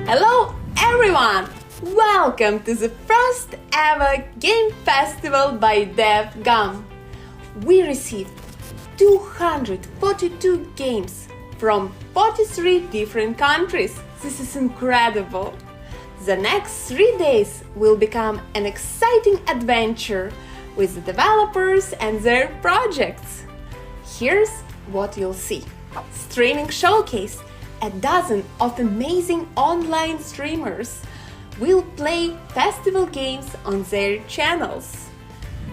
Hello everyone! Welcome to the first ever game festival by DevGAMM. We received 242 games from 43 different countries. This is incredible! The next 3 days will become an exciting adventure with the developers and their projects. Here's what you'll see. Streaming showcase. A dozen of amazing online streamers will play festival games on their channels.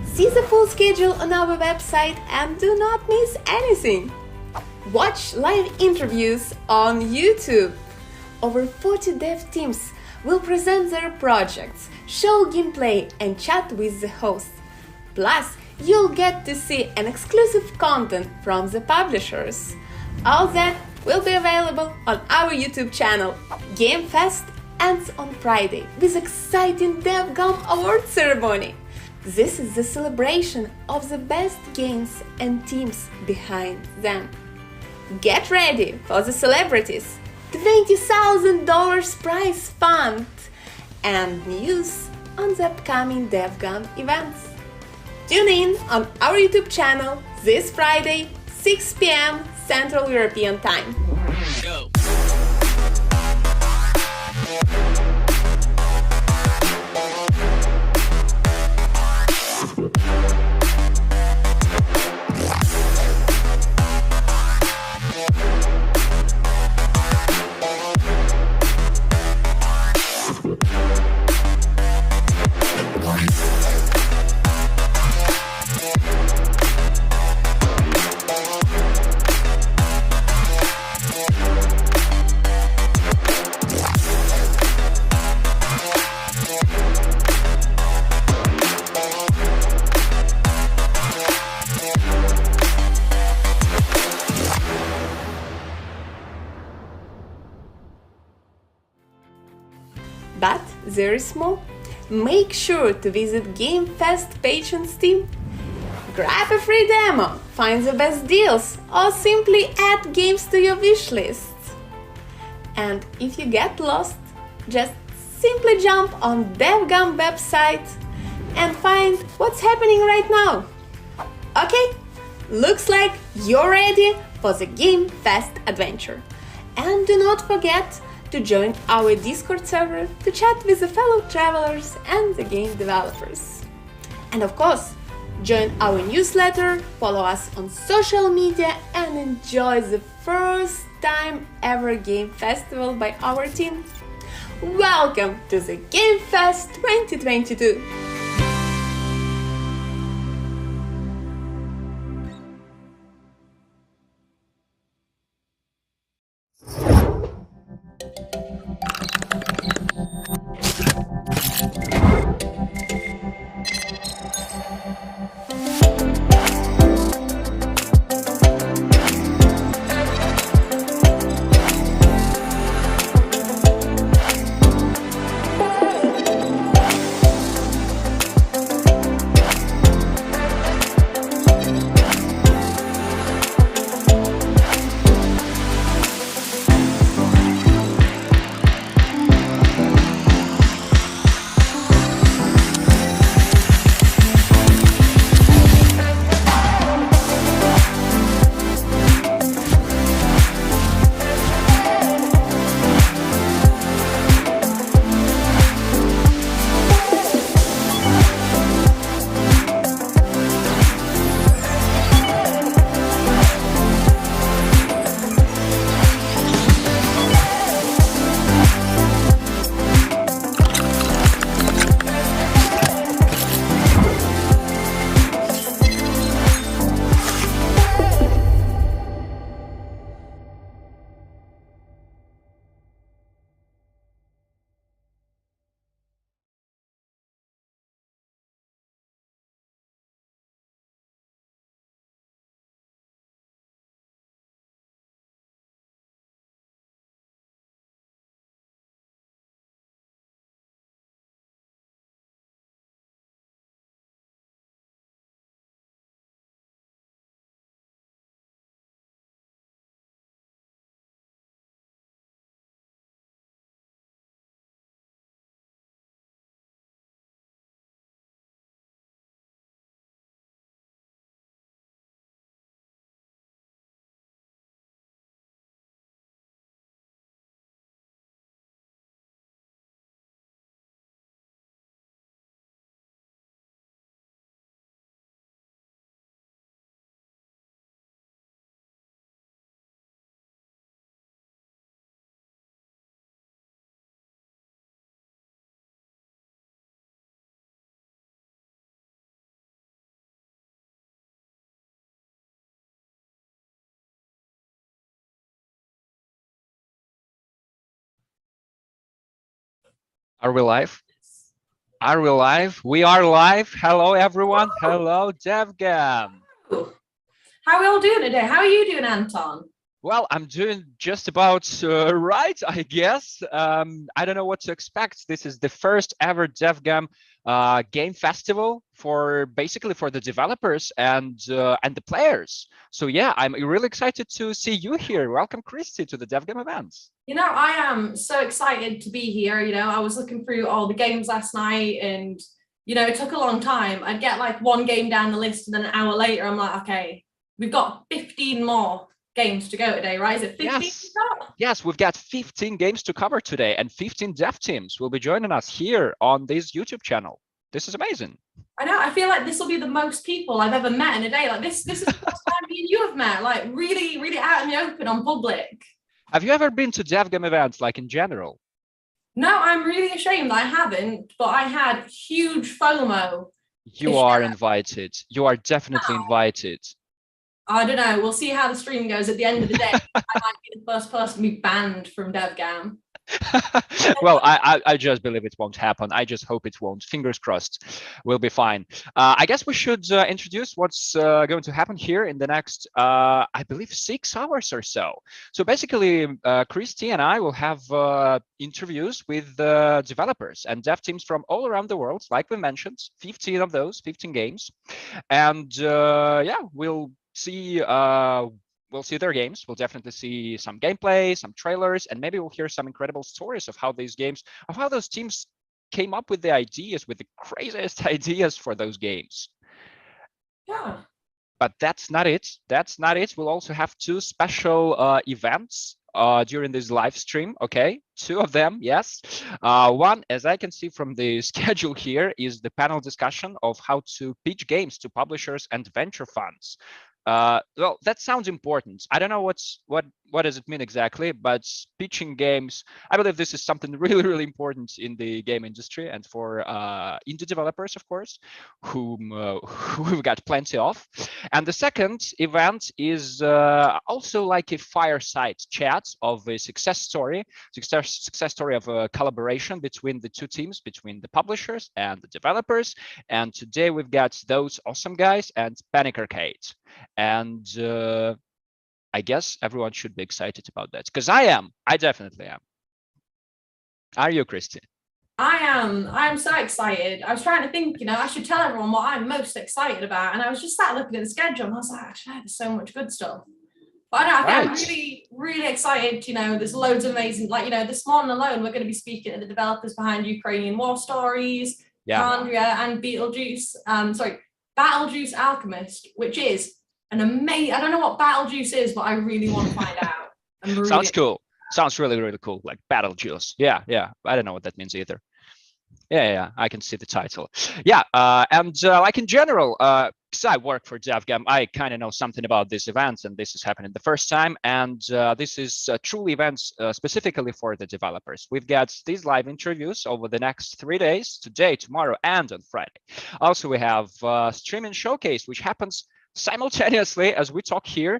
See the full schedule on our website and do not miss anything. Watch live interviews on YouTube. Over 40 dev teams will present their projects, show gameplay and chat with the hosts. Plus, you'll get to see an exclusive content from the publishers. All that will be available on our YouTube channel. Game Fest ends on Friday with exciting DevGAMM award ceremony. This is the celebration of the best games and teams behind them. Get ready for the celebrities, $20,000 prize fund, and news on the upcoming DevGAMM events. Tune in on our YouTube channel this Friday, 6 p.m. Central European Time. Go. But there is more. Make sure to visit GameFest page on Steam. Grab a free demo, find the best deals, or simply add games to your wishlist. And if you get lost, just simply jump on DevGAMM website and find what's happening right now. Okay, looks like you're ready for the GameFest adventure. And do not forget to join our Discord server to chat with the fellow travelers and the game developers. And of course, join our newsletter, follow us on social media, and enjoy the first time ever game festival by our team. Welcome to the Game Fest 2022! Are we live? Are we live? We are live. Hello, everyone. Hello, DevGAMM. How are we all doing today? How are you doing, Anton? Well, I'm doing just about right, I guess. I don't know what to expect. This is the first ever DevGAMM game festival for basically for the developers and the players. So yeah, I'm really excited to see you here. Welcome, Christie, to the DevGAMM events. You know, I am so excited to be here. You know, I was looking through all the games last night and, you know, it took a long time. I'd get like one game down the list and then an hour later, I'm like, okay, we've got 15 more games to go today, right? Is it 15? Yes, we've got 15 games to cover today and 15 dev teams will be joining us here on this YouTube channel. This is amazing. I know, I feel like this will be the most people I've ever met in a day. Like this is the first time me and you have met, like really, really out in the open on public. Have you ever been to DevGAMM events, like in general? No, I'm really ashamed I haven't, but I had huge FOMO. You are invited. You are definitely invited. I don't know. We'll see how the stream goes. At the end of the day, I might be the first person to be banned from DevGAMM. Well, I just believe it won't happen. I just hope it won't. Fingers crossed. We'll be fine. I guess we should introduce what's going to happen here in the next, I believe, 6 hours or so. So basically, Christie and I will have interviews with developers and dev teams from all around the world, like we mentioned, 15 of those, 15 games. And yeah, we'll see their games. We'll definitely see some gameplay, some trailers, and maybe we'll hear some incredible stories of how those teams came up with the ideas, with the craziest ideas for those games. Yeah. But that's not it. That's not it. We'll also have 2 special events during this live stream. Okay, 2 of them, yes. One, as I can see from the schedule here, is the panel discussion of how to pitch games to publishers and venture funds. Well, that sounds important. I don't know what does it mean exactly, but pitching games, I believe this is something really, really important in the game industry and for indie developers, of course, whom we've got plenty of. And the second event is also like a fireside chat of a success story of a collaboration between the 2 teams, between the publishers and the developers. And today we've got those awesome guys and Panik Arcade. And I guess everyone should be excited about that, because I am. I definitely am. Are you, Christie? I am. I'm so excited. I was trying to think, you know, I should tell everyone what I'm most excited about. And I was just sat looking at the schedule and I was like, actually, there's so much good stuff. But I know, I'm really, really excited. You know, there's loads of amazing, like, you know, this morning alone, we're going to be speaking to the developers behind Ukrainian war stories, Chandria and Beetlejuice. Battlejuice Alchemist, which is an amazing, I don't know what Battlejuice is, but I really want to find out. Sounds cool. Sounds really, really cool. Like Battlejuice. Yeah. I don't know what that means either. Yeah, I can see the title. Yeah, and like in general, because I work for DevGAMM, I kind of know something about these events, and this is happening the first time. And this is truly events specifically for the developers. We've got these live interviews over the next 3 days, today, tomorrow, and on Friday. Also, we have streaming showcase, which happens simultaneously as we talk here.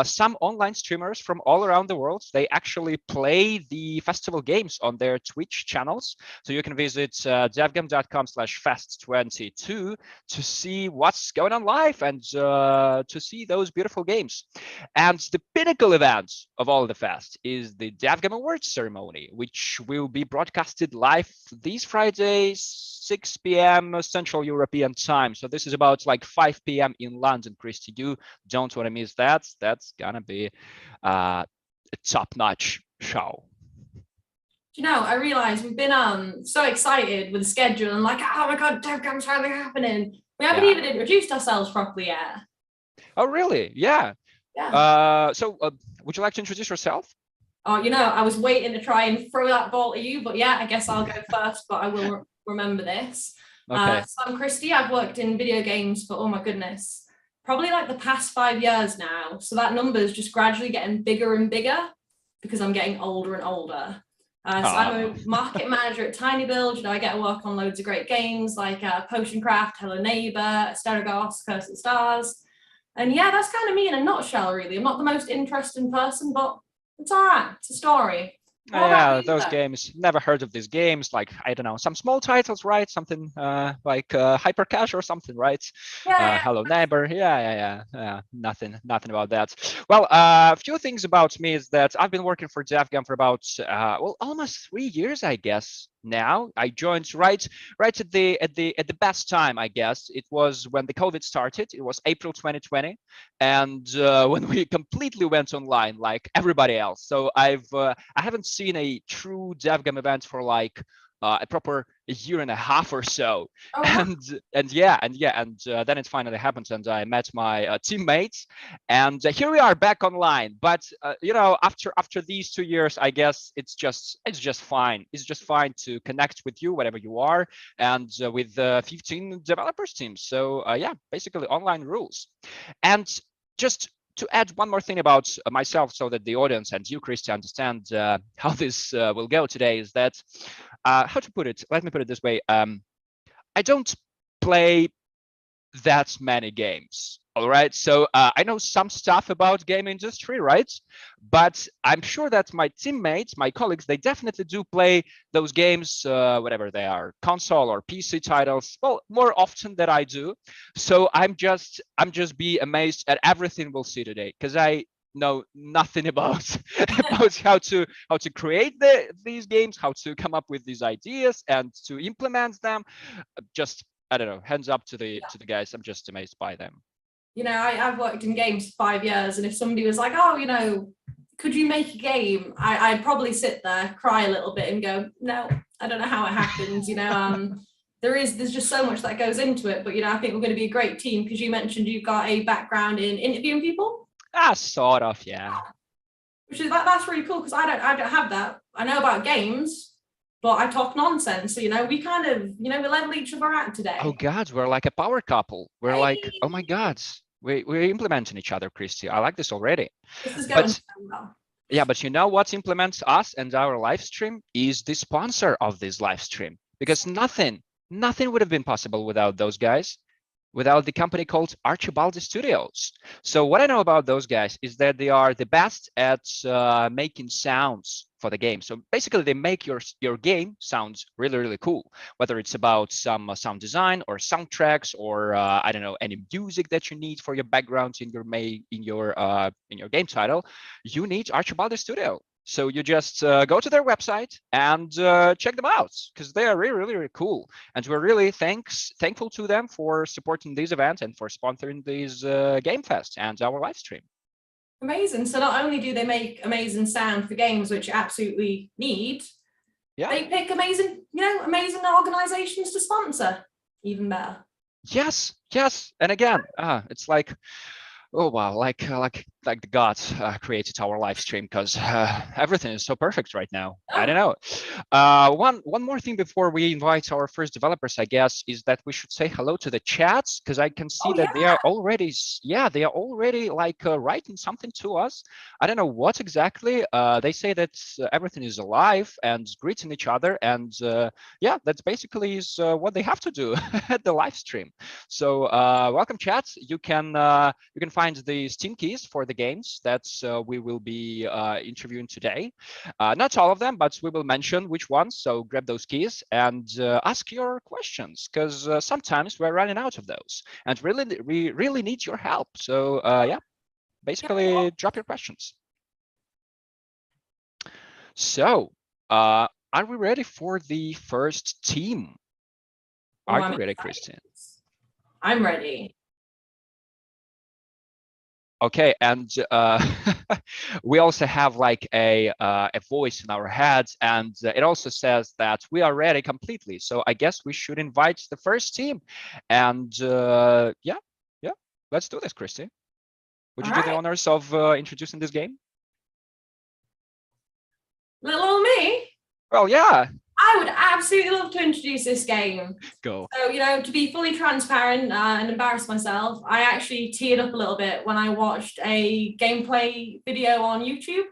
Some online streamers from all around the world, they actually play the festival games on their Twitch channels. So you can visit devgamm.com/fest22 to see what's going on live and to see those beautiful games. And the pinnacle event of all the fest is the DevGAMM Awards ceremony, which will be broadcasted live this Friday, 6 p.m. Central European time. So this is about like 5 p.m. in London. Christie, you don't want to miss that. That's gonna be a top-notch show. You know, I realized we've been so excited with the schedule and like, oh my god, DevGAMM's finally happening. We haven't even introduced ourselves properly yet. Oh really? Yeah. So would you like to introduce yourself? Oh, you know, I was waiting to try and throw that ball at you, but yeah, I guess I'll go first, but I will remember this. Okay. So I'm Christie. I've worked in video games for, oh my goodness, probably like the past 5 years now. So that number is just gradually getting bigger and bigger because I'm getting older and older. So I'm a market manager at tinyBuild. You know, I get to work on loads of great games like Potioncraft, Hello Neighbor, Asterigos, Curse of the Stars. And yeah, that's kind of me in a nutshell, really. I'm not the most interesting person, but it's all right. It's a story. What about you, those though? games. Never heard of these games. Like, I don't know, some small titles, right? Something like Hyper Cash or something, right? Yeah, Hello Neighbor. Yeah. Nothing about that. Well, a few things about me is that I've been working for DevGAMM for about well, almost 3 years, I guess. Now I joined right at the best time, I guess. It was when the COVID started. It was April 2020, and when we completely went online, like everybody else. So I haven't seen a true DevGAMM event for like a proper year and a half or so. oh, wow. And then it finally happened, and I met my teammates, and here we are back online. But you know, after these 2 years, I guess it's just fine. It's just fine to connect with you wherever you are, and with 15 developers teams. So yeah, basically online rules. And just to add one more thing about myself, so that the audience and you, Christie, understand how this will go today, is that how to put it? Let me put it this way: I don't play that many games. All right, so I know some stuff about game industry, right? But I'm sure that my teammates, my colleagues, they definitely do play those games, whatever they are, console or PC titles, well, more often than I do. So I'm just be amazed at everything we'll see today, because I know nothing about about how to create these games, how to come up with these ideas and to implement them. Just, I don't know, hands up to the guys. I'm just amazed by them. You know, I've worked in games for 5 years, and if somebody was like, oh, you know, could you make a game? I'd probably sit there, cry a little bit and go, no, I don't know how it happens. You know, there's just so much that goes into it. But, you know, I think we're going to be a great team, because you mentioned you've got a background in interviewing people. Sort of, yeah. Which is that's really cool, because I don't have that. I know about games, but I talk nonsense. So, you know, we kind of, you know, we level each other out today. Oh God, we're like a power couple. We're Hey. like, oh my God, we're implementing each other, Christie. I like this already. This is going so well. Yeah, but you know what implements us and our live stream is the sponsor of this live stream, because nothing would have been possible without those guys, without the company called Archibaldi Studios. So what I know about those guys is that they are the best at making sounds for the game. So basically they make your game sounds really, really cool, whether it's about some sound design or soundtracks, or I don't know, any music that you need for your background in your game title. You need Archibaldi Studio. So you just go to their website and check them out, because they are really, really, really cool. And we're really thankful to them for supporting this event and for sponsoring this Game Fest and our live stream. Amazing. So not only do they make amazing sound for games, which you absolutely need, they pick amazing organizations to sponsor. Even better. Yes. And again, it's like, oh wow, like the gods created our live stream, because everything is so perfect right now. I don't know. One more thing before we invite our first developers, I guess, is that we should say hello to the chats, because I can see that they are already like writing something to us. I don't know what exactly. They say that everything is alive and greeting each other, and yeah, that's basically is what they have to do at the live stream. So welcome, chats. You can find the Steam keys for the games that we will be interviewing today. Not all of them, but we will mention which ones. So grab those keys and ask your questions, because sometimes we're running out of those, and we really need your help. So yeah, basically drop your questions. So are we ready for the first team? Are you ready, Christie? I'm ready. Okay, and we also have like a voice in our heads, and it also says that we are ready completely. So I guess we should invite the first team, and yeah, let's do this, Christie. Would you do the honors of introducing this game? Little old me? Well, yeah. I would absolutely love to introduce this game. Go. So, you know, to be fully transparent and embarrass myself, I actually teared up a little bit when I watched a gameplay video on YouTube.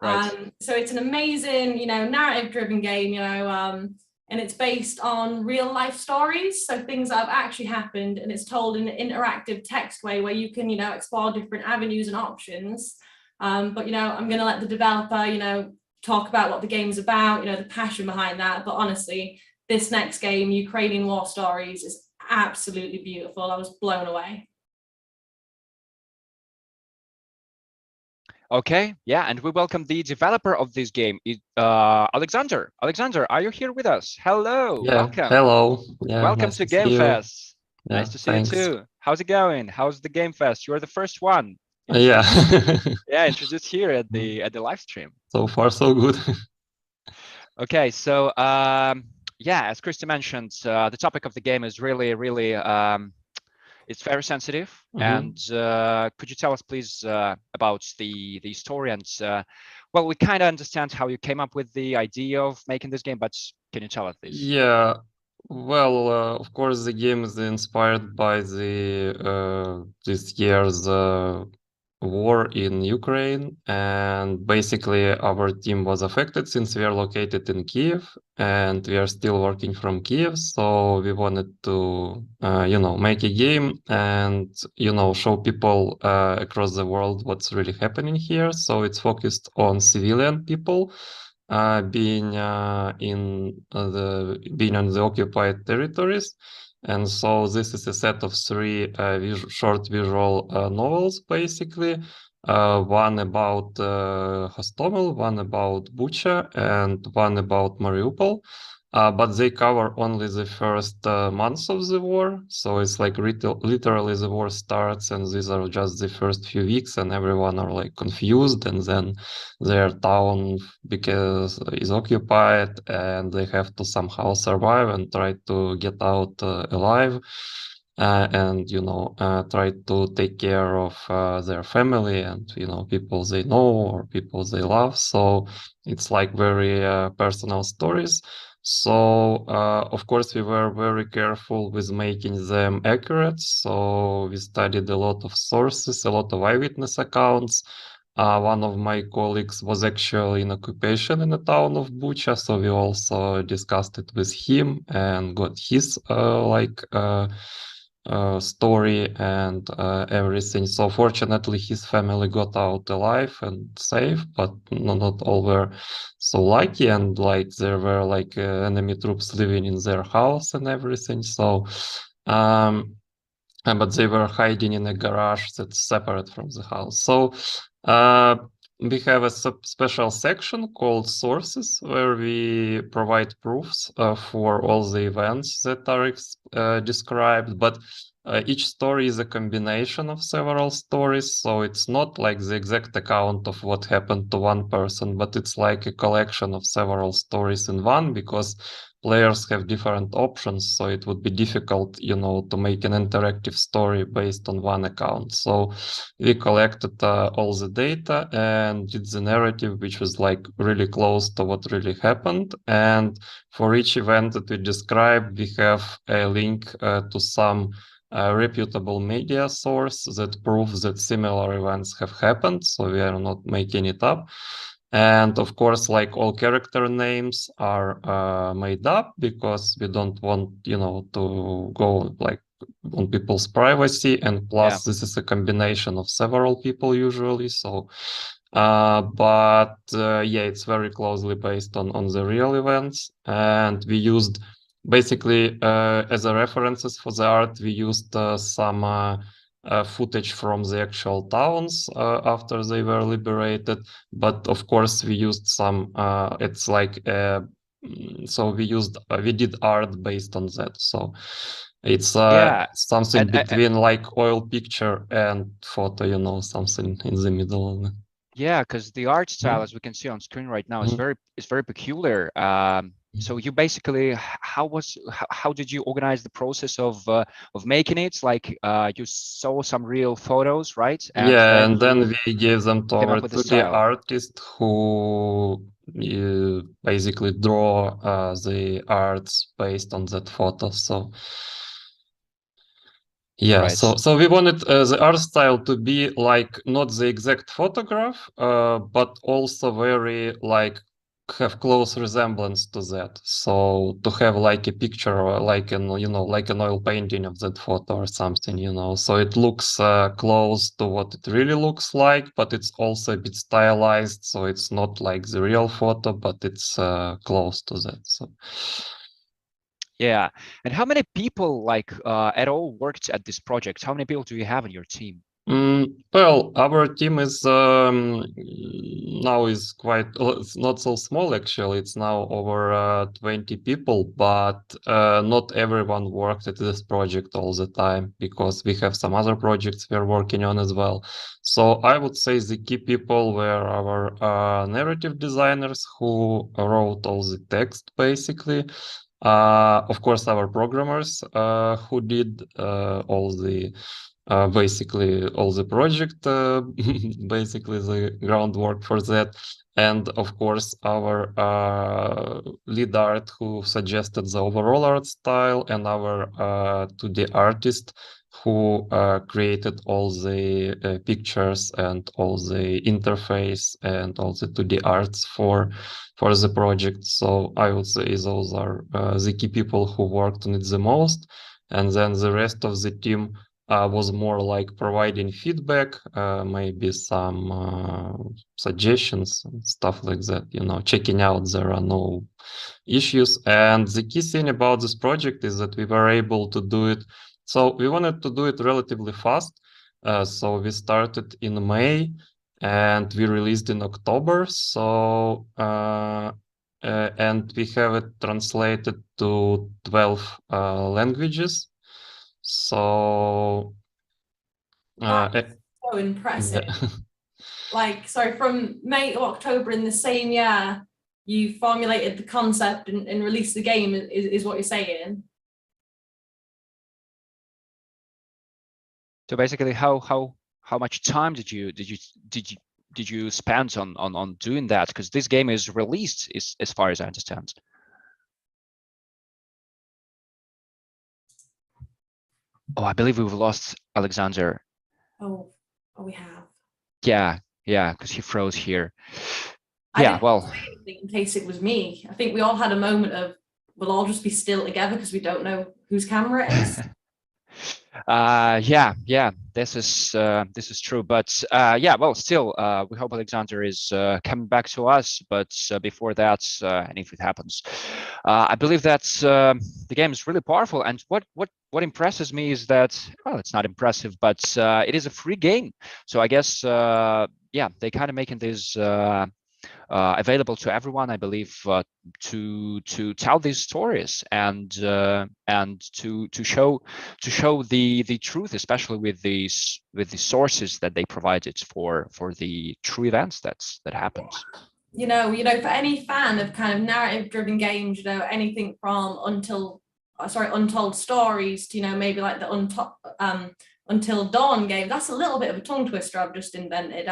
Right. So it's an amazing, you know, narrative-driven game, you know, and it's based on real life stories. So things that have actually happened, and it's told in an interactive text way where you can, you know, explore different avenues and options. But, you know, I'm going to let the developer, you know, talk about what the game's about, the passion behind that. But honestly, this next game, Ukrainian War Stories, is absolutely beautiful. I was blown away. Okay, yeah, and we welcome the developer of this game, Alexander. Alexander, are you here with us? Hello, Yeah, welcome. hello. Yeah, Welcome nice to to see Game you. Fest. Yeah, Nice to see thanks. you too. How's it going? How's the Game Fest? You're the first one. Yeah. Introduced here at the live stream. So far, so good. Okay, so yeah, as Christie mentioned, the topic of the game is really, really it's very sensitive. And could you tell us, please, about the story? And well, we kind of understand how you came up with the idea of making this game, but can you tell us this? Yeah, well, of course, the game is inspired by the this year's war in Ukraine, and basically our team was affected since we are located in Kiev and we are still working from Kiev. So we wanted to, make a game and, show people across the world what's really happening here. So it's focused on civilian people being being on the occupied territories. And so this is a set of three short visual novels, basically. One about Hostomel, one about Bucha, and one about Mariupol. But they cover only the first months of the war. So it's like literally the war starts and these are just the first few weeks and everyone are like confused, and then their town because is occupied and they have to somehow survive and try to get out alive. And try to take care of their family and people they know or people they love. So it's like very personal stories. So of course we were very careful with making them accurate. So we studied a lot of sources, a lot of eyewitness accounts. One of my colleagues was actually in occupation in the town of Bucha, so we also discussed it with him and got his story and everything. So fortunately, his family got out alive and safe, but not all were so lucky. And like there were like enemy troops living in their house and everything. So, but they were hiding in a garage that's separate from the house. So we have a special section called sources where we provide proofs for all the events that are described, but each story is a combination of several stories, so it's not like the exact account of what happened to one person, but it's like a collection of several stories in one, because players have different options, so it would be difficult, to make an interactive story based on one account. So we collected all the data and did the narrative, which was like really close to what really happened. And for each event that we describe, we have a link to some reputable media source that proves that similar events have happened. So we are not making it up. And of course, like all character names are made up because we don't want, to go like on people's privacy. And plus, this is a combination of several people usually. So, but yeah, it's very closely based on the real events. And we used basically as a references for the art, we used some footage from the actual towns after they were liberated, but of course we used some it's like so we did art based on that, so it's something between like oil picture and photo, something in the middle. Yeah, because the art style, as we can see on screen right now, is very peculiar. So you basically, how did you organize the process of making it? Like you saw some real photos, right? And then we gave them to our 2D style. artist who basically draw the arts based on that photo. So yeah, right. so we wanted the art style to be like not the exact photograph, but also very like have close resemblance to that. So to have like a picture or like an, like an oil painting of that photo or something, so it looks close to what it really looks like, but it's also a bit stylized. So it's not like the real photo, but it's close to that. So. Yeah. And how many people like at all worked at this project? How many people do you have in your team? Well, our team is now is quite, it's not so small actually. It's now over 20 people, but not everyone worked at this project all the time because we have some other projects we're working on as well. So I would say the key people were our narrative designers who wrote all the text basically. Of course, our programmers who did all the basically all the project, basically the groundwork for that. And of course, our lead art who suggested the overall art style, and our 2D artist who created all the pictures and all the interface and all the 2D arts for the project. So I would say those are the key people who worked on it the most. And then the rest of the team was more like providing feedback, maybe some suggestions and stuff like that, checking out there are no issues. And the key thing about this project is that we were able to do it. So we wanted to do it relatively fast. So we started in May and we released in October. So, and we have it translated to 12 languages. So so impressive. Like, so from May to October in the same year, you formulated the concept and released the game, is what you're saying? So basically, how much time did you spend on doing that? Because this game is released, as far as I understand. Oh, I believe we've lost Alexander. Oh, we have. Yeah, because he froze here. Yeah, well, in case it was me, I think we all had a moment of we'll all just be still together because we don't know whose camera it is. Yeah, this is true, but yeah, well, still, we hope Alexander is coming back to us. But before that, and if it happens, I believe that the game is really powerful. And what impresses me is that, well, it's not impressive, but it is a free game. So I guess yeah, they kind of making this available to everyone, I believe, to tell these stories and to show the truth, especially with the sources that they provided for the true events that happened. For any fan of kind of narrative-driven games, anything from Untold Stories to maybe like the Until Dawn game. That's a little bit of a tongue twister I've just invented.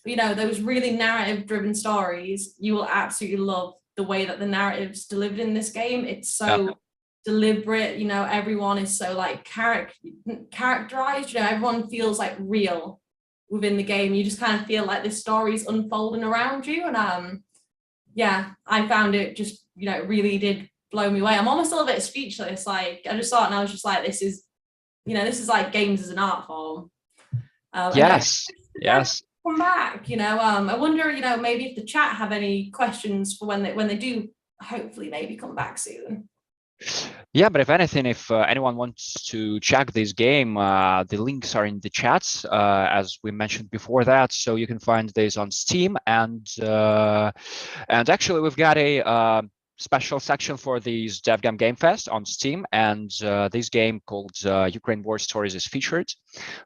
Those really narrative-driven stories, you will absolutely love the way that the narrative's delivered in this game. It's so deliberate. Everyone is so like characterized. Everyone feels like real within the game. You just kind of feel like this story's unfolding around you. And yeah, I found it just it really did blow me away. I'm almost a little bit speechless. Like I just saw it and I was just like, this is like games as an art form. Yes. Come back, I wonder, maybe if the chat have any questions for when they do hopefully maybe come back soon. Yeah, but if anything, if anyone wants to check this game, the links are in the chats, as we mentioned before that. So you can find this on Steam, and actually we've got a special section for these DevGAMM Game Fest on Steam, and this game called Ukraine War Stories is featured.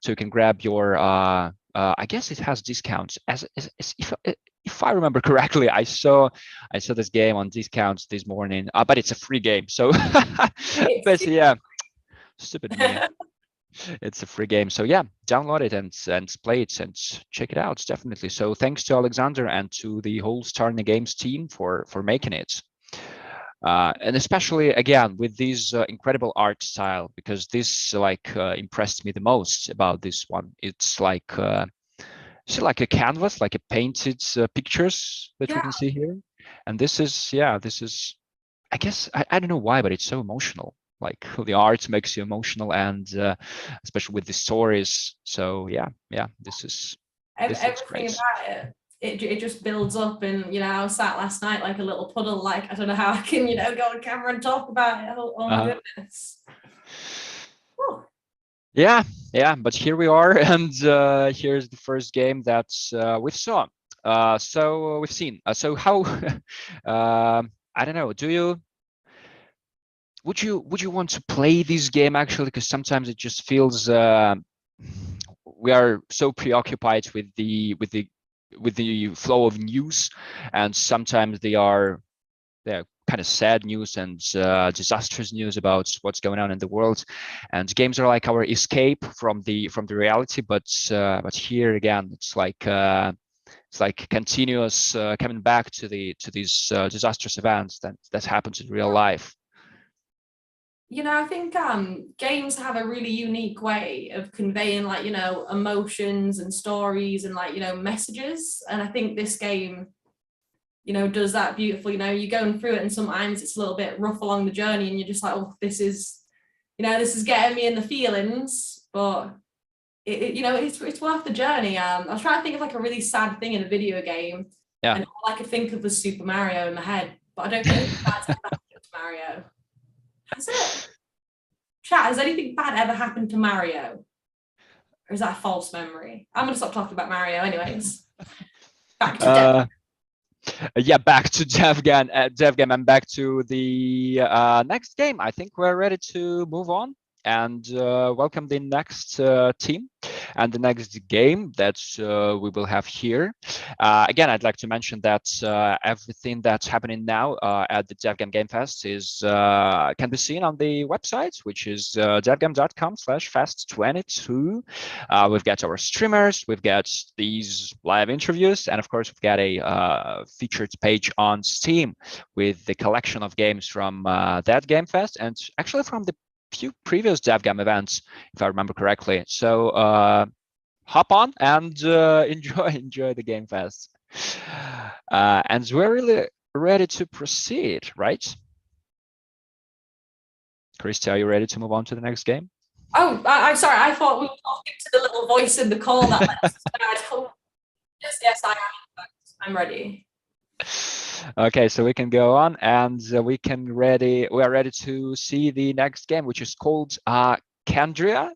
So you can grab your I guess it has discounts. As if I remember correctly, I saw this game on discounts this morning, but it's a free game. So basically, yeah, stupid me. It's a free game. So yeah, download it and play it and check it out, definitely. So thanks to Alexander and to the whole Starna Games team for making it. And especially again with this incredible art style, because this impressed me the most about this one. It's like a canvas, like a painted pictures that we can see here. And this is, I guess, I don't know why, but it's so emotional. Like the art makes you emotional, and especially with the stories. So yeah, this is everything great. about it just builds up. And I was sat last night like a little puddle. Like I don't know how I can go on camera and talk about it. Oh my goodness. Whew. Yeah, but here we are, and here's the first game that we've seen. So how? I don't know. Would you want to play this game actually? Because sometimes it just feels we are so preoccupied with the flow of news, and sometimes they're kind of sad news and disastrous news about what's going on in the world. And games are like our escape from the reality. But here again, it's like continuous coming back to these disastrous events that happens in real life. I think games have a really unique way of conveying emotions and stories and messages. And I think this game, does that beautifully. You're going through it, and sometimes it's a little bit rough along the journey, and you're just like, oh, this is getting me in the feelings, but it's worth the journey. I was trying to think of like a really sad thing in a video game, and all I could think of was Super Mario in my head, but I don't think that's ever happened to Mario. Has it? Chat, has anything bad ever happened to Mario? Or is that a false memory? I'm going to stop talking about Mario anyways. Back to DevGAMM. Back to DevGAMM, and back to the next game. I think we're ready to move on and welcome the next team and the next game that we will have here. Again, I'd like to mention that everything that's happening now at the DevGAMM Game Fest is can be seen on the website, which is devgamm.com/fest22. We've got our streamers, we've got these live interviews, and of course we've got a featured page on Steam with the collection of games from that Game Fest, and actually from the few previous DevGAMM events, if I remember correctly. So hop on and enjoy the Game Fest. And we're really ready to proceed, right? Christie, are you ready to move on to the next game? Oh, I'm sorry. I thought we were talking to the little voice in the call that lets us know. Yes, I am. I'm ready. Okay, so we can go on, and we are ready to see the next game, which is called Candria,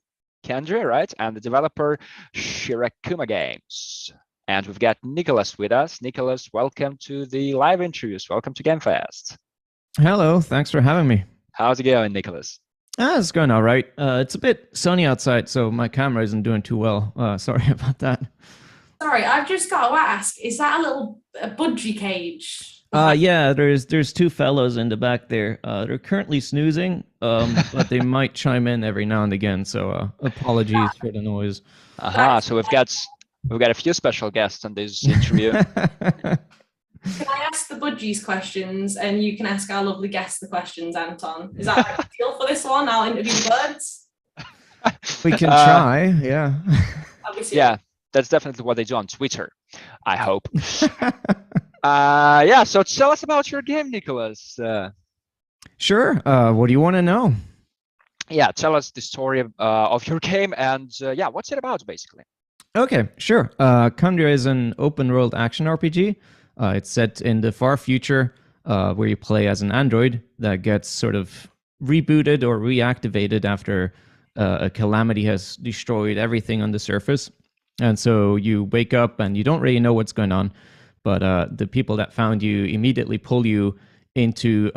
right? And the developer Shirakuma Games. And we've got Nicholas with us. Nicholas, welcome to the live interviews. Welcome to GameFest. Hello, thanks for having me. How's it going, Nicholas? It's going all right. It's a bit sunny outside, so my camera isn't doing too well. Sorry about that. Sorry, I've just got to ask, is that a budgie cage? Yeah, there's two fellows in the back there. They're currently snoozing, but they might chime in every now and again, so apologies for the noise. So we've got a few special guests on this interview. Can I ask the budgies questions, and you can ask our lovely guests the questions, Anton? Is that like a deal for this one? I'll interview the birds. We can try, yeah. Yeah, that's definitely what they do on Twitter, I hope. So tell us about your game, Nicholas. Sure. What do you want to know? Yeah, tell us the story of your game, and what's it about, basically? Okay, sure. Candria is an open-world action RPG. It's set in the far future, where you play as an android that gets sort of rebooted or reactivated after a calamity has destroyed everything on the surface. And so you wake up and you don't really know what's going on, but the people that found you immediately pull you into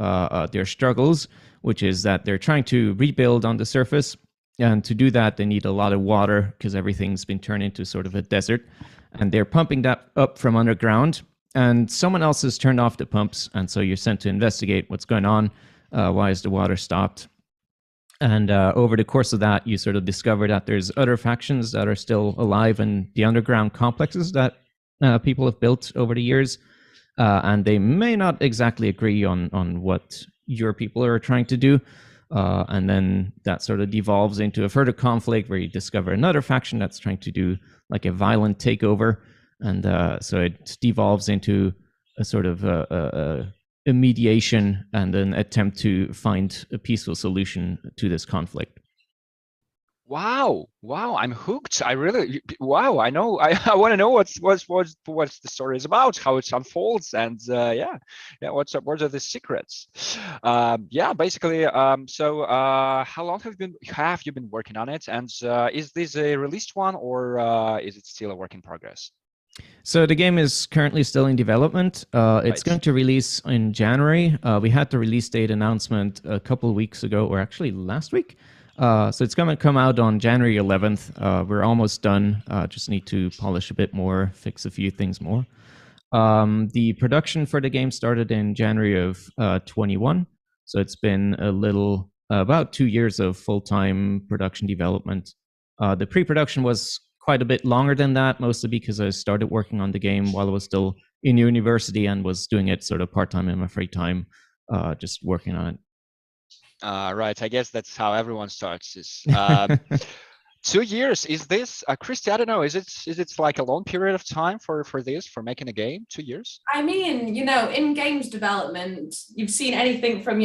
their struggles, which is that they're trying to rebuild on the surface. And to do that, they need a lot of water because everything's been turned into sort of a desert. And they're pumping that up from underground. And someone else has turned off the pumps. And so you're sent to investigate what's going on. Why is the water stopped? And over the course of that, you sort of discover that there's other factions that are still alive in the underground complexes that people have built over the years. And they may not exactly agree on what your people are trying to do. And then that sort of devolves into a further conflict where you discover another faction that's trying to do like a violent takeover. And so it devolves into sort of a mediation and an attempt to find a peaceful solution to this conflict. Wow, I'm hooked. I really, wow, I know. I want to know what the story is about, how it unfolds, and what are the secrets? Basically, so how long have you been working on it, and is this a released one, or is it still a work in progress? So the game is currently still in development. It's going to release in January. We had the release date announcement a couple of weeks ago, or actually last week. So it's going to come out on January 11th. We're almost done. Just need to polish a bit more, fix a few things more. The production for the game started in January of 21. So it's been about 2 years of full-time production development. The pre-production was quite a bit longer than that, mostly because I started working on the game while I was still in university and was doing it sort of part-time in my free time, just working on it. Right, I guess that's how everyone starts. 2 years, is this Christie? I don't know. Is it like a long period of time for making a game? 2 years? I mean, in games development, you've seen anything from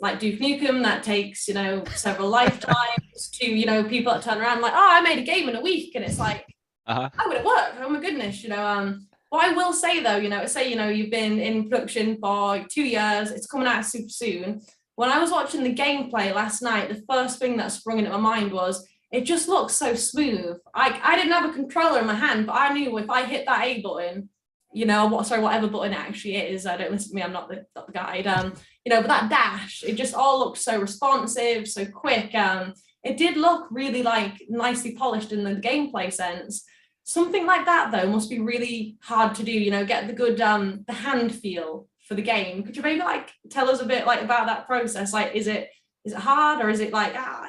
like Duke Nukem that takes several lifetimes to people that turn around like, oh, I made a game in a week, and it's like, how would it work? Oh my goodness, What I will say though, say you've been in production for 2 years, it's coming out super soon. When I was watching the gameplay last night, the first thing that sprung into my mind was, it just looks so smooth. I didn't have a controller in my hand, but I knew if I hit that A button, whatever button it actually is, don't listen to me, I'm not the guide. But that dash, it just all looked so responsive, so quick. It did look really like nicely polished in the gameplay sense. Something like that though must be really hard to do, get the good the hand feel for the game. Could you maybe tell us a bit about that process? Is it hard, or is it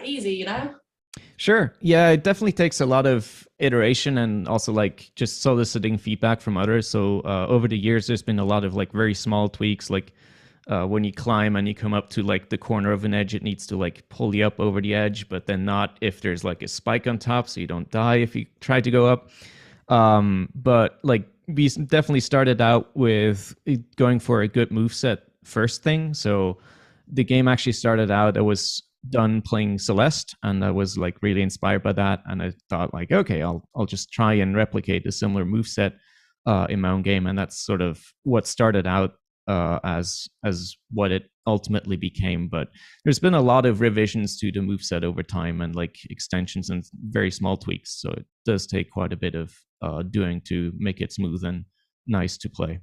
easy, Sure. Yeah, it definitely takes a lot of iteration and also just soliciting feedback from others. So over the years, there's been a lot of very small tweaks, when you climb and you come up to the corner of an edge, it needs to pull you up over the edge, but then not if there's a spike on top, so you don't die if you try to go up. But we definitely started out with going for a good moveset first thing. So the game actually started out, I was done playing Celeste, and I was really inspired by that, and I thought okay, I'll just try and replicate a similar moveset in my own game, and that's sort of what started out as what it ultimately became. But there's been a lot of revisions to the moveset over time, and extensions and very small tweaks, so it does take quite a bit of doing to make it smooth and nice to play.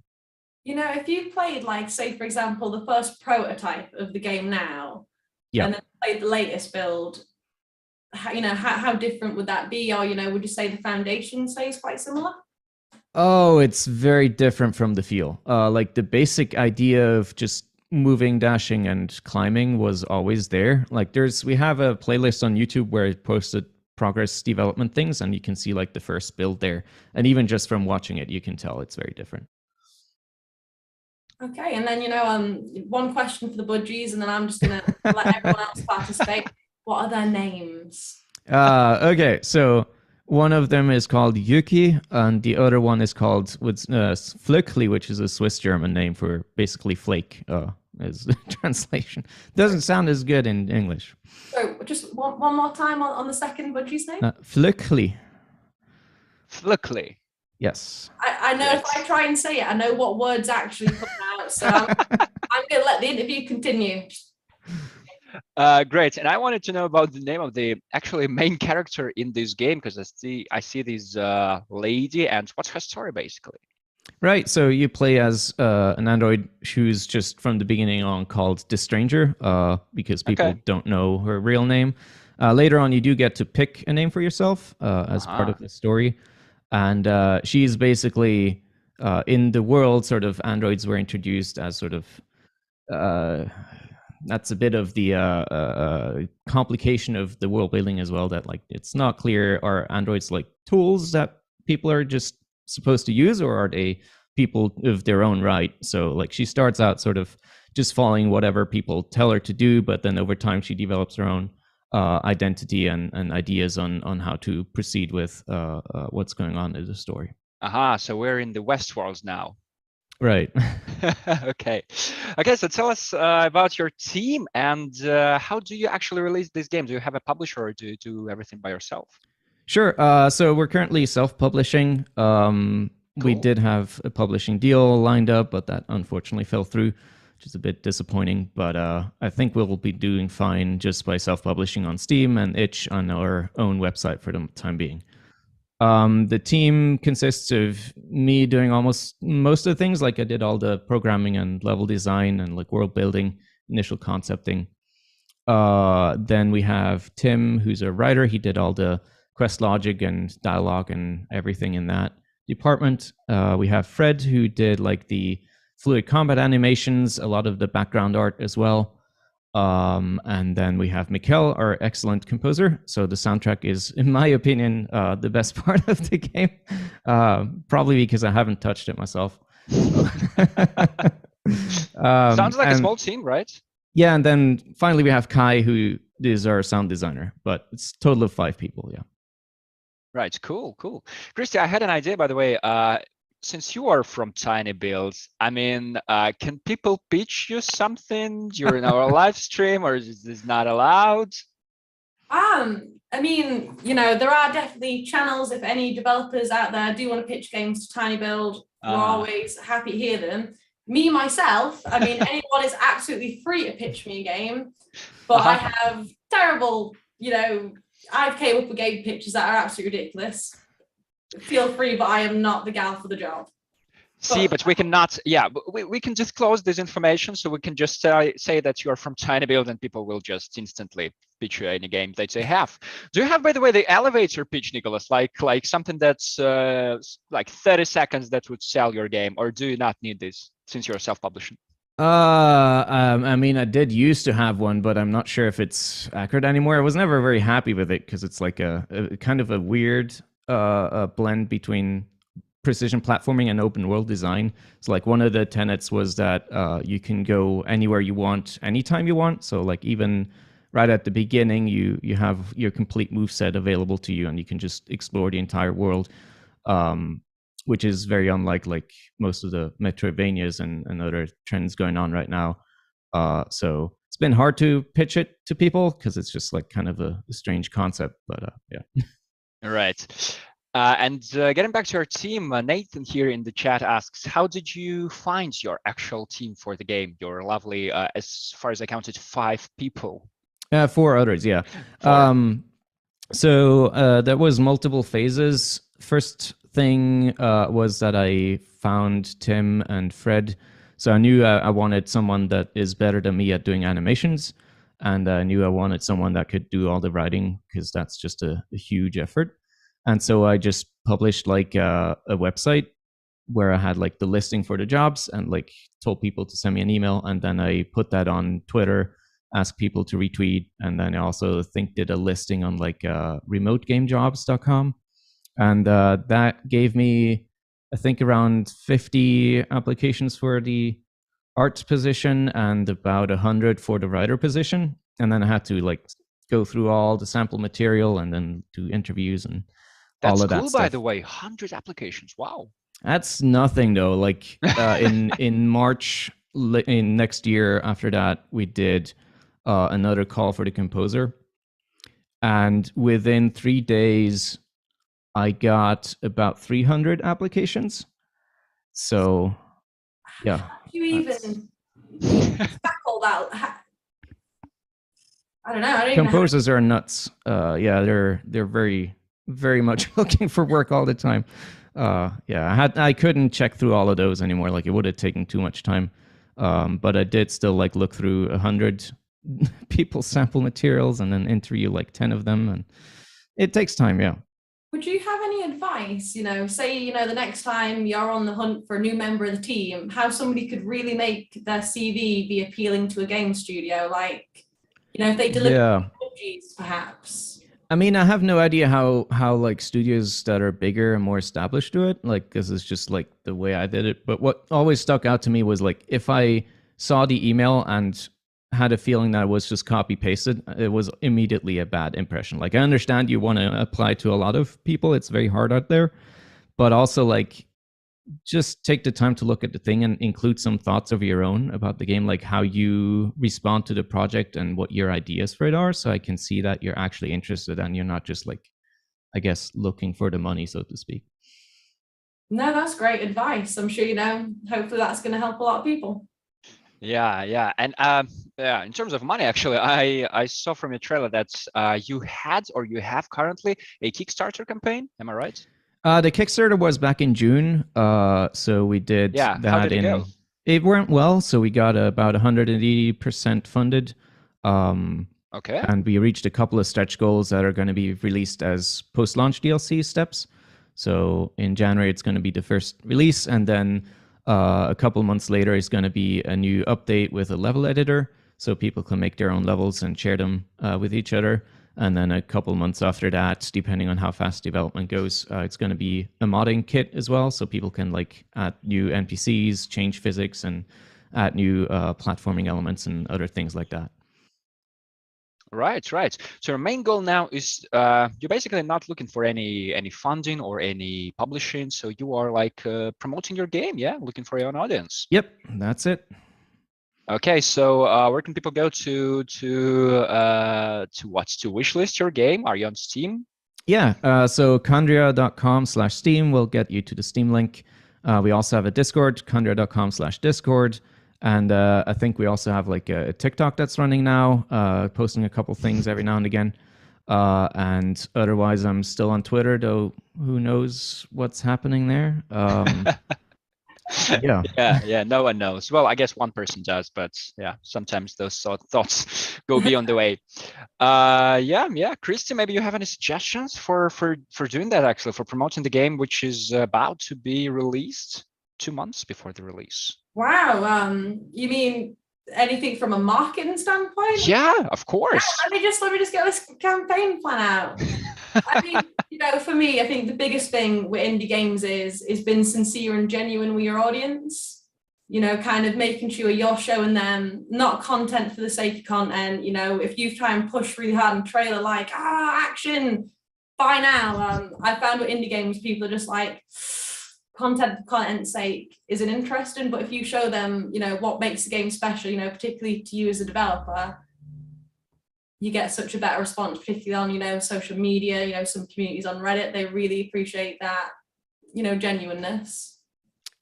If you played say for example the first prototype of the game now, and then played the latest build, how different would that be? Or would you say the foundation stays quite similar? Oh, it's very different from the feel. The basic idea of just moving, dashing, and climbing was always there. We have a playlist on YouTube where it posted progress development things, and you can see the first build there. And even just from watching it, you can tell it's very different. Okay, and then one question for the budgies, and then I'm just gonna let everyone else participate. What are their names? Okay, so one of them is called Yuki, and the other one is called Flöckli, which is a Swiss German name for basically flake. Is the translation. Doesn't sound as good in English. So just one more time on the second budgie's name. Flöckli. Flöckli. Yes. I know if I try and say it, I know what words actually come out. So I'm going to let the interview continue. Great. And I wanted to know about the name of the actually main character in this game, because I see this lady, and what's her story basically? Right. So you play as an android who's just from the beginning on called the Stranger, because people don't know her real name. Later on, you do get to pick a name for yourself as part of the story. And she's basically in the world, sort of androids were introduced as sort of that's a bit of the complication of the world building as well, that it's not clear, are androids tools that people are just supposed to use, or are they people of their own right? So she starts out sort of just following whatever people tell her to do, but then over time she develops her own identity and ideas on how to proceed with what's going on in the story. So we're in the West Worlds now. Right. Okay. Okay, so tell us about your team and how do you actually release this game? Do you have a publisher or do you do everything by yourself? Sure. So we're currently self-publishing. We Cool. did have a publishing deal lined up, but that unfortunately fell through, which is a bit disappointing. But I think we'll be doing fine just by self-publishing on Steam and itch on our own website for the time being. The team consists of me doing almost most of the things. Like I did all the programming and level design and like world building, initial concepting. Then we have Tim, who's a writer. He did all the quest logic and dialogue and everything in that department. We have Fred, who did like the fluid combat animations, a lot of the background art as well. And then we have Mikkel, our excellent composer. So the soundtrack is, in my opinion, the best part of the game. Probably because I haven't touched it myself. Sounds like a small team, right? Yeah, and then finally we have Kai, who is our sound designer. But it's a total of 5 people, yeah. Right, cool. Christie, I had an idea, by the way. Since you are from tinyBuild, I mean, can people pitch you something during our live stream, or is this not allowed? I mean, you know, there are definitely channels. If any developers out there do want to pitch games to tinyBuild, we're always happy to hear them. Me, myself, I mean, anyone is absolutely free to pitch me a game, but I have terrible, you know, I've came up with game pitches that are absolutely ridiculous. Feel free, but I am not the gal for the job. See, but we cannot, yeah, we can disclose this information, so we can just say that you're from tinyBuild and people will just instantly pitch you any game that they have. Do you have, by the way, the elevator pitch, Nicholas, like something that's like 30 seconds that would sell your game, or do you not need this since you're self-publishing? I mean, I did used to have one, but I'm not sure if it's accurate anymore. I was never very happy with it because it's like a kind of a weird a blend between precision platforming and open world design. So like one of the tenets was that you can go anywhere you want, anytime you want. So like even right at the beginning, you have your complete moveset available to you and you can just explore the entire world, which is very unlike like most of the Metroidvanias and other trends going on right now. So it's been hard to pitch it to people because it's just like kind of a strange concept, but yeah. Right. And getting back to our team, Nathan here in the chat asks, how did you find your actual team for the game? Your lovely, as far as I counted, 5 people. 4 others, yeah. 4. So there was multiple phases. First thing was that I found Tim and Fred. So I knew I wanted someone that is better than me at doing animations. And I knew I wanted someone that could do all the writing because that's just a huge effort. And so I just published like a website where I had like the listing for the jobs and like told people to send me an email. And then I put that on Twitter, asked people to retweet. And then I also did a listing on like remotegamejobs.com. And that gave me, I think, around 50 applications for the art position and about 100 for the writer position. And then I had to like go through all the sample material and then do interviews and all of that stuff. That's cool, by the way, 100 applications. Wow. That's nothing though. Like in March in next year after that, we did another call for the composer. And within 3 days, I got about 300 applications. So yeah. How do you even tackle that? I don't know. Composers are nuts. Yeah, they're very, very much looking for work all the time. Yeah, I couldn't check through all of those anymore. Like it would have taken too much time. But I did still like look through 100 people's sample materials and then interview like 10 of them, and it takes time. Yeah. Would you have any advice, you know, say, you know, the next time you're on the hunt for a new member of the team, how somebody could really make their CV be appealing to a game studio? Like, you know, if they deliver technologies, perhaps. I mean, I have no idea how like studios that are bigger and more established do it. Like, this is just like the way I did it. But what always stuck out to me was like, if I saw the email and had a feeling that it was just copy pasted, it was immediately a bad impression. Like, I understand you want to apply to a lot of people. It's very hard out there. But also like just take the time to look at the thing and include some thoughts of your own about the game, like how you respond to the project and what your ideas for it are, so I can see that you're actually interested and you're not just like, I guess, looking for the money, so to speak. No, that's great advice. I'm sure, hopefully that's going to help a lot of people. Yeah. And yeah, in terms of money, actually, I saw from your trailer that you had or you have currently a Kickstarter campaign. Am I right? The Kickstarter was back in June. So we did that. How did it go? It went well. So we got about 180% funded. Okay. And we reached a couple of stretch goals that are going to be released as post-launch DLC steps. So in January, it's going to be the first release. And then a couple months later, it's going to be a new update with a level editor. So people can make their own levels and share them with each other. And then a couple months after that, depending on how fast development goes, it's going to be a modding kit as well. So people can like add new NPCs, change physics, and add new platforming elements and other things like that. Right. So your main goal now is you're basically not looking for any funding or any publishing. So you are like promoting your game, looking for your own audience. Yep, that's it. Okay, so where can people go to wishlist your game? Are you on Steam? Yeah, so Kandria.com/Steam will get you to the Steam link. We also have a Discord, Kandria.com/Discord. And I think we also have like a TikTok that's running now, posting a couple things every now and again. And otherwise, I'm still on Twitter, though who knows what's happening there. Yeah, no one knows. Well, I guess one person does, but yeah, sometimes those thoughts go beyond the way. Christie, maybe you have any suggestions for doing that, actually, for promoting the game, which is about to be released 2 months before the release. Wow. You mean anything from a marketing standpoint? Yeah, of course. Let me just get this campaign plan out. I mean, for me, I think the biggest thing with indie games is being sincere and genuine with your audience. Kind of making sure you're showing them not content for the sake of content. If you try and push really hard and trailer like, action, buy now. I found with indie games, people are just like, content for content's sake isn't interesting, but if you show them, what makes the game special, particularly to you as a developer, you get such a better response, particularly on, social media, some communities on Reddit, they really appreciate that, genuineness.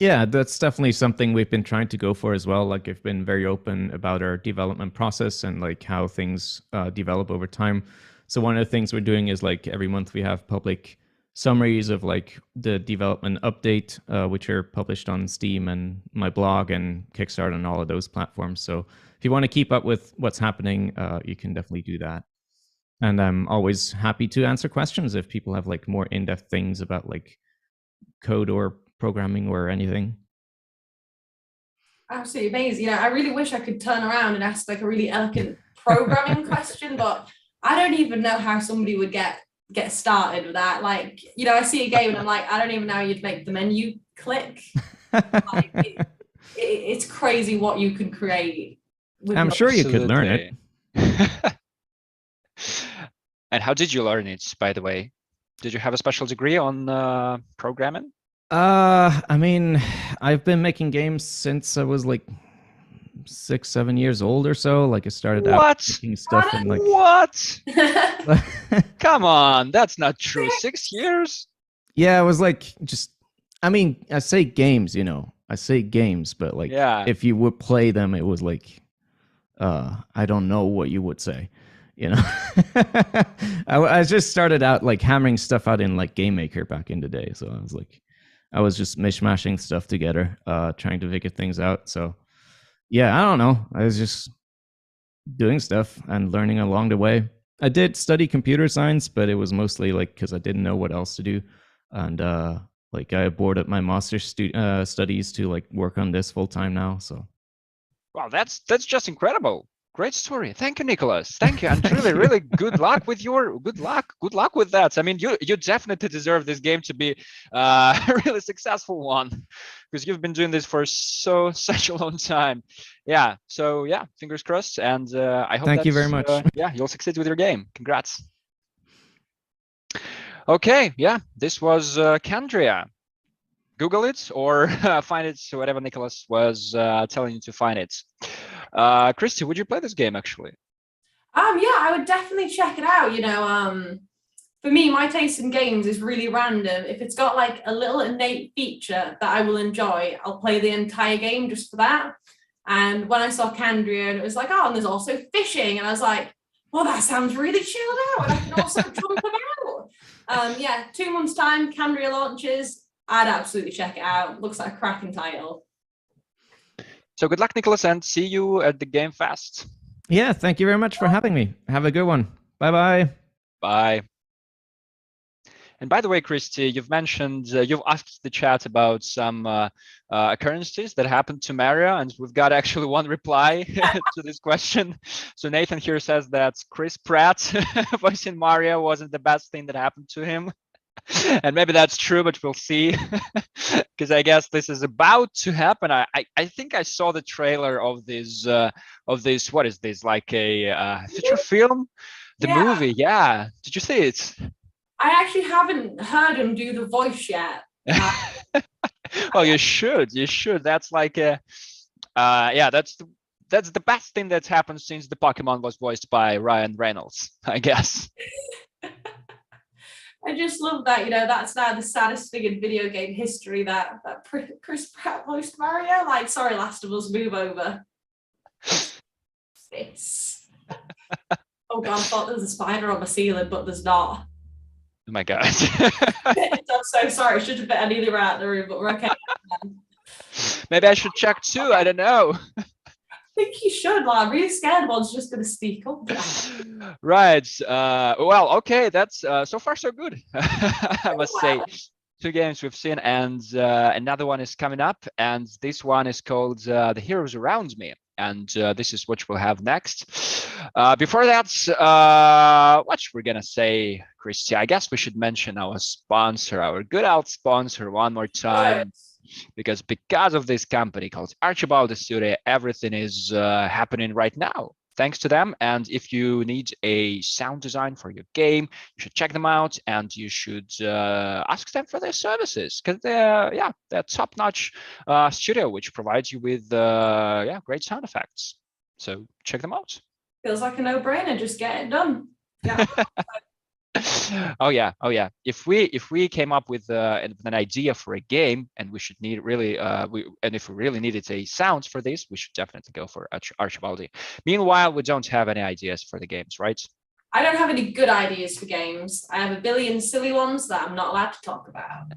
Yeah, that's definitely something we've been trying to go for as well. Like, I've been very open about our development process and like how things develop over time. So one of the things we're doing is like every month we have public summaries of like the development update, which are published on Steam and my blog and Kickstarter and all of those platforms. So if you want to keep up with what's happening, you can definitely do that. And I'm always happy to answer questions if people have like more in-depth things about like code or programming or anything. Absolutely amazing. I really wish I could turn around and ask like a really elegant programming question, but I don't even know how somebody would get started with that. Like, I see a game and I'm like, I don't even know how you'd make the menu click. Like, it's crazy what you can create. I'm sure you could learn it. And how did you learn it, by the way? Did you have a special degree on programming? I mean, I've been making games since I was like 6-7 years old or so. Like, I started out making stuff in like what? Come on, that's not true. 6 years? Yeah, it was like I mean, I say games, but like, if you would play them, it was like, I don't know what you would say, I just started out like hammering stuff out in like Game Maker back in the day. So I was just mishmashing stuff together, trying to figure things out. So yeah, I don't know. I was just doing stuff and learning along the way. I did study computer science, but it was mostly like because I didn't know what else to do. And like I aborted my master's studies to like work on this full time now. So, wow, that's just incredible. Great story. Thank you, Nicholas. Thank you. And really good luck with good luck with that. I mean, you definitely deserve this game to be a really successful one, because you've been doing this for such a long time. Yeah. So yeah, fingers crossed. And I hope thank you very much. You'll succeed with your game. Congrats. Okay. Yeah, this was Kandria. Google it or find it whatever Nicholas was telling you to find it. Christie, would you play this game actually? Yeah, I would definitely check it out. For me, my taste in games is really random. If it's got like a little innate feature that I will enjoy, I'll play the entire game just for that. And when I saw Candria and it was like, oh, and there's also fishing, and I was like, well, that sounds really chilled out, and I can also jump about. Yeah, 2 months time, Candria launches. I'd absolutely check it out. Looks like a cracking title. So good luck, Nicholas, and see you at the Game Fest. Yeah, thank you very much for having me. Have a good one. Bye-bye. Bye. And by the way, Christie, you've mentioned, you've asked the chat about some occurrences that happened to Mario, and we've got actually one reply to this question. So Nathan here says that Chris Pratt voicing Mario wasn't the best thing that happened to him. And maybe that's true, but we'll see. Because I guess this is about to happen. I think I saw the trailer of this, what is this, like a feature film? The movie, yeah. Did you see it? I actually haven't heard him do the voice yet. Well, you should. That's like a, yeah, that's the best thing that's happened since the Pokemon was voiced by Ryan Reynolds, I guess. I just love that, that's now the saddest thing in video game history, that Chris Pratt voiced Mario. Like, sorry, Last of Us, move over. It's... Oh God, I thought there was a spider on the ceiling, but there's not. Oh my God. I'm so sorry. I should have better neither out of the room, but we're okay. Maybe I should check too. I don't know. I think you should. Like, I'm really scared one's just going to speak up. Right. Well, okay. That's so far so good. I must say. 2 games we've seen, and another one is coming up, and this one is called The Heroes Around Me, and this is what we'll have next. Before that, what we're gonna say, Christie, I guess we should mention our sponsor, our good old sponsor, one more time, because of this company called Archibald Studio, everything is happening right now. Thanks to them. And if you need a sound design for your game, you should check them out, and you should ask them for their services, because they're top-notch studio which provides you with great sound effects. So check them out. Feels like a no-brainer. Just get it done. Yeah. Oh yeah. If we came up with an idea for a game, and we should need really if we really needed a sound for this, we should definitely go for Archibaldi. Meanwhile, we don't have any ideas for the games, right? I don't have any good ideas for games. I have a billion silly ones that I'm not allowed to talk about.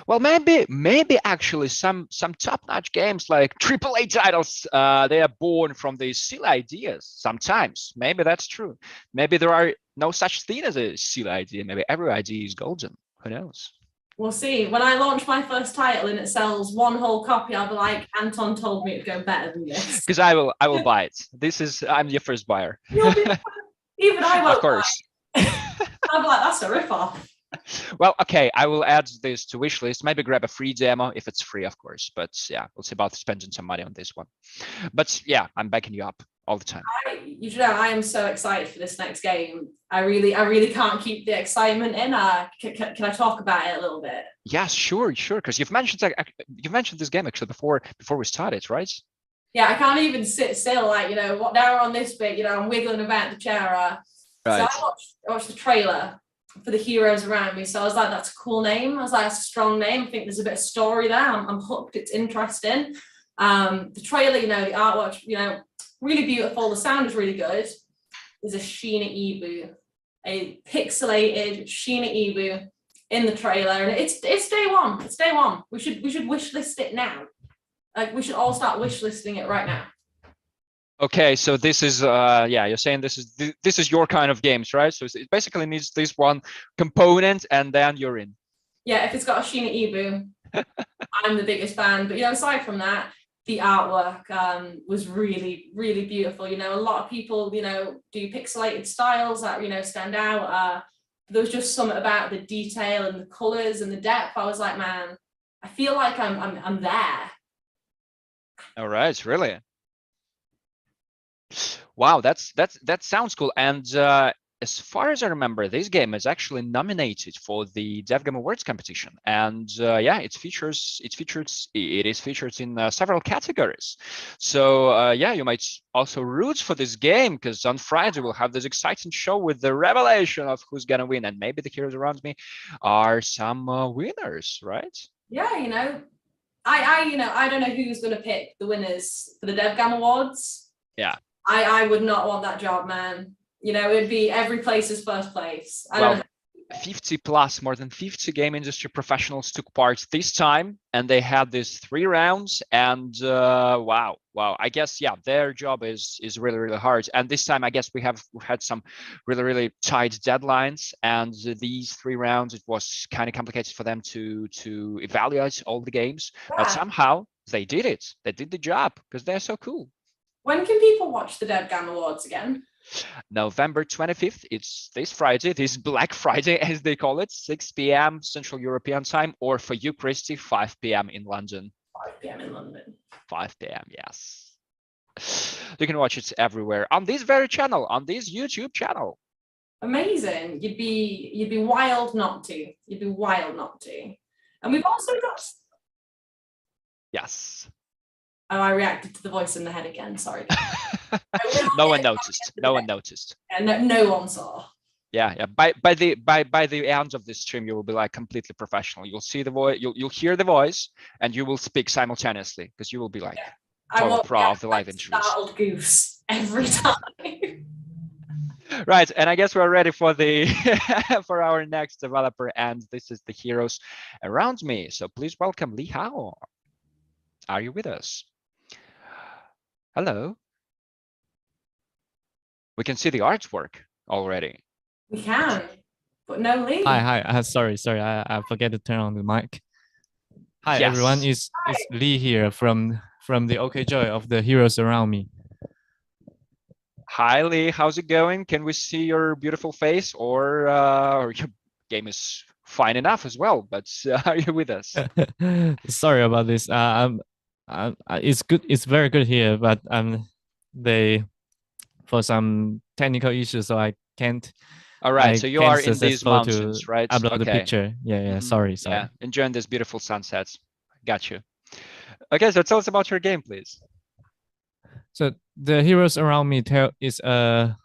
Well, maybe actually some top-notch games like AAA titles, they are born from these silly ideas sometimes. Maybe that's true. Maybe there are no such thing as a silly idea. Maybe every idea is golden. Who knows? We'll see. When I launch my first title and it sells 1 whole copy, I'll be like, Anton told me it'd go better than this. Because I will buy it. I'm your first buyer. Even I won't. Of course. I'll be like, that's a rip-off. Well, okay, I will add this to wish list. Maybe grab a free demo if it's free, of course. But yeah, we'll see about spending some money on this one. But yeah, I'm backing you up all the time. I am so excited for this next game. I really can't keep the excitement in. Can I talk about it a little bit? Yes, sure. Because you've mentioned this game actually before we started, right? Yeah, I can't even sit still. Like, now we're on this bit. I'm wiggling about the chair. Right. So I watched the trailer for The Heroes Around Me. So I was like, that's a cool name. I was like, that's a strong name. I think there's a bit of story there. I'm hooked. It's interesting. The trailer, the artwork, really beautiful. The sound is really good. There's a Sheena Ibu, a pixelated Sheena Ibu in the trailer, and it's day one. It's day one. We should wish list it now. Like, we should all start wish listing it right now. Okay, so this is you're saying this is your kind of games, right? So it basically needs this one component, and then you're in. Yeah, if it's got a Sheena Ibu, I'm the biggest fan. But aside from that, the artwork was really, really beautiful. A lot of people, do pixelated styles that stand out. There was just something about the detail and the colors and the depth. I was like, man, I feel like I'm there. All right, really. Wow, that sounds cool. And as far as I remember, this game is actually nominated for the DevGAMM Awards competition, and yeah, it is featured in several categories. So yeah, you might also root for this game, because on Friday we'll have this exciting show with the revelation of who's gonna win, and maybe the heroes around me are some winners, right? Yeah, I don't know who's going to pick the winners for the DevGAMM Awards. Yeah. I would not want that job, man. It'd be every place is first place. I don't know. 50 plus, more than 50 game industry professionals took part this time, and they had these 3 rounds, and wow, I guess, yeah, their job is really, really hard. And this time I guess we had some really, really tight deadlines, and these 3 rounds, it was kind of complicated for them to evaluate all the games, but somehow they did it. They did the job, because they're so cool. When can people watch the DevGAMM Awards again? November 25th, it's this Friday, this Black Friday, as they call it, 6 p.m. Central European time, or for you, Christie, 5 p.m. in London. 5 p.m. in London. 5 p.m., yes. You can watch it everywhere on this very channel, on this YouTube channel. Amazing. You'd be wild not to. You'd be wild not to. And we've also got... Yes. Oh, I reacted to the voice in the head again. Sorry. No one noticed. No one noticed. Yeah, no one saw. Yeah. By the end of this stream, you will be like completely professional. You'll see the voice. You'll hear the voice, and you will speak simultaneously, because you will be like total pro of the live interviews. Startled goose every time. Right, and I guess we're ready for the for our next developer, and this is the heroes around me. So please welcome Li Hao. Are you with us? Hello. We can see the artwork already. We can, but no Lee. Hi. Sorry. I forget to turn on the mic. Hi, yes. Everyone. It's Lee here from the OK Joy of the heroes around me. Hi, Lee. How's it going? Can we see your beautiful face, or your game is fine enough as well? But are you with us? Sorry about this. It's good. It's very good here, but they for some technical issues, so I can't. All right, so you are in these mountains, right? Upload the picture. Yeah. Sorry. Yeah, enjoying this beautiful sunsets. Got you. Okay, so tell us about your game, please. So the heroes around me is a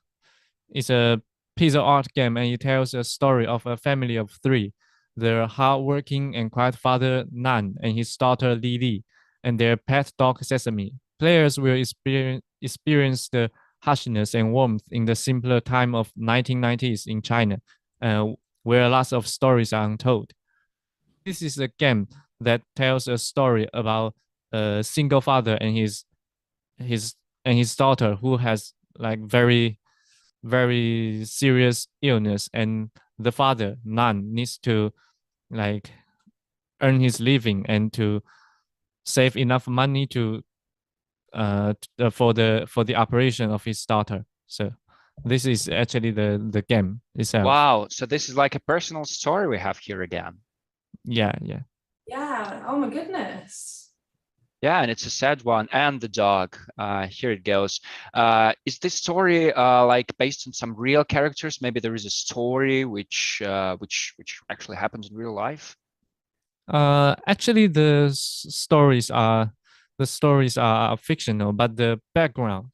piece of art game, and it tells a story of a family of 3: their hardworking and quiet father Nan and his daughter Lily, and their pet dog Sesame. Players will experience the harshness and warmth in the simpler time of 1990s in China, where lots of stories are untold. This is a game that tells a story about a single father and his daughter, who has like very, very serious illness, and the father Nan needs to like earn his living and to save enough money to for the operation of his daughter. So this is actually the game itself. Wow, so this is like a personal story we have here again. Yeah. Oh my goodness. Yeah, and it's a sad one. And the dog. Here it goes. Is this story like based on some real characters? Maybe there is a story which actually happens in real life. Actually, the stories are fictional, but the background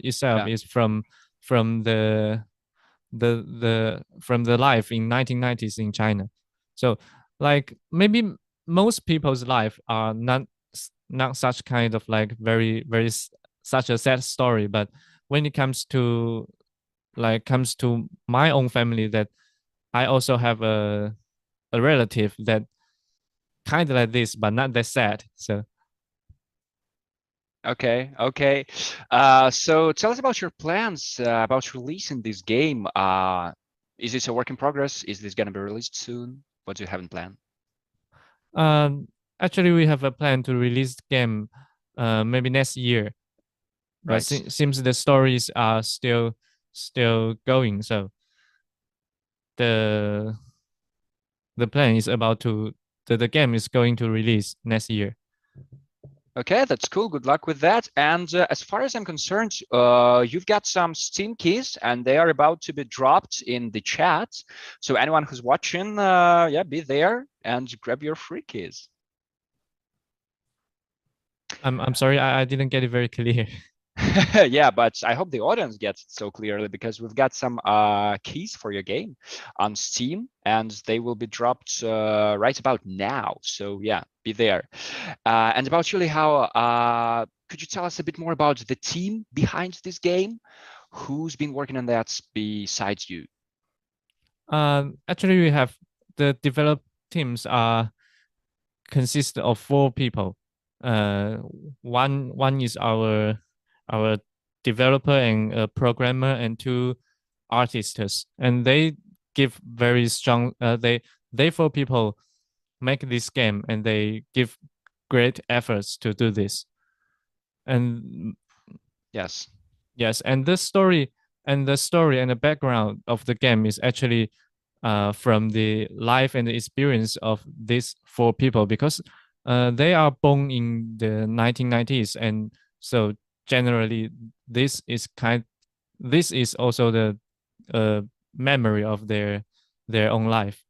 itself is from the life in 1990s in China. So like maybe most people's life are not such kind of like very, very such a sad story, but when it comes to my own family, that I also have a relative that kind of like this, but not that sad. So okay. So tell us about your plans about releasing this game. Is this a work in progress? Is this going to be released soon? What do you have in plan? Actually, we have a plan to release the game maybe next year. But Right. Seems the stories are still going. So the plan is the game is going to release next year. Okay, that's cool. Good luck with that. And as far as I'm concerned, you've got some Steam keys, and they are about to be dropped in the chat. So anyone who's watching, yeah, be there and grab your free keys. I'm sorry, I didn't get it very clear. Yeah, but I hope the audience gets it so clearly, because we've got some keys for your game on Steam, and they will be dropped right about now. So yeah, be there. And about Julie, how could you tell us a bit more about the team behind this game? Who's been working on that besides you? Actually, we have the develop teams consist of 4 people. One is our developer and a programmer, and 2 artists, and they give very strong. They 4 people make this game, and they give great efforts to do this. And yes, and the story and the background of the game is actually from the life and the experience of these 4 people, because they are born in the 1990s, and so generally this is also the memory of their own life.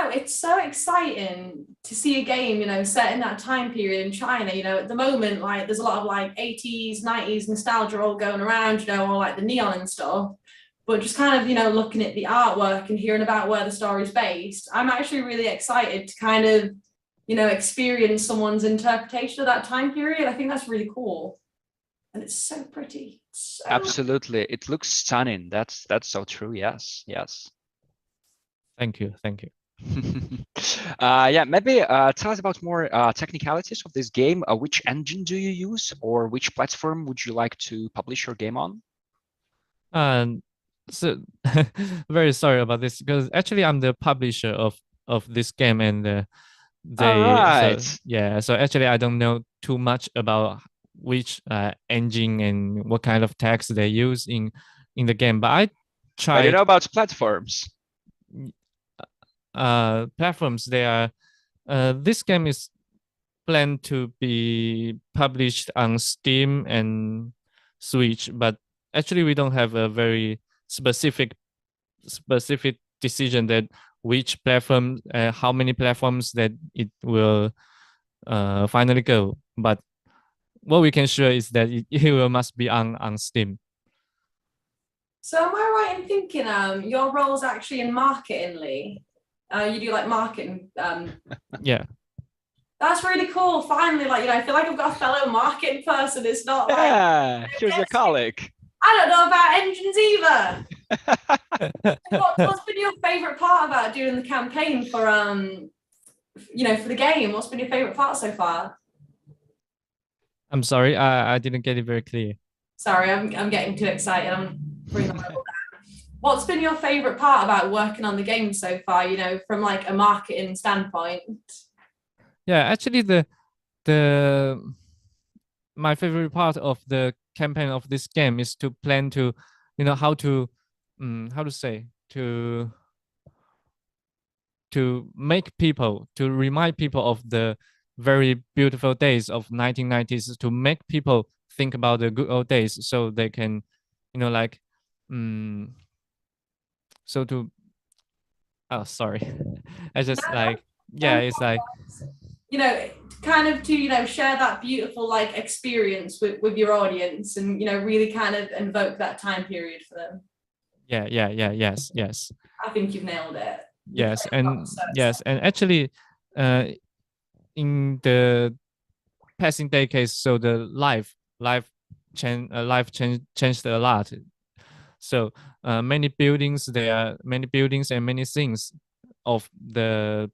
It's so exciting to see a game, set in that time period in China. At the moment, like, there's a lot of like 80s, 90s nostalgia all going around, all like the neon and stuff. But just kind of, looking at the artwork and hearing about where the story's based, I'm actually really excited to kind of, experience someone's interpretation of that time period. I think that's really cool. And it's so pretty. Absolutely. It looks stunning. That's so true. Yes. Thank you. Yeah, maybe tell us about more technicalities of this game. Which engine do you use, or which platform would you like to publish your game on? So very sorry about this, because actually I'm the publisher of this game, and so actually I don't know too much about which engine and what kind of text they use in the game, but I tried. But you know about platforms. Platforms, they are this game is planned to be published on Steam and Switch, but actually we don't have a very specific decision that which platform, how many platforms that it will finally go. But what we can sure is that it will must be on Steam. So am I right in thinking your role is actually in marketing, Lee? You do like marketing. Yeah. That's really cool. Finally, I feel like I've got a fellow marketing person. It's not here's your colleague. I don't know about engines either. What's been your favorite part about doing the campaign for for the game? What's been your favorite part so far? I'm sorry, I didn't get it very clear. Sorry, I'm getting too excited. I'm bringing the Bible down. What's been your favorite part about working on the game so far, from like a marketing standpoint? Yeah, actually my favorite part of the campaign of this game is to plan to, how to make people, to remind people of the very beautiful days of 1990s, to make people think about the good old days, so they can, so to, oh, sorry. I just it's like, kind of to, share that beautiful experience with your audience, and, really kind of invoke that time period for them. Yes. I think you've nailed it. Yes, and actually, in the passing day case, so the life changed a lot. So many buildings and many things of the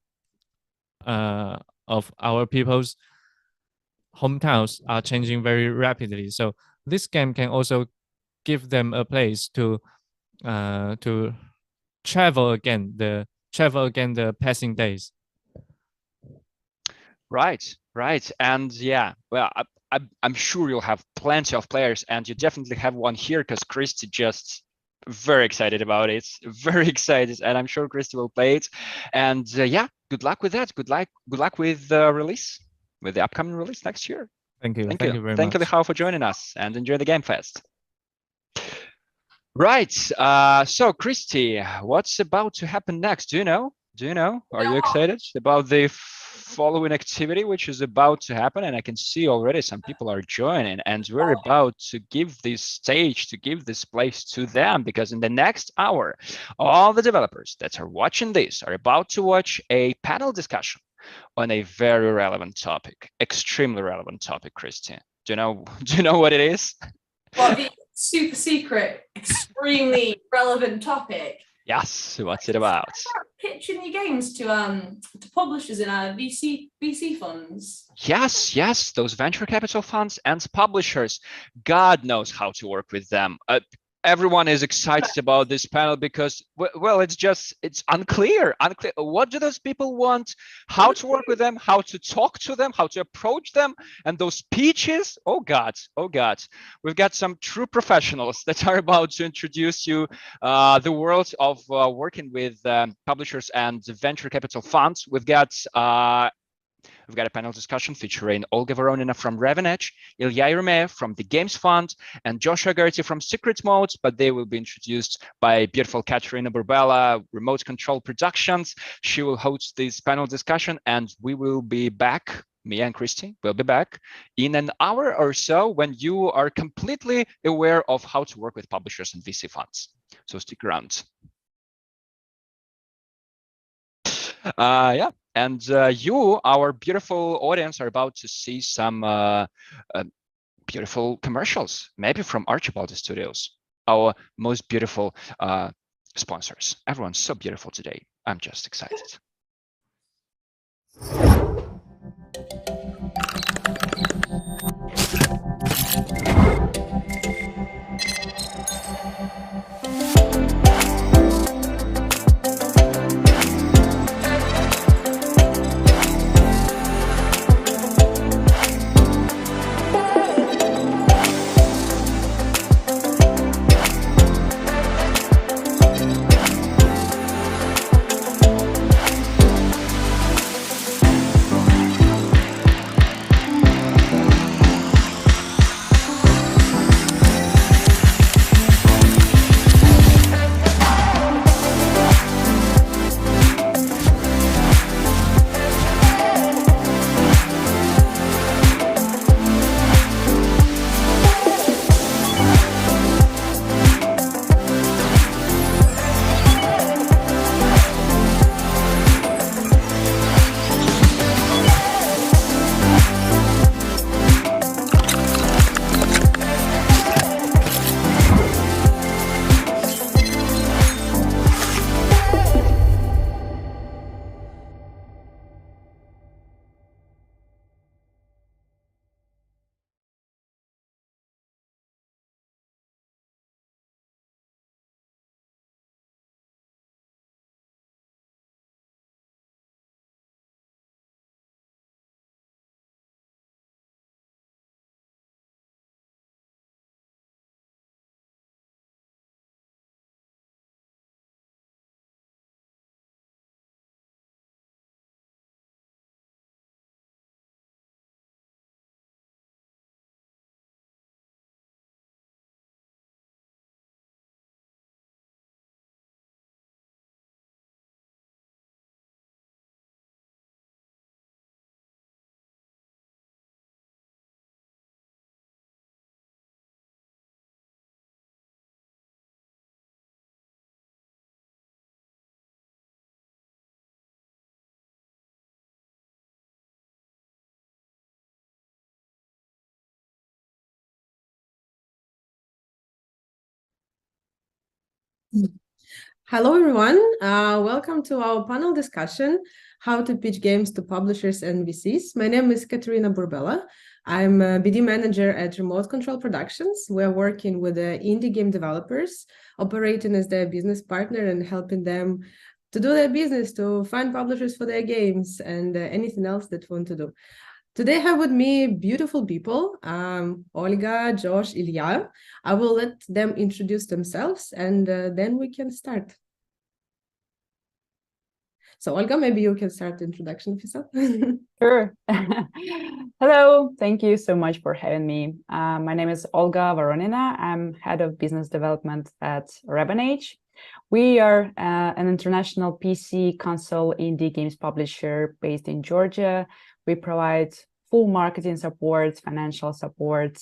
of our people's hometowns are changing very rapidly. So this game can also give them a place to travel again the passing days. Right. And yeah, well, I'm sure you'll have plenty of players, and you definitely have one here, because Christie just very excited about it, very excited, and I'm sure Christie will play it. And yeah, good luck with that. Good luck with the release, with the upcoming release next year. Thank you. Thank you you very Thank much. you, Lihao, for joining us, and enjoy the Game Fest. Right. So, Christie, what's about to happen next? Do you know? Are you excited about the following activity which is about to happen? And I can see already some people are joining, and we're about to give this stage, to give this place to them, because in the next hour, all the developers that are watching this are about to watch a panel discussion on a very relevant topic, extremely relevant topic. Christie, do you know what it is? Well, the super secret, extremely relevant topic. Yes, what's it about? Pitching your games to publishers in our VC funds. Yes, those venture capital funds and publishers. God knows how to work with them. Everyone is excited about this panel because, well, it's unclear. What do those people want? How to work with them? How to talk to them? How to approach them? And those pitches, oh God. We've got some true professionals that are about to introduce you the world of working with publishers and venture capital funds. We've got a panel discussion featuring Olga Voronina from Ravenedge, Ilya Yermeyev from the Games Fund, and Joshua Gertie from Secret Mode, but they will be introduced by beautiful Katerina Burbella, Remote Control Productions. She will host this panel discussion, and we will be back. Me and Christie will be back in an hour or so when you are completely aware of how to work with publishers and VC funds. So stick around. Yeah. And you, our beautiful audience, are about to see some beautiful commercials, maybe from Archibald Studios, our most beautiful sponsors. Everyone's so beautiful today. I'm just excited. Hello, everyone. Welcome to our panel discussion, How to Pitch Games to Publishers and VCs. My name is Katerina Burbella. I'm a BD manager at Remote Control Productions. We're working with the indie game developers, operating as their business partner and helping them to do their business, to find publishers for their games and anything else that they want to do. Today I have with me beautiful people, Olga, Josh, Ilya. I will let them introduce themselves and then we can start. So Olga, maybe you can start the introduction of yourself. Sure. Hello, thank you so much for having me. My name is Olga Voronina. I'm head of business development at Rebanage. We are an international PC console indie games publisher based in Georgia. We provide full marketing support, financial support.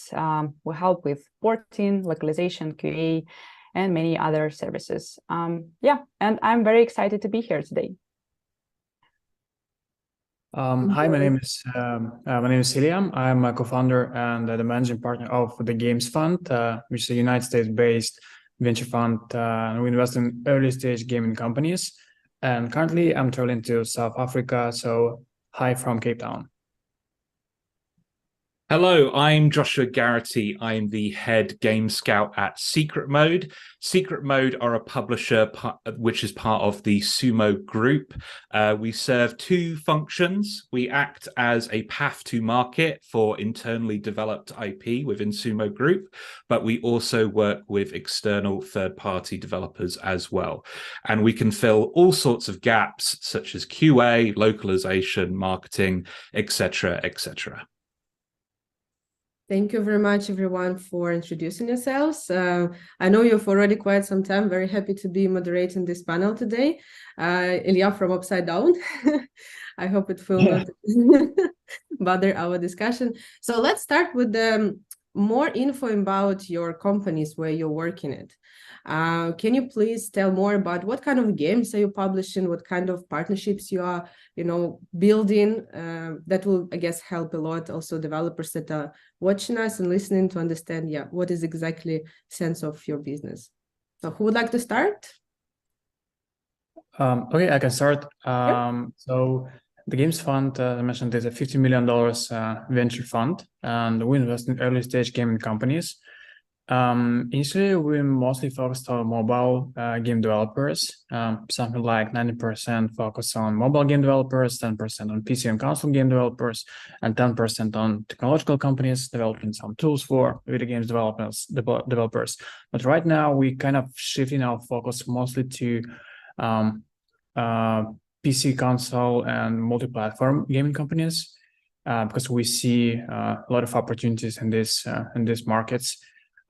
We help with porting, localization, QA, and many other services. Yeah, and I'm very excited to be here today. Hi, my name is Iliam. I'm a co-founder and the managing partner of the Games Fund, which is a United States-based venture fund. We invest in early-stage gaming companies. And currently, I'm traveling to South Africa. So, hi from Cape Town. Hello, I'm Joshua Garrity. I'm the head game scout at Secret Mode. Secret Mode are a publisher which is part of the Sumo Group. We serve two functions. We act as a path to market for internally developed IP within Sumo Group, but we also work with external third-party developers as well. And we can fill all sorts of gaps such as QA, localization, marketing, etc., etc. Thank you very much, everyone, for introducing yourselves. I know you've already quite some time. Very happy to be moderating this panel today. Ilya from Upside Down. I hope it will not bother our discussion. So let's start with more info about your companies where you're working at. Can you please tell more about what kind of games are you publishing, what kind of partnerships you are, building? That will, I guess, help a lot also developers that are watching us and listening to understand, what is exactly sense of your business. So who would like to start? Okay, I can start. So the Games Fund, I mentioned, is a $50 million venture fund, and we invest in early stage gaming companies. Initially, we mostly focused on mobile game developers, something like 90% focus on mobile game developers, 10% on PC and console game developers, and 10% on technological companies developing some tools for video games developers. But right now, we kind of shifting our focus mostly to PC, console, and multi-platform gaming companies because we see a lot of opportunities in these markets.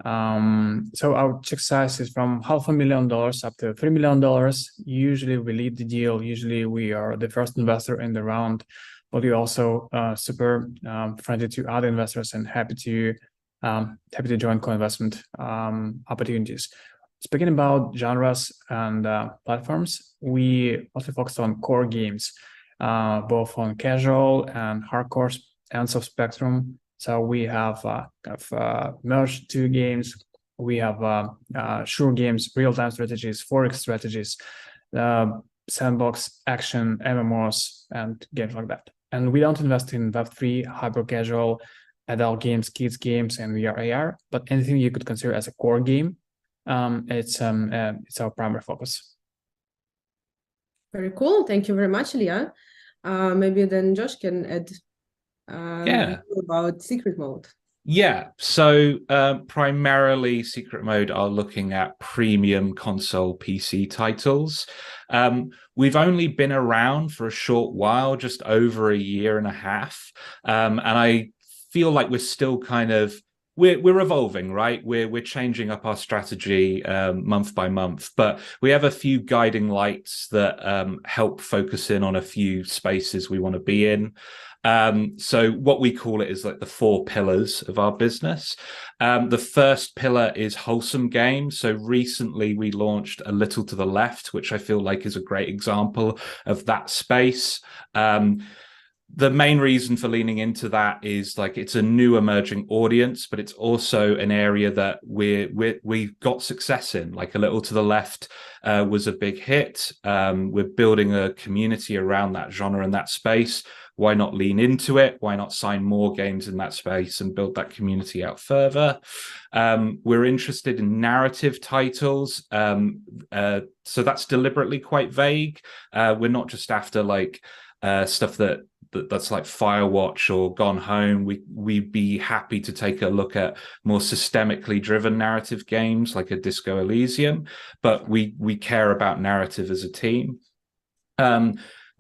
So our check size is from $500,000 up to $3 million. Usually we lead the deal. Usually we are the first investor in the round, but we also super friendly to other investors and happy to join co-investment opportunities. Speaking about genres and platforms, we also focus on core games, both on casual and hardcore ends of spectrum. So we have merged two games. We have sure games, real-time strategies, forex strategies, sandbox action, MMOs, and games like that. And we don't invest in Web3, hyper-casual, adult games, kids games, and VR, AR, but anything you could consider as a core game, it's our primary focus. Very cool. Thank you very much, Ilya. Maybe then Josh can add about Secret Mode. Yeah, so primarily Secret Mode are looking at premium console PC titles. We've only been around for a short while, just over a year and a half. And I feel like we're still kind of, we're evolving, right? We're changing up our strategy month by month, but we have a few guiding lights that help focus in on a few spaces we want to be in. So what we call it is like the 4 pillars of our business. The first pillar is wholesome games. So recently we launched A Little to the Left, which I feel like is a great example of that space. The main reason for leaning into that is like it's a new emerging audience, but it's also an area that we've got success in. Like A Little to the Left was a big hit. We're building a community around that genre and that space. Why not lean into it? Why not sign more games in that space and build that community out further? We're interested in narrative titles. So that's deliberately quite vague. We're not just after like stuff that's like Firewatch or Gone Home. We'd be happy to take a look at more systemically driven narrative games like a Disco Elysium, but we care about narrative as a team.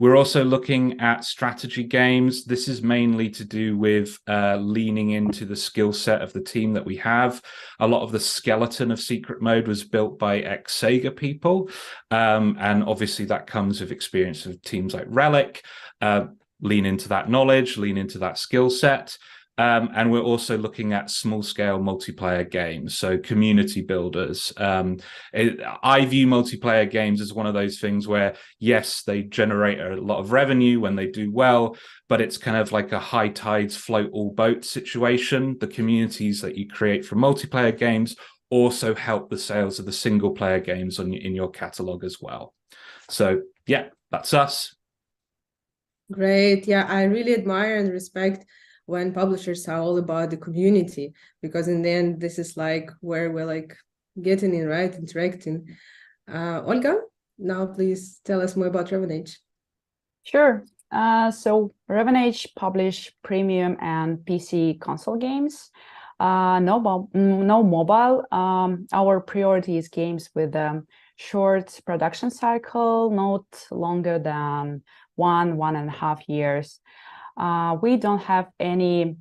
We're also looking at strategy games. This is mainly to do with leaning into the skill set of the team that we have. A lot of the skeleton of Secret Mode was built by ex-Sega people. And obviously that comes with experience of teams like Relic. Lean into that knowledge, lean into that skill set. And we're also looking at small-scale multiplayer games, so community builders. I view multiplayer games as one of those things where, yes, they generate a lot of revenue when they do well, but it's kind of like a high tides float all boats situation. The communities that you create for multiplayer games also help the sales of the single-player games in your catalog as well. So, yeah, that's us. Great. Yeah, I really admire and respect when publishers are all about the community, because in the end, this is like where we're like getting in, right? Interacting. Olga, now please tell us more about Revenage. Sure. So Revenage publish premium and PC console games. No mobile. Our priority is games with a short production cycle, not longer than 1.5 years. We don't have any,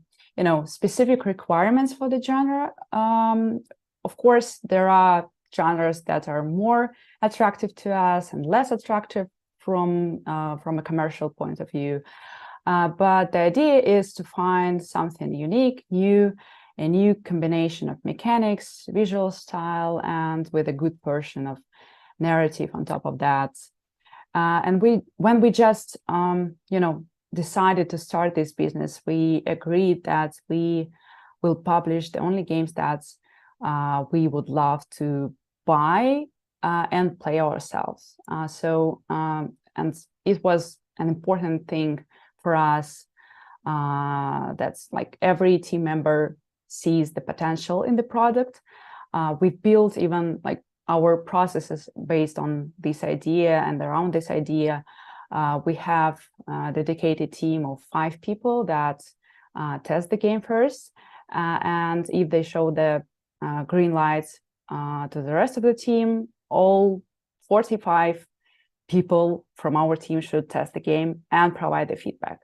specific requirements for the genre. Of course, there are genres that are more attractive to us and less attractive from a commercial point of view. But the idea is to find something unique, a new combination of mechanics, visual style, and with a good portion of narrative on top of that. And when we just, decided to start this business, we agreed that we will publish the only games that we would love to buy and play ourselves. And it was an important thing for us. That's like every team member sees the potential in the product. We built even like our processes based on this idea and around this idea. We have a dedicated team of 5 people that test the game first. And if they show the green lights to the rest of the team, all 45 people from our team should test the game and provide the feedback.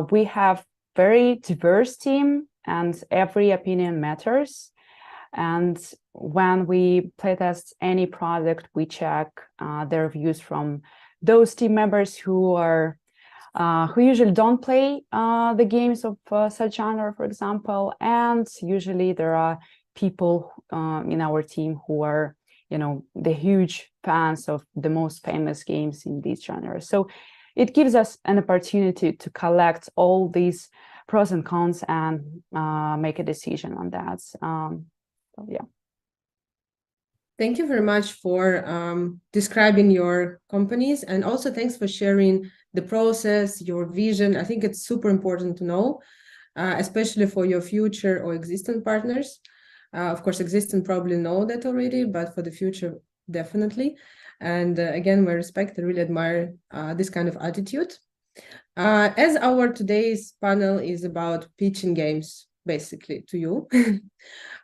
We have very diverse team and every opinion matters. And when we playtest any product, we check the reviews from those team members who usually don't play the games of such genre, for example. And usually there are people in our team who are, the huge fans of the most famous games in these genres. So it gives us an opportunity to collect all these pros and cons and make a decision on that. So, yeah. Thank you very much for describing your companies, and also thanks for sharing the process, your vision. I think it's super important to know, especially for your future or existing partners. Of course, existing probably know that already, but for the future, definitely. And again, we respect and really admire this kind of attitude. As our today's panel is about pitching games, basically, to you,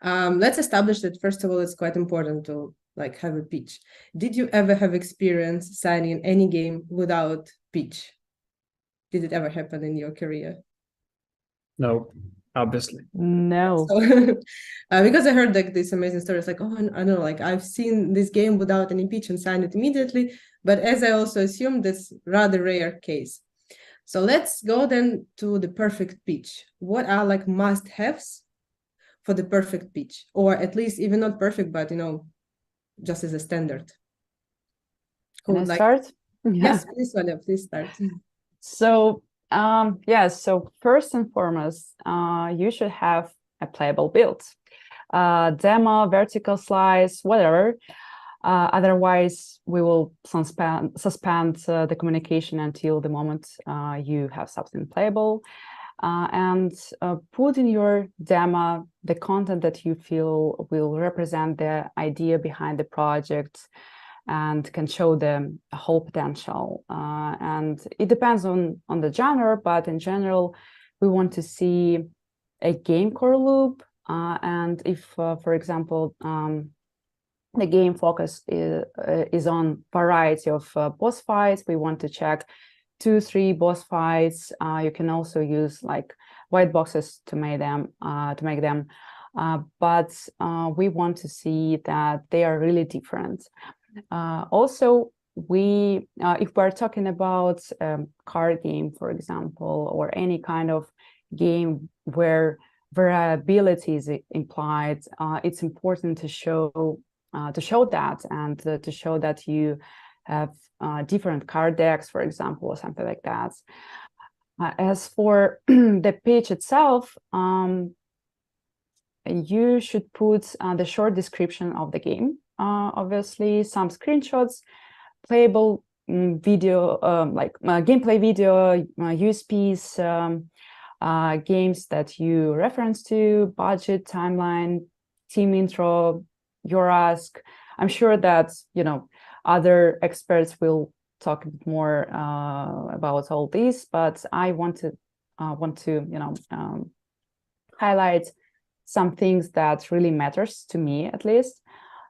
let's establish that, first of all, it's quite important to have a pitch. Did you ever have experience signing any game without pitch? Did it ever happen in your career? No, obviously. No. So, because I heard this amazing stories, I know, I've seen this game without any pitch and signed it immediately, but as I also assume, that's rather rare case. So let's go then to the perfect pitch. What are must-haves for the perfect pitch, or at least even not perfect, but just as a standard? Can I start? Yes, please, Sonia, please start. So so first and foremost, you should have a playable build, demo, vertical slice, whatever. Otherwise, we will suspend the communication until the moment you have something playable, and put in your demo the content that you feel will represent the idea behind the project and can show the whole potential. And it depends on the genre, but in general, we want to see a game core loop. And if, for example, the game focus is on variety of boss fights. We want to check 2-3 boss fights. You can also use like white boxes to make them. But we want to see that they are really different. Also, if we're talking about card game, for example, or any kind of game where variability is implied, it's important to show that, and to show that you have different card decks, for example, or something like that. As for the pitch itself, you should put the short description of the game, obviously some screenshots, playable video, like gameplay video, USPs, games that you reference to, budget, timeline, team intro, your ask. I'm sure that, other experts will talk more about all these, but I want to highlight some things that really matters to me, at least.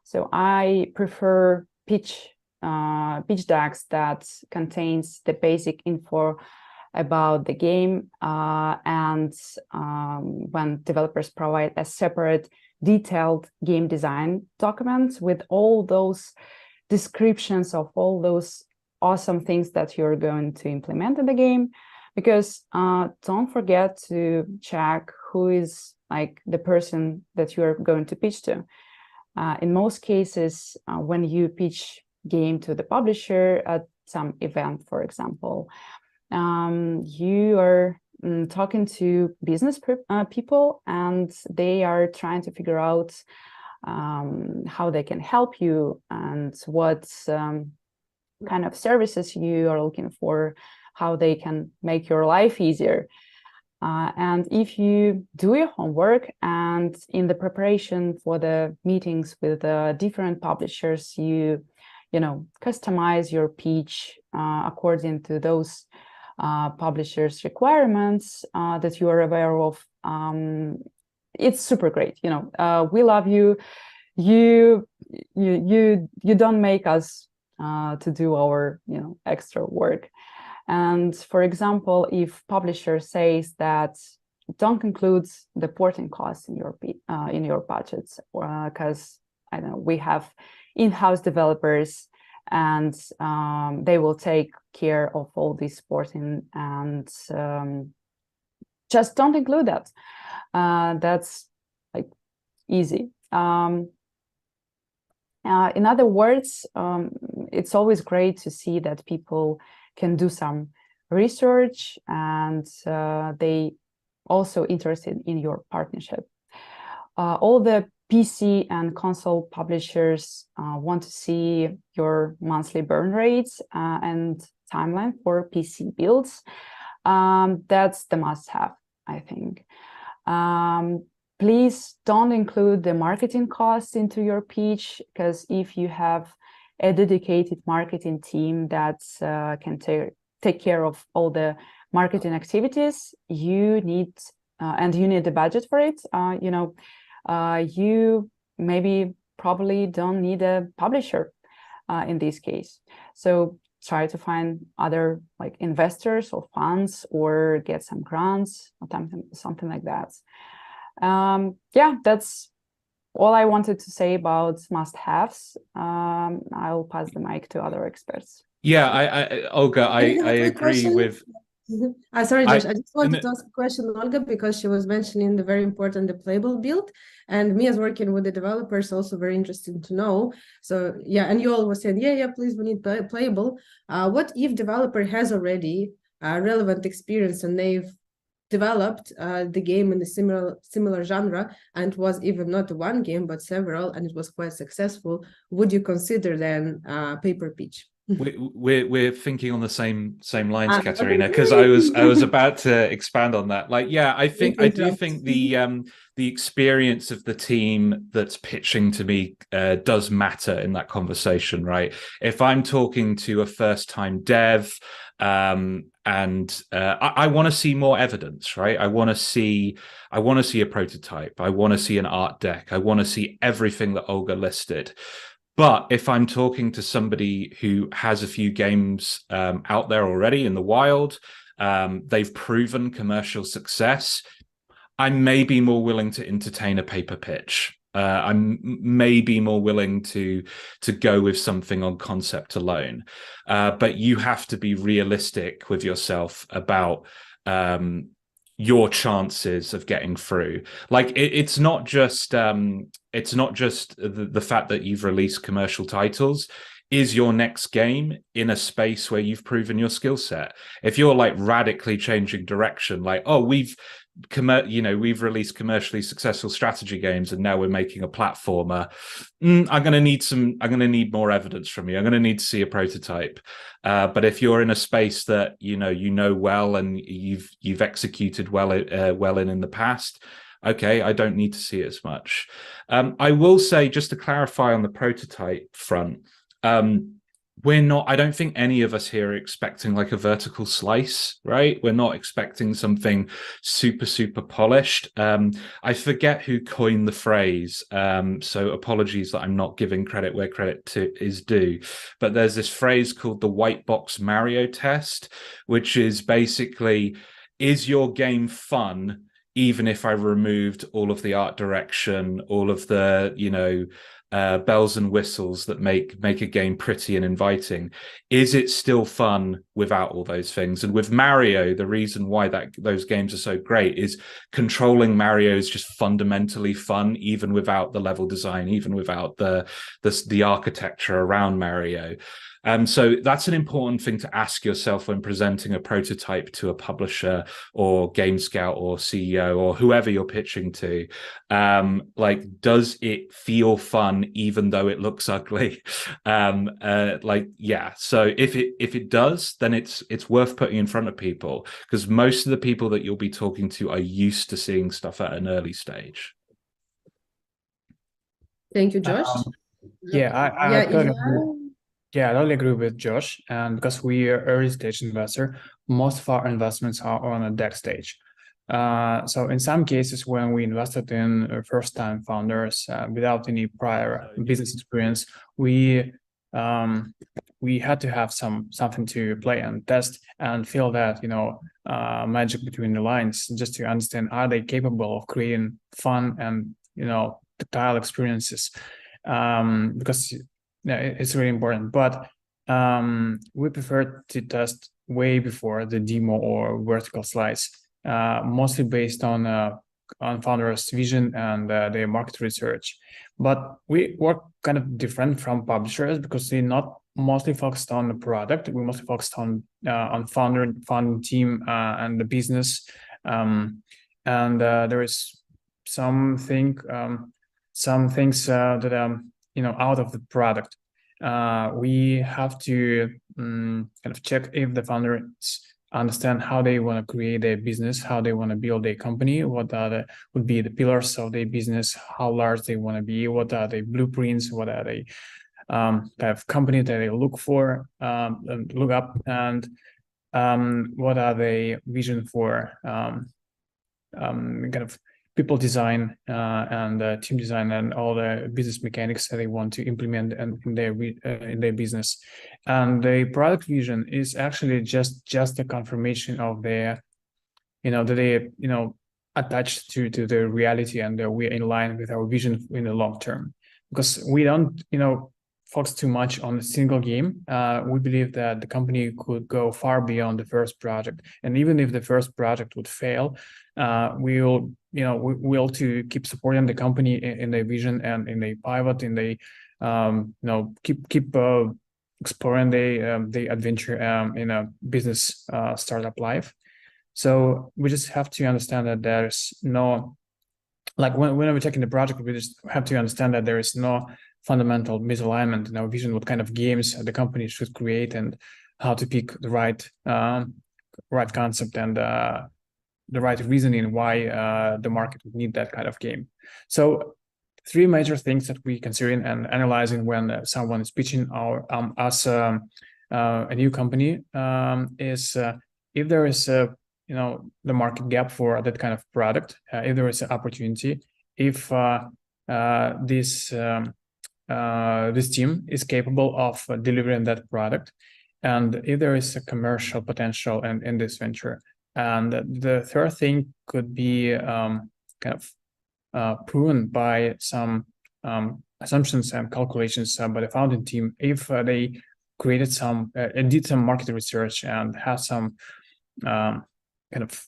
So I prefer pitch decks that contains the basic info about the game, and when developers provide a separate detailed game design document with all those descriptions of all those awesome things that you're going to implement in the game. Because don't forget to check who is like the person that you're going to pitch to. In most cases, when you pitch game to the publisher at some event, for example, you are talking to business people, and they are trying to figure out how they can help you and what kind of services you are looking for, how they can make your life easier. And if you do your homework, and in the preparation for the meetings with different publishers, you customize your pitch according to those publishers' requirements that you are aware of, it's super great. We love you. You don't make us to do our extra work. And for example, if publisher says that don't include the porting costs in your budgets, because I don't know, we have in-house developers, and they will take care of all this porting, and just don't include that. That's like easy. In other words, it's always great to see that people can do some research, and they also interested in your partnership. All the PC and console publishers want to see your monthly burn rates and timeline for PC builds. That's the must-have, I think. Please don't include the marketing costs into your pitch, because if you have a dedicated marketing team that can take care of all the marketing activities, you need the budget for it. You probably don't need a publisher in this case. So try to find other like investors or funds, or get some grants or something like that. Yeah, that's all I wanted to say about must-haves. I'll pass the mic to other experts. Yeah, Olga, I agree with. Sorry, Josh. I just wanted to ask a question, Olga, because she was mentioning the very important, the playable build, and me as working with the developers, also very interesting to know. So yeah, and you all were saying, yeah, please, we need playable. What if developer has already relevant experience, and they've developed the game in the similar genre, and was even not one game but several, and it was quite successful? Would you consider then paper pitch? We're thinking on the same lines, Katerina, because I was about to expand on that. Like, yeah, I do think the experience of the team that's pitching to me does matter in that conversation, right? If I'm talking to a first-time dev, and I want to see more evidence, right? I want to see a prototype. I want to see an art deck. I want to see everything that Olga listed. But if I'm talking to somebody who has a few games out there already in the wild, they've proven commercial success, I may be more willing to entertain a paper pitch. I'm maybe more willing to go with something on concept alone. But you have to be realistic with yourself about your chances of getting through. Like it's not just the fact that you've released commercial titles. Is your next game in a space where you've proven your skill set? If you're like radically changing direction, like, oh, we've released commercially successful strategy games and now we're making a platformer, I'm going to need more evidence from you. I'm going to need to see a prototype. But if you're in a space that you know well and you've executed well in the past, okay, I don't need to see it as much. I will say, just to clarify on the prototype front, I don't think any of us here are expecting like a vertical slice, right? We're not expecting something super, super polished. I forget who coined the phrase, so apologies that I'm not giving credit where credit is due, but there's this phrase called the white box Mario test, which is basically, is your game fun even if I removed all of the art direction, all of the, bells and whistles that make a game pretty and inviting? Is it still fun without all those things? And with Mario, the reason why those games are so great is controlling Mario is just fundamentally fun, even without the level design, even without the architecture around Mario. So that's an important thing to ask yourself when presenting a prototype to a publisher or Game Scout or CEO or whoever you're pitching to. Does it feel fun even though it looks ugly? So if it does, then it's worth putting in front of people, because most of the people that you'll be talking to are used to seeing stuff at an early stage. Thank you, Josh. I totally agree with Josh. And because we are early stage investor, most of our investments are on a deck stage. So in some cases, when we invested in first-time founders without any prior business experience, we had to have something to play and test and feel that magic between the lines, just to understand, are they capable of creating fun and tactile experiences? Because it's really important. But we prefer to test way before the demo or vertical slice, mostly based on founders' vision and their market research. But we work kind of different from publishers because they're not mostly focused on the product. We're mostly focused on founding team and the business. And there is some things that out of the product. We have to kind of check if the founders understand how they want to create their business, how they want to build their company, what would be the pillars of their business, how large they want to be, what are the blueprints, what are they kind of company that they look for, look up, and what are they vision for kind of people design and team design and all the business mechanics that they want to implement in their business. And the product vision is actually just a confirmation of their, that they attached to the reality, and we're in line with our vision in the long term. Because we don't focus too much on a single game. We believe that the company could go far beyond the first project, and even if the first project would fail, we'll to keep supporting the company in their vision and in their pivot, in they keep exploring the adventure in a business startup life. So we just have to understand that there's no, like when we're taking the project, we just have to understand that there is no fundamental misalignment in our vision, what kind of games the company should create and how to pick the right concept and the right reasoning why the market would need that kind of game. So 3 major things that we considering and analyzing when someone is pitching us a new company is if there is the market gap for that kind of product, if there is an opportunity, if this this team is capable of delivering that product, and if there is a commercial potential in this venture. And the third thing could be kind of proven by some assumptions and calculations by the founding team if they created some and did some market research and have some kind of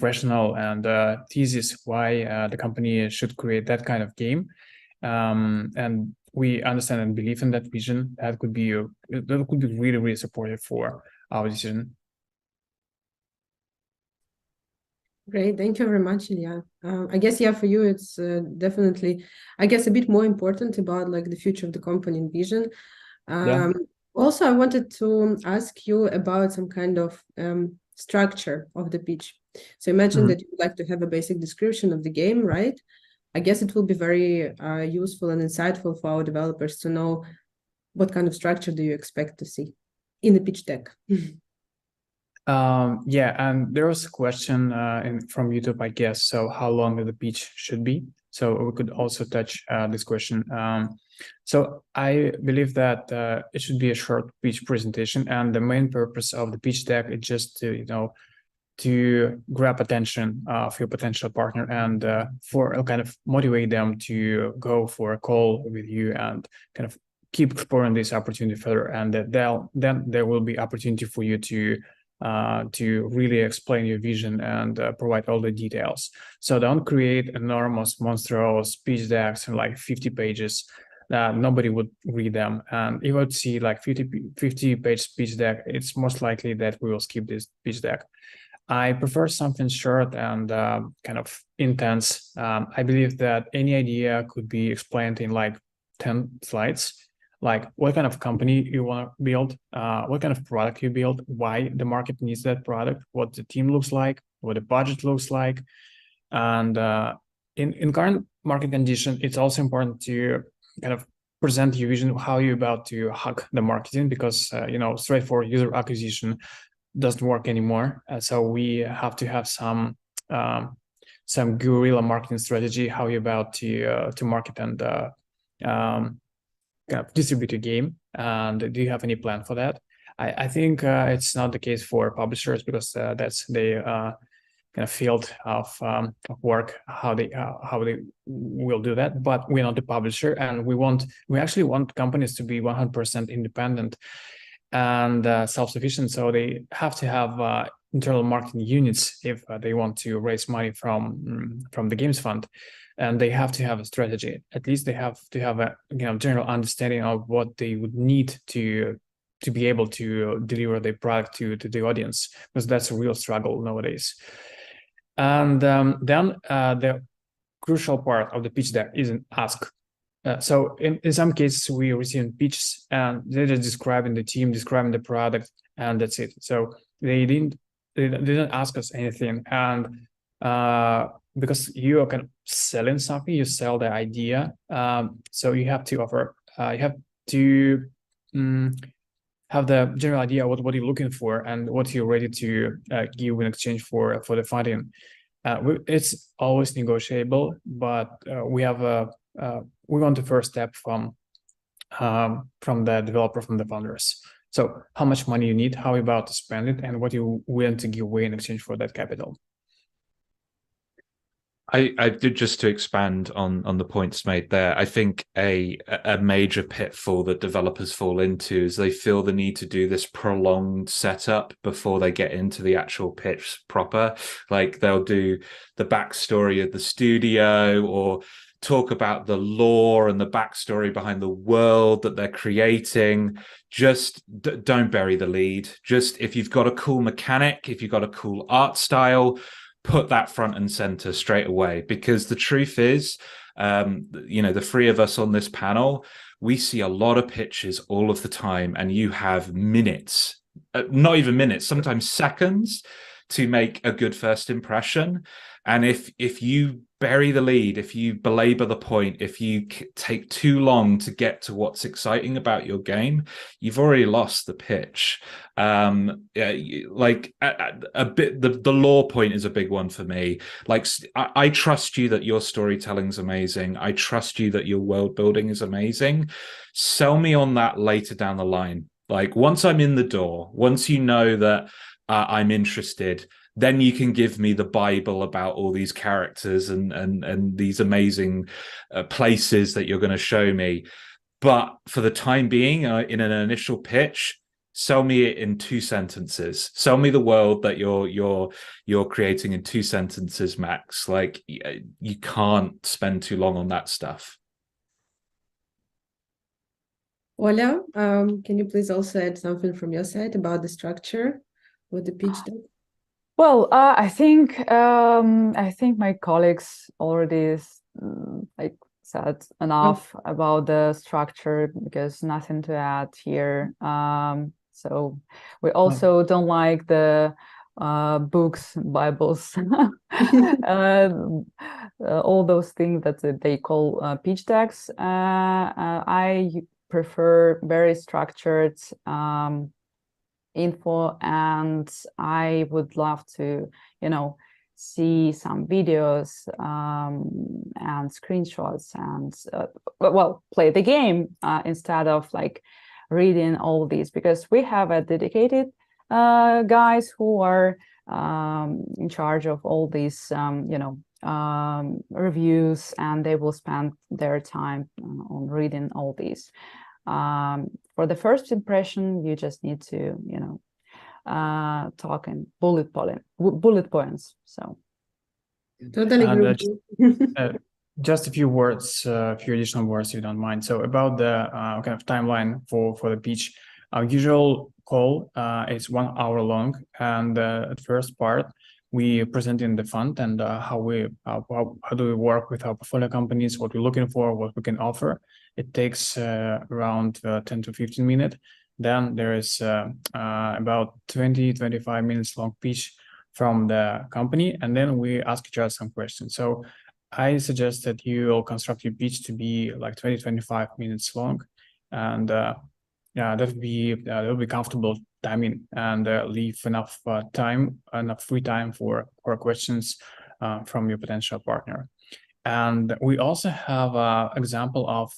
rational and thesis why the company should create that kind of game. And we understand and believe in that vision. That could be really, really supportive for our decision. Great, thank you very much, Ilya. I guess, yeah, for you, it's definitely, I guess, a bit more important about like the future of the company and vision. Also, I wanted to ask you about some kind of structure of the pitch. So you mentioned that you would like to have a basic description of the game, right? I guess it will be very useful and insightful for our developers to know what kind of structure do you expect to see in the pitch deck. Yeah, and there was a question from YouTube, I guess. So how long the pitch should be? So we could also touch this question. So I believe that it should be a short pitch presentation, and the main purpose of the pitch deck is just to, to grab attention of your potential partner and for kind of motivate them to go for a call with you and kind of keep exploring this opportunity further. And then there will be opportunity for you to really explain your vision and provide all the details. So don't create enormous, monstrous pitch decks in like 50 pages. Nobody would read them. And if you would see like 50-page pitch deck, it's most likely that we will skip this pitch deck. I prefer something short and kind of intense. I believe that any idea could be explained in like 10 slides. Like what kind of company you want to build, what kind of product you build, why the market needs that product, what the team looks like, what the budget looks like. And in current market condition, it's also important to kind of present your vision, how you're about to hack the marketing, because straightforward user acquisition doesn't work anymore. So we have to have some guerrilla marketing strategy, how you're about to market and kind of distribute your game. And do you have any plan for that? I think it's not the case for publishers, because that's the kind of field of work, how they will do that. But we're not the publisher, and we actually want companies to be 100% independent and self-sufficient. So they have to have internal marketing units if they want to raise money from the games fund. And they have to have a strategy. At least they have to have a general understanding of what they would need to be able to deliver their product to the audience, because that's a real struggle nowadays. And then the crucial part of the pitch deck is an ask. So in some cases, we receive pitches and they're just describing the team, describing the product, and that's it. So they didn't ask us anything. And because you are kind of selling something, you sell the idea. So you have to offer, you have to have the general idea what you're looking for and what you're ready to give in exchange for the funding. It's always negotiable, but we want the first step from the developer, from the founders. So how much money you need, how you're about to spend it, and what you willing to give away in exchange for that capital. I did, just to expand on the points made there. I think a major pitfall that developers fall into is they feel the need to do this prolonged setup before they get into the actual pitch proper. Like they'll do the backstory of the studio or talk about the lore and the backstory behind the world that they're creating. Just don't bury the lead. Just if you've got a cool mechanic, if you've got a cool art style, put that front and center straight away. Because the truth is, the three of us on this panel, we see a lot of pitches all of the time, and you have minutes, not even minutes, sometimes seconds to make a good first impression. And if you bury the lead, if you belabor the point, if you take too long to get to what's exciting about your game, you've already lost the pitch. Like a bit, the lore point is a big one for me. Like I trust you that your storytelling's amazing. I trust you that your world building is amazing. Sell me on that later down the line. Like once I'm in the door, once you know that I'm interested, then you can give me the Bible about all these characters and these amazing places that you're going to show me. But for the time being, in an initial pitch, sell me it in 2 sentences. Sell me the world that you're creating in 2 sentences max. Like you can't spend too long on that stuff. Ola, can you please also add something from your side about the structure with the pitch deck? Well, I think my colleagues already like said enough about the structure, because nothing to add here. So we also don't like the books, Bibles, all those things that they call pitch decks. I prefer very structured info, and I would love to, see some videos and screenshots and well, play the game instead of like reading all these, because we have a dedicated guys who are in charge of all these reviews, and they will spend their time on reading all these. For the first impression, you just need to, talk in bullet points. So totally agree. Just a few words, a few additional words, if you don't mind. So about the kind of timeline for the pitch, our usual call is 1 hour long, and at first part we present in the fund and how do we work with our portfolio companies, what we're looking for, what we can offer. It takes around 10 to 15 minutes. Then there is about 20-25 minutes long pitch from the company, and then we ask each other some questions. So I suggest that you will construct your pitch to be like 20-25 minutes long, and that will be comfortable timing, and leave enough free time for questions from your potential partner. And we also have an example of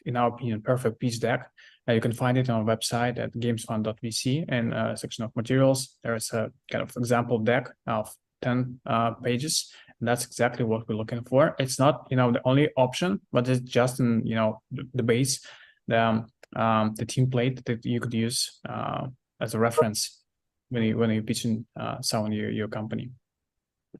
in our opinion, perfect pitch deck. You can find it on our website at gamesfund.vc, in a section of materials. There is a kind of example deck of 10 pages. And that's exactly what we're looking for. It's not, the only option, but it's just in, the base, the template that you could use as a reference when you're pitching someone your company.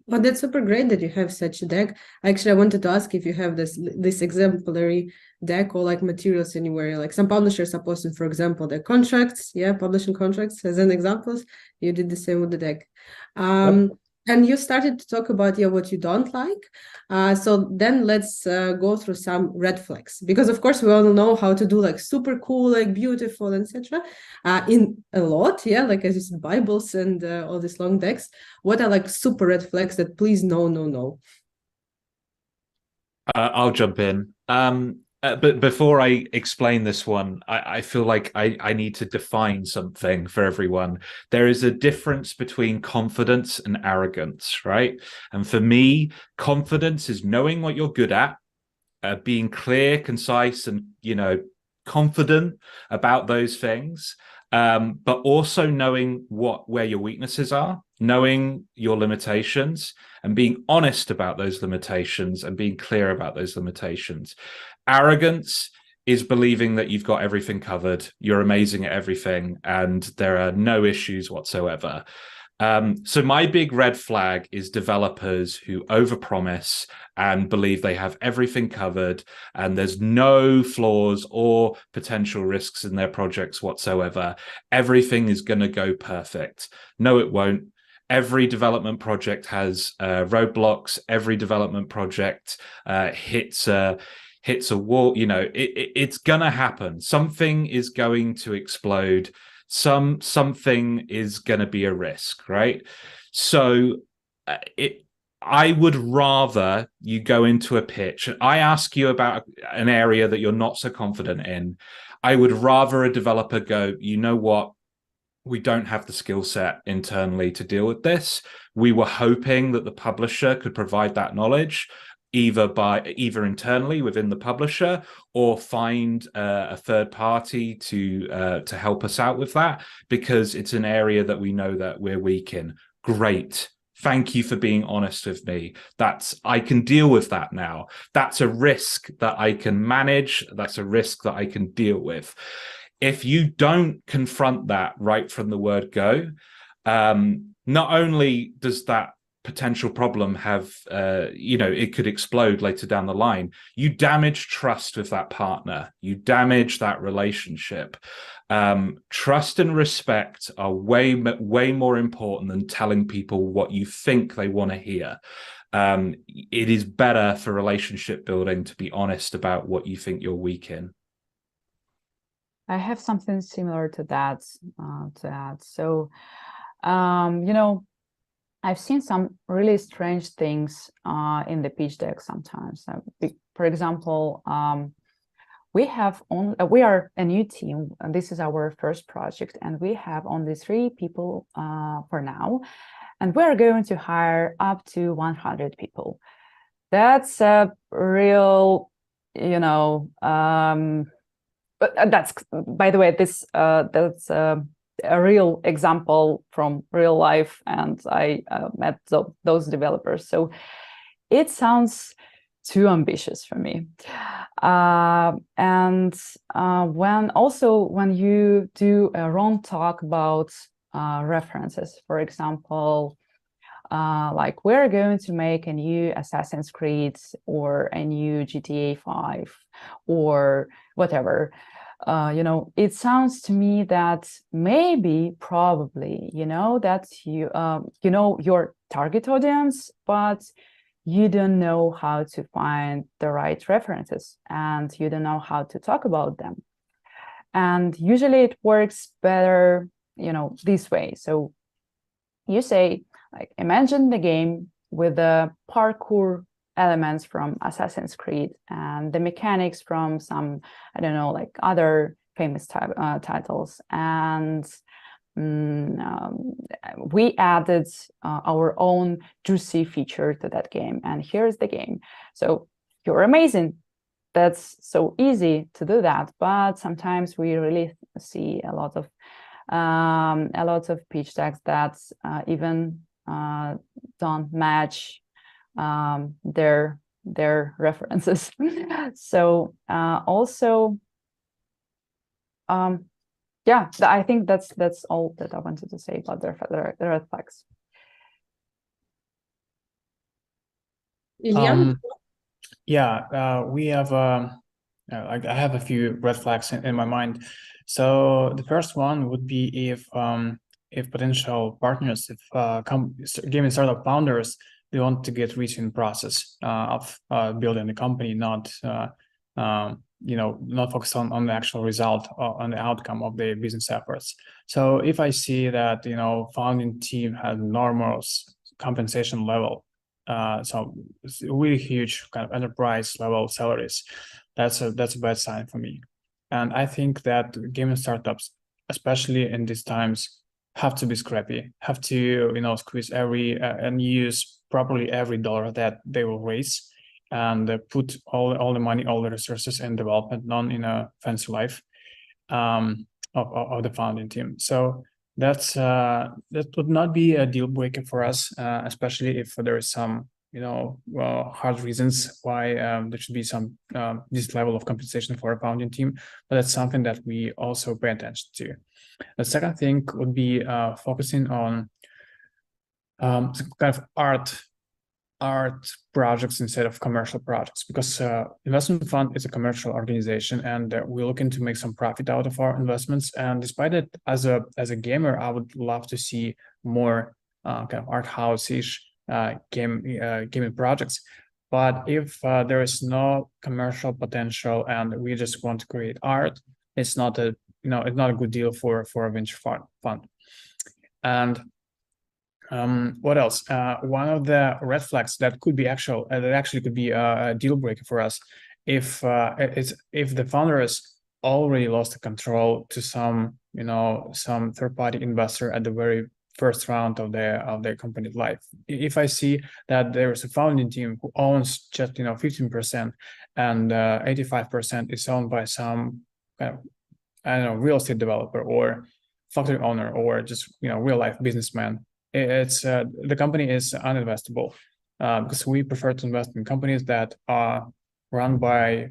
But that's super great that you have such a deck. Actually, I wanted to ask if you have this exemplary deck or like materials anywhere. Like some publishers are posting, for example, their contracts, publishing contracts as an examples. You did the same with the deck. Yep. And you started to talk about what you don't like. So then let's go through some red flags, because of course we all know how to do like super cool, like beautiful, etc. In a lot, like as you said, Bibles and all these long decks. What are like super red flags that please no? I'll jump in. But before I explain this one, I feel like I need to define something for everyone. There is a difference between confidence and arrogance, right? And for me, confidence is knowing what you're good at, being clear, concise, and, confident about those things. But also knowing where your weaknesses are, knowing your limitations, and being honest about those limitations and being clear about those limitations. Arrogance is believing that you've got everything covered, you're amazing at everything, and there are no issues whatsoever. So my big red flag is developers who overpromise and believe they have everything covered and there's no flaws or potential risks in their projects whatsoever. Everything is going to go perfect. No, it won't. Every development project has roadblocks. Every development project hits a wall. It's gonna happen. Something is going to explode. Something is gonna be a risk, right? So I would rather you go into a pitch. I ask you about an area that you're not so confident in. I would rather a developer go, you know what? We don't have the skill set internally to deal with this. We were hoping that the publisher could provide that knowledge, either internally within the publisher, or find a third party to help us out with that, because it's an area that we know that we're weak in. Great. Thank you for being honest with me. I can deal with that now. That's a risk that I can manage. That's a risk that I can deal with. If you don't confront that right from the word go, not only does that potential problem have, it could explode later down the line, you damage trust with that partner. You damage that relationship. Trust and respect are way more important than telling people what you think they want to hear. It is better for relationship building to be honest about what you think you're weak in. I have something similar to that. So, I've seen some really strange things in the pitch deck sometimes. For example, we are a new team, and this is our first project, and we have only 3 people for now, and we're going to hire up to 100 people. That's a real, that's, by the way, that's a real example from real life, and I met those developers. So it sounds too ambitious for me. And when you do a wrong talk about references, for example, like we're going to make a new Assassin's Creed or a new GTA 5 or whatever, it sounds to me that probably, that you, your target audience, but you don't know how to find the right references, and you don't know how to talk about them. And usually it works better, this way. So you say, like, imagine the game with the parkour elements from Assassin's Creed and the mechanics from some, I don't know, like other famous titles. And we added our own juicy feature to that game, and here's the game. So you're amazing. That's so easy to do that, but sometimes we really see a lot of pitch decks that even don't match their references. So also, I think that's all that I wanted to say about the red flags. Ilya? We have I have a few red flags in my mind. So the first one would be if potential partners, if gaming startup founders, they want to get rich in process of building the company, not not focused on the actual result or on the outcome of the business efforts. So if I see that founding team has enormous compensation level, so really huge kind of enterprise level salaries, that's a bad sign for me. And I think that gaming startups, especially in these times, have to be scrappy, have to squeeze and use properly every dollar that they will raise, and put all the money, all the resources in development, not in a fancy life of the founding team. So that would not be a deal breaker for us, especially if there is some hard reasons why there should be some this level of compensation for a founding team. But that's something that we also pay attention to. The second thing would be focusing on some kind of art projects instead of commercial projects, because investment fund is a commercial organization, and we're looking to make some profit out of our investments. And despite it, as a gamer, I would love to see more kind of art house-ish gaming projects. But if there is no commercial potential and we just want to create art, it's not a good deal for a venture fund. And What else? One of the red flags that could be that actually could be a deal breaker for us if the founders already lost the control to some third party investor at the very first round of their company's life. If I see that there's a founding team who owns just 15% and 85% is owned by some kind of, I don't know, real estate developer or factory owner or just real life businessman, it's the company is uninvestable because we prefer to invest in companies that are run by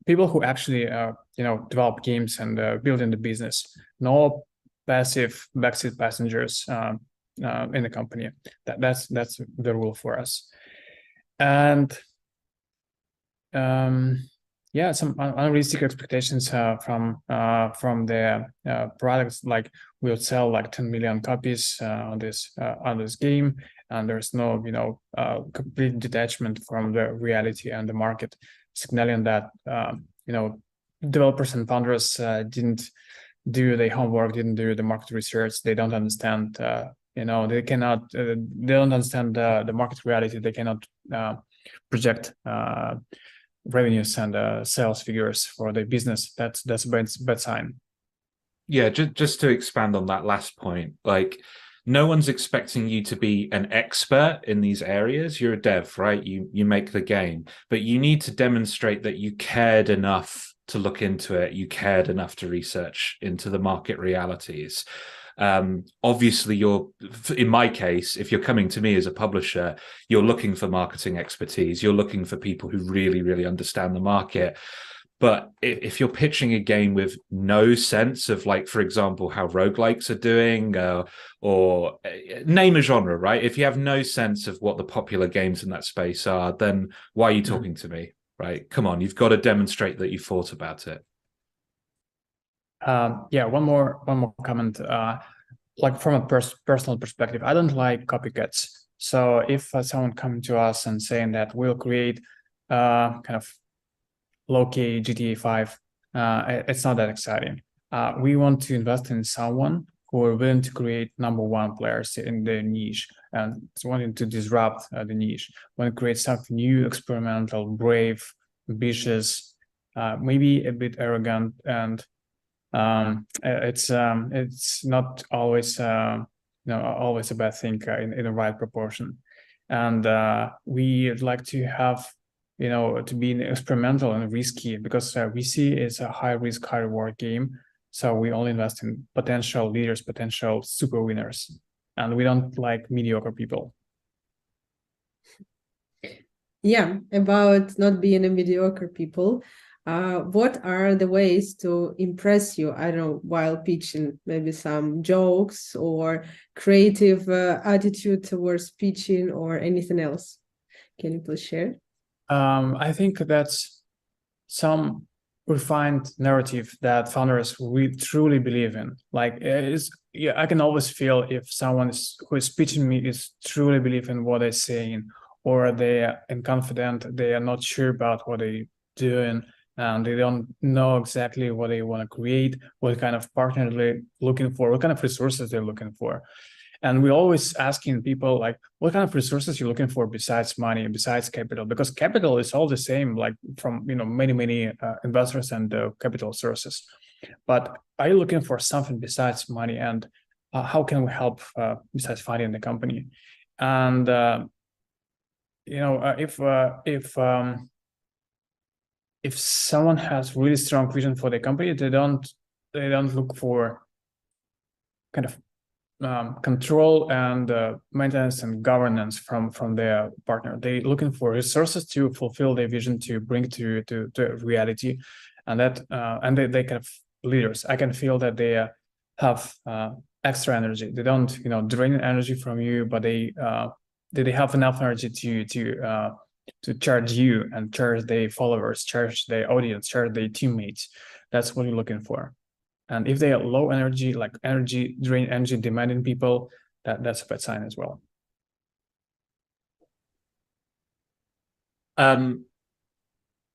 people who actually develop games and build in the business, no passive backseat passengers in the company. That's the rule for us. And some unrealistic expectations from the products, like we'll sell like 10 million copies on this game, and there's no complete detachment from the reality and the market, signaling that developers and founders didn't do their homework, didn't do the market research. They don't understand they don't understand the market reality. They cannot project revenues and sales figures for the business. That's a bad sign. Yeah, just to expand on that last point, like, no one's expecting you to be an expert in these areas. You're a dev, right? You make the game, but you need to demonstrate that you cared enough to look into it. You cared enough to research into the market realities. Obviously, in my case, if you're coming to me as a publisher, you're looking for marketing expertise. You're looking for people who really, really understand the market. But if you're pitching a game with no sense of, like, for example, how roguelikes are doing, or name a genre, right? If you have no sense of what the popular games in that space are, then why are you talking to me, right? Come on, you've got to demonstrate that you thought about it. One more comment. Like, from a personal perspective, I don't like copycats. So if someone comes to us and saying that we'll create kind of low-key GTA 5, it's not that exciting. We want to invest in someone who are willing to create #1 players in their niche and wanting to disrupt the niche, want to create something new, experimental, brave, ambitious, maybe a bit arrogant, and it's not always always a bad thing in the right proportion. And we'd like to have to be experimental and risky, because we see it's a high risk, high reward game. So we only invest in potential leaders, potential super winners, and we don't like mediocre people. Yeah, about not being a mediocre people. What are the ways to impress you? I don't know, while pitching, maybe some jokes or creative attitude towards pitching or anything else. Can you please share? I think that's some refined narrative that founders truly believe in. Like, I can always feel if someone who is pitching me is truly believe in what they're saying, or they are confident, they are not sure about what they're doing, and they don't know exactly what they want to create, what kind of partner they're looking for, what kind of resources they're looking for. And we're always asking people, like, what kind of resources you're looking for besides money, besides capital? Because capital is all the same, like, from many investors and capital sources. But are you looking for something besides money? And how can we help besides funding the company? And if someone has really strong vision for the company, they don't look for kind of control and maintenance and governance from their partner. They're looking for resources to fulfill their vision, to bring to reality, and that they kind of leaders. I can feel that they have extra energy. They don't drain energy from you, but they have enough energy to charge you and charge their followers, charge their audience, charge their teammates. That's what you're looking for. And if they are low energy, like energy demanding people, that's a bad sign as well.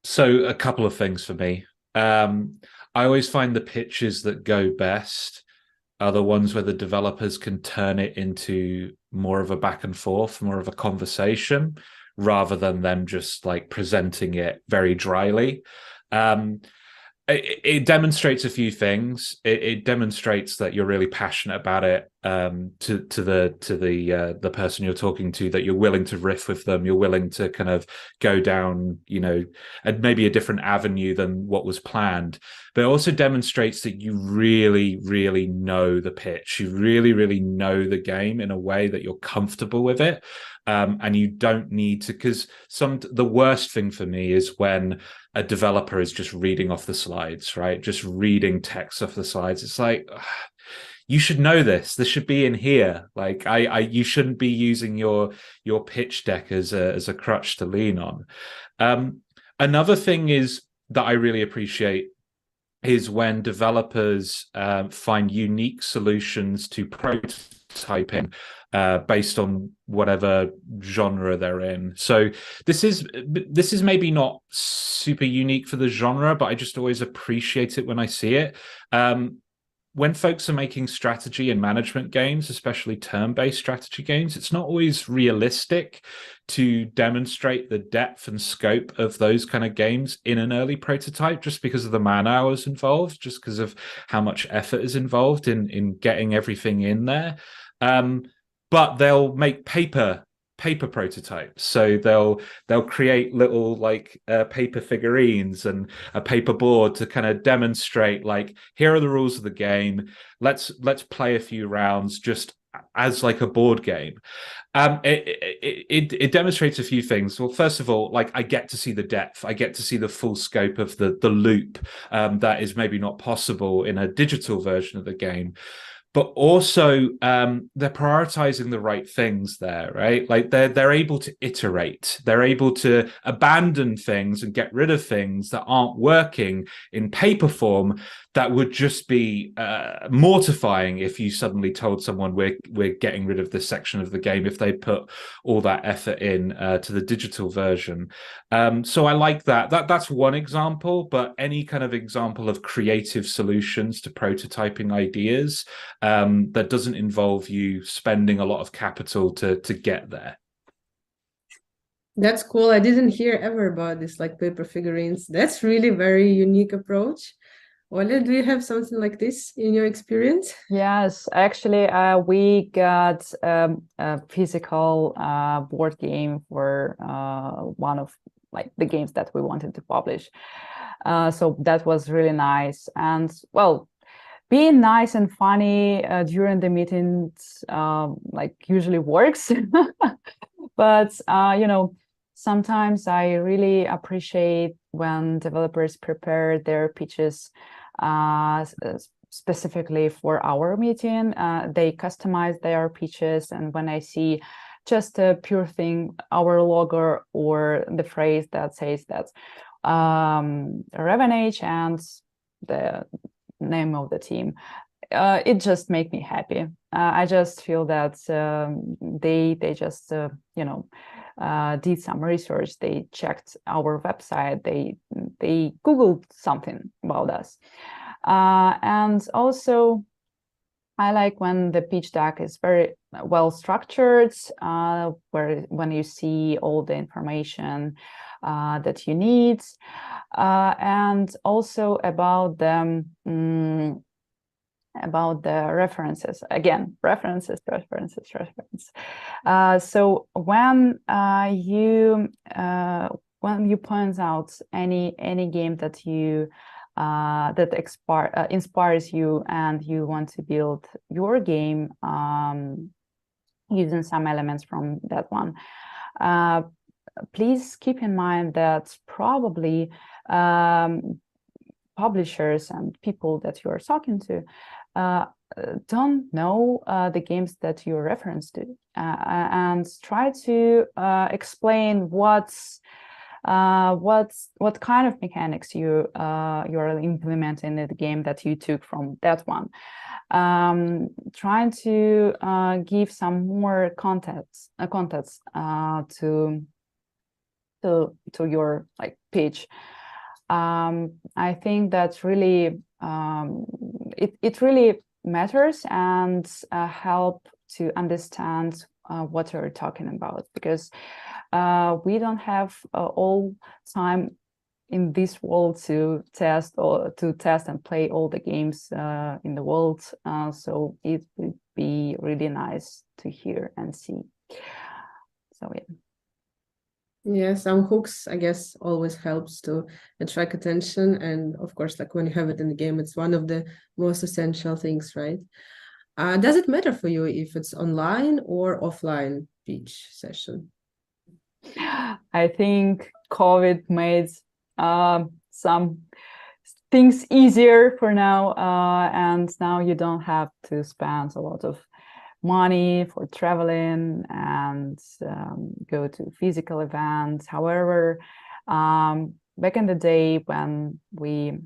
So a couple of things for me. I always find the pitches that go best Other ones where the developers can turn it into more of a back and forth, more of a conversation, rather than them just like presenting it very dryly. It demonstrates a few things. It demonstrates that you're really passionate about it, to the person you're talking to, that you're willing to riff with them, you're willing to kind of go down, and maybe a different avenue than what was planned. But it also demonstrates that you really, really know the pitch. You really, really know the game in a way that you're comfortable with it. And you don't need to, because the worst thing for me is when a developer is just reading off the slides, right? Just reading text off the slides. It's like, you should know this. This should be in here. Like, you shouldn't be using your pitch deck as a crutch to lean on. Another thing is that I really appreciate is when developers find unique solutions to prototyping based on whatever genre they're in. So this is maybe not super unique for the genre, but I just always appreciate it when I see it. When folks are making strategy and management games, especially turn-based strategy games, it's not always realistic to demonstrate the depth and scope of those kind of games in an early prototype, just because of the man hours involved, just because of how much effort is involved in getting everything in there. But they'll make paper prototypes, so they'll create little like paper figurines and a paper board to kind of demonstrate, like, here are the rules of the game, let's play a few rounds just as like a board game. It demonstrates a few things. Well, first of all, like, I get to see the depth, I get to see the full scope of the loop that is maybe not possible in a digital version of the game. But also, they're prioritizing the right things there, right? Like, they're able to iterate, they're able to abandon things and get rid of things that aren't working in paper form, that would just be mortifying if you suddenly told someone we're getting rid of this section of the game, if they put all that effort in to the digital version. So I like that. That's one example, but any kind of example of creative solutions to prototyping ideas that doesn't involve you spending a lot of capital to get there. That's cool. I didn't hear ever about this, like paper figurines. That's really very unique approach. Oля, do you have something like this in your experience? Yes, actually, we got a physical board game for one of like the games that we wanted to publish. So that was really nice. And well, being nice and funny during the meetings like usually works. But sometimes I really appreciate when developers prepare their pitches specifically for our meeting. They customize their pitches, and when I see just a pure thing, our logo or the phrase that says that Revenage and the name of the team, it just makes me happy. I just feel that they just did some research. They checked our website. They Googled something about us, and also I like when the pitch deck is very well structured, when you see all the information that you need, and also about the references. Again, references. So when you point out any game that you that inspires you and you want to build your game using some elements from that one, please keep in mind that probably publishers and people that you are talking to don't know the games that you reference to, and try to explain what kind of mechanics you are implementing in the game that you took from that one. Trying to give some more context to your like pitch. I think that's really it really matters and help to understand what we're talking about, because we don't have all time in this world to test and play all the games in the world. So it would be really nice to hear and see. So yeah. Yeah, some hooks, I guess, always helps to attract attention. And of course, like when you have it in the game, it's one of the most essential things, right? Does it matter for you if it's online or offline pitch session? I think COVID made some things easier for now, and now you don't have to spend a lot of money for traveling and go to physical events. However, back in the day when we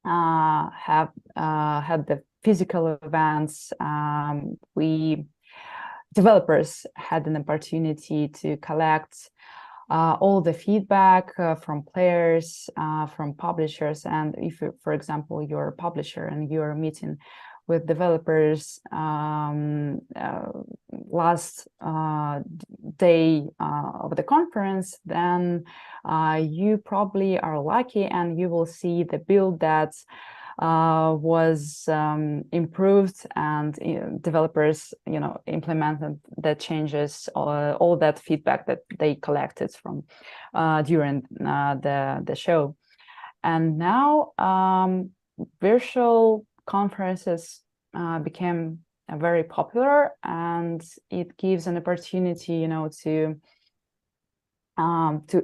had the physical events, developers had an opportunity to collect all the feedback from players, from publishers. And if, for example, you're a publisher and you're meeting with developers last day of the conference, then you probably are lucky and you will see the build that was improved, and developers implemented the changes, all that feedback that they collected from during the show. And now virtual conferences became very popular, and it gives an opportunity to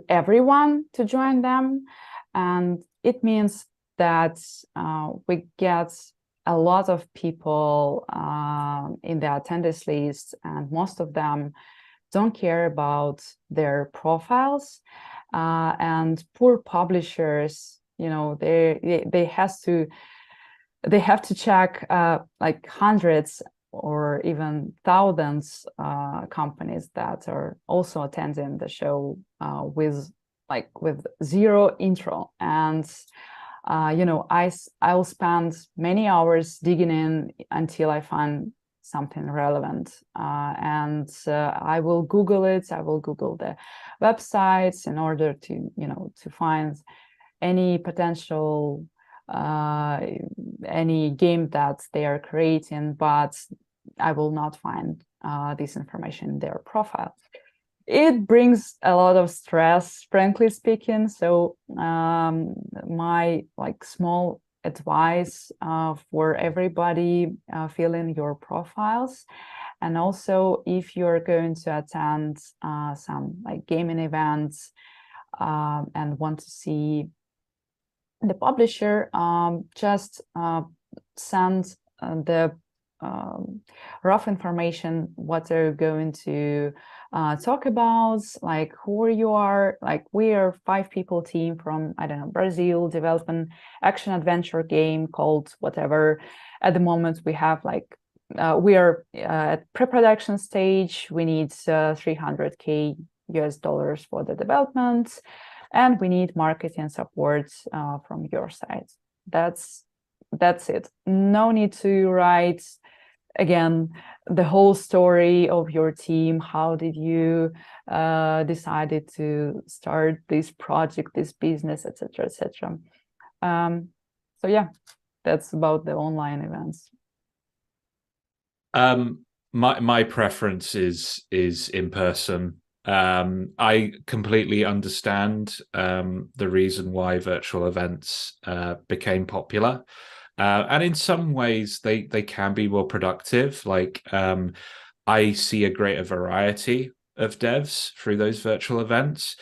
everyone to join them, and it means that we get a lot of people in the attendance list, and most of them don't care about their profiles, and poor publishers, they have to check like hundreds or even thousands companies that are also attending the show with zero intro. And I'll spend many hours digging in until I find something relevant, and I will Google it. I will Google the websites in order to to find any potential any game that they are creating, but I will not find this information in their profile. It brings a lot of stress, frankly speaking. So my small advice for everybody, fill in your profiles. And also, if you're going to attend some gaming events and want to see the publisher, just send the rough information, what they're going to talk about, like who you are. Like, we are 5 people team from, I don't know, Brazil, developing action adventure game called whatever. At the moment we have we are at pre-production stage. We need $300K for the development, and we need marketing support from your side. That's it. No need to write again the whole story of your team. How did you decided to start this project, this business, etc., etc. So yeah, that's about the online events. My preference is in person. I completely understand the reason why virtual events became popular. And in some ways, they can be more productive. I see a greater variety of devs through those virtual events.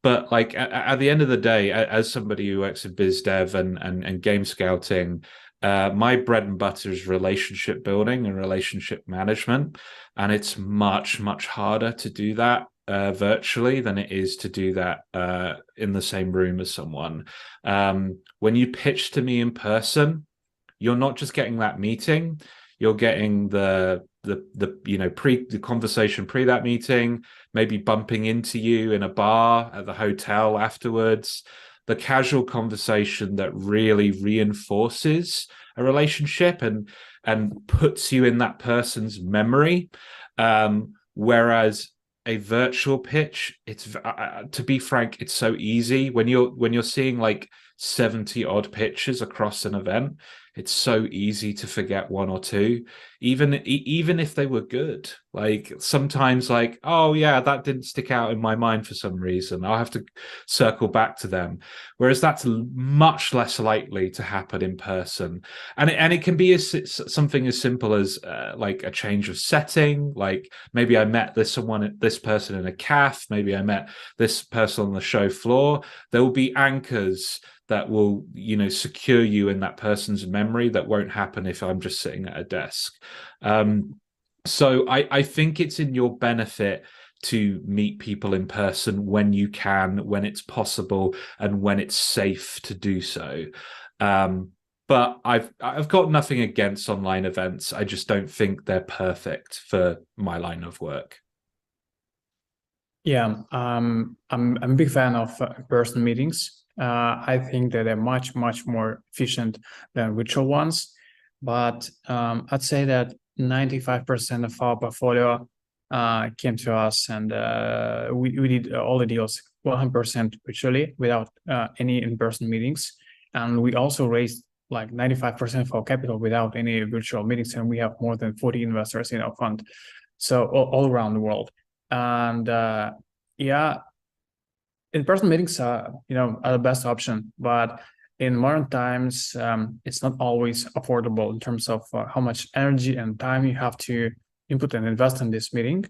But at the end of the day, as somebody who works in biz dev and game scouting, my bread and butter is relationship building and relationship management. And it's much, much harder to do that virtually than it is to do that in the same room as someone. When you pitch to me in person, you're not just getting that meeting, you're getting the conversation pre that meeting, maybe bumping into you in a bar at the hotel afterwards. the casual conversation that really reinforces a relationship and puts you in that person's memory. Whereas a virtual pitch, it's to be frank, it's so easy when you're seeing like 70 odd pitches across an event. It's so easy to forget one or two, even if they were good. Like sometimes, like, oh yeah, that didn't stick out in my mind for some reason. I'll have to circle back to them. Whereas that's much less likely to happen in person, and it can be something as simple as like a change of setting. Like maybe I met this person in a cafe. Maybe I met this person on the show floor. There will be anchors that will, secure you in that person's memory that won't happen if I'm just sitting at a desk. So I think it's in your benefit to meet people in person when you can, when it's possible, and when it's safe to do so. But I've got nothing against online events. I just don't think they're perfect for my line of work. Yeah, I'm a big fan of in-person meetings. I think that they're much more efficient than virtual ones. But I'd say that 95% of our portfolio came to us, and we did all the deals 100% virtually without any in-person meetings. And we also raised like 95% of our capital without any virtual meetings, and we have more than 40 investors in our fund, so all around the world. And yeah, in-person meetings are the best option, but in modern times, it's not always affordable in terms of how much energy and time you have to input and invest in this meeting.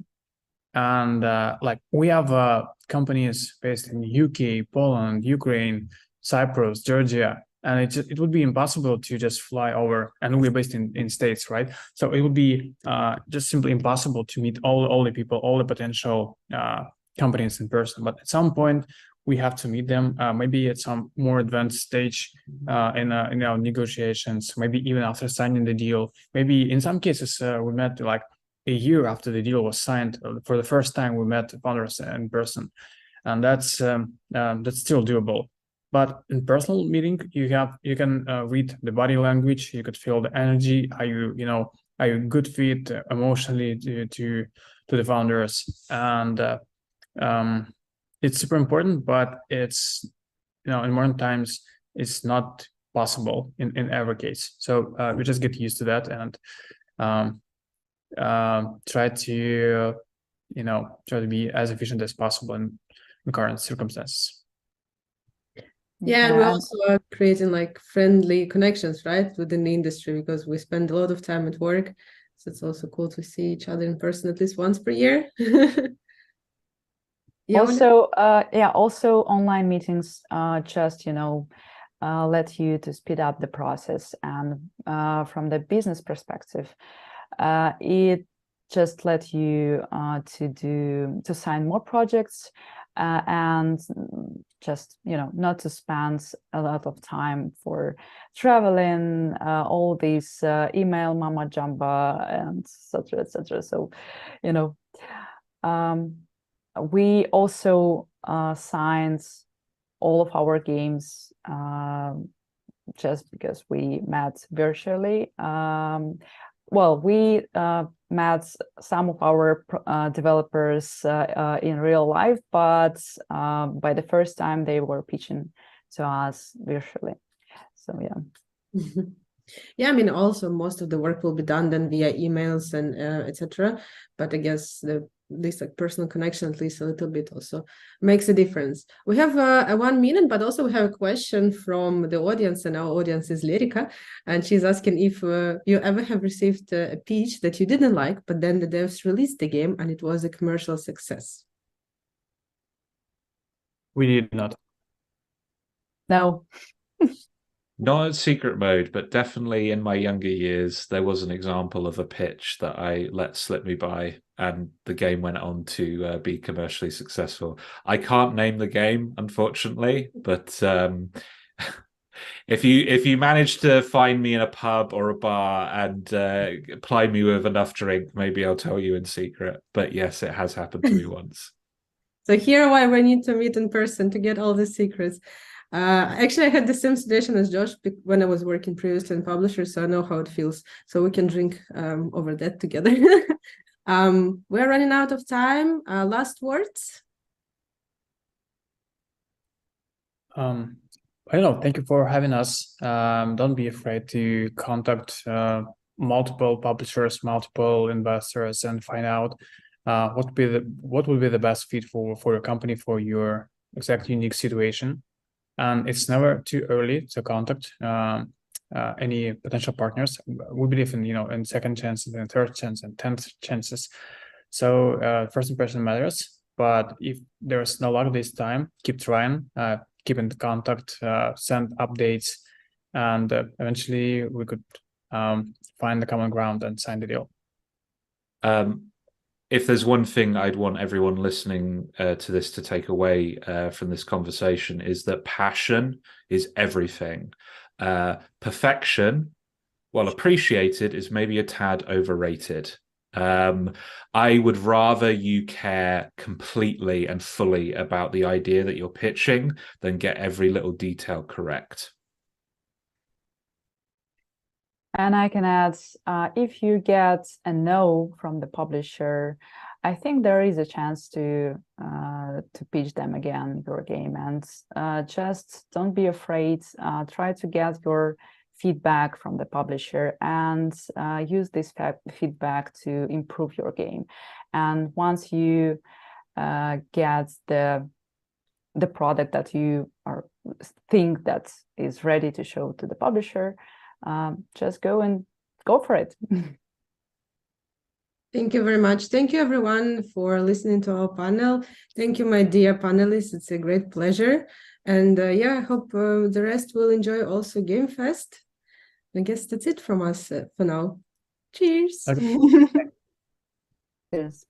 And like we have companies based in UK, Poland, Ukraine, Cyprus, Georgia, and it would be impossible to just fly over. And we're based in States, right? So it would be just simply impossible to meet all the people, all the potential companies in person. But at some point, we have to meet them, maybe at some more advanced stage in our negotiations, maybe even after signing the deal. Maybe in some cases, we met like a year after the deal was signed. For the first time, we met founders in person, and that's still doable. But in personal meeting, you can read the body language, you could feel the energy. Are you good fit emotionally to the founders? And it's super important, but it's in modern times it's not possible in every case. So we just get used to that and try to be as efficient as possible in current circumstances. Yeah, and we also are creating like friendly connections, right, within the industry, because we spend a lot of time at work. So it's also cool to see each other in person at least once per year. Yeah, also online meetings just let you to speed up the process, and from the business perspective, it just let you to sign more projects and just not to spend a lot of time for traveling, all these email mama jamba and etc. So we also signed all of our games just because we met virtually. We met some of our developers in real life, but by the first time they were pitching to us virtually. So yeah. Yeah, I mean, also most of the work will be done then via emails and etc. But I guess this like personal connection, at least a little bit, also makes a difference. We have a 1 minute, but also we have a question from the audience, and our audience is Lerica, and she's asking if you ever have received a pitch that you didn't like, but then the devs released the game and it was a commercial success. We did not. No. Not at secret mode, but definitely in my younger years, there was an example of a pitch that I let slip me by, and the game went on to be commercially successful. I can't name the game, unfortunately, but if you manage to find me in a pub or a bar and ply me with enough drink, maybe I'll tell you in secret. But yes, it has happened to me once. So here why we need to meet in person to get all the secrets. Actually, I had the same situation as Josh when I was working previously in publishers, so I know how it feels. So we can drink over that together. We're running out of time. Last words? I don't know. Thank you for having us. Don't be afraid to contact multiple publishers, multiple investors, and find out what would be the best fit for your company, for your exact unique situation. And it's never too early to contact any potential partners. We believe in in second chances and third chance and 10th chances. So first impression matters. But if there's no luck this time, keep trying. Keep in contact, send updates, and eventually we could find the common ground and sign the deal. If there's one thing I'd want everyone listening to this to take away from this conversation, is that passion is everything. Perfection, while appreciated, is maybe a tad overrated. I would rather you care completely and fully about the idea that you're pitching than get every little detail correct. And I can add, if you get a no from the publisher, I think there is a chance to pitch them again your game, and just don't be afraid. Try to get your feedback from the publisher and use this feedback to improve your game. And once you get the product that you think that is ready to show to the publisher, just go for it. Thank you very much. Thank you everyone for listening to our panel. Thank you, my dear panelists. It's a great pleasure. And yeah, I hope the rest will enjoy also Game Fest. I guess that's it from us for now. Cheers. Cheers.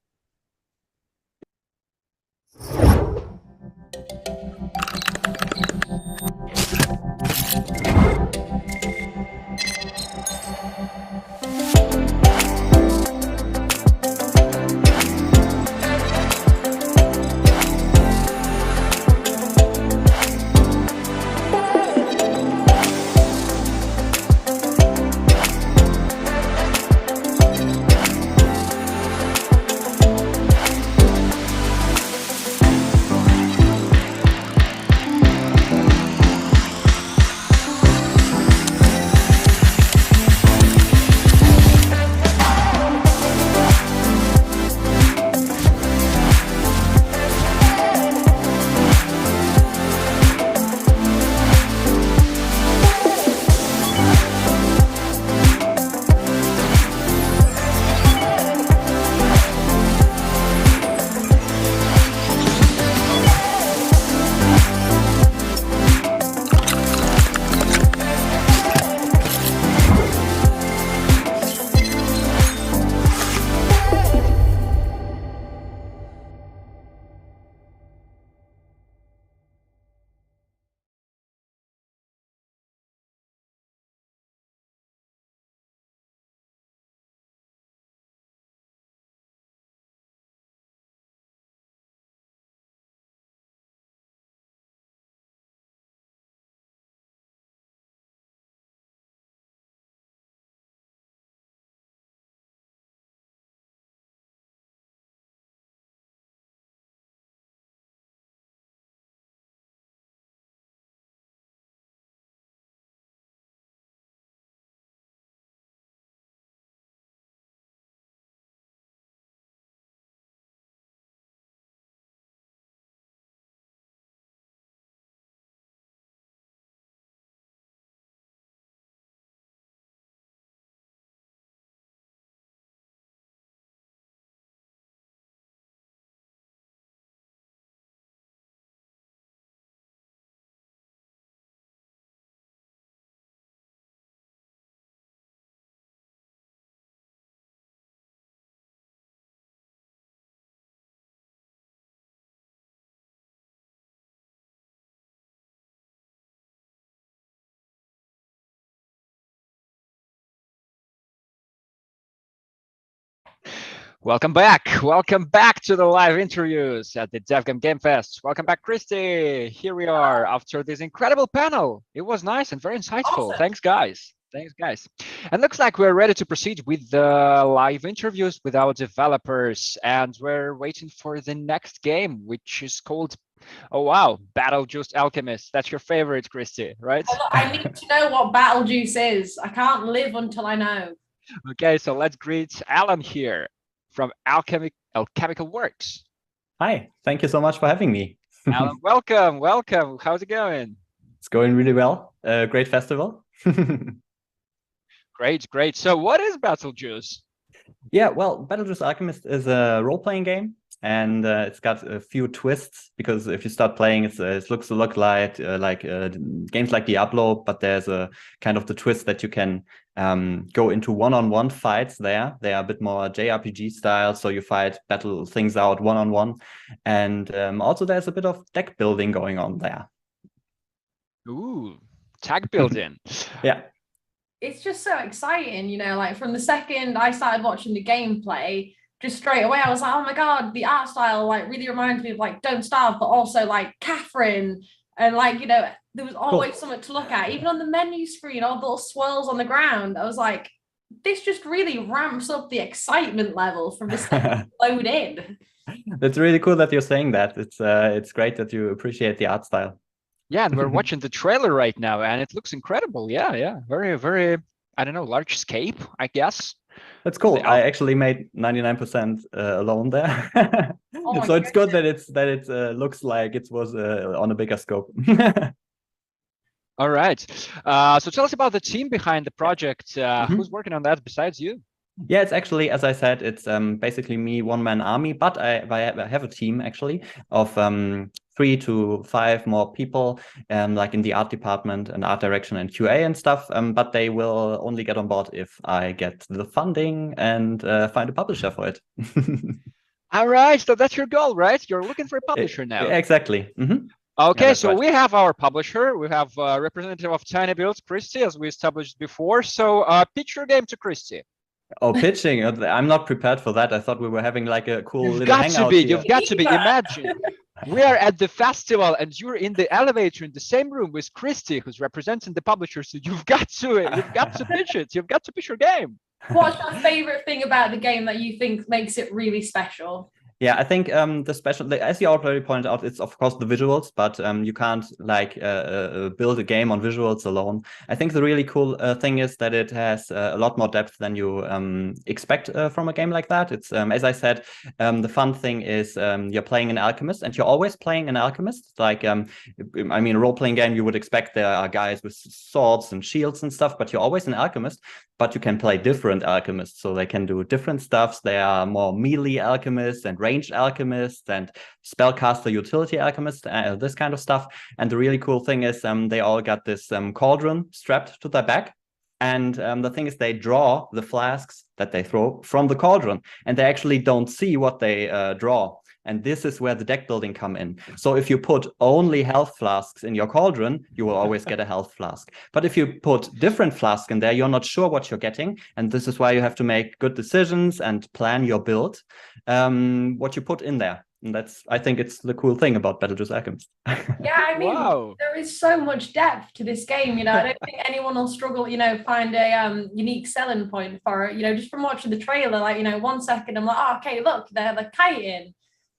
Welcome back. Welcome back to the live interviews at the DevGAMM Game Fest. Welcome back, Christie. Here we are after this incredible panel. It was nice and very insightful. Awesome. Thanks, guys. Thanks, guys. And looks like we're ready to proceed with the live interviews with our developers. And we're waiting for the next game, which is called, oh wow, Battlejuice Alchemist. That's your favorite, Christie, right? I need to know what Battlejuice is. I can't live until I know. Okay, so let's greet Alan here from Alchemical Works. Hi, thank you so much for having me. Alan, welcome. How's it going? It's going really well. Great festival. Great. So what is Battlejuice? Yeah, well, Battlejuice Alchemist is a role-playing game, and it's got a few twists, because if you start playing, it looks a lot like games like Diablo, but there's a kind of the twist that you can go into one-on-one fights there. They are a bit more JRPG style, so you battle things out one-on-one. And also there's a bit of deck building going on there. Ooh, tag building. Yeah. It's just so exciting, you know, like from the second I started watching the gameplay, just straight away I was like, oh my God, the art style like really reminds me of like Don't Starve, but also like Catherine. And like, you know, there was always something to look at. Even on the menu screen, all the little swirls on the ground. I was like, this just really ramps up the excitement level from this load in. That's really cool that you're saying that. It's great that you appreciate the art style. Yeah, and we're watching the trailer right now, and it looks incredible. Yeah. Very, I don't know, large scape, I guess. That's cool. I actually made 99% alone there. So it's good that it looks like it was on a bigger scope. All right. So tell us about the team behind the project. Who's working on that besides you? Yeah, it's actually, as I said, it's basically me, one-man army, but I have a team actually of 3 to 5 more people, like in the art department and art direction and QA and stuff. But they will only get on board if I get the funding and find a publisher for it. All right, so that's your goal, right? You're looking for a publisher now. Exactly. Mm-hmm. Okay, yeah, so right. We have our publisher. We have a representative of tinyBuild, Christie, as we established before. So pitch your game to Christie. Oh, pitching! I'm not prepared for that. I thought we were having like a cool You've little got hangout to be. here. You've got to be. Imagine we are at the festival and you're in the elevator in the same room with Christie, who's representing the publisher. So you've got to pitch it. You've got to pitch your game. What's your favorite thing about the game that you think makes it really special? Yeah, I think the special, as you already pointed out, it's of course the visuals, but you can't like build a game on visuals alone. I think the really cool thing is that it has a lot more depth than you expect from a game like that. It's as I said, the fun thing is you're playing an alchemist, and you're always playing an alchemist. Like I mean, a role-playing game, you would expect there are guys with swords and shields and stuff, but you're always an alchemist. But you can play different alchemists, so they can do different stuffs. They are more melee alchemists and ranged alchemists and spellcaster utility alchemists, this kind of stuff. And the really cool thing is they all got this cauldron strapped to their back. And the thing is, they draw the flasks that they throw from the cauldron, and they actually don't see what they draw. And this is where the deck building come in. So if you put only health flasks in your cauldron, you will always get a health flask. But if you put different flasks in there, you're not sure what you're getting. And this is why you have to make good decisions and plan your build, what you put in there. And that's, I think it's the cool thing about Battlejuice Alchemist. Yeah, I mean, there is so much depth to this game. You know, I don't think anyone will struggle, you know, find a unique selling point for it. You know, just from watching the trailer, like, you know, 1 second I'm like, oh, okay, look, they're kiting.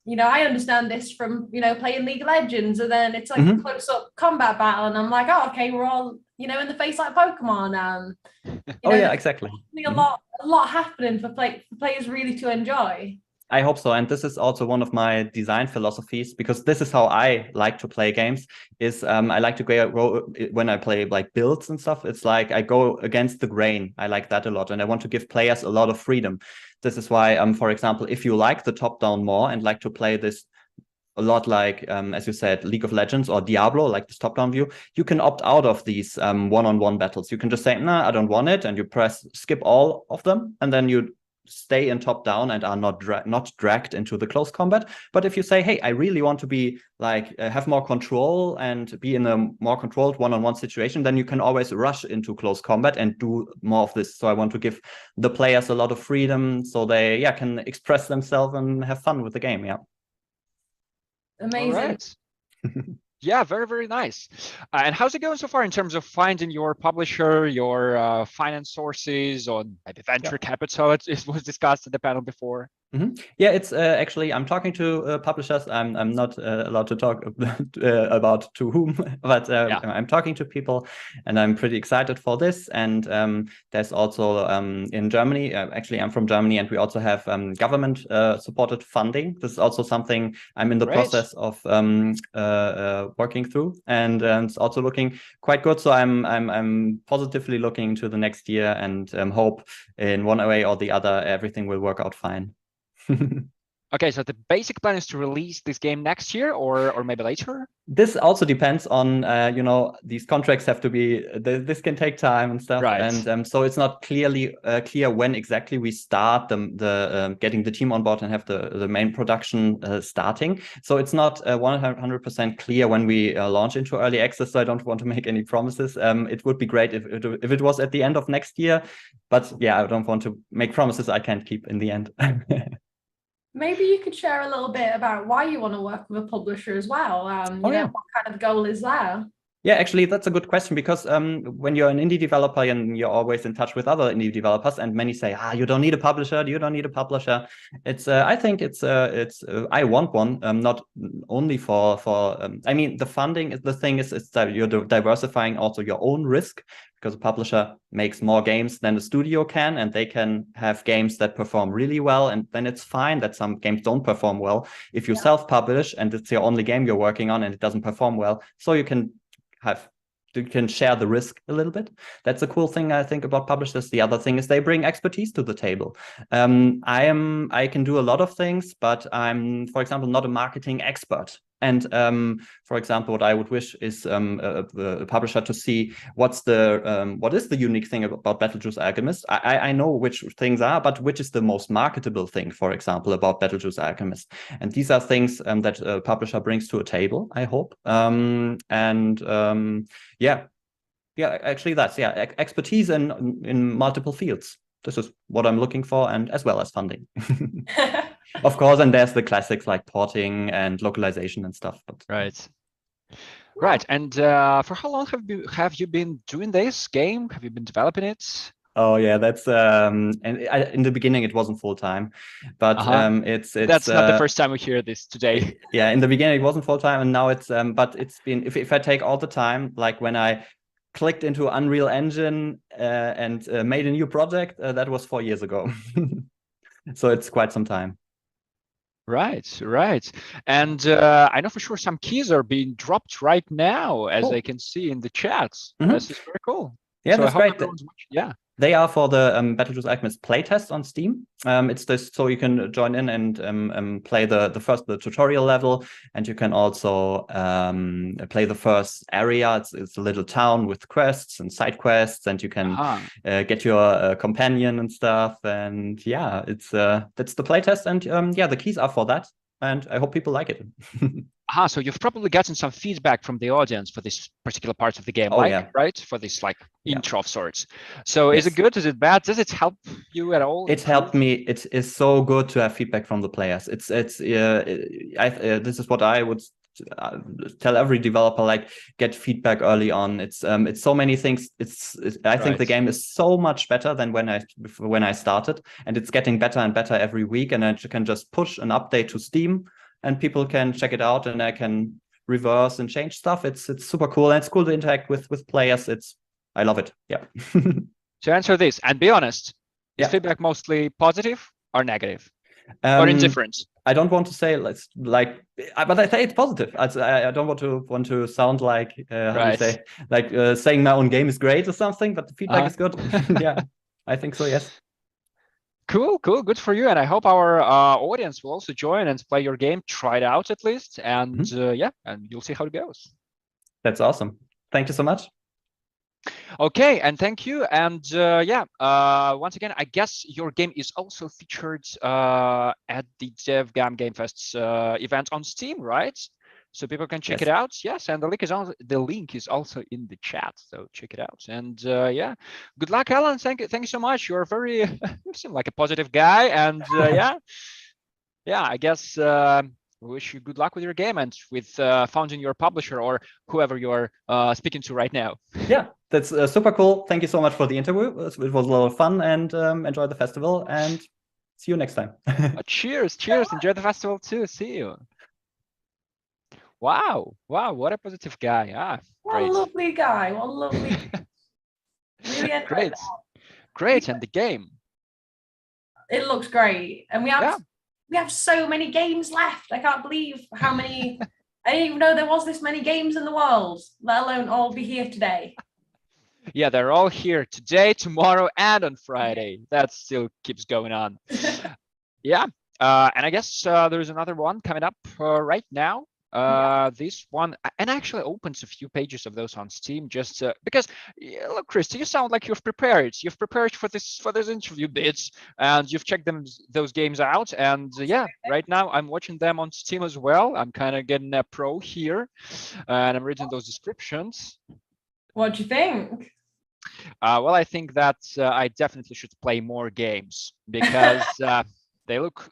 You know, I understand this from, you know, playing League of Legends, and then it's like a close-up combat battle, and I'm like, oh, okay, we're all, you know, in the face like Pokemon. Yeah, exactly. A lot happening for players really to enjoy. I hope so. And this is also one of my design philosophies, because this is how I like to play games, is I like to go when I play like builds and stuff. It's like I go against the grain. I like that a lot. And I want to give players a lot of freedom. This is why, for example, if you like the top-down more and like to play this a lot like, as you said, League of Legends or Diablo, like this top-down view, you can opt out of these one-on-one battles. You can just say, nah, I don't want it. And you press skip all of them. And then you stay in top down and are not dragged into the close combat. But if you say, hey, I really want to be like have more control and be in a more controlled one-on-one situation, then you can always rush into close combat and do more of this. So I want to give the players a lot of freedom so they can express themselves and have fun with the game. Yeah. Amazing. All right. Yeah, very, very nice. And how's it going so far in terms of finding your publisher, your finance sources, or maybe venture capital? It was discussed at the panel before. Yeah, it's actually, I'm talking to publishers. I'm not allowed to talk about to whom, but I'm talking to people, and I'm pretty excited for this. And there's also in Germany, actually, I'm from Germany, and we also have government supported funding. This is also something I'm in the process of working through, and it's also looking quite good. So I'm positively looking to the next year, and hope in one way or the other everything will work out fine. Okay, so the basic plan is to release this game next year or maybe later? This also depends on, these contracts have to be, this can take time and stuff. Right. And so it's not clearly clear when exactly we start the getting the team on board and have the main production starting. So it's not 100% clear when we launch into early access. So I don't want to make any promises. It would be great if it was at the end of next year. But yeah, I don't want to make promises I can't keep in the end. Maybe you could share a little bit about why you want to work with a publisher as well. What kind of goal is there? Yeah, actually, that's a good question, because when you're an indie developer and you're always in touch with other indie developers, and many say, you don't need a publisher, you don't need a publisher. It's I think it's I want one, not only for I mean, the funding is the thing is that you're diversifying also your own risk, because a publisher makes more games than the studio can, and they can have games that perform really well, and then it's fine that some games don't perform well. If you self-publish and it's your only game you're working on and it doesn't perform well, so you can share the risk a little bit. That's a cool thing I think about publishers. The other thing is they bring expertise to the table. I can do a lot of things, but I'm, for example, not a marketing expert. And for example, what I would wish is a publisher to see what is the unique thing about Betelgeuse Alchemist. I know which things are, but which is the most marketable thing, for example, about Betelgeuse Alchemist. And these are things that a publisher brings to a table, I hope. Actually that's expertise in multiple fields. This is what I'm looking for, and as well as funding. Of course, and there's the classics like porting and localization and stuff. But Right. And for how long have you been doing this game? Have you been developing it? Oh yeah, that's in the beginning it wasn't full time, but it's that's not the first time we hear this today. Yeah, in the beginning it wasn't full time, and now it's but it's been, if I take all the time, like when I clicked into Unreal Engine and made a new project, that was 4 years ago. So it's quite some time. Right. And I know for sure some keys are being dropped right now, as I can see in the chat. This is very cool. Yeah, so that's great. They are for the Betelgeuse Alchemist playtest on Steam. It's this, so you can join in and play the tutorial level, and you can also play the first area. It's a little town with quests and side quests, and you can get your companion and stuff. And yeah, it's that's the playtest, and the keys are for that. And I hope people like it. So you've probably gotten some feedback from the audience for this particular part of the game, right? For this intro of sorts. So is it good? Is it bad? Does it help you at all? It helped me. It is so good to have feedback from the players. This is what I would tell every developer, like, get feedback early on. It's so many things. I think the game is so much better than when I started, and it's getting better and better every week. And I can just push an update to Steam, and people can check it out, and I can reverse and change stuff. It's super cool, and it's cool to interact with players. I love it. Yeah. To answer this and be honest, is feedback mostly positive or negative or indifferent? I don't want to say but I say it's positive. I don't want to sound like saying my own game is great or something, but the feedback is good. Yeah, I think so. Yes. Cool. Good for you. And I hope our audience will also join and play your game, try it out at least. And and you'll see how it goes. That's awesome. Thank you so much. Okay, and thank you. And once again, I guess your game is also featured at the DevGAMM Game Fest's event on Steam, right? So people can check it out. Yes, and the link is also in the chat, so check it out. And yeah, good luck, Alan. Thank you so much. You're very you seem like a positive guy, and yeah, I guess we wish you good luck with your game and with founding your publisher or whoever you're speaking to right now. Yeah, that's super cool. Thank you so much for the interview. It was a lot of fun, and enjoy the festival, and see you next time. Cheers. Enjoy the festival too. See you. Wow, what a positive guy. What a lovely guy. What a lovely really great. And the game, it looks great, and we have so many games left. I can't believe how many. I didn't even know there was this many games in the world, let alone all be here today. Yeah, they're all here today, tomorrow, and on Friday. That still keeps going on. Yeah, and I guess there's another one coming up right now. This one, and actually opens a few pages of those on Steam, just because look, Christie, you sound like you've prepared for this interview bits, and you've checked those games out, and yeah, right now I'm watching them on Steam as well. I'm kind of getting a pro here, and I'm reading those descriptions. What do you think? Well, I think that I definitely should play more games because they look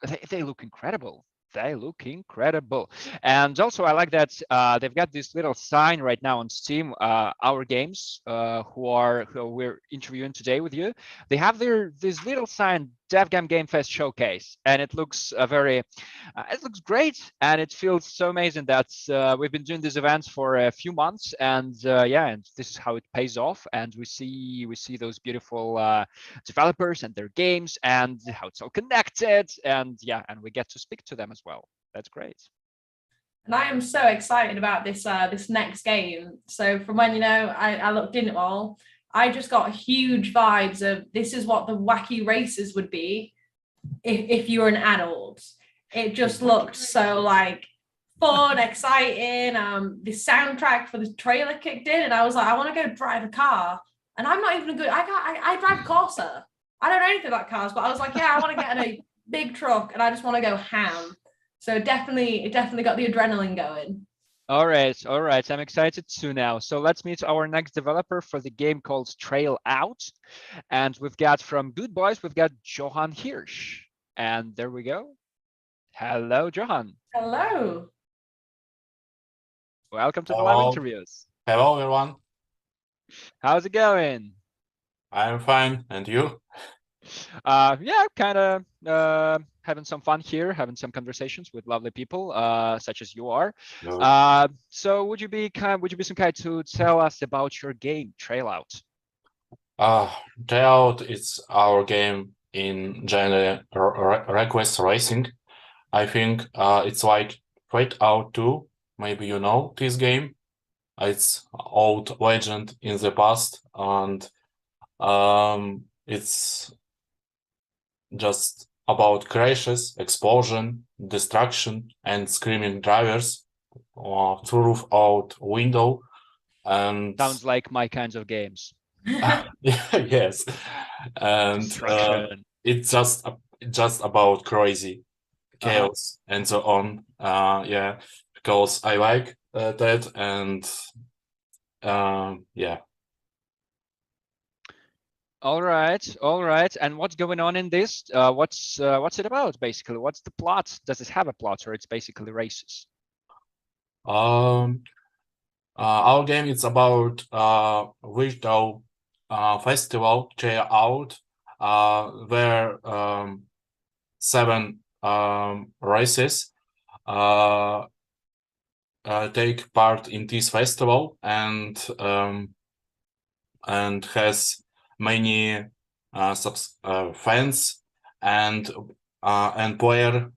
incredible. They look incredible. And also I like that they've got this little sign right now on Steam, our games who we're interviewing today with you, they have this little sign, DevGAMM Game Fest Showcase, and it looks it looks great, and it feels so amazing that we've been doing these events for a few months, and and this is how it pays off, and we see those beautiful developers and their games and how it's all connected, and and we get to speak to them as well. That's great. And I am so excited about this this next game. So from when I looked in it all, I just got huge vibes of this is what the wacky races would be if you were an adult. It just looked so like fun, exciting. The soundtrack for the trailer kicked in, and I was like, I want to go drive a car. And I'm not even a good. I drive Corsa. I don't know anything about cars, but I was like, yeah, I want to get in a big truck, and I just want to go ham. So it definitely got the adrenaline going. All right. I'm excited too now. So let's meet our next developer for the game called Trail Out. And we've got from Good Boys, we've got Johan Hirsch. And there we go. Hello, Johan. Hello. Welcome to the live interviews. Hello, everyone. How's it going? I'm fine. And you? Yeah, kind of having some fun here, having some conversations with lovely people, such as you are. No. So would you be so kind to tell us about your game, Trail Out? Trail Out is our game in genre request racing. I think it's like Trail Out 2. Maybe you know this game. It's old legend in the past, and it's just about crashes, explosion, destruction, and screaming drivers throughout window. And sounds like my kinds of games. Yes, and it's just about crazy chaos and so on. Yeah, because I like that, and yeah. All right. And what's going on in this? What's it about basically? What's the plot? Does it have a plot, or it's basically races? Our game is about virtual festival Trail Out, where 7 races take part in this festival, and has many fans and player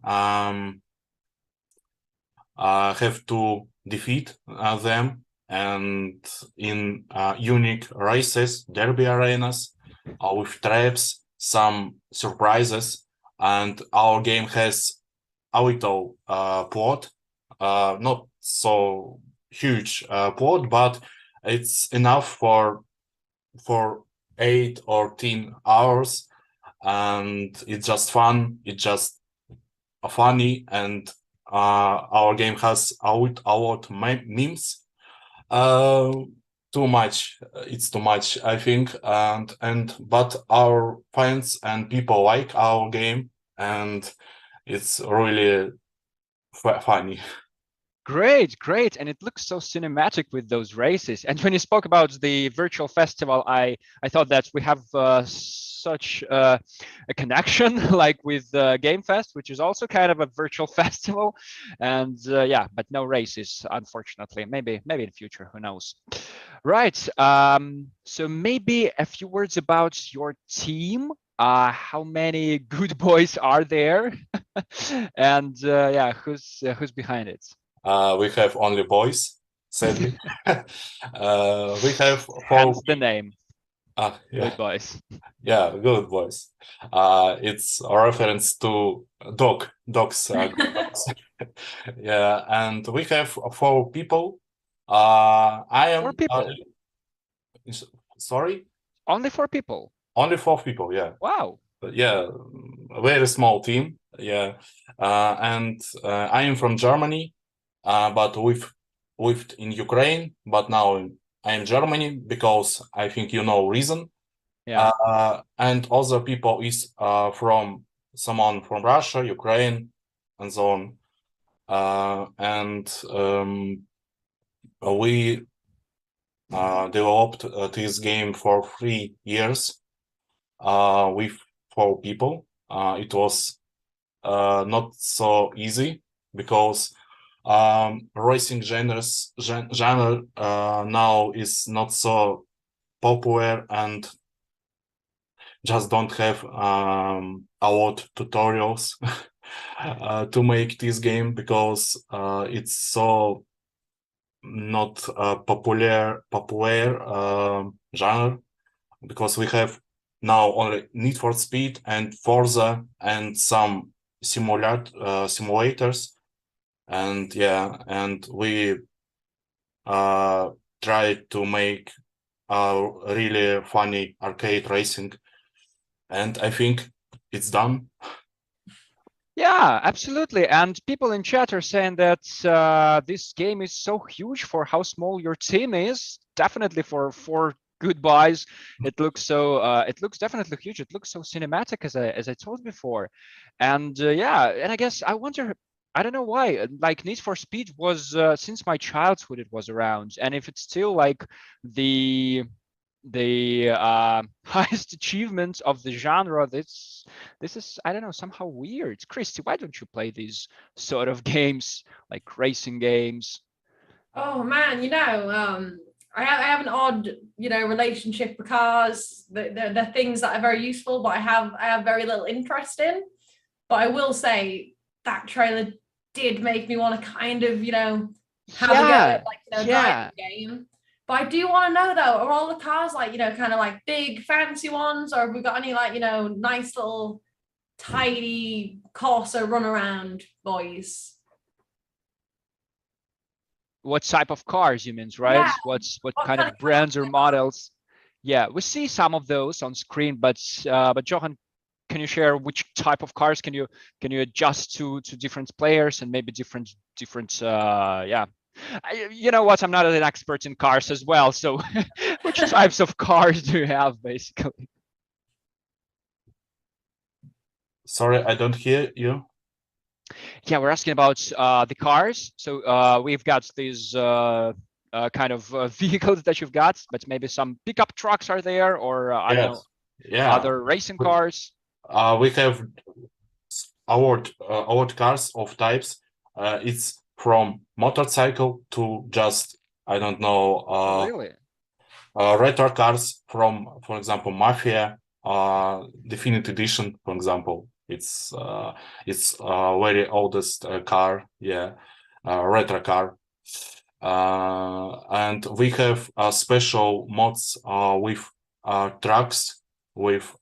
have to defeat them, and in unique races, derby arenas, with traps, some surprises, and our game has a little plot, not so huge plot, but it's enough for for 8 or 10 hours, and it's just fun. It's just funny, and our game has a lot memes. Too much. It's too much, I think, and but our fans and people like our game, and it's really funny. Great, great. And it looks so cinematic with those races. And when you spoke about the virtual festival, I thought that we have such a connection like with Game Fest, which is also kind of a virtual festival. And yeah, but no races, unfortunately. Maybe in the future, who knows? Right. So maybe a few words about your team. How many good boys are there? And yeah, who's behind it? We have only boys, sadly. We have four. Hence the name. Yeah. Good boys. Yeah, good boys. It's a reference to dogs. Good dogs. Yeah, and we have 4 people. I am 4 people. Sorry? Only 4 people. Only 4 people, yeah. Wow. Yeah, a very small team. Yeah, and I am from Germany, but we've lived in Ukraine. But now I am in Germany because I think you know reason. Yeah. And other people is from someone from Russia, Ukraine, and so on. And we developed this game for 3 years with 4 people. It was not so easy because racing genre now is not so popular and just don't have a lot tutorials to make this game because it's so not popular genre, because we have now only Need for Speed and Forza and some simulators, and yeah, and we try to make a really funny arcade racing, and I think it's done. Yeah, absolutely. And people in chat are saying that this game is so huge for how small your team is. Definitely for 4 good boys, it looks so. It looks definitely huge. It looks so cinematic, as I told before. And yeah, and I guess I wonder. I don't know why. Like Need for Speed was since my childhood, it was around, and if it's still like the highest achievement of the genre, this is, I don't know, somehow weird. Christie, why don't you play these sort of games, like racing games? Oh man, I have an odd, relationship with cars. They're things that are very useful, but I have very little interest in. But I will say that trailer did make me want to kind of, have a go at driving the game. But I do want to know though, are all the cars like, kind of like big fancy ones, or have we got any like, nice little tidy Corsa run around boys? What type of cars you mean, right? Yeah. What kind of brands or models? Yeah, we see some of those on screen, but Johan, can you share which type of cars can you adjust to different players and maybe different yeah. You know what? I'm not an expert in cars as well. So which types of cars do you have, basically? Sorry, I don't hear you. Yeah, we're asking about the cars. So we've got these kind of vehicles that you've got, but maybe some pickup trucks are there, or I don't know, other racing cars. We have our cars of types. It's from motorcycle to just, I don't know, really? retro cars from, for example, Mafia, Definite Edition, for example. It's very oldest car, yeah, retro car. And we have special mods with trucks, with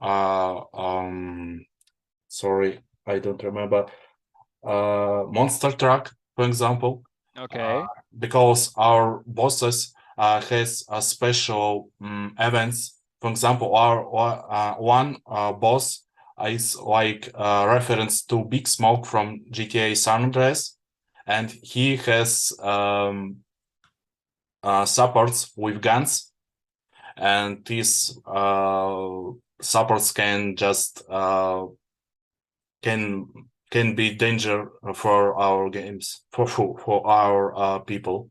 sorry, I don't remember, monster truck, for example. Okay. Because our bosses has a special events for example, our one boss is like reference to Big Smoke from GTA San Andreas, and he has supports with guns, and these supports can just can be danger for our games, for our people,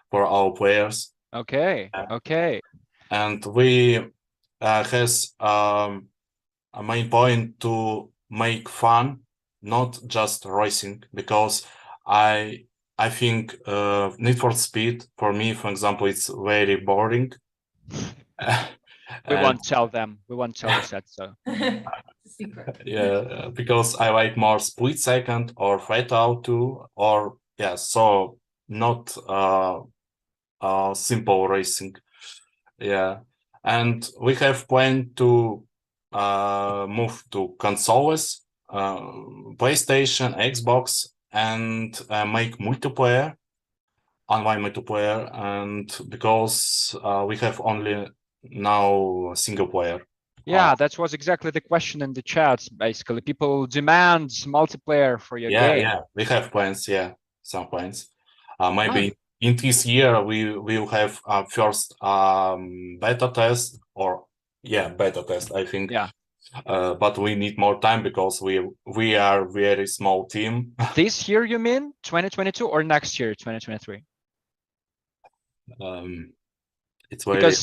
for our players. Okay. Okay. And we has a main point to make fun, not just racing, because I think Need for Speed for me, for example, it's very boring. We won't tell them. We won't tell the set. So Secret. yeah, because I like more Split Second or Fatal 2, or yeah, so not simple racing. Yeah, and we have planned to move to consoles, PlayStation, Xbox, and make multiplayer, online multiplayer, and because we have only now single player. yeah, that was exactly the question in the chat. Basically, people demand multiplayer for your game. Yeah, we have plans. Yeah, some plans. Maybe in this year we will have first beta test, or beta test, I think. Yeah. But we need more time because we are very small team. This year, you mean 2022 or next year, 2023? It's very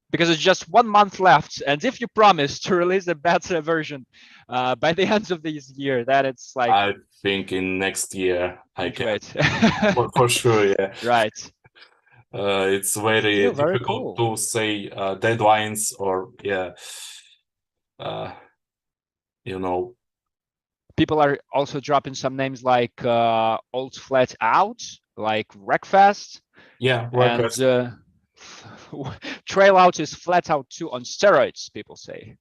because it's just 1 month left, and if you promise to release a beta version by the end of this year, that it's like I think in next year I can wait. for sure. Yeah, right. It's very difficult cool. to say deadlines, or you know. People are also dropping some names like Old Flat Out, like Wreckfest. Yeah, Wreckfest. And Trail Out is Flat Out 2 on steroids, people say.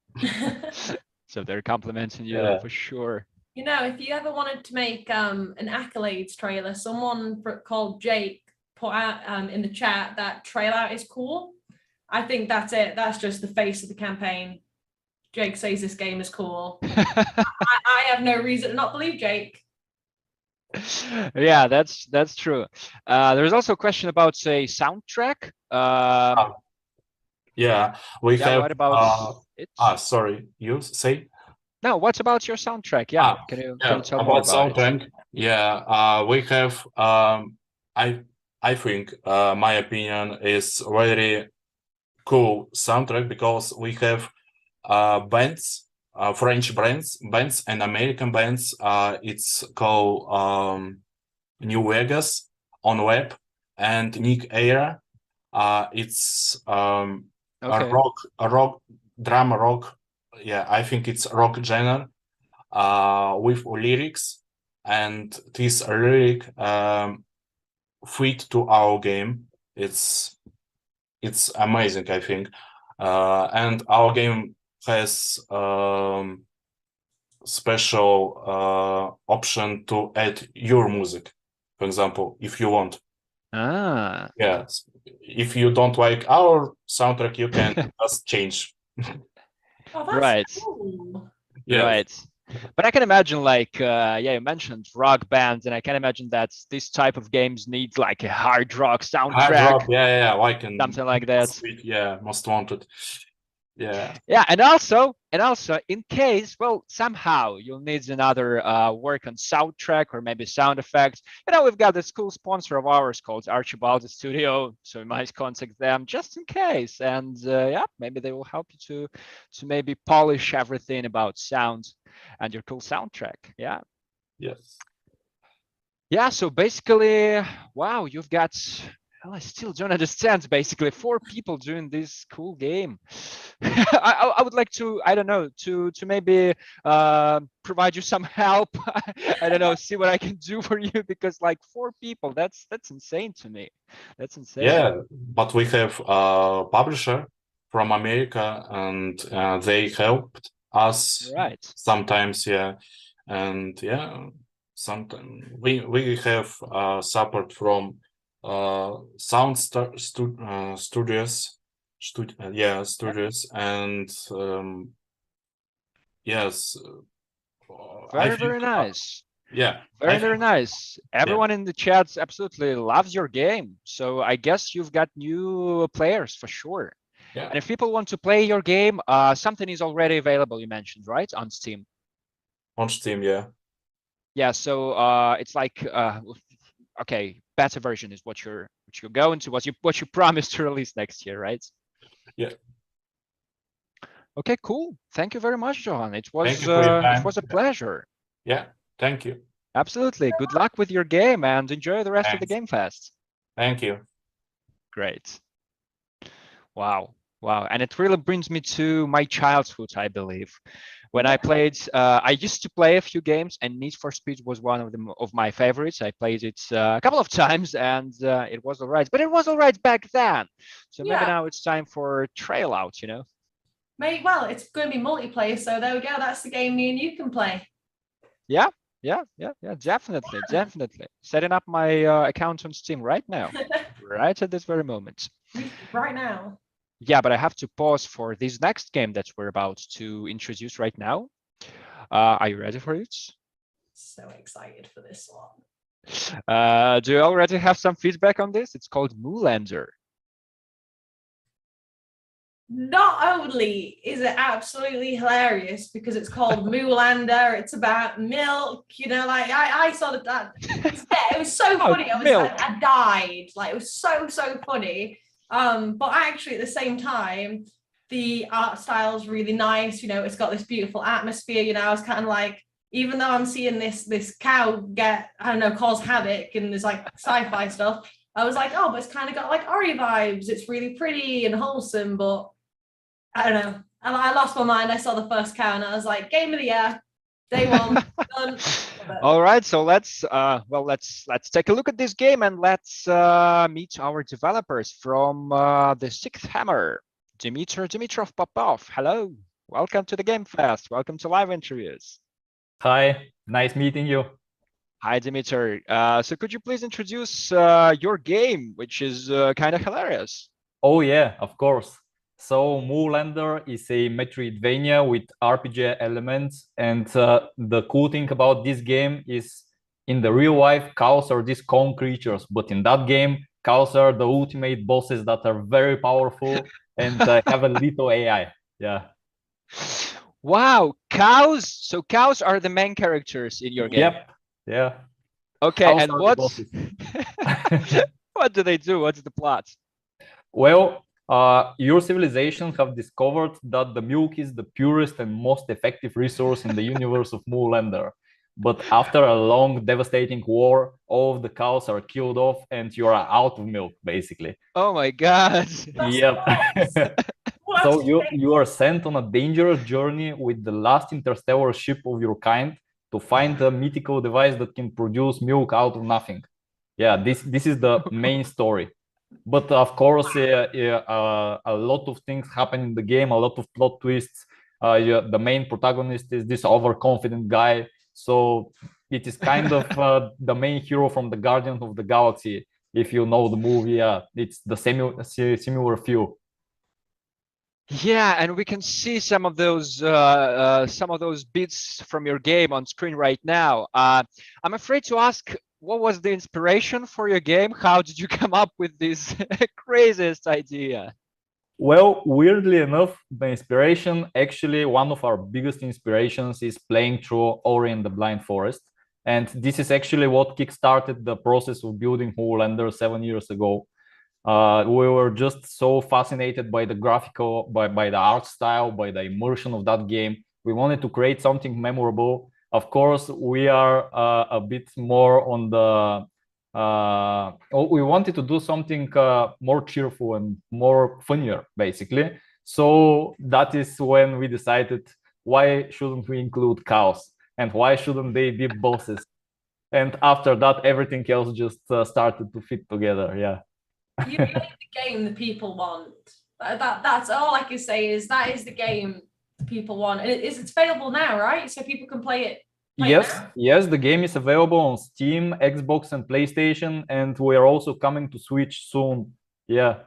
So they're complimenting you for sure. You know, if you ever wanted to make an accolades trailer, someone called Jake put out in the chat that Trail Out is cool. I think that's it. That's just the face of the campaign. Jake says this game is cool. I have no reason to not believe Jake. Yeah, that's true. There's also a question about, say, soundtrack. Yeah, we have. What about it? Sorry, you say? No, what about your soundtrack? Yeah, can you tell more about soundtrack? it? Yeah, we have. I think my opinion is very cool soundtrack because we have bands, French bands and American bands. It's called New Vegas on web, and Nick Era. It's a rock, drum rock. Yeah, I think it's rock genre with lyrics, and this lyric fit to our game. It's amazing, I think, and our game has special option to add your music, for example, if you want. Yeah, if you don't like our soundtrack, you can just change. Right. Cool. Yeah. Right. But I can imagine, like, you mentioned rock bands, and I can imagine that this type of games need like a hard rock soundtrack. Hard rock, like something like that. Yeah, Most Wanted. Yeah. Yeah, and also, in case, well, somehow you'll need another work on soundtrack or maybe sound effects. We've got this cool sponsor of ours called Archibald Studio, so we might contact them just in case. And maybe they will help you to maybe polish everything about sound and your cool soundtrack. Yeah. Yes. Yeah. So basically, wow, you've got. Well, I still don't understand. Basically, 4 people doing this cool game. I would like to, I don't know, to maybe provide you some help. I don't know, see what I can do for you, because like 4 people, that's insane to me. That's insane. Yeah, but we have a publisher from America, and they helped us sometimes. Yeah, and sometimes we have support from Sound Studios, studios, and yes, Very nice. Yeah, very nice. Everyone in the chat absolutely loves your game. So I guess you've got new players for sure. Yeah. And if people want to play your game, something is already available, you mentioned, right? On Steam. On Steam, yeah. Yeah, so it's like okay, beta version is what you're going to, what you promised to release next year, right? Yeah. Okay, cool. Thank you very much, Johan. It was a pleasure. Yeah, thank you. Absolutely. Good luck with your game and enjoy the rest of the Game Fest. Thank you. Great. Wow. And it really brings me to my childhood, I believe. When I played, I used to play a few games, and Need for Speed was one of my favorites. I played it a couple of times, and it was all right. But it was all right back then. So maybe now it's time for Trail Out, you know? Mate, well, it's going to be multiplayer, so there we go. That's the game me and you can play. Yeah, definitely. Setting up my account on Steam right now, right at this very moment. Right now. Yeah, but I have to pause for this next game that we're about to introduce right now. Are you ready for it? So excited for this one. Do you already have some feedback on this? It's called Moulander. Not only is it absolutely hilarious because it's called Moulander, it's about milk, you know, like I saw that. It was so funny. I died. Like, it was so funny. But actually at the same time, the art style is really nice. You know, it's got this beautiful atmosphere. You know, I was kind of like, even though I'm seeing this cow get, I don't know, cause havoc and there's like sci-fi stuff, I was like, oh, but it's kind of got like Ori vibes. It's really pretty and wholesome, but I don't know. I lost my mind. I saw the first cow and I was like, game of the year, day one, done. All right, so let's take a look at this game and let's meet our developers from the Sixth Hammer, Dimitrov Popov. Hello, welcome to the Game Fest. Welcome to live interviews. Hi, nice meeting you. Hi, Dimitri. So could you please introduce your game, which is kind of hilarious? Oh yeah, of course. So Moulander is a Metroidvania with RPG elements, and the cool thing about this game is in the real life, cows are these calm creatures, but in that game, cows are the ultimate bosses that are very powerful and have a little AI. Yeah. Wow, cows! So cows are the main characters in your game? Yep. Yeah. Okay, cows and what do they do? What's the plot? Well, your civilization have discovered that the milk is the purest and most effective resource in the universe of Moulander. But after a long, devastating war, all of the cows are killed off and you are out of milk, basically. Oh my God. Yep. So you are sent on a dangerous journey with the last interstellar ship of your kind to find a mythical device that can produce milk out of nothing. Yeah, this is the main story. But of course, a lot of things happen in the game, a lot of plot twists. The main protagonist is this overconfident guy. So it is kind of the main hero from the Guardians of the Galaxy. If you know the movie, it's the similar feel. Yeah, and we can see some of those bits from your game on screen right now. I'm afraid to ask, what was the inspiration for your game? How did you come up with this craziest idea? Well, weirdly enough, the inspiration, actually one of our biggest inspirations is playing through Ori and the Blind Forest. And this is actually what kickstarted the process of building Moulander 7 years ago. We were just so fascinated by the graphical, by the art style, by the immersion of that game. We wanted to create something memorable. Of course, we are a bit more on the we wanted to do something more cheerful and more funnier, basically. So that is when we decided, why shouldn't we include cows? And why shouldn't they be bosses? And after that, everything else just started to fit together. Yeah. You made the game the people want. That's all I can say is that is the game people want. And it's available now, right? So people can play it. Yes, the game is available on Steam, Xbox, and PlayStation, and we are also coming to Switch soon. Yeah.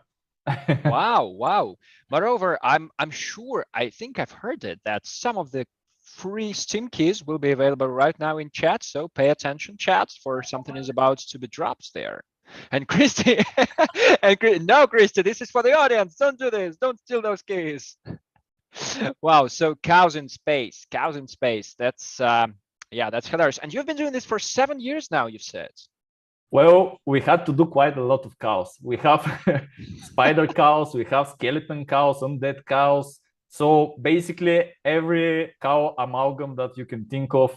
Wow. Moreover, I'm sure, I think I've heard it, that some of the free Steam keys will be available right now in chat. So pay attention, chat, for something is about to be dropped there. And Christie, no, Christie, this is for the audience. Don't do this. Don't steal those keys. Wow. So cows in space. That's yeah, that's hilarious. And you've been doing this for 7 years now, you've said. Well, we had to do quite a lot of cows. We have spider cows, we have skeleton cows, undead cows. So basically, every cow amalgam that you can think of,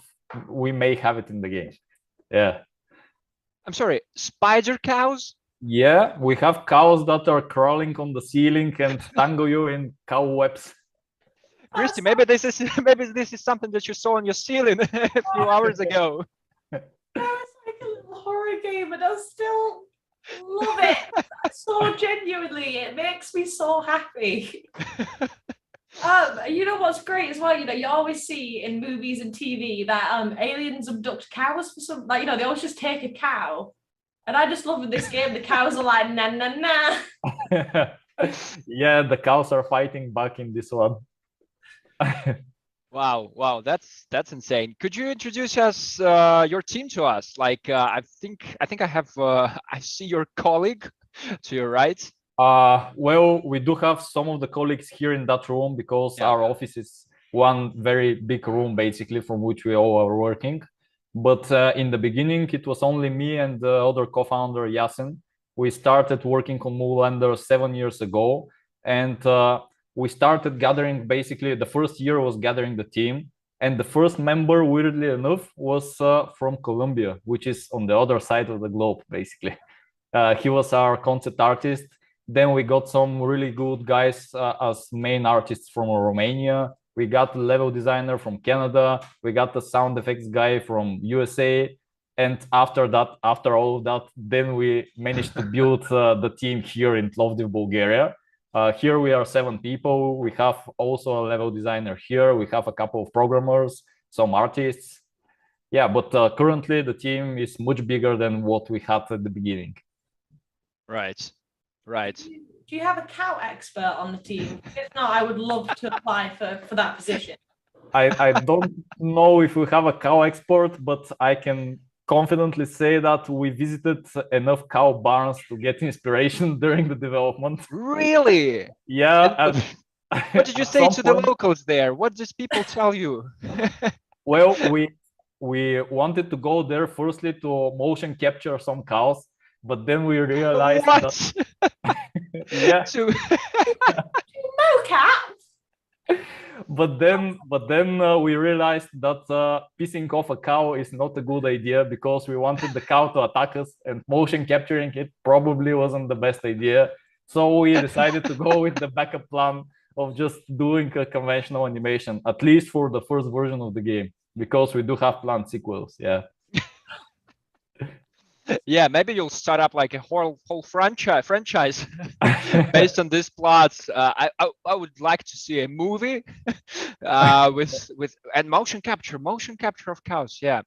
we may have it in the game. Yeah. I'm sorry, spider cows? Yeah, we have cows that are crawling on the ceiling and tangle you in cow webs. Christie, maybe this is something that you saw on your ceiling a few hours ago. It's like a little horror game, and I still love it so genuinely. It makes me so happy. You know what's great as well? You know, you always see in movies and TV that aliens abduct cows for some, like, you know, they always just take a cow. And I just love in this game, the cows are like, nah, nah, nah. Yeah, the cows are fighting back in this one. Wow, that's insane. Could you introduce us your team to us? Like I think I have I see your colleague to your right. Well, we do have some of the colleagues here in that room because our office is one very big room basically from which we all are working. But in the beginning, it was only me and the other co-founder Yasin. We started working on Moulander 7 years ago, and we started gathering. Basically, the first year was gathering the team, and the first member, weirdly enough, was from Colombia, which is on the other side of the globe. Basically, he was our concept artist. Then we got some really good guys as main artists from Romania. We got the level designer from Canada. We got the sound effects guy from USA. And after all of that, then we managed to build the team here in Plovdiv, Bulgaria. Here we are 7 people. We have also a level designer here. We have a couple of programmers, some artists. Yeah, but currently the team is much bigger than what we had at the beginning. Right. Do you have a cow expert on the team? If not, I would love to apply for that position. I don't know if we have a cow expert, but I can confidently say that we visited enough cow barns to get inspiration during the development. Really? Yeah. What did you say to the locals there? What did people tell you? Well, we wanted to go there firstly to motion capture some cows, but then we realized that yeah. No cats. But then we realized that pissing off a cow is not a good idea because we wanted the cow to attack us, and motion capturing it probably wasn't the best idea. So we decided to go with the backup plan of just doing a conventional animation, at least for the first version of the game, because we do have planned sequels. Yeah. Yeah, maybe you'll start up like a whole franchise based on these plots. I would like to see a movie with and motion capture of cows. Yeah,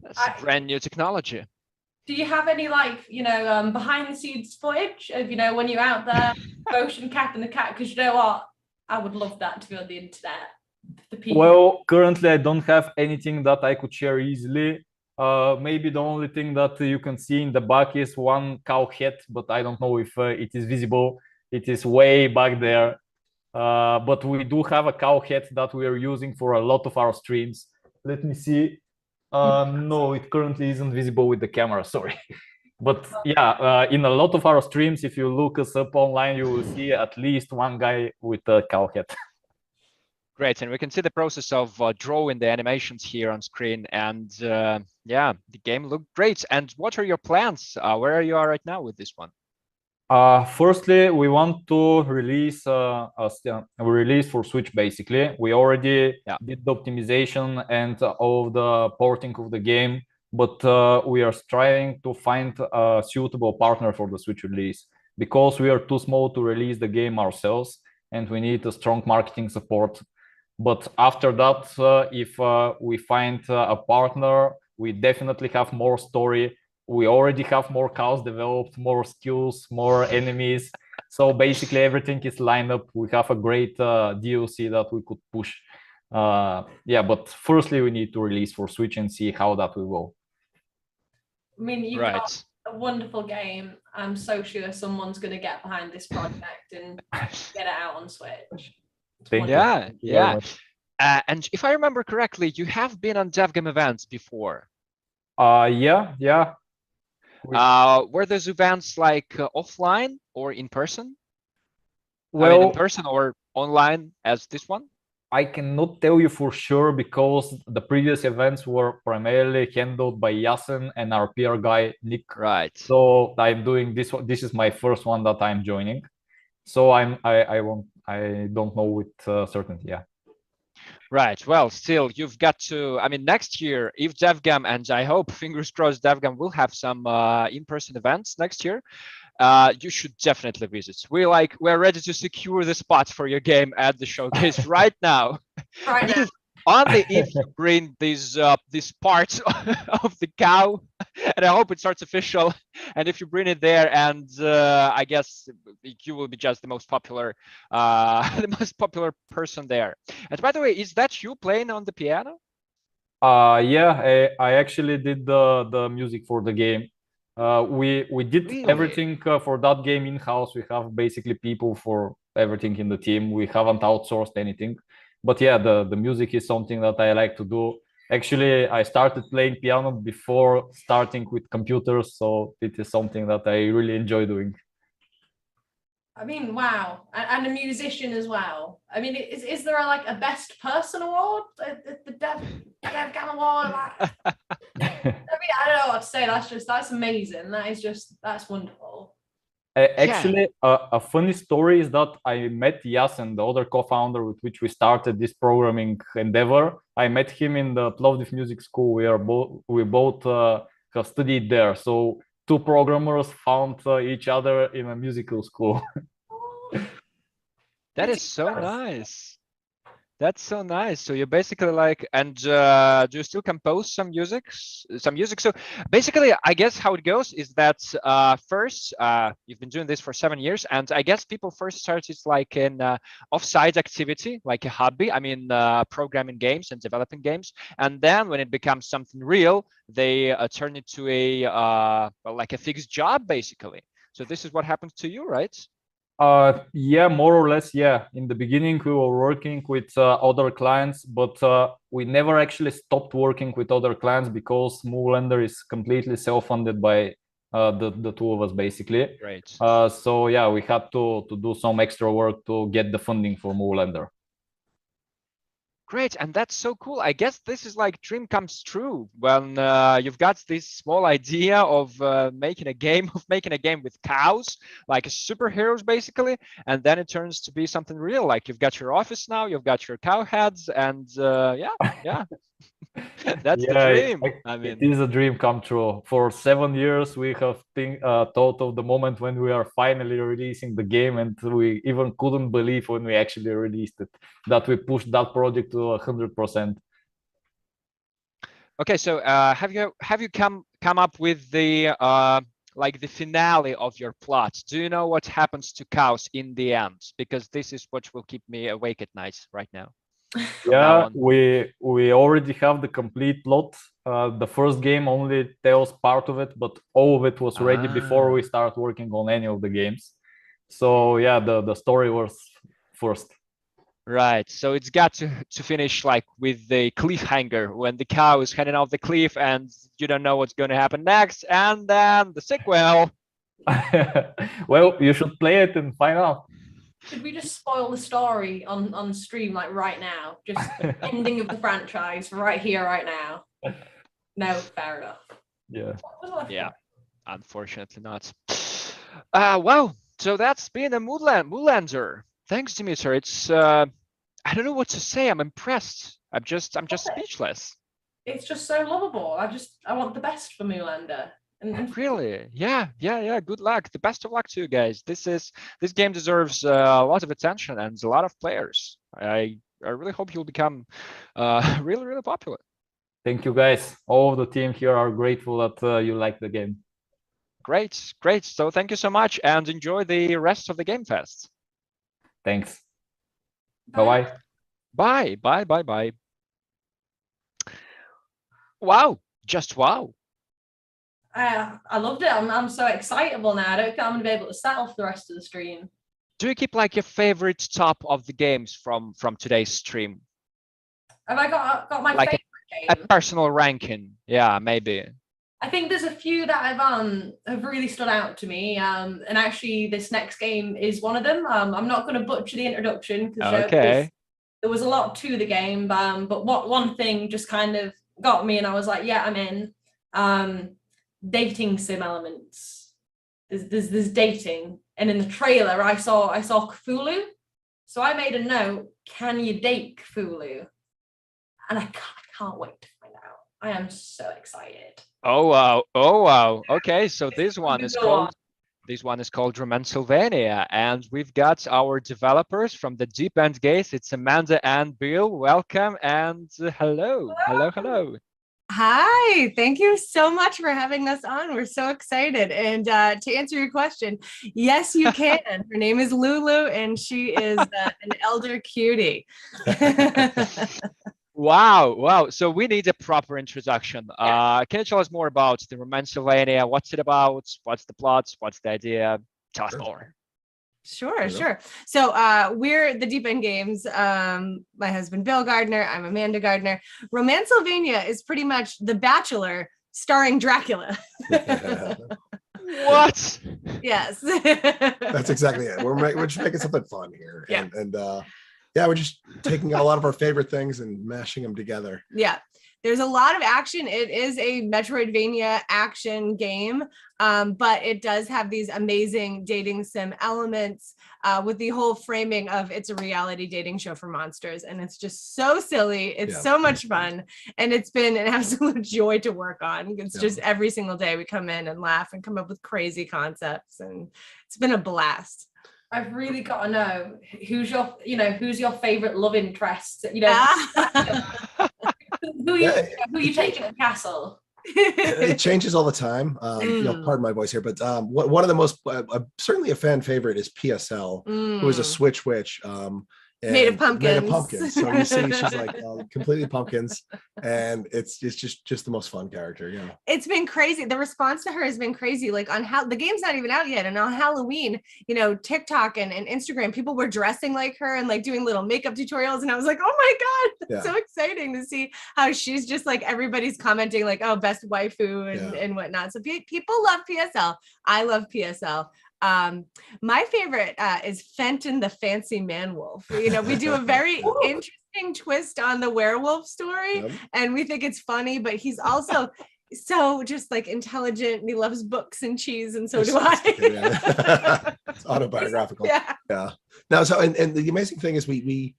that's a brand new technology. Do you have any, like, you know, behind the scenes footage of, you know, when you're out there motion capping the cat? Because you know what, I would love that to be on the internet. The people. Well, currently I don't have anything that I could share easily. Maybe the only thing that you can see in the back is one cow head, but I don't know if it is visible. It is way back there. But we do have a cow head that we are using for a lot of our streams. Let me see. No, it currently isn't visible with the camera, sorry. But yeah, in a lot of our streams, if you look us up online, you will see at least one guy with a cow head. Great, and we can see the process of drawing the animations here on screen, and yeah, the game looked great. And what are your plans? Where are you right now with this one? Firstly, we want to release a release for Switch. Basically, we already did the optimization and all of the porting of the game, but we are striving to find a suitable partner for the Switch release because we are too small to release the game ourselves, and we need a strong marketing support. But after that, if we find a partner, we definitely have more story. We already have more cows developed, more skills, more enemies. So basically everything is lined up. We have a great DLC that we could push. Yeah, but firstly we need to release for Switch and see how that will go. I mean, you've got a wonderful game. I'm so sure someone's going to get behind this project and get it out on Switch. Yeah. And if I remember correctly, you have been on DevGAMM events before. Yeah. Were those events like offline or in person? Well, I mean, in person or online as this one? I cannot tell you for sure because the previous events were primarily handled by Yasin and our PR guy Nick. Right. So I'm doing this one. This is my first one that I'm joining. So I don't know with certainty. Yeah. Right. Well, still, you've got to. I mean, next year, if DevGAMM, and I hope, fingers crossed, DevGAMM will have some in-person events next year. You should definitely visit. We're ready to secure the spot for your game at the showcase right now. Right now. Only if you bring these parts of the cow, and I hope it starts official. And if you bring it there, and I guess you will be just the most popular person there. And by the way, is that you playing on the piano? Yeah, I actually did the music for the game. We did everything for that game in-house. We have basically people for everything in the team. We haven't outsourced anything. But yeah, the music is something that I like to do. Actually, I started playing piano before starting with computers, so it is something that I really enjoy doing. I mean, wow, and a musician as well. I mean, is there a best person award? The DevGAMM award? I mean, I don't know what to say. That's amazing. That's wonderful. Actually, a funny story is that I met Yasin, the other co-founder with which we started this programming endeavor. I met him in the Plovdiv Music School. We both have studied there. So two programmers found each other in a musical school. That is so nice. That's so nice. So you're basically and do you still compose some music? So basically, I guess how it goes is that first, you've been doing this for 7 years, and I guess people first started like an offside activity, like a hobby. I mean, programming games and developing games, and then when it becomes something real, they turn it to like a fixed job, basically. So this is what happens to you, right? Yeah, more or less. Yeah, in the beginning we were working with other clients, but we never actually stopped working with other clients because Moulander is completely self-funded by the two of us, basically. Right. So yeah, we had to do some extra work to get the funding for Moulander. Great, and that's so cool. I guess this is like dream comes true when you've got this small idea of making a game with cows, like superheroes basically, and then it turns to be something real. Like you've got your office now, you've got your cow heads, and yeah. That's the dream. I mean, it is a dream come true. For 7 years, we have thought of the moment when we are finally releasing the game, and we even couldn't believe when we actually released it that we pushed that project to 100%. Okay, so have you come up with the like the finale of your plot? Do you know what happens to cows in the end? Because this is what will keep me awake at night right now. Yeah, we already have the complete plot. The first game only tells part of it, but all of it was ready before we start working on any of the games. So yeah, the story was first. Right, so it's got to finish like with the cliffhanger when the cow is heading off the cliff and you don't know what's going to happen next, and then the sequel. Well, you should play it and find out. Should we just spoil the story on stream like right now? Just the ending of the franchise right here, right now. No, fair enough. Yeah. Unfortunately not. Wow. So that's been a Moulander. Thanks, Dimitar. It's I don't know what to say. I'm impressed. I'm just speechless. It's just so lovable. I want the best for Moulander. Really? Yeah. Good luck. The best of luck to you guys. This game deserves a lot of attention and a lot of players. I really hope you'll become really, really popular. Thank you, guys. All of the team here are grateful that you like the game. Great, great. So thank you so much, and enjoy the rest of the Game Fest. Thanks. Bye-bye. Bye, bye, bye, bye. Wow, just wow. I loved it. I'm so excitable now. I don't think I'm gonna be able to settle for the rest of the stream. Do you keep like your favorite top of the games from today's stream? Have I got my Like favorite a game? personal ranking? Yeah, maybe. I think there's a few that have really stood out to me. And actually, this next game is one of them. I'm not going to butcher the introduction because Okay. there was a lot to the game. But one thing just kind of got me, and I was like, yeah, I'm in. Dating sim elements. There's dating, and in the trailer, I saw Cthulhu. So I made a note. Can you date Cthulhu? And I can't wait to find out. I am so excited. Oh wow! Oh wow! Okay, so this one is called Romansylvania, and we've got our developers from the Deep End Gaze. It's Amanda and Bill. Welcome and hello, hello, hello. Hi, thank you so much for having us on. We're so excited. And to answer your question, yes, you can. Her name is Lulu, and she is an elder cutie. Wow, wow. So we need a proper introduction. Can you tell us more about the Romansylvania? What's it about? What's the plot? What's the idea? Tell us more. Sure. So we're the Deep End Games. My husband, Bill Gardner. I'm Amanda Gardner. Romansylvania is pretty much The Bachelor starring Dracula. What? Yes. That's exactly it. We're just making something fun here. Yeah. And yeah, we're just taking a lot of our favorite things and mashing them together. Yeah. There's a lot of action. It is a Metroidvania action game, but it does have these amazing dating sim elements with the whole framing of it's a reality dating show for monsters. And it's just so silly. It's so much fun. And it's been an absolute joy to work on. It's just every single day we come in and laugh and come up with crazy concepts. And it's been a blast. I've really got to know who's your favorite love interest. Who you taking to the castle? It changes all the time. Pardon my voice here, but one of the most certainly a fan favorite is PSL, who is a Switch witch. Made of pumpkins. So you see, she's like completely pumpkins, and it's just the most fun character. Yeah, it's been crazy. The response to her has been crazy. Like on how the game's not even out yet, and on Halloween, TikTok and Instagram, people were dressing like her and like doing little makeup tutorials, and I was like, oh my god, so exciting to see how she's just like everybody's commenting like, oh, best waifu and whatnot. So people love PSL. I love PSL. My favorite is Fenton the Fancy Man Wolf. We do a very interesting twist on the werewolf story, and we think it's funny, but he's also so just like intelligent, and he loves books and cheese, and so do I. It's autobiographical. Yeah. Now, so and the amazing thing is we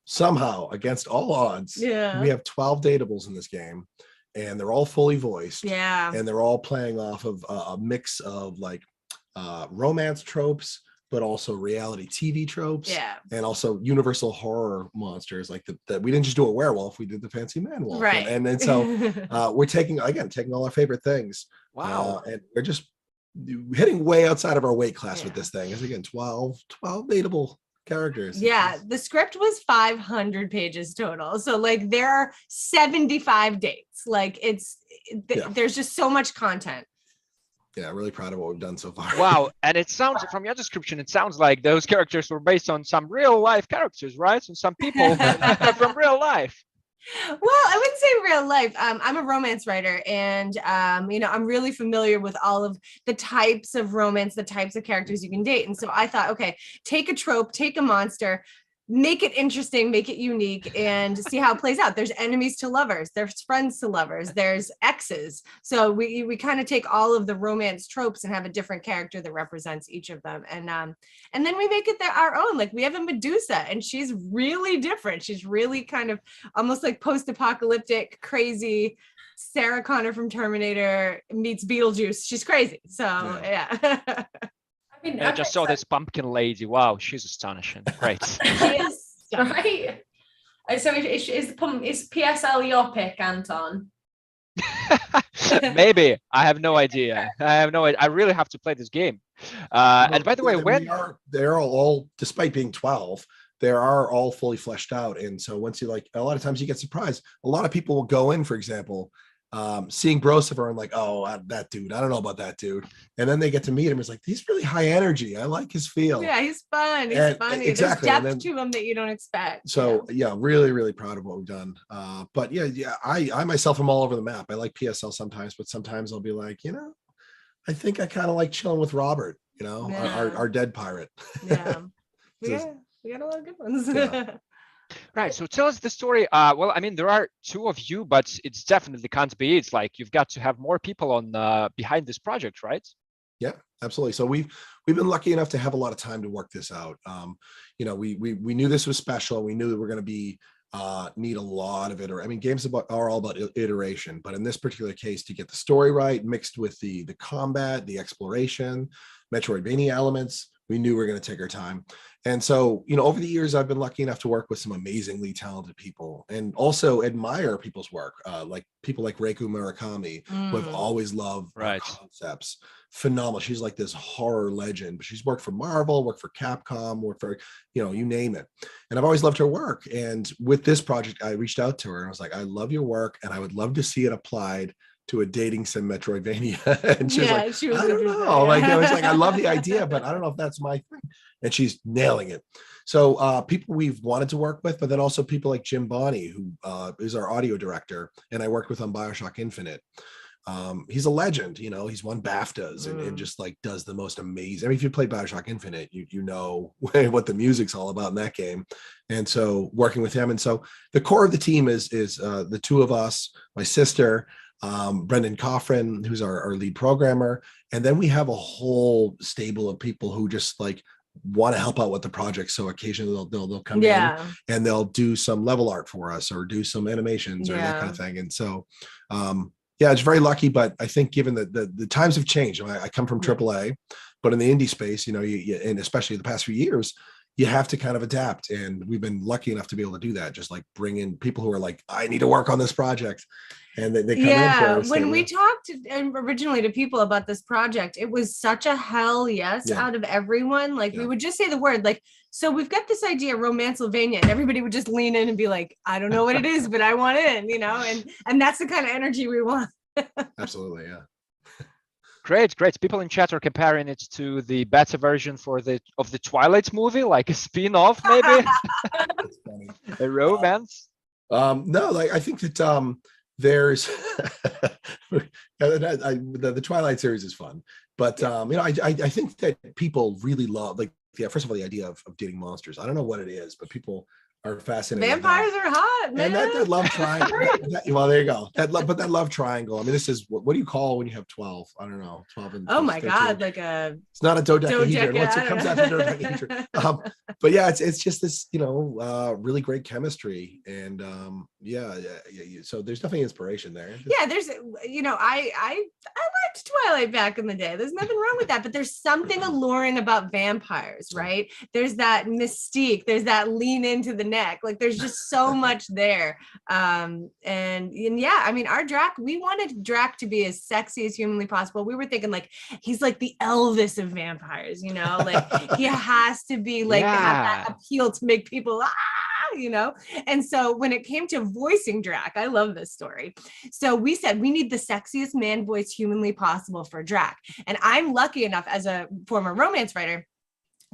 somehow, against all odds, we have 12 dateables in this game, and they're all fully voiced. Yeah. And they're all playing off of a mix of like romance tropes, but also reality TV tropes, and also universal horror monsters. Like that, we didn't just do a werewolf; we did the Fancy Man Wolf, right? And then so we're taking all our favorite things. Wow! And we're just hitting way outside of our weight class with this thing. It's again 12 dateable characters. Yeah, the script was 500 pages total. So like there are 75 dates. Like there's just so much content. Yeah, really proud of what we've done so far. Wow, and it sounds, from your description, it sounds like those characters were based on some real life characters, right? So some people from real life. Well, I wouldn't say real life. I'm a romance writer, and I'm really familiar with all of the types of romance, the types of characters you can date. And so I thought, okay, take a trope, take a monster, make it interesting, make it unique, and see how it plays out. There's enemies to lovers, there's friends to lovers, there's exes. So we kind of take all of the romance tropes and have a different character that represents each of them. And then we make it our own. Like we have a Medusa, and she's really different. She's really kind of almost like post-apocalyptic, crazy. Sarah Connor from Terminator meets Beetlejuice. She's crazy. So yeah. I just saw this pumpkin lady. Wow, she's astonishing. Great. Yes, right. So is PSL your pick, Anton? Maybe. I have no idea. I really have to play this game. And by the way, they're all, despite being 12, they are all fully fleshed out. And so once you like, a lot of times you get surprised. A lot of people will go in, for example, seeing Brosifer and like, oh, that dude, I don't know about that dude. And then they get to meet him. It's like, he's really high energy. I like his feel. Yeah, he's fun. He's funny. Exactly. There's depth to him that you don't expect. So yeah, really, really proud of what we've done. But yeah, I myself am all over the map. I like PSL sometimes, but sometimes I'll be like, I think I kind of like chilling with Robert, our dead pirate. Yeah. We got a lot of good ones. Yeah. Right. So tell us the story. Well, I mean, there are two of you, but it's definitely can't be. It's like you've got to have more people on behind this project, right? Yeah, absolutely. So we've been lucky enough to have a lot of time to work this out. We knew this was special. We knew that we're going to be need a lot of iteration. I mean, games are all about iteration, but in this particular case, to get the story right, mixed with the combat, the exploration, Metroidvania elements, we knew we were going to take our time. And so, over the years, I've been lucky enough to work with some amazingly talented people and also admire people's work, like people like Reiku Murakami, who have always loved concepts. Phenomenal. She's like this horror legend, but she's worked for Marvel, worked for Capcom, worked for, you name it. And I've always loved her work. And with this project, I reached out to her and I was like, I love your work and I would love to see it applied to a dating sim Metroidvania. And she was like, I don't know. Like, I was like, I love the idea, but I don't know if that's my thing. And she's nailing it. So people we've wanted to work with, but then also people like Jim Bonney, who is our audio director. And I worked with on BioShock Infinite. He's a legend, he's won BAFTAs and just like does the most amazing. I mean, if you play BioShock Infinite, you know what the music's all about in that game. And so working with him. And so the core of the team is the two of us, my sister, Brendan Coffrin, who's our lead programmer. And then we have a whole stable of people who just like want to help out with the project. So occasionally they'll come in and they'll do some level art for us or do some animations or that kind of thing. And so, it's very lucky, but I think given that the times have changed, I come from AAA, but in the indie space, and especially the past few years, you have to kind of adapt. And we've been lucky enough to be able to do that. Just like bring in people who are like, I need to work on this project. And they come in for us. When we talked originally to people about this project, it was such a hell yes out of everyone. Like we would just say the word, like, so we've got this idea, Romancylvania, and everybody would just lean in and be like, I don't know what it is, but I want in, and that's the kind of energy we want. Absolutely, yeah. Great. People in chat are comparing it to the beta version of the Twilight movie, like a spin-off, maybe. That's funny. A romance. No, like I think that there's the Twilight series is fun, but I think that people really love, like, first of all, the idea of dating monsters. I don't know what it is, but people are fascinated. Vampires are hot, man. And that love triangle. Well, there you go. That love triangle. I mean, this is what do you call when you have 12? I don't know, 12 and oh my 13. God, like a. It's not a dodecahedron. Once it comes out the dodecahedron. But yeah, it's just this really great chemistry and so there's definitely inspiration there. Yeah, there's I liked Twilight back in the day. There's nothing wrong with that, but there's something alluring about vampires, right? There's that mystique. There's that lean into the neck. Like there's just so much there. And yeah, I mean, our Drac, we wanted Drac to be as sexy as humanly possible. We were thinking like he's like the Elvis of vampires, like he has to be like have that appeal to make people and so when it came to voicing Drac, I love this story. So we said we need the sexiest man voice humanly possible for Drac. And I'm lucky enough as a former romance writer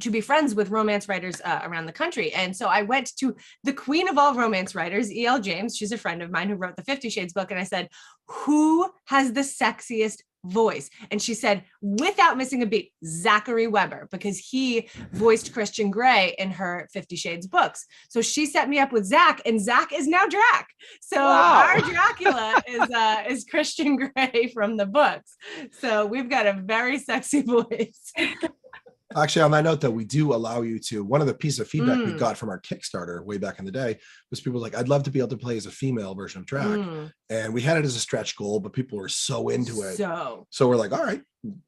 to be friends with romance writers around the country. And so I went to the queen of all romance writers, E.L. James. She's a friend of mine who wrote the 50 Shades book. And I said, who has the sexiest voice? And she said, without missing a beat, Zachary Weber, because he voiced Christian Grey in her 50 Shades books. So she set me up with Zach, and Zach is now Drac. So our Dracula is Christian Grey from the books. So we've got a very sexy voice. Actually, on that note, though, we do allow you to. One of the pieces of feedback we got from our Kickstarter way back in the day was people like, I'd love to be able to play as a female version of Drac. And we had it as a stretch goal, but people were so into it. So we're like, all right,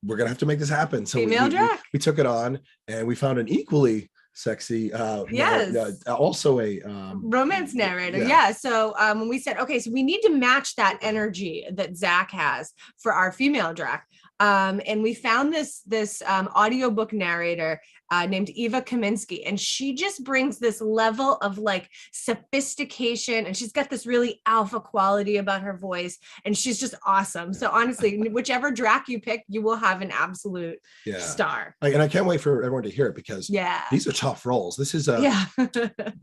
we're going to have to make this happen. So we took it on and we found an equally sexy. Yes. Also a romance narrator. Yeah. Yeah. So when we said, okay, so we need to match that energy that Zach has for our female Drac. And we found this audiobook narrator named Eva Kaminsky, and she just brings this level of like sophistication, and she's got this really alpha quality about her voice, and she's just awesome. So honestly, whichever Drac you pick, you will have an absolute star. And I can't wait for everyone to hear it, because these are tough roles. This is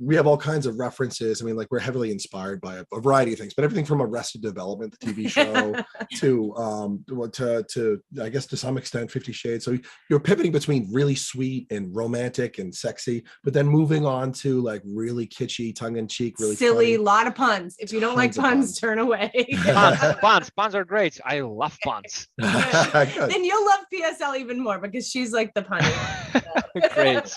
we have all kinds of references. I mean, like, we're heavily inspired by a variety of things, but everything from Arrested Development, the TV show, to I guess to some extent 50 Shades. So you're pivoting between really sweet and romantic and sexy, but then moving on to like really kitschy, tongue-in-cheek, really silly, funny. lot of puns. If you don't like puns, turn away. Puns are great. I love puns. Then you'll love PSL even more, because she's like the punny one. Great.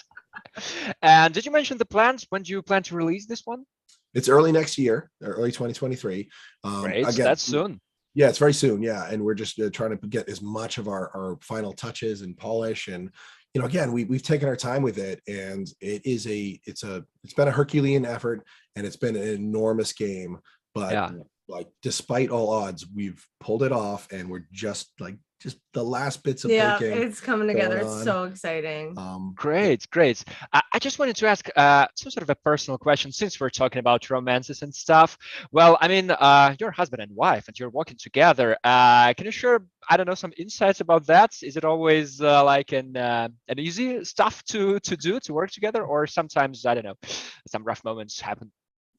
And did you mention the plans? When do you plan to release this one? It's early next year, early 2023. Great. Again, That's soon. Yeah, it's very soon. Yeah, and we're just trying to get as much of our final touches and polish, and again, we've taken our time with it, and it's been a Herculean effort, and it's been an enormous game. But like, despite all odds, we've pulled it off, and we're just the last bits of baking. It's coming together. It's so exciting. Great. I just wanted to ask some sort of a personal question, since we're talking about romances and stuff. Well, I mean, you're husband and wife, and you're working together. Can you share, I don't know, some insights about that? Is it always like an easy stuff to work together, or sometimes, I don't know, some rough moments happen?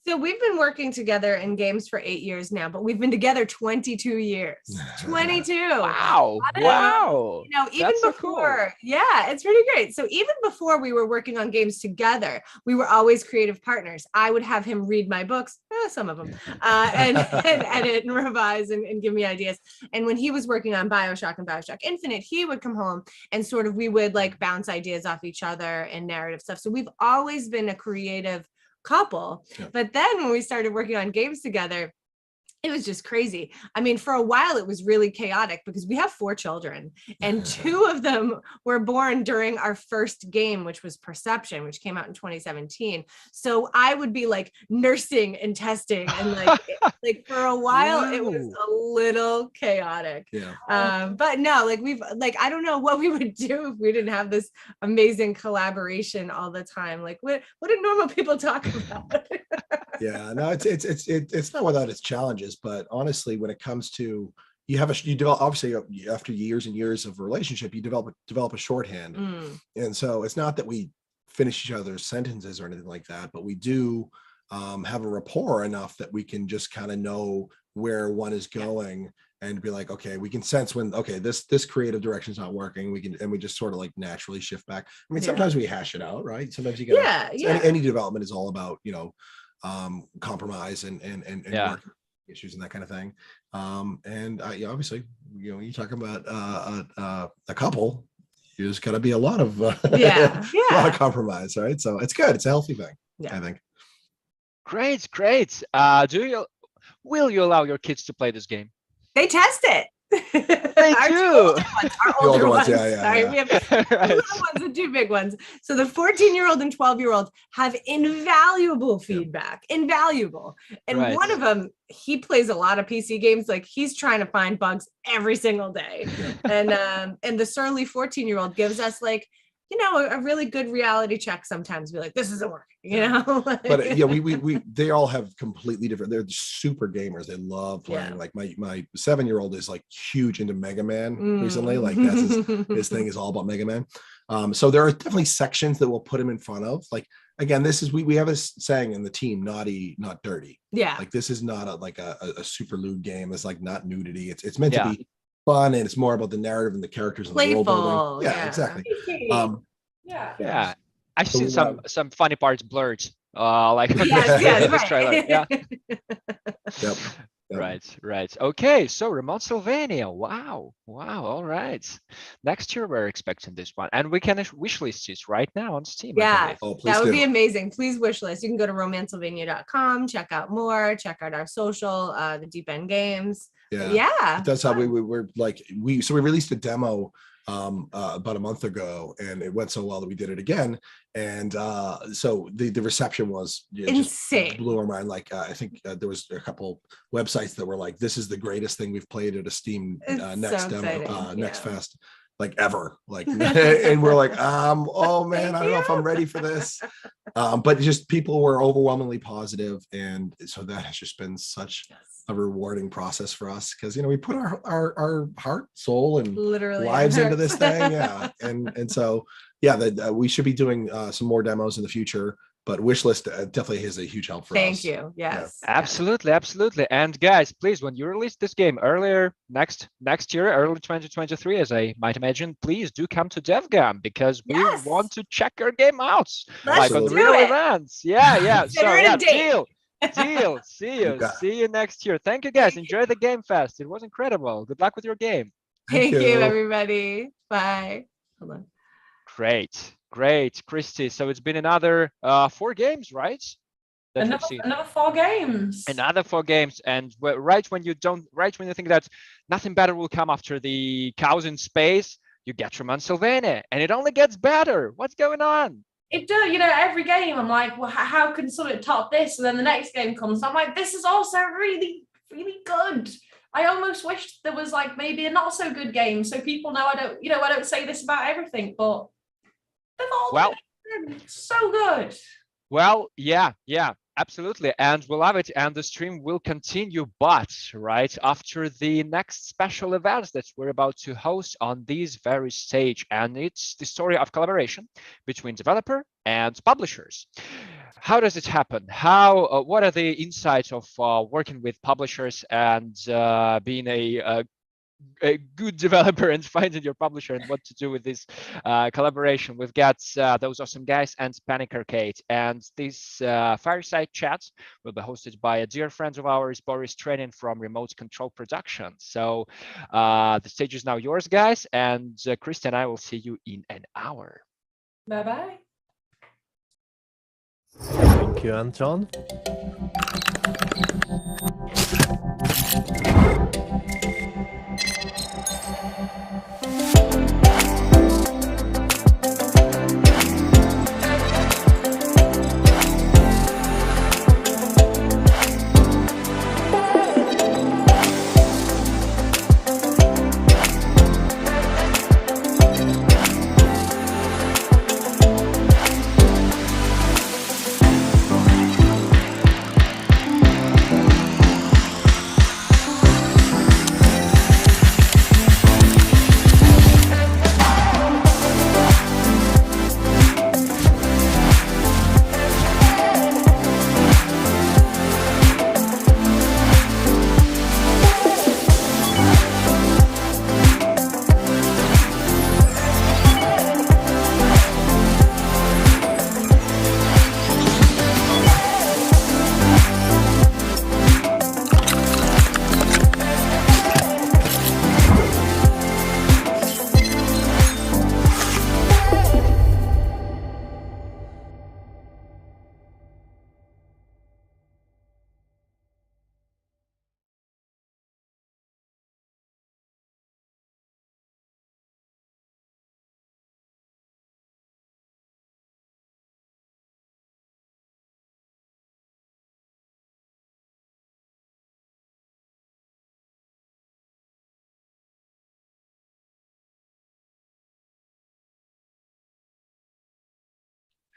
So we've been working together in games for 8 years now, but we've been together 22 years. 22. Wow. Even That's so before, it's pretty great. So even before we were working on games together, we were always creative partners. I would have him read my books, some of them, and edit and revise and give me ideas. And when he was working on BioShock and BioShock Infinite, he would come home and sort of, we would like bounce ideas off each other and narrative stuff. So we've always been a creative couple. But then when we started working on games together, it was just crazy. I mean, for a while, it was really chaotic, because we have 4 children, and 2 of them were born during our first game, which was Perception, which came out in 2017. So I would be like nursing and testing, and like for a while, it was a little chaotic. But no, I don't know what we would do if we didn't have this amazing collaboration all the time. Like, what do normal people talk about? No, it's not without its challenges, but honestly, when it comes to, you develop, obviously after years and years of relationship, you develop a shorthand. And so it's not that we finish each other's sentences or anything like that, but we do have a rapport enough that we can just kind of know where one is going, and be like, okay, we can sense when, okay, this creative direction is not working. We just sort of like naturally shift back. I mean, sometimes we hash it out, right? Sometimes you get any development is all about, compromise and work issues and that kind of thing. And obviously, you talk about a couple, there's got to be a lot of a lot of compromise, right? So it's good. It's a healthy thing, I think. Great. Will you allow your kids to play this game? They test it. They do. Our older ones. Sorry, we have two little ones and 2 big ones. So the 14-year-old and 12-year-old have invaluable feedback, invaluable. And one of them, he plays a lot of PC games. Like, he's trying to find bugs every single day. And the surly 14-year-old gives us like, a really good reality check sometimes. Be like, this isn't working, But they all have completely different. They're super gamers. They love playing. Like my 7-year-old is like huge into Mega Man recently. Like, that's his thing is all about Mega Man. So there are definitely sections that we'll put him in front of. Like, again, this is we have a saying in the team: naughty, not dirty. Like, this is not a super lewd game. It's like not nudity. It's meant to be fun, and it's more about the narrative and the characters and the world building. Exactly. I've seen some funny parts blurred. Let's try that. Right. Okay, so Remote Sylvania. Wow. All right. Next year we're expecting this one, and we can wishlist it right now on Steam. That would be amazing. Please wishlist. You can go to romancesylvania.com, check out more, check out our social, the Deep End Games. That's how we released a demo about a month ago, and it went so well that we did it again. And so the reception was insane, blew our mind. Like I think there was a couple websites that were like, "This is the greatest thing we've played at a Steam next demo, next fest." Like ever, like, and we're like, oh man, I don't know if I'm ready for this. But just people were overwhelmingly positive, and so that has just been such a rewarding process for us, because we put our heart, soul, and literally lives into this thing, and so that we should be doing some more demos in the future. But Wishlist definitely is a huge help for us. Thank you. Yes. Yeah. Absolutely. And guys, please, when you release this game earlier next year, early 2023, as I might imagine, please do come to DevGAMM, because we want to check your game out. Let's on do real it. events. Yeah. So deal. See you next year. Thank you, guys. Enjoy the Game Fest. It was incredible. Good luck with your game. Thank you, everybody. Bye. Hold on. Great, Christie. So it's been another 4 games, right? Another 4 games. Another 4 games, and right when you think that nothing better will come after the Cows in Space, you get Transylvania, and it only gets better. What's going on? It does, every game I'm like, well, how can something top this? And then the next game comes, I'm like, this is also really, really good. I almost wish there was like maybe a not so good game, so people know I don't say this about everything, but they've all been so good. Well, yeah, absolutely, and we love it, and the stream will continue, but right after the next special events that we're about to host on this very stage, and it's the story of collaboration between developer and publishers. How does it happen? What are the insights of working with publishers and being a good developer and finding your publisher, and what to do with this collaboration? We've got those awesome guys and Panik Arcade, and this fireside chat will be hosted by a dear friend of ours, Boris Trenin from Remote Control Production. So the stage is now yours, guys, and Christie and I will see you in an hour. Bye. Thank you, Anton.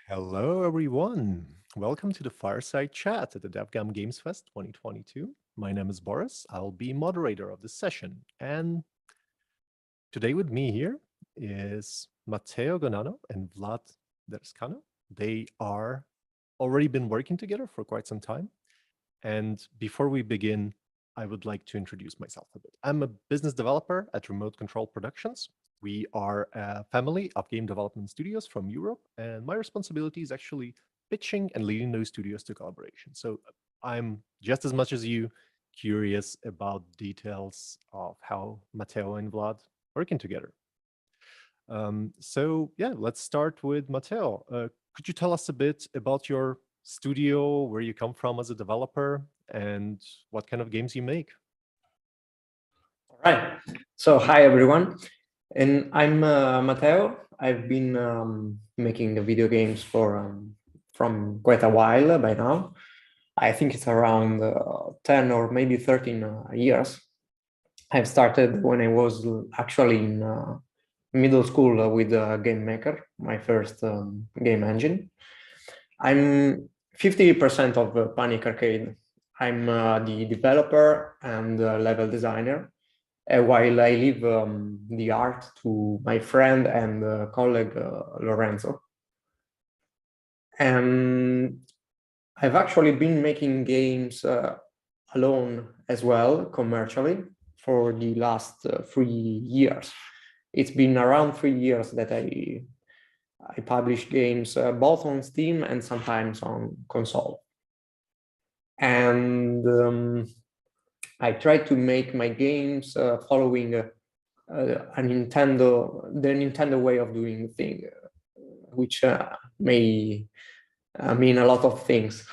Hello, everyone. Welcome to the Fireside Chat at the DevGAMM Games Fest 2022. My name is Boris. I'll be moderator of this session. And today with me here is Matteo Gonano and Vlad Derskano. They are already been working together for quite some time. And before we begin, I would like to introduce myself a bit. I'm a business developer at Remote Control Productions. We are a family of game development studios from Europe, and my responsibility is actually pitching and leading those studios to collaboration. So I'm just as much as you curious about details of how Matteo and Vlad working together. So yeah, let's start with Matteo. Could you tell us a bit about your studio, where you come from as a developer, and what kind of games you make? All right. So hi, everyone. And I'm Matteo. I've been making video games for from quite a while by now. I think it's around 10 or maybe 13 years. I've started when I was actually in middle school with Game Maker, my first game engine. I'm 50% of Panik Arcade. I'm the developer and level designer, while I leave the art to my friend and colleague Lorenzo. And I've actually been making games alone as well, commercially, for the last 3 years. It's been around 3 years that I publish games both on Steam and sometimes on console. And I try to make my games following the Nintendo way of doing things, which may mean a lot of things.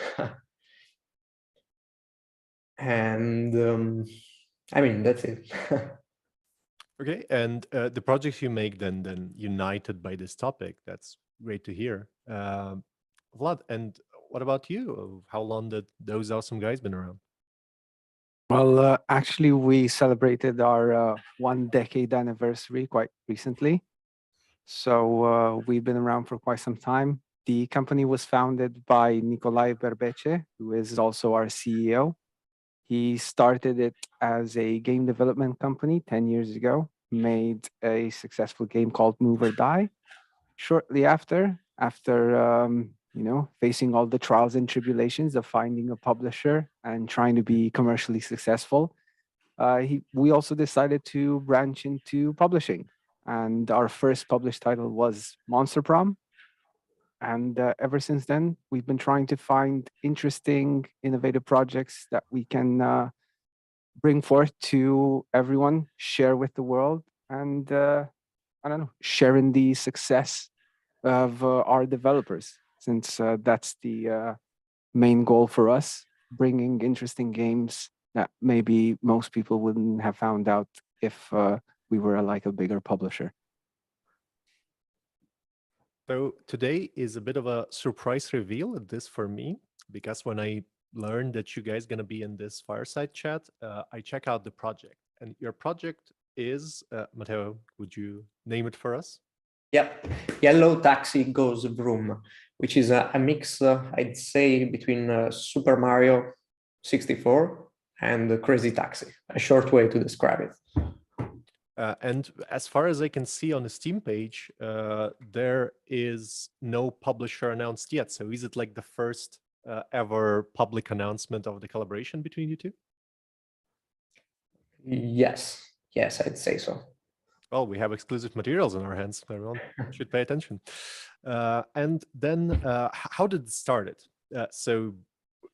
And I mean, that's it. Okay, and the projects you make then united by this topic. That's great to hear. Vlad, and what about you? How long did those awesome guys been around? Well, actually, we celebrated our 1 decade anniversary quite recently. So we've been around for quite some time. The company was founded by Nikolai Berbece, who is also our CEO. He started it as a game development company 10 years ago, made a successful game called Move or Die. Shortly after you know, facing all the trials and tribulations of finding a publisher and trying to be commercially successful, we also decided to branch into publishing. And our first published title was Monster Prom. And ever since then, we've been trying to find interesting, innovative projects that we can bring forth to everyone, share with the world, and I don't know, sharing the success of our developers, since that's the main goal for us, bringing interesting games that maybe most people wouldn't have found out if we were like a bigger publisher. So today is a bit of a surprise reveal at this for me, because when I learned that you guys gonna be in this fireside chat, I check out the project, and your project is Matteo. Would you name it for us? Yep, Yellow Taxi Goes Vroom, which is a mix, I'd say, between Super Mario 64 and Crazy Taxi, a short way to describe it. And as far as I can see on the Steam page, there is no publisher announced yet. So is it like the first ever public announcement of the collaboration between you two? Yes, I'd say so. Well, we have exclusive materials in our hands. Everyone should pay attention. And then how did it start? So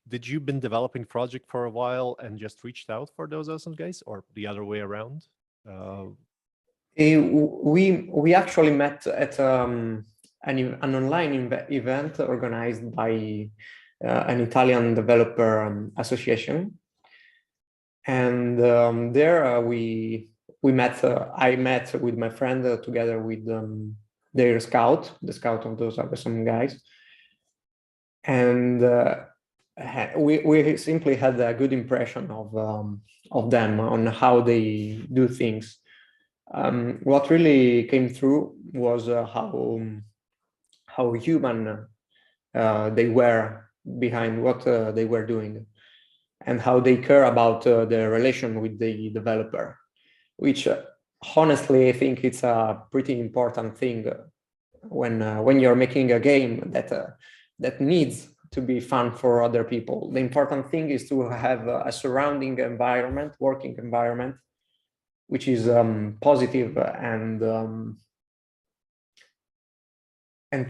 did you been developing project for a while and just reached out for those awesome guys, or the other way around? We actually met at an online event organized by an Italian developer association, and there we met. I met with my friend together with their scout, the scout of those awesome guys, and we simply had a good impression of them on how they do things. What really came through was how human they were behind what they were doing, and how they care about the relation with the developer, which honestly I think it's a pretty important thing when you're making a game that needs to be fun for other people. The important thing is to have a surrounding environment, working environment, which is positive and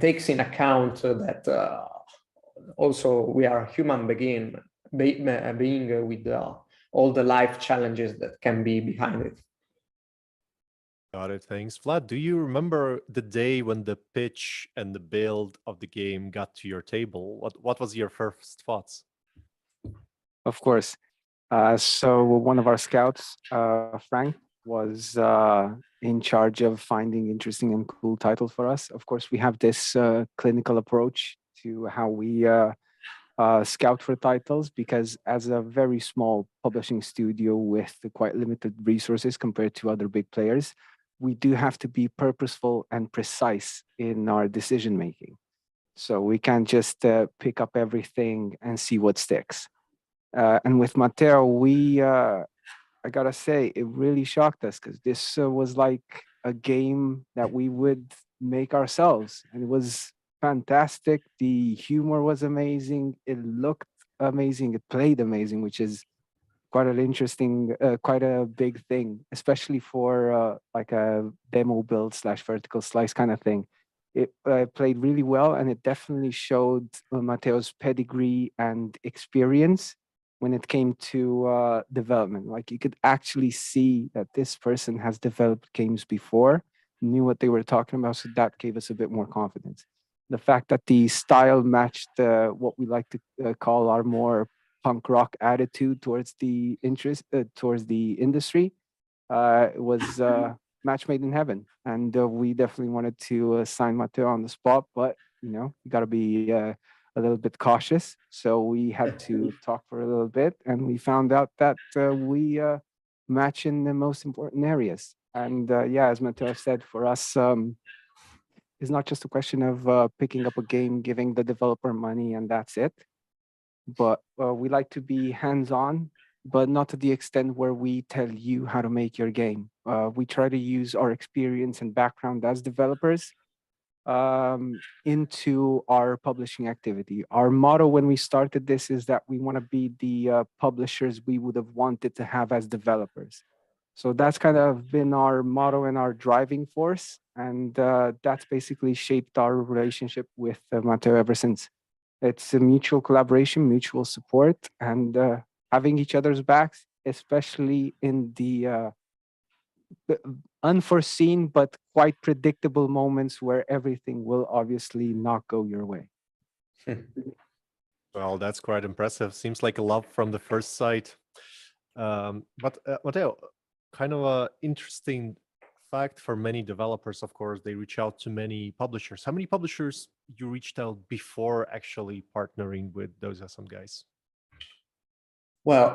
takes in account that also we are human being with all the life challenges that can be behind it. Got it. Thanks, Vlad. Do you remember the day when the pitch and the build of the game got to your table? What was your first thoughts? Of course. So one of our scouts, Frank, was in charge of finding interesting and cool titles for us. Of course, we have this clinical approach to how we scout for titles, because as a very small publishing studio with quite limited resources compared to other big players, we do have to be purposeful and precise in our decision making. So we can't just pick up everything and see what sticks. And with Matteo, I gotta say, it really shocked us, because this was like a game that we would make ourselves, and it was fantastic. The humor was amazing. It looked amazing. It played amazing, which is quite an interesting, quite a big thing, especially for like a demo build / vertical slice kind of thing. It played really well, and it definitely showed Matteo's pedigree and experience when it came to development. Like, you could actually see that this person has developed games before, knew what they were talking about, so that gave us a bit more confidence. The fact that the style matched what we like to call our more punk rock attitude towards the industry was match made in heaven. And we definitely wanted to sign Matteo on the spot, but you got to be a little bit cautious. So we had to talk for a little bit, and we found out that we match in the most important areas. And yeah, as Matteo said, for us, it's not just a question of picking up a game, giving the developer money, and that's it. But we like to be hands-on, but not to the extent where we tell you how to make your game. We try to use our experience and background as developers into our publishing activity. Our motto when we started this is that we want to be the publishers we would have wanted to have as developers. So that's kind of been our motto and our driving force. And that's basically shaped our relationship with Matteo ever since. It's a mutual collaboration, mutual support, and having each other's backs, especially in the unforeseen but quite predictable moments where everything will obviously not go your way. Well, that's quite impressive. Seems like a love from the first sight. But Matteo, kind of a interesting fact for many developers, of course, they reach out to many publishers. How many publishers you reached out before actually partnering with those awesome guys? Well,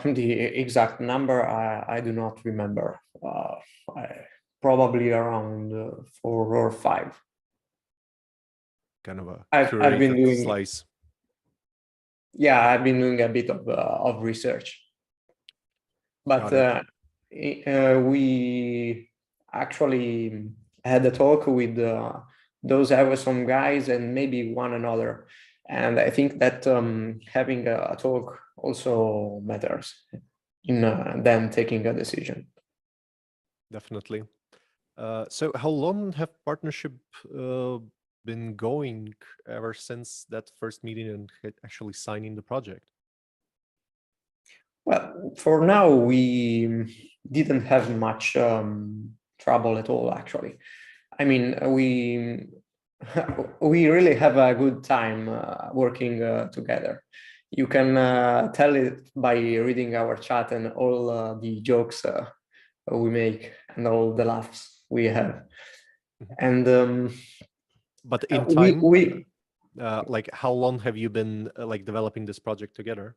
the exact number I do not remember. Probably around 4 or 5. Kind of a I've been doing slice. Yeah, I've been doing a bit of research, but we actually had a talk with those awesome guys and maybe one another. And I think that having a talk also matters in then taking a decision. Definitely. So how long have partnership been going ever since that first meeting and actually signing the project? Well, for now, we didn't have much trouble at all, actually. I mean, we really have a good time working together. You can tell it by reading our chat and all the jokes we make and all the laughs we have. And but in time, like how long have you been like developing this project together?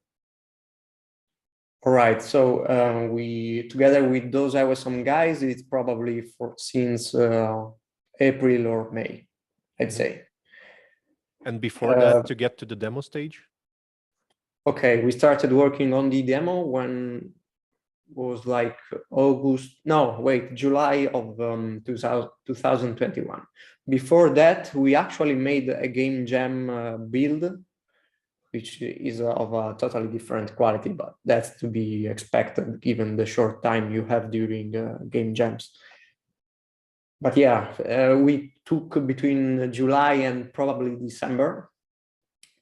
All right, so we together with those awesome guys, it's probably since April or May, I'd say. And before that, to get to the demo stage? Okay, we started working on the demo when it was like July of 2021. Before that, we actually made a game jam build, which is of a totally different quality, but that's to be expected given the short time you have during game jams. But yeah, we took between July and probably December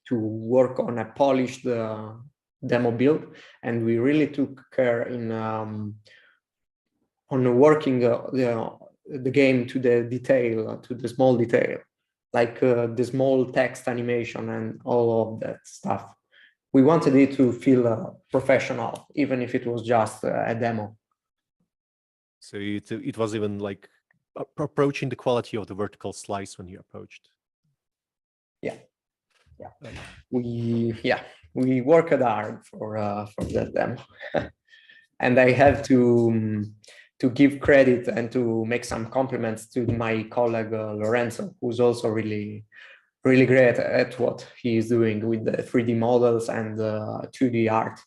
to work on a polished demo build, and we really took care in on working the game to the detail, to the small detail, like the small text animation and all of that stuff. We wanted it to feel professional, even if it was just a demo. So it was even like approaching the quality of the vertical slice when you approached. Yeah. We worked hard for that demo. And I have to give credit and to make some compliments to my colleague Lorenzo, who's also really great at what he is doing with the 3D models and 2D art.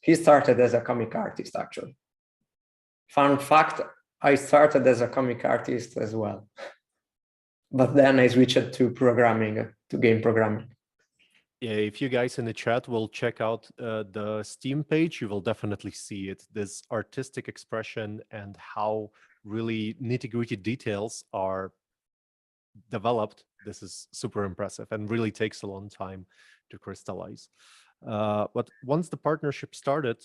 He started as a comic artist, actually. Fun fact, I started as a comic artist as well. But then I switched to programming, to game programming. Yeah, if you guys in the chat will check out the Steam page, you will definitely see it. This artistic expression and how really nitty-gritty details are developed. This is super impressive and really takes a long time to crystallize. But once the partnership started,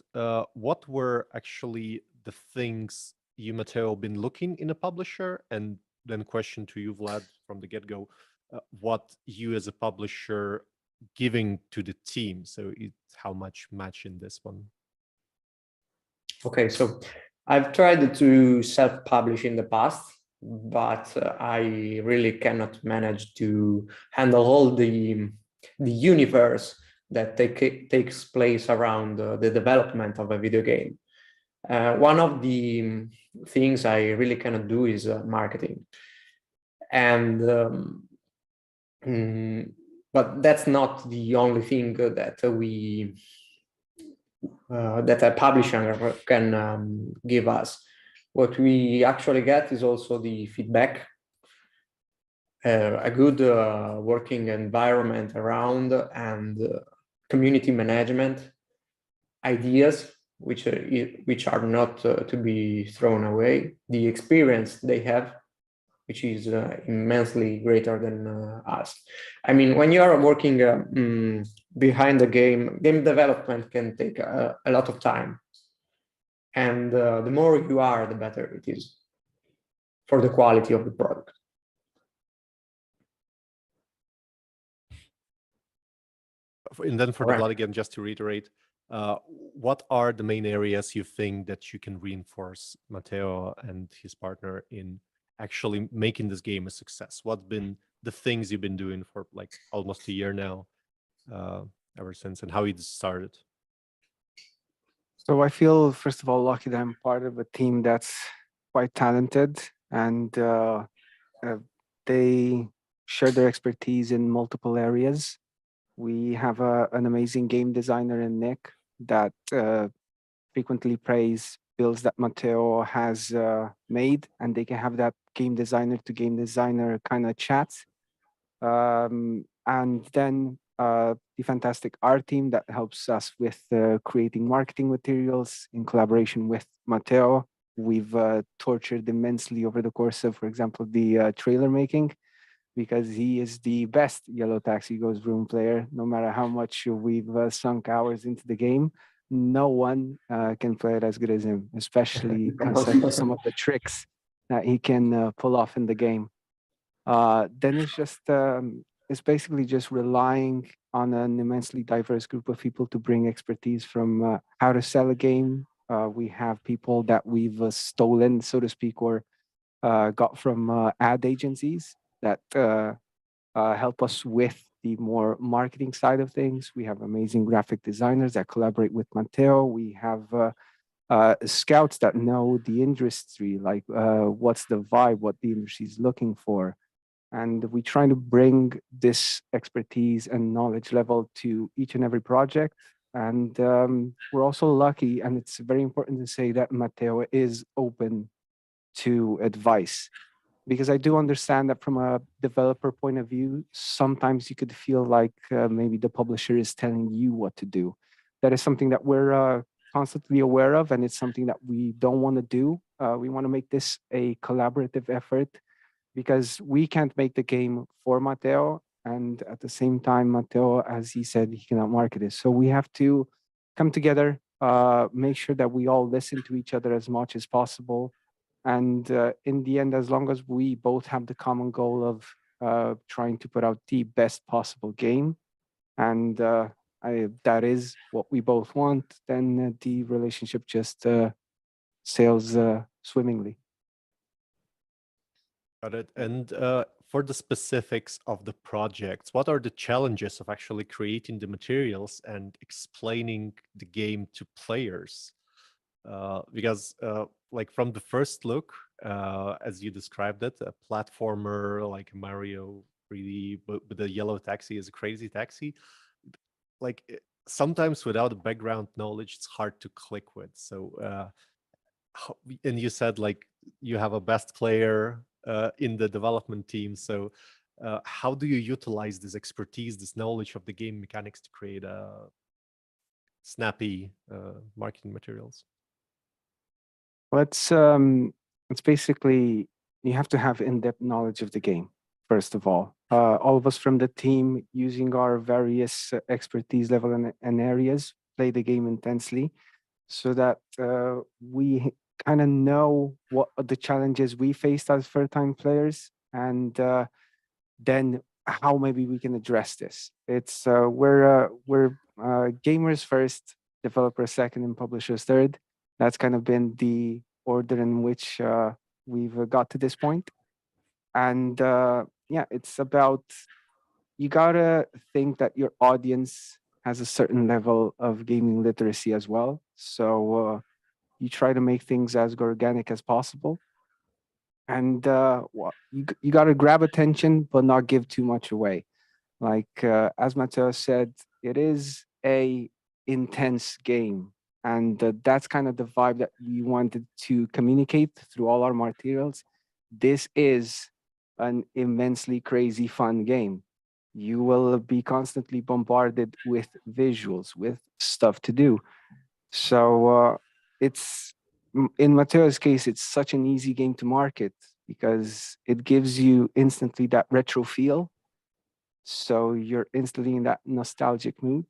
what were actually the things you, Matteo, been looking in a publisher? And then question to you, Vlad, from the get-go, what you as a publisher giving to the team? So how much match in this one? Okay, so I've tried to self-publish in the past, but I really cannot manage to handle all the universe that takes place around the development of a video game. One of the things I really cannot do is marketing. And but that's not the only thing that that a publisher can give us. What we actually get is also the feedback, a good working environment around, and community management, ideas which are not to be thrown away, the experience they have, which is immensely greater than us. I mean, when you are working behind the game development can take a lot of time. And the more you are, the better it is for the quality of the product. And then for the Vlad again, just to reiterate, what are the main areas you think that you can reinforce Matteo and his partner in actually making this game a success? What's been the things you've been doing for like almost a year now, ever since, and how it started? So I feel, first of all, lucky that I'm part of a team that's quite talented, and they share their expertise in multiple areas. We have an amazing game designer in Nick that frequently praise builds that Matteo has made, and they can have that game designer to game designer kind of chat. And then the fantastic art team that helps us with creating marketing materials in collaboration with Matteo. We've tortured immensely over the course of, for example, the trailer making, because he is the best Yellow Taxi Ghost Room player. No matter how much we've sunk hours into the game, no one can play it as good as him, especially considering some of the tricks that he can pull off in the game. Then it's just, it's basically just relying on an immensely diverse group of people to bring expertise from how to sell a game. We have people that we've stolen, so to speak, or got from ad agencies that help us with the more marketing side of things. We have amazing graphic designers that collaborate with Matteo. We have scouts that know the industry, like what's the vibe, what the industry is looking for. And we try to bring this expertise and knowledge level to each and every project. And we're also lucky, and it's very important to say that Matteo is open to advice, because I do understand that from a developer point of view, sometimes you could feel like maybe the publisher is telling you what to do. That is something that we're constantly aware of, and it's something that we don't want to do. We want to make this a collaborative effort, because we can't make the game for Matteo, and at the same time, Matteo, as he said, he cannot market it. So we have to come together, make sure that we all listen to each other as much as possible. And in the end, as long as we both have the common goal of trying to put out the best possible game, and that is what we both want, then the relationship just sails swimmingly. Got it. And for the specifics of the projects, what are the challenges of actually creating the materials and explaining the game to players? Because like from the first look, as you described it, a platformer like Mario 3D, but with the yellow taxi is a crazy taxi. Like sometimes without a background knowledge, it's hard to click with. So, and you said like you have a best player in the development team. So how do you utilize this expertise, this knowledge of the game mechanics to create snappy marketing materials? Well, it's basically you have to have in-depth knowledge of the game, first of all. All of us from the team, using our various expertise level and areas, play the game intensely so that we kind of know what are the challenges we faced as first-time players, and then how maybe we can address this. It's we're gamers first, developers second, and publishers third. That's kind of been the order in which we've got to this point. And yeah, it's about, you gotta think that your audience has a certain level of gaming literacy as well. So you try to make things as organic as possible. And you gotta grab attention, but not give too much away. Like as Matteo said, it is a intense game. And that's kind of the vibe that we wanted to communicate through all our materials. This is an immensely crazy fun game. You will be constantly bombarded with visuals, with stuff to do. So it's, in Matteo's case, it's such an easy game to market because it gives you instantly that retro feel. So you're instantly in that nostalgic mood.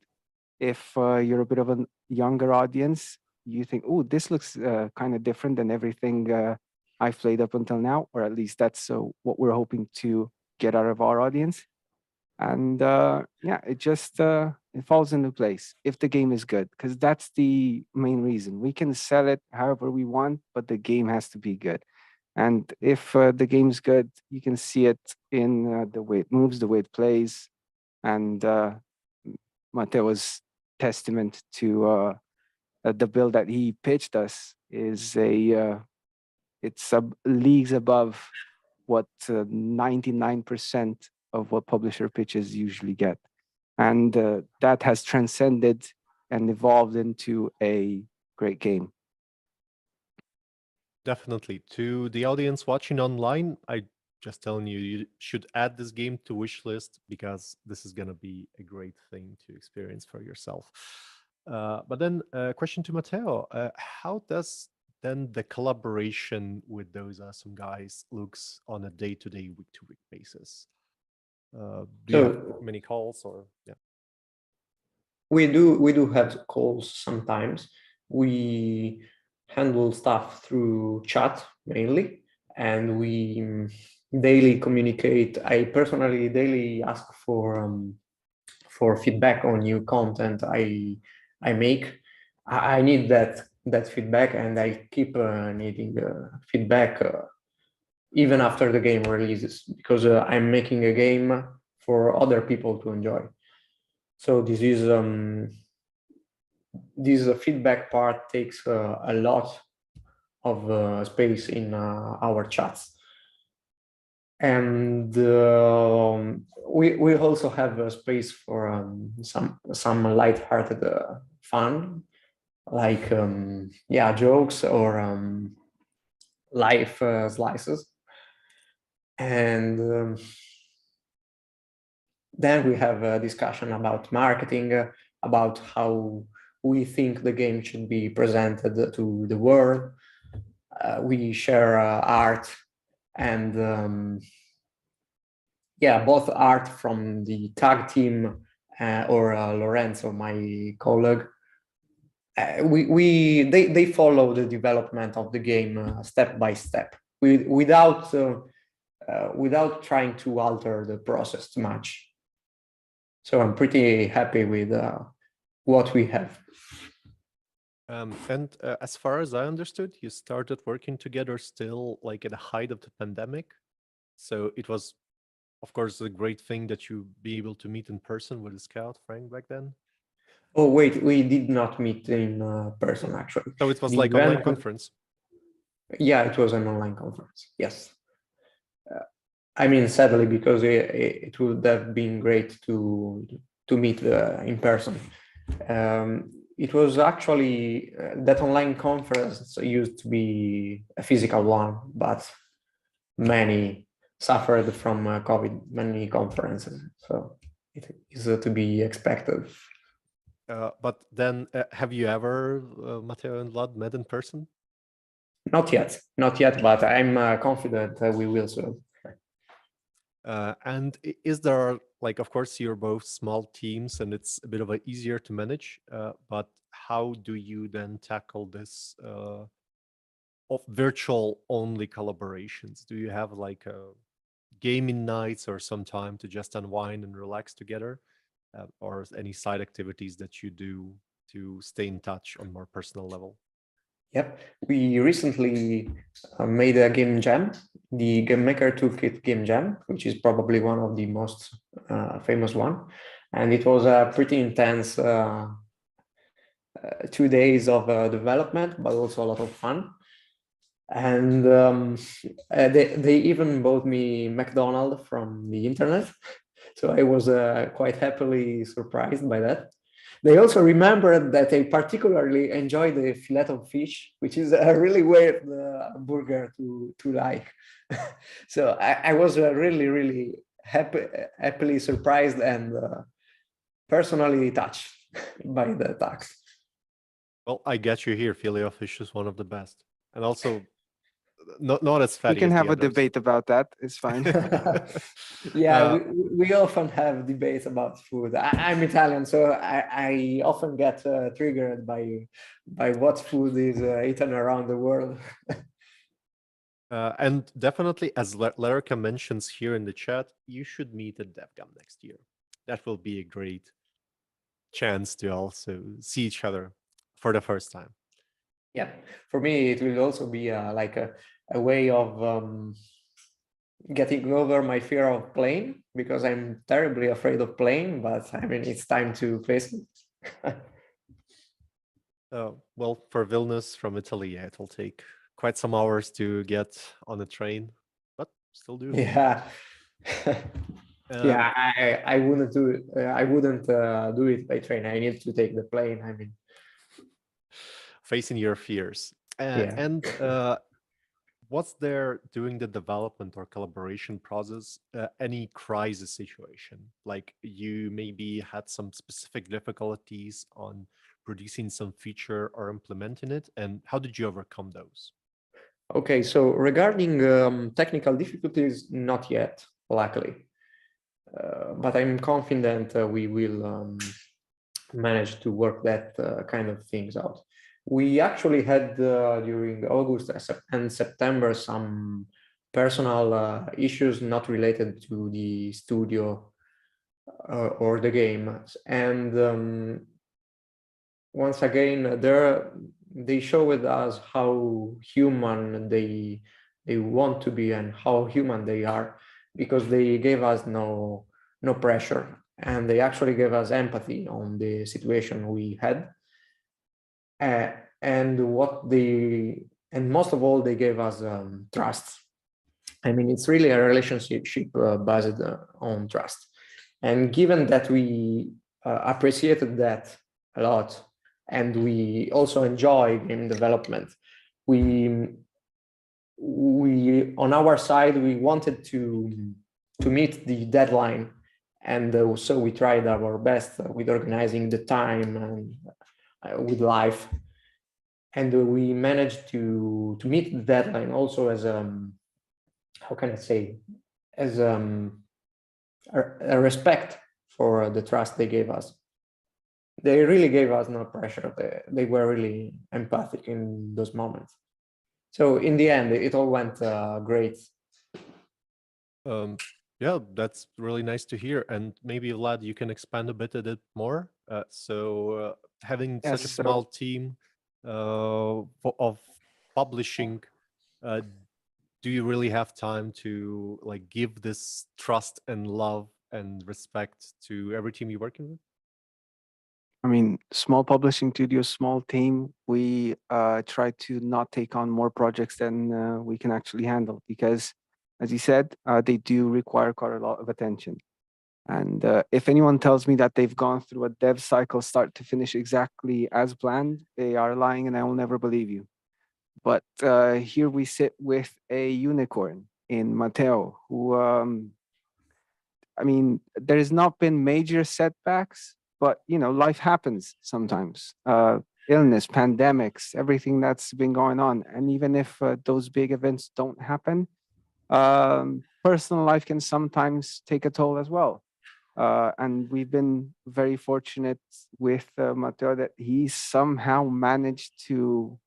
If you're a bit of a younger audience, you think, oh, this looks kind of different than everything I've played up until now, or at least that's what we're hoping to get out of our audience. And yeah, it just it falls into place if the game is good, because that's the main reason. We can sell it however we want, but the game has to be good. And if the game's good, you can see it in the way it moves, the way it plays. And Matteo's testament to the build that he pitched us is it's leagues above what 99% of what publisher pitches usually get. And that has transcended and evolved into a great game. Definitely. To the audience watching online, I just telling you, you should add this game to wish list because this is going to be a great thing to experience for yourself. But then a question to Matteo. How does then the collaboration with those awesome guys looks on a day-to-day, week-to-week basis? Do you have many calls or yeah? We do have calls sometimes. We handle stuff through chat mainly, and we daily communicate. I personally daily ask for feedback on new content I make. I need that feedback, and I keep needing feedback even after the game releases, because I'm making a game for other people to enjoy. So this feedback part takes a lot of space in our chats. And we also have a space for some light-hearted fun, like yeah, jokes or life slices. And then we have a discussion about marketing, about how we think the game should be presented to the world. We share art and yeah, both art from the tag team or Lorenzo, my colleague. They follow the development of the game step by step, without trying to alter the process too much. So I'm pretty happy with what we have. And as far as I understood, you started working together still like at the height of the pandemic. So it was, of course, a great thing that you be able to meet in person with the scout Frank back then. Oh wait, we did not meet in person actually. So it was The like online event- conference. Yeah, it was an online conference. Yes. I mean, sadly, because it would have been great to meet in person. It was actually that online conference used to be a physical one, but many suffered from COVID, many conferences. So it is to be expected. But then, have you ever, Matteo and Vlad, met in person? Not yet, but I'm confident we will soon. And is there, like, of course, you're both small teams and it's a bit of easier to manage, but how do you then tackle this of virtual only collaborations? Do you have like gaming nights or some time to just unwind and relax together? Or any side activities that you do to stay in touch on more personal level? Yep, we recently made a game jam, the Game Maker Toolkit game jam, which is probably one of the most famous one, and it was a pretty intense 2 days of development, but also a lot of fun. And they even bought me McDonald's from the internet, so I was quite happily surprised by that. They also remembered that I particularly enjoy the fillet of fish, which is a really weird burger to like. So I was really happily surprised and personally touched by the task. Well, I get you here. Filet of fish is one of the best, and also not as fatty. We can as have the a others. debate about that. It's fine. Yeah, we often have debates about food. I'm Italian, so I often get triggered by what food is eaten around the world. And definitely, as Lerica mentions here in the chat, you should meet at DevGAMM next year. That will be a great chance to also see each other for the first time. Yeah, for me, it will also be like a way of getting over my fear of playing, because I'm terribly afraid of playing, but I mean, it's time to face it. Well, for Vilnius from Italy, yeah, it will take quite some hours to get on a train, but still do. Yeah. Yeah, I wouldn't do it. I wouldn't do it by train. I need to take the plane. I mean, facing your fears. Yeah. And what's there during the development or collaboration process, any crisis situation? Like you maybe had some specific difficulties on producing some feature or implementing it, and how did you overcome those? Okay, so regarding technical difficulties, not yet, luckily. But I'm confident we will manage to work that kind of things out. We actually had during August and September some personal issues not related to the studio or the game. And once again, they showed us how human they want to be and how human they are, because they gave us no pressure, and they actually gave us empathy on the situation we had. And most of all, they gave us trust. I mean, it's really a relationship based on trust. And given that we appreciated that a lot, and we also enjoy game development, we on our side, we wanted to meet the deadline, and so we tried our best with organizing the time and with life, and we managed to meet the deadline also as how can I say, as a respect for the trust they gave us. They really gave us no pressure. They were really empathic in those moments. So in the end, it all went great. Yeah, that's really nice to hear. And maybe Vlad, you can expand a bit more. So having such a small team, of publishing, do you really have time to like give this trust and love and respect to every team you're working with? I mean, small publishing studio, small team, we try to not take on more projects than we can actually handle because, as you said, they do require quite a lot of attention. And if anyone tells me that they've gone through a dev cycle start to finish exactly as planned, they are lying and I will never believe you. But here we sit with a unicorn in Matteo, who, I mean, there has not been major setbacks, but you know, life happens sometimes. Illness, pandemics, everything that's been going on. And even if those big events don't happen, personal life can sometimes take a toll as well. And we've been very fortunate with Matteo that he somehow managed to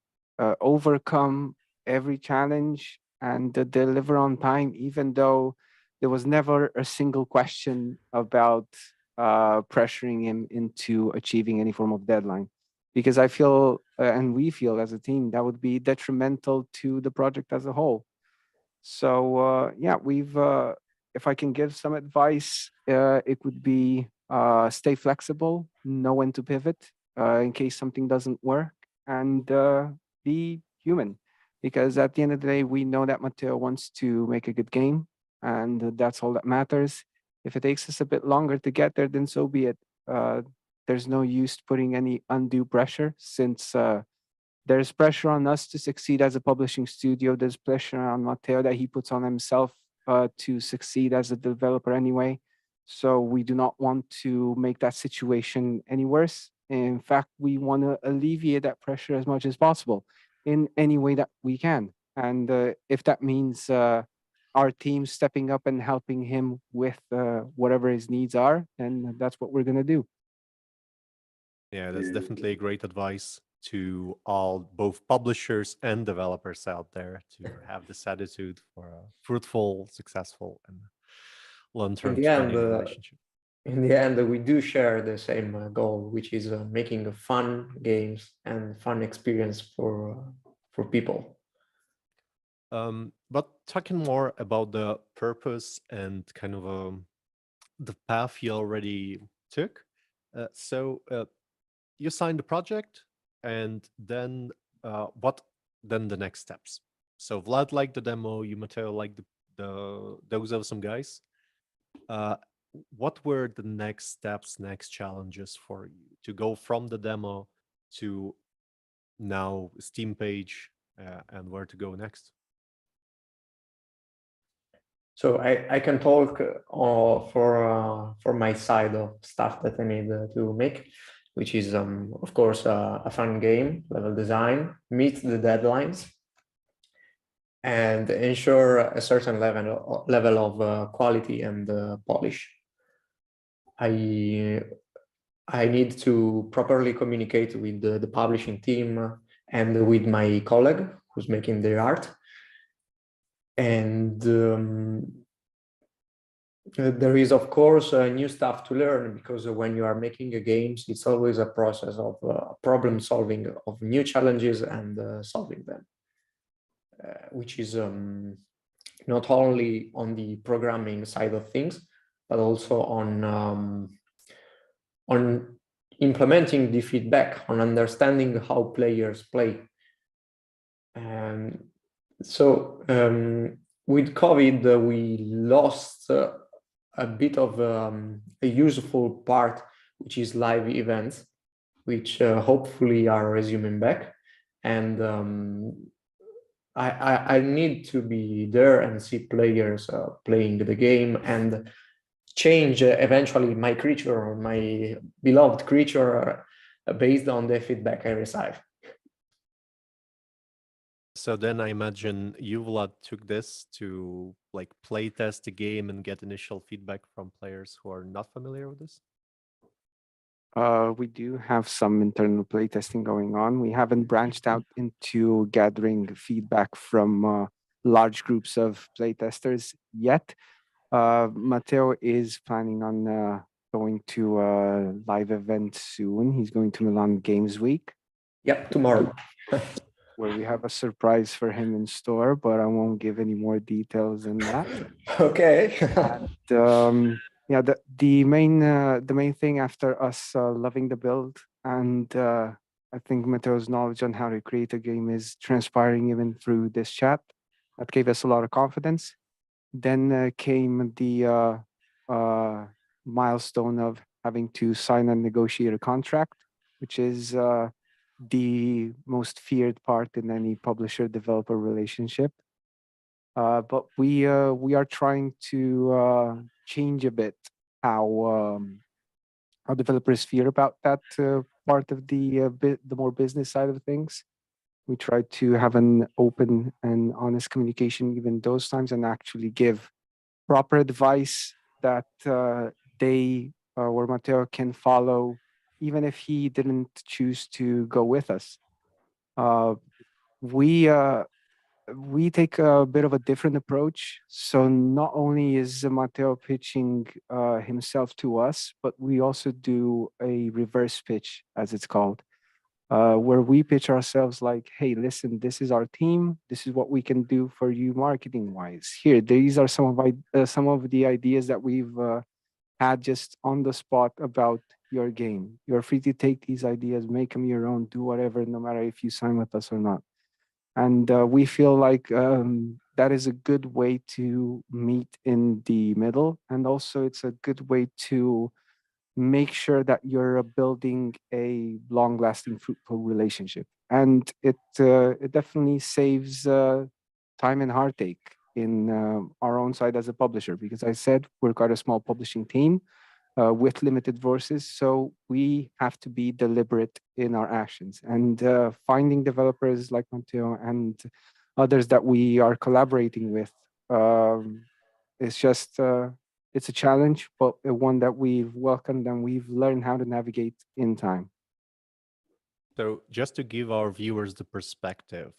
overcome every challenge and deliver on time, even though there was never a single question about pressuring him into achieving any form of deadline. Because I feel, and we feel as a team, that would be detrimental to the project as a whole. So yeah, if I can give some advice, it would be stay flexible, know when to pivot in case something doesn't work, and be human. Because at the end of the day, we know that Matteo wants to make a good game, and that's all that matters. If it takes us a bit longer to get there, then so be it. There's no use putting any undue pressure since there's pressure on us to succeed as a publishing studio. There's pressure on Matteo that he puts on himself to succeed as a developer anyway. So we do not want to make that situation any worse. In fact, we want to alleviate that pressure as much as possible in any way that we can. And if that means our team stepping up and helping him with whatever his needs are, then that's what we're going to do. Yeah, that's definitely a great advice to all, both publishers and developers out there, to have this attitude for a fruitful, successful, and long-term relationship. In the end, we do share the same goal, which is making fun games and fun experience for people. But talking more about the purpose and kind of the path you already took. So you signed the project, and then what? Then the next steps. So Vlad liked the demo. You, Matteo, liked those awesome guys. What were the next steps, next challenges for you to go from the demo to now Steam page and where to go next? So I can talk for my side of stuff that I need to make, which is of course a fun game, level design, meet the deadlines, and ensure a certain level of quality and polish. I need to properly communicate with the publishing team and with my colleague who's making the art. And there is, of course, new stuff to learn, because when you are making games, it's always a process of problem solving, of new challenges and solving them, which is not only on the programming side of things, but also on implementing the feedback, on understanding how players play. So with COVID, we lost a bit of a useful part, which is live events, which hopefully are resuming back. And I need to be there and see players playing the game and change eventually my creature, or my beloved creature, based on the feedback I receive. So then I imagine you, Vlad, took this to like play test the game and get initial feedback from players who are not familiar with this? We do have some internal playtesting going on. We haven't branched out into gathering feedback from large groups of playtesters yet. Matteo is planning on going to a live event soon. He's going to Milan Games Week. Yep, tomorrow. Where we have a surprise for him in store, but I won't give any more details than that. Okay. And yeah, the main thing after us loving the build and I think Matteo's knowledge on how to create a game is transpiring even through this chat. That gave us a lot of confidence. Then came the milestone of having to sign and negotiate a contract, which is the most feared part in any publisher-developer relationship. But we are trying to change a bit how developers feel about that part of the more business side of things. We try to have an open and honest communication even those times and actually give proper advice that they or Matteo can follow even if he didn't choose to go with us. We take a bit of a different approach. So not only is Matteo pitching himself to us, but we also do a reverse pitch, as it's called, where we pitch ourselves like, hey, listen, this is our team. This is what we can do for you marketing wise. Here, these are some of the ideas that we've had just on the spot about your game. You're free to take these ideas, make them your own, do whatever, no matter if you sign with us or not. And we feel like that is a good way to meet in the middle. And also it's a good way to make sure that you're building a long-lasting, fruitful relationship. And it definitely saves time and heartache in our own side as a publisher, because I said we're quite a small publishing team with limited resources, so we have to be deliberate in our actions. And finding developers like Matteo and others that we are collaborating with is just it's a challenge, but one that we've welcomed and we've learned how to navigate in time. So just to give our viewers the perspective,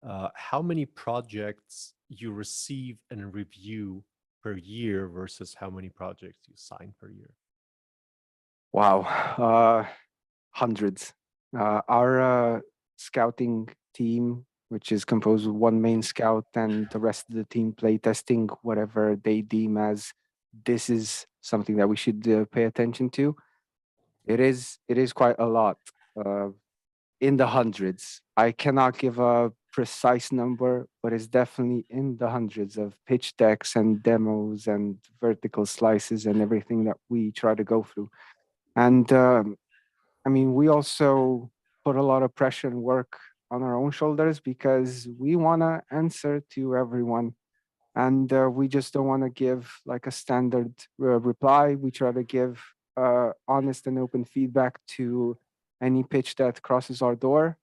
how many projects you receive and review per year versus how many projects you sign per year? Wow, hundreds. Our scouting team, which is composed of one main scout and the rest of the team play testing whatever they deem as this is something that we should pay attention to. It is quite a lot, in the hundreds. I cannot give a precise number, but it's definitely in the hundreds of pitch decks and demos and vertical slices and everything that we try to go through. And I mean, we also put a lot of pressure and work on our own shoulders because we want to answer to everyone. And we just don't want to give like a standard reply. We try to give honest and open feedback to any pitch that crosses our door.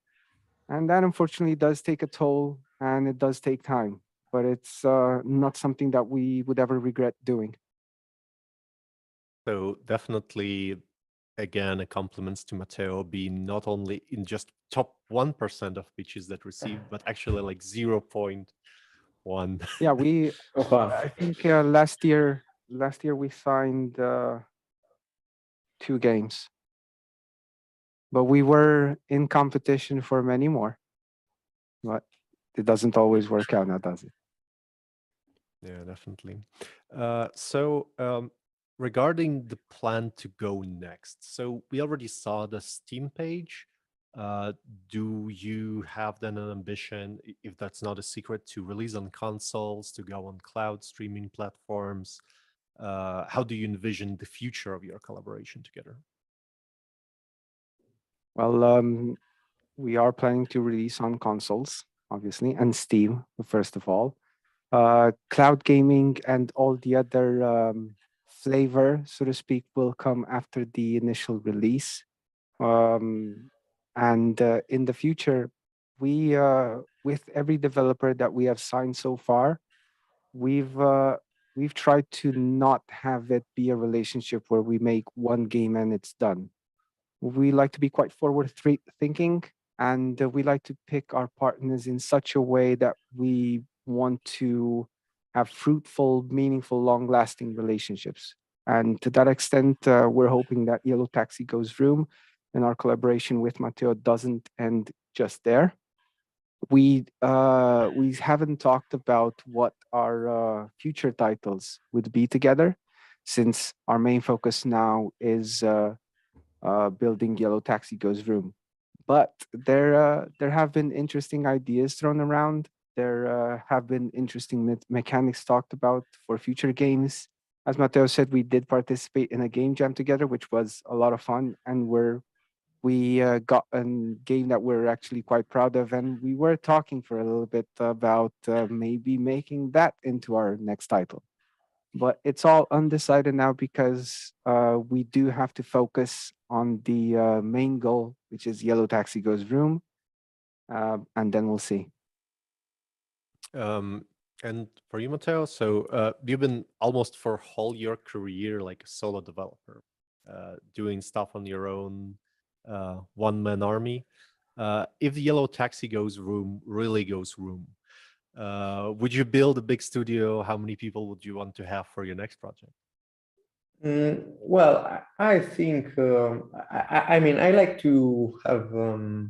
And that unfortunately does take a toll and it does take time, but it's not something that we would ever regret doing. So definitely, again, a compliments to Matteo being not only in just top 1% of pitches that received, but actually like 0.1. Yeah, I think last year we signed 2 games, but we were in competition for many more. But it doesn't always work out now, does it? Yeah, definitely. Regarding the plan to go next, so we already saw the Steam page. Do you have then an ambition, if that's not a secret, to release on consoles, to go on cloud streaming platforms? How do you envision the future of your collaboration together? Well, we are planning to release on consoles, obviously, and Steam, first of all. Cloud gaming and all the other flavor, so to speak, will come after the initial release. And in the future, we, with every developer that we have signed so far, we've tried to not have it be a relationship where we make one game and it's done. We like to be quite forward thinking, and we like to pick our partners in such a way that we want to have fruitful, meaningful, long-lasting relationships. And to that extent, we're hoping that Yellow Taxi goes through and our collaboration with Matteo doesn't end just there. We haven't talked about what our future titles would be together, since our main focus now is building Yellow Taxi Goes Room. But there have been interesting ideas thrown around. There have been interesting mechanics talked about for future games. As Matteo said, we did participate in a game jam together, which was a lot of fun, and we got a game that we're actually quite proud of, and we were talking for a little bit about maybe making that into our next title. But it's all undecided now because we do have to focus on the main goal, which is Yellow Taxi Goes Room, and then we'll see. And for you, Matteo, so you've been almost for whole your career like a solo developer, doing stuff on your own, one-man army. If the Yellow Taxi really goes room, would you build a big studio? How many people would you want to have for your next project? Well, I think I mean I like to have a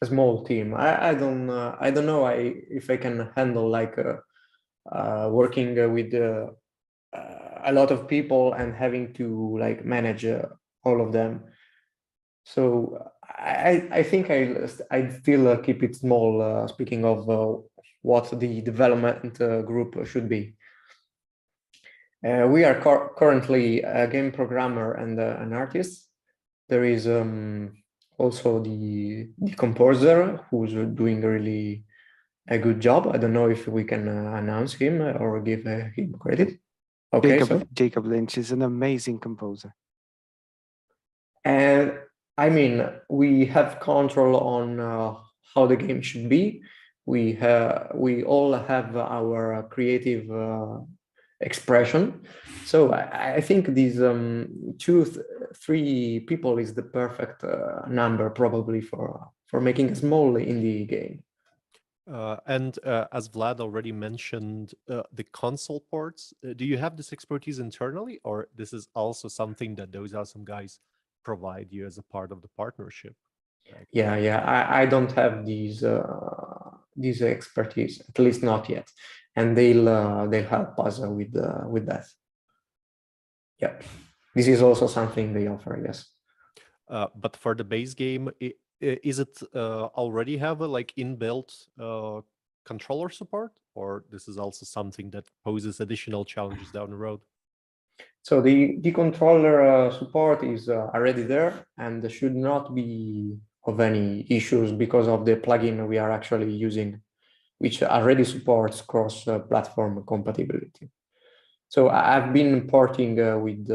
small team. I don't know if I can handle like working with a lot of people and having to like manage all of them. So I think I still keep it small. Speaking of what the development group should be. We are currently a game programmer and an artist. There is also the composer who's doing really a good job. I don't know if we can announce him or give him credit. Okay, Jacob Lynch is an amazing composer. And I mean, we have control on how the game should be. We all have our creative expression. So I think these 2-3 people is the perfect number probably for making a small indie game. And as Vlad already mentioned, the console ports, do you have this expertise internally, or this is also something that those awesome guys provide you as a part of the partnership? Yeah, I don't have these expertise, at least not yet, and they'll help us with that. Yeah, this is also something they offer. Yes. But for the base game, is it already have a like inbuilt controller support, or this is also something that poses additional challenges down the road? So the controller support is already there, and there should not be of any issues because of the plugin we are actually using, which already supports cross-platform compatibility. So I've been porting with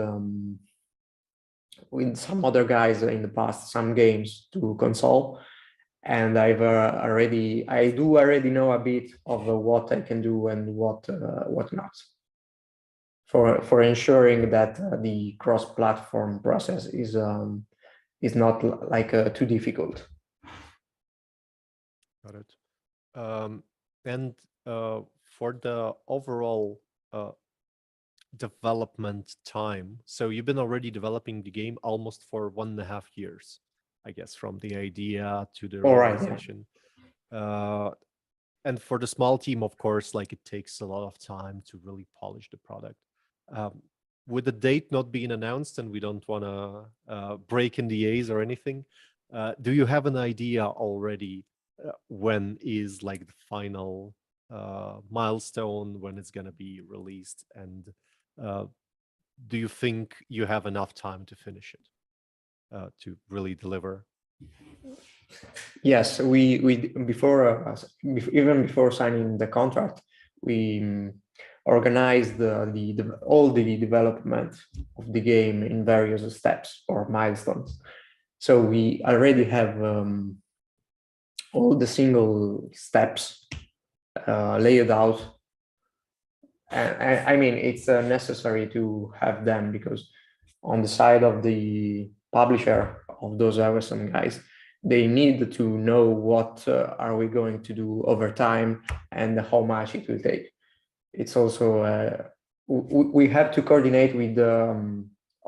some other guys in the past, some games to console, and I do already know a bit of what I can do and what not, for ensuring that the cross-platform process is not like too difficult. Got it. And for the overall development time, so you've been already developing the game almost for 1.5 years, I guess, from the idea to the realization. And for the small team, of course, like it takes a lot of time to really polish the product. With the date not being announced, and we don't want to break NDAs or anything, do you have an idea already when is like the final milestone, when it's going to be released, and do you think you have enough time to finish it, to really deliver? Yes, we before even before signing the contract, we organized all the development of the game in various steps or milestones. So we already have all the single steps laid out. And I mean, it's necessary to have them because on the side of the publisher of those awesome guys, they need to know what are we going to do over time and how much it will take. It's also we have to coordinate with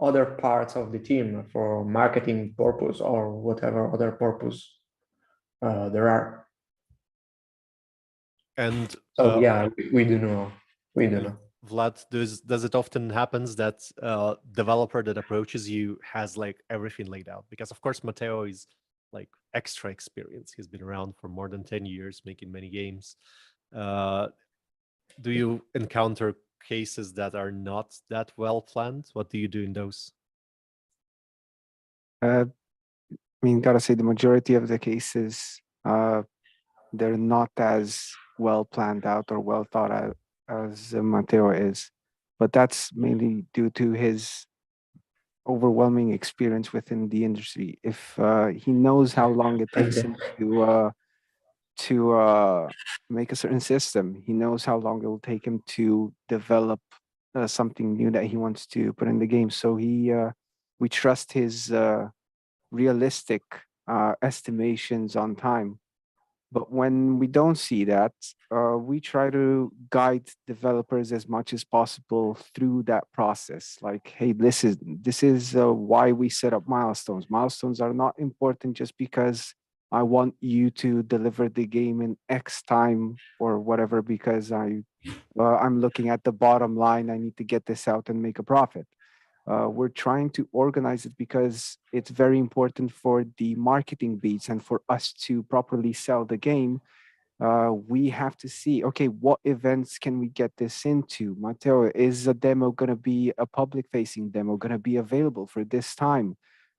other parts of the team for marketing purpose or whatever other purpose there are. And so yeah, we do know. Vlad, does it often happens that developer that approaches you has like everything laid out? Because of course Matteo is like extra experience. He's been around for more than 10 years making many games. Do you encounter cases that are not that well planned? What do you do in those? I mean, gotta say the majority of the cases, they're not as well planned out or well thought out as Matteo is, but that's mainly due to his overwhelming experience within the industry. If he knows how long it takes him to make a certain system, he knows how long it will take him to develop something new that he wants to put in the game. So we trust his realistic estimations on time. But when we don't see that, we try to guide developers as much as possible through that process. Like, hey, this is why we set up milestones. Milestones are not important just because I want you to deliver the game in X time or whatever, because I'm looking at the bottom line. I need to get this out and make a profit. We're trying to organize it because it's very important for the marketing beats and for us to properly sell the game. We have to see, okay, what events can we get this into? Matteo, is a demo going to be a public-facing demo, going to be available for this time?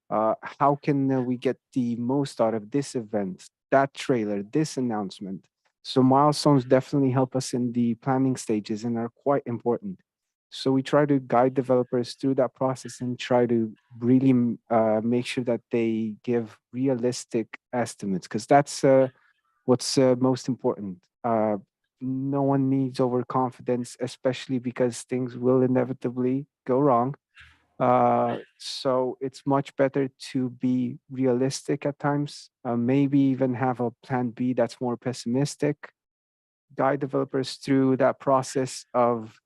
How can we get the most out of this event, that trailer, this announcement? So milestones definitely help us in the planning stages and are quite important. So we try to guide developers through that process and try to really make sure that they give realistic estimates, because that's what's most important. No one needs overconfidence, especially because things will inevitably go wrong. So it's much better to be realistic at times, maybe even have a plan B that's more pessimistic, guide developers through that process of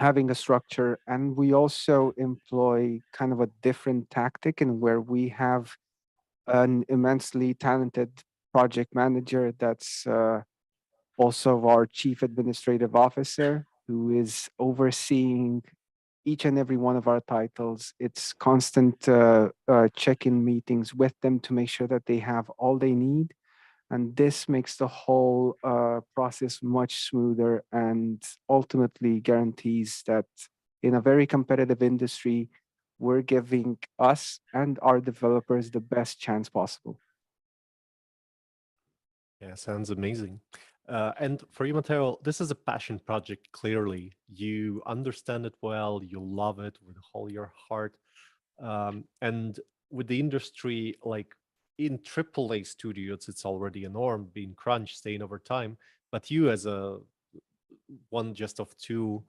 having a structure. And we also employ kind of a different tactic in where we have an immensely talented project manager that's also our chief administrative officer, who is overseeing each and every one of our titles. It's constant check-in meetings with them to make sure that they have all they need. And this makes the whole process much smoother and ultimately guarantees that in a very competitive industry, we're giving us and our developers the best chance possible. Yeah, sounds amazing. And for you, Matteo, this is a passion project, clearly. You understand it well, you love it with all your heart. And with the industry, like, in AAA studios, it's already a norm, being crunch, staying over time. But you, as one just of two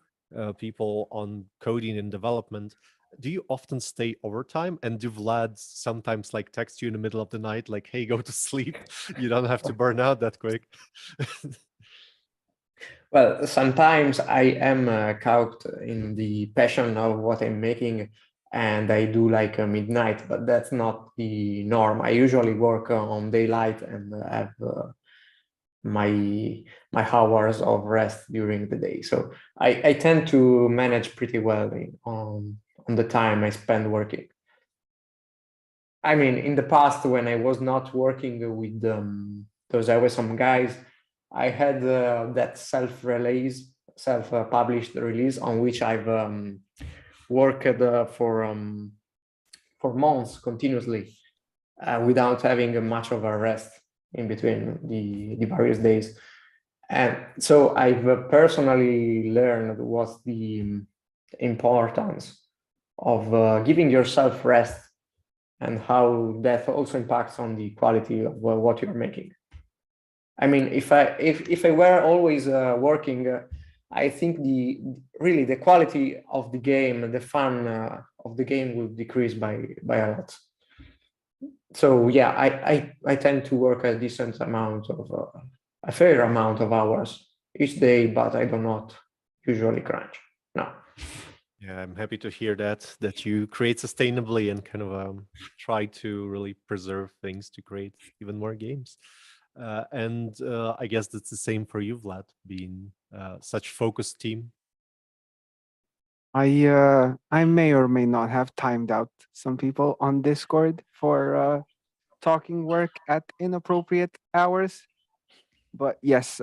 people on coding and development, do you often stay overtime? And do Vlad sometimes like text you in the middle of the night, like, hey, go to sleep, you don't have to burn out that quick? Well, sometimes I am caught in the passion of what I'm making, and I do like midnight, but that's not the norm. I usually work on daylight and have my hours of rest during the day. So I tend to manage pretty well on the time I spend working. I mean, in the past, when I was not working with those some guys, I had that self-published release on which I've worked for months continuously without having much of a rest in between the various days. And so I've personally learned what's the importance of giving yourself rest and how that also impacts on the quality of what you're making. I mean, if I were always working, I think really the quality of the game, the fun of the game will decrease by a lot. So yeah, I tend to work a decent amount of a fair amount of hours each day, but I do not usually crunch. No. Yeah, I'm happy to hear that you create sustainably and kind of try to really preserve things to create even more games. And I guess that's the same for you, Vlad, being such focused team. I may or may not have timed out some people on Discord for talking work at inappropriate hours. But yes,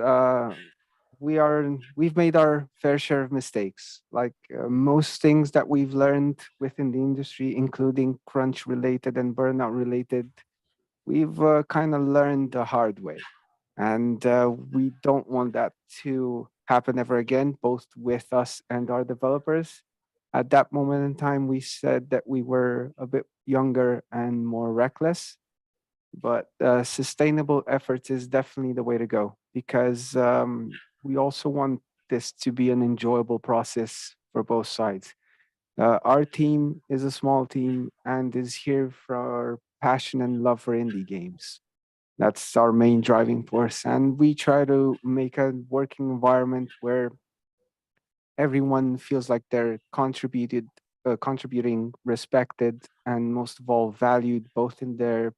we've made our fair share of mistakes. Like most things that we've learned within the industry, including crunch related and burnout related, we've kind of learned the hard way. And we don't want that to happen ever again, both with us and our developers. At that moment in time, we said that we were a bit younger and more reckless, but sustainable efforts is definitely the way to go because we also want this to be an enjoyable process for both sides. Our team is a small team and is here for our passion and love for indie games. That's our main driving force. And we try to make a working environment where everyone feels like they're contributing, respected, and most of all valued, both in their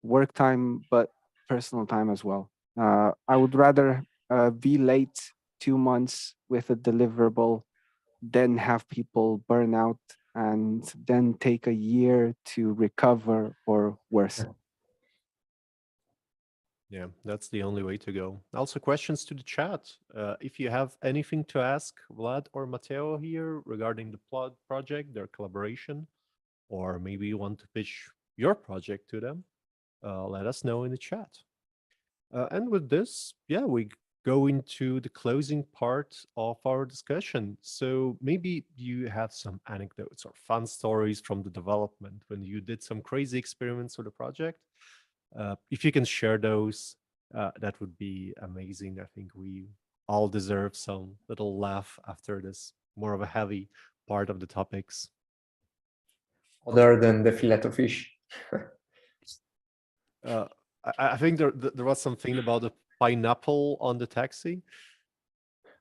work time but personal time as well. I would rather be late 2 months with a deliverable than have people burn out and then take a year to recover or worse. Yeah, that's the only way to go. Also, questions to the chat. If you have anything to ask Vlad or Matteo here regarding the plot project, their collaboration, or maybe you want to pitch your project to them, let us know in the chat. And with this, yeah, we go into the closing part of our discussion. So maybe you have some anecdotes or fun stories from the development when you did some crazy experiments with the project. If you can share those, that would be amazing. I think we all deserve some little laugh after this more of a heavy part of the topics. Other than the fillet of fish. I think there was something about the pineapple on the taxi.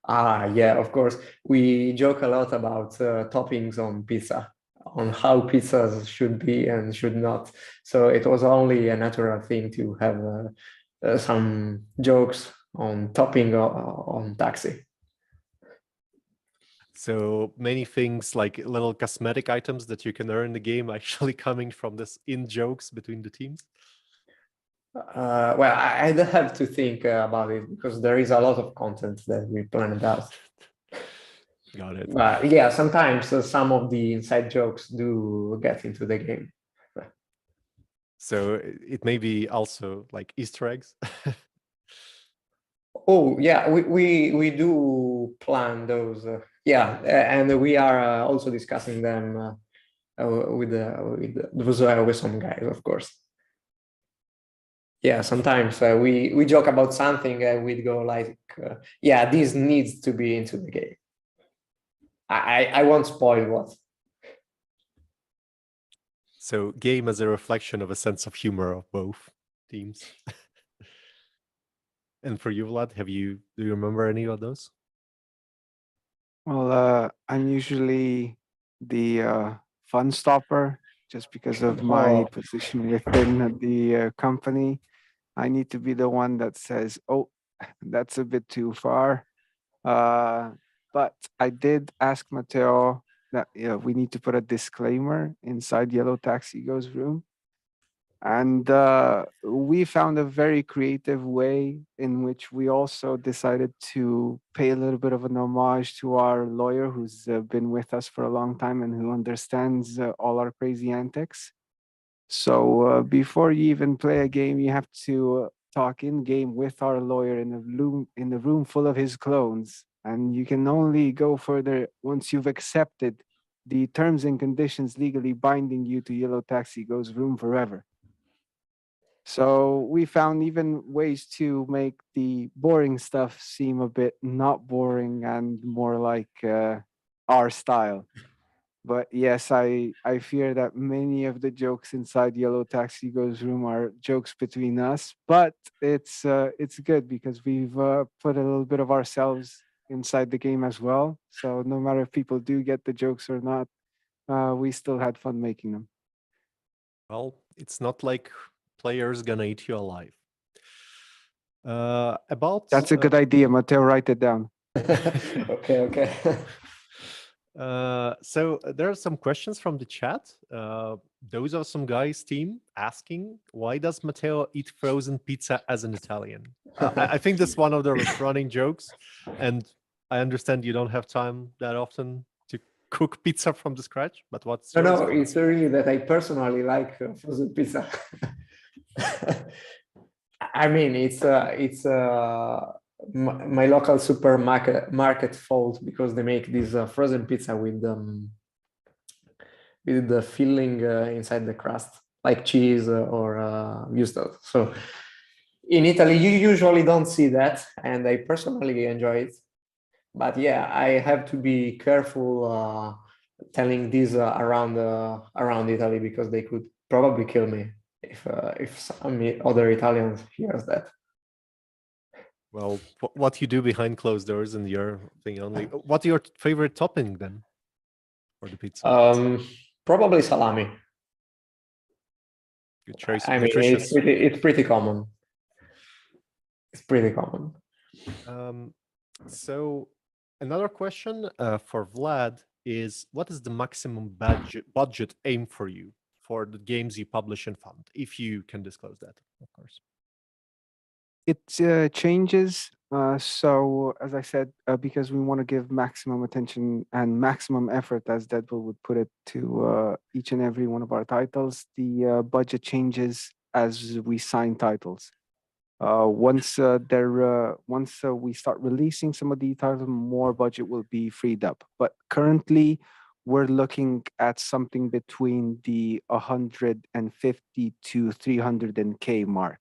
Ah, yeah, of course. We joke a lot about toppings on pizza, on how pizzas should be and should not. So it was only a natural thing to have some jokes on topping on taxi. So many things like little cosmetic items that you can earn in the game actually coming from this in jokes between the teams. Well, I'd have to think about it because there is a lot of content that we planned out. Got it. But yeah, sometimes some of the inside jokes do get into the game. So it may be also like Easter eggs. Oh yeah, we do plan those. Yeah, and we are also discussing them with some guys, of course. Yeah, sometimes we joke about something and we'd go like, yeah, this needs to be into the game. I won't spoil what. So game as a reflection of a sense of humor of both teams. And for you, Vlad, do you remember any of those? Well, I'm usually the fun stopper just because of my position within the company. I need to be the one that says, oh, that's a bit too far. But I did ask Matteo that we need to put a disclaimer inside Yellow Taxi Go's room. And we found a very creative way in which we also decided to pay a little bit of an homage to our lawyer who's been with us for a long time and who understands all our crazy antics. So before you even play a game, you have to talk in game with our lawyer in a room full of his clones. And you can only go further once you've accepted the terms and conditions legally binding you to Yellow Taxi Go's room forever. So we found even ways to make the boring stuff seem a bit not boring and more like our style. But yes, I fear that many of the jokes inside Yellow Taxi Go's room are jokes between us. But it's good because we've put a little bit of ourselves inside the game as well. So no matter if people do get the jokes or not, we still had fun making them. Well, it's not like players gonna eat you alive. That's a good idea, Matteo. Write it down. Okay. So there are some questions from the chat. Those are some guys' team asking, why does Matteo eat frozen pizza as an Italian? I think that's one of the running jokes, and I understand you don't have time that often to cook pizza from the scratch. But what's yours? No, it's really that I personally like frozen pizza. I mean, it's my local supermarket fault because they make this frozen pizza with the filling inside the crust, like cheese or mustard. So in Italy, you usually don't see that, and I personally enjoy it. But yeah, I have to be careful telling this around Italy because they could probably kill me if some other Italians hears that. Well, what you do behind closed doors and your thing only. What's your favorite topping then for the pizza? Probably salami. Good choice. I mean, it's pretty common. It's pretty common. So another question for Vlad is, what is the maximum budget aim for you for the games you publish and fund, if you can disclose that, of course? It changes. So as I said, because we want to give maximum attention and maximum effort, as Deadpool would put it, to each and every one of our titles, the budget changes as we sign titles. Once we start releasing some of the titles, more budget will be freed up. But currently, we're looking at something between the 150 to 300K mark.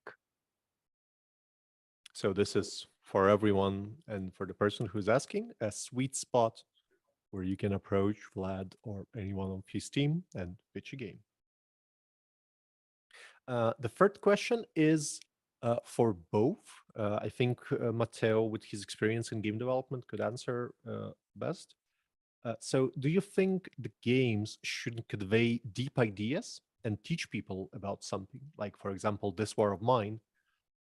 So this is for everyone, and for the person who's asking, a sweet spot where you can approach Vlad or anyone on his team and pitch a game. The third question is for both. I think Matteo, with his experience in game development, could answer best. So do you think the games should convey deep ideas and teach people about something, like, for example, This War of Mine,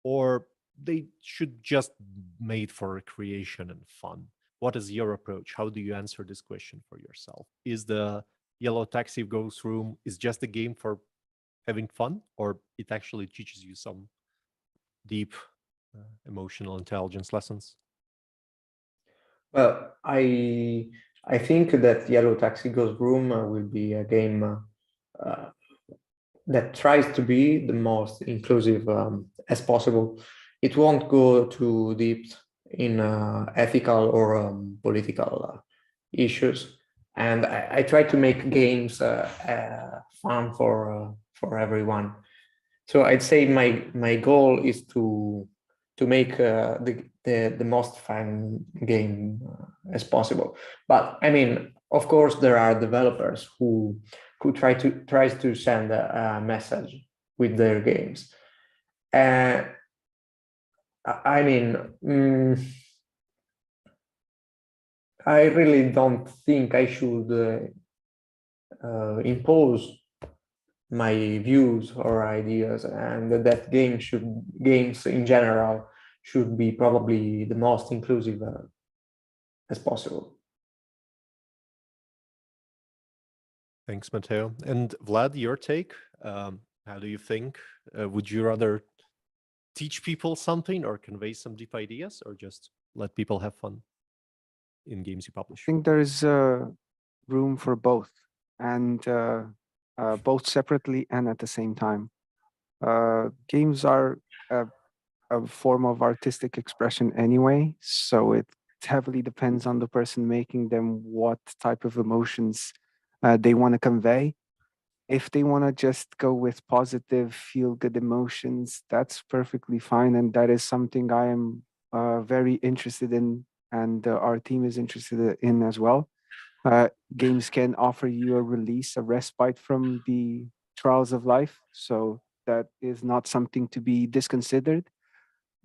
or they should just made for recreation and fun? What is your approach? How do you answer this question for yourself? Is the Yellow Taxi Ghost Room is just a game for having fun, or it actually teaches you some deep emotional intelligence lessons? Well, I think that Yellow Taxi Ghost Room will be a game that tries to be the most inclusive as possible. It won't go too deep in ethical or political issues, and I try to make games fun for everyone. So I'd say my goal is to make the most fun game as possible. But I mean, of course, there are developers who tries to send a message with their games. I mean, I really don't think I should impose my views or ideas, and that games in general should be probably the most inclusive as possible. Thanks, Matteo. And Vlad, your take? How do you think? Would you rather teach people something or convey some deep ideas, or just let people have fun in games you publish? I think there's room for both, and both separately and at the same time. Games are a form of artistic expression anyway, so it heavily depends on the person making them what type of emotions they want to convey. If they want to just go with positive, feel-good emotions, that's perfectly fine, and that is something I am very interested in, and our team is interested in as well. Games can offer you a release, a respite from the trials of life, so that is not something to be disconsidered.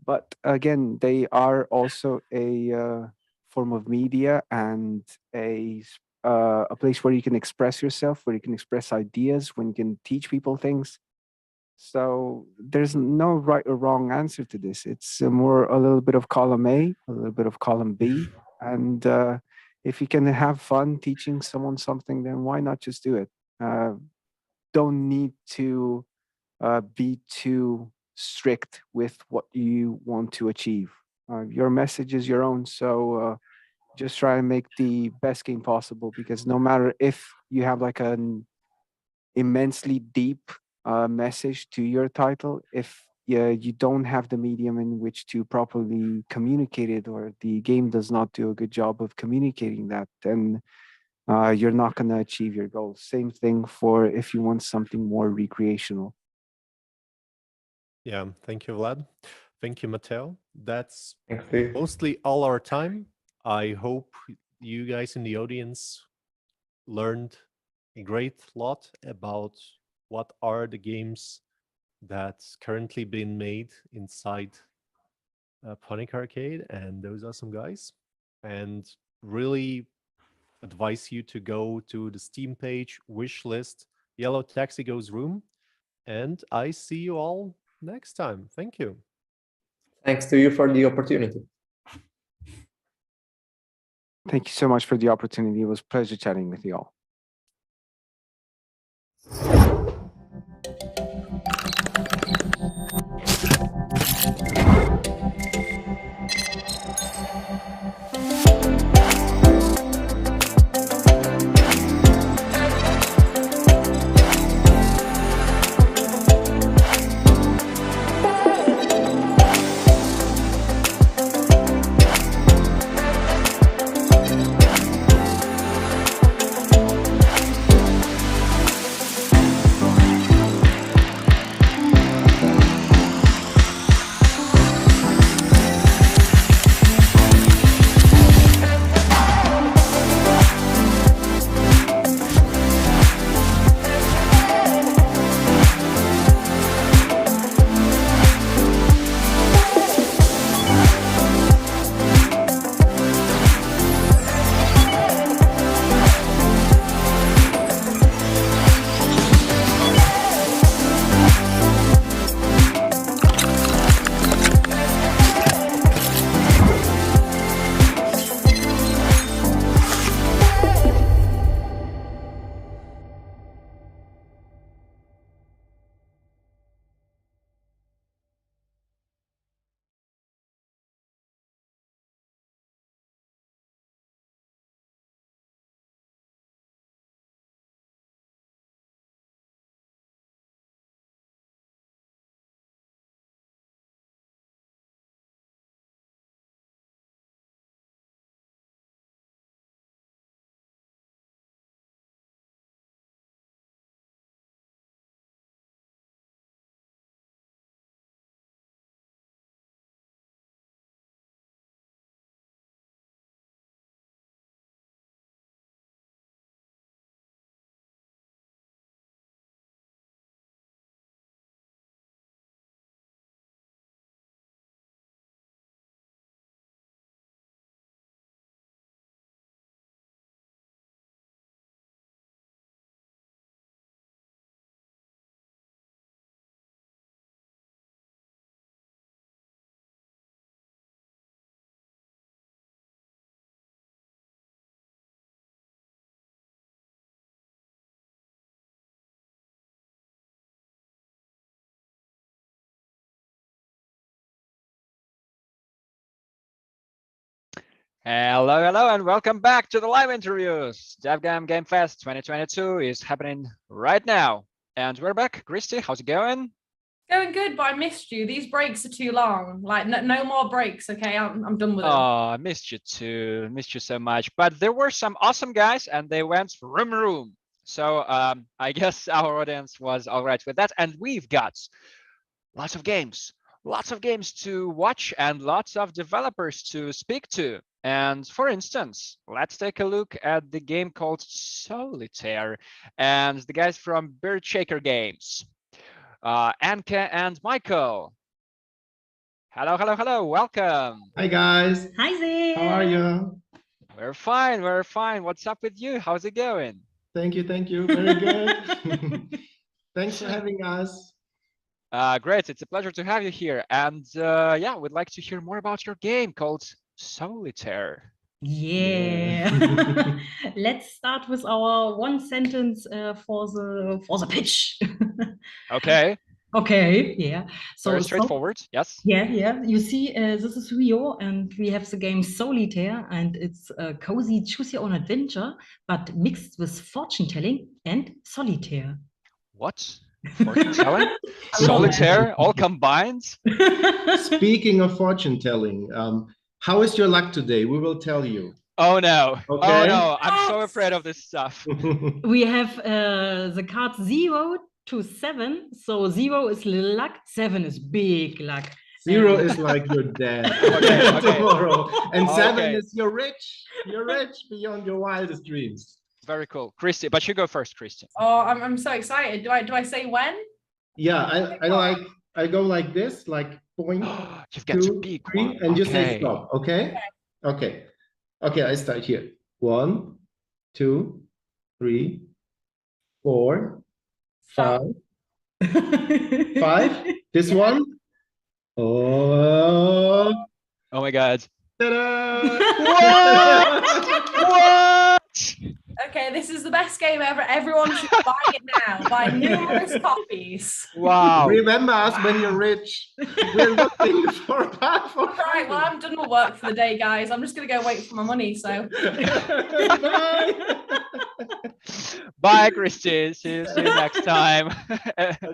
But again, they are also a form of media and a place where you can express yourself, where you can express ideas, when you can teach people things. So there's no right or wrong answer to this. It's more a little bit of column A, a little bit of column B. And if you can have fun teaching someone something, then why not just do it? Don't need to be too strict with what you want to achieve. Your message is your own. So just try and make the best game possible, because no matter if you have like an immensely deep message to your title, if you don't have the medium in which to properly communicate it, or the game does not do a good job of communicating that, then you're not going to achieve your goals. Same thing for if you want something more recreational. Yeah, thank you, Vlad. Thank you, Matteo. That's Thanks, Steve. mostly all our time. I hope you guys in the audience learned a great lot about what are the games that's currently being made inside Panik Arcade and those awesome guys. And really advise you to go to the Steam page, wish list, Yellow Taxi Goes Room. And I see you all next time. Thank you. Thanks to you for the opportunity. Thank you so much for the opportunity. It was a pleasure chatting with you all. Hello, hello, and welcome back to the live interviews. DevGAMM Game Fest 2022 is happening right now. And we're back. Christie, how's it going? Going good, but I missed you. These breaks are too long. Like, no more breaks, okay? I'm done with them. Oh, I missed you too. Missed you so much. But there were some awesome guys, and they went room. So I guess our audience was all right with that. And we've got lots of games to watch and lots of developers to speak to. And for instance, let's take a look at the game called Solitaire and the guys from Bird Shaker Games. Anke and Michael, Hello, hello, hello. Welcome. Hi, guys. Hi there. How are you? We're fine. We're fine. What's up with you? How's it going? Thank you. Thank you. Very good. Thanks for having us. Great. It's a pleasure to have you here. And yeah, we'd like to hear more about your game called Solitaire. Yeah. Let's start with our one sentence for the pitch. Okay. Okay, yeah. So very straightforward. Yes. Yeah. You see, this is Rio, and we have the game Solitaire, and it's a cozy choose your own adventure, but mixed with fortune telling and solitaire. What? Fortune telling? Solitaire, all combined? Speaking of fortune telling, how is your luck today? We will tell you. Oh no. Okay. Oh no. I'm so afraid of this stuff. We have the cards 0 to 7. So 0 is little luck, 7 is big luck. 0 is like you're dead tomorrow. And 7 is you're rich. You're rich beyond your wildest dreams. Very cool. Christie, but you go first, Christie. Oh, I'm so excited. Do I say when? Yeah, I go like this, like point. You've got to be 3, and you say stop. Okay? Okay. Okay, I start here. 1, 2, 3, 4, 5. 5. This one. Oh. Oh my God. Ta-da! What? Okay, this is the best game ever. Everyone should buy it now. Buy numerous copies. Wow. Remember us when you're rich. We're looking for a platform. Right, well, I'm done with work for the day, guys. I'm just going to go wait for my money, so. Bye, Christie. See you next time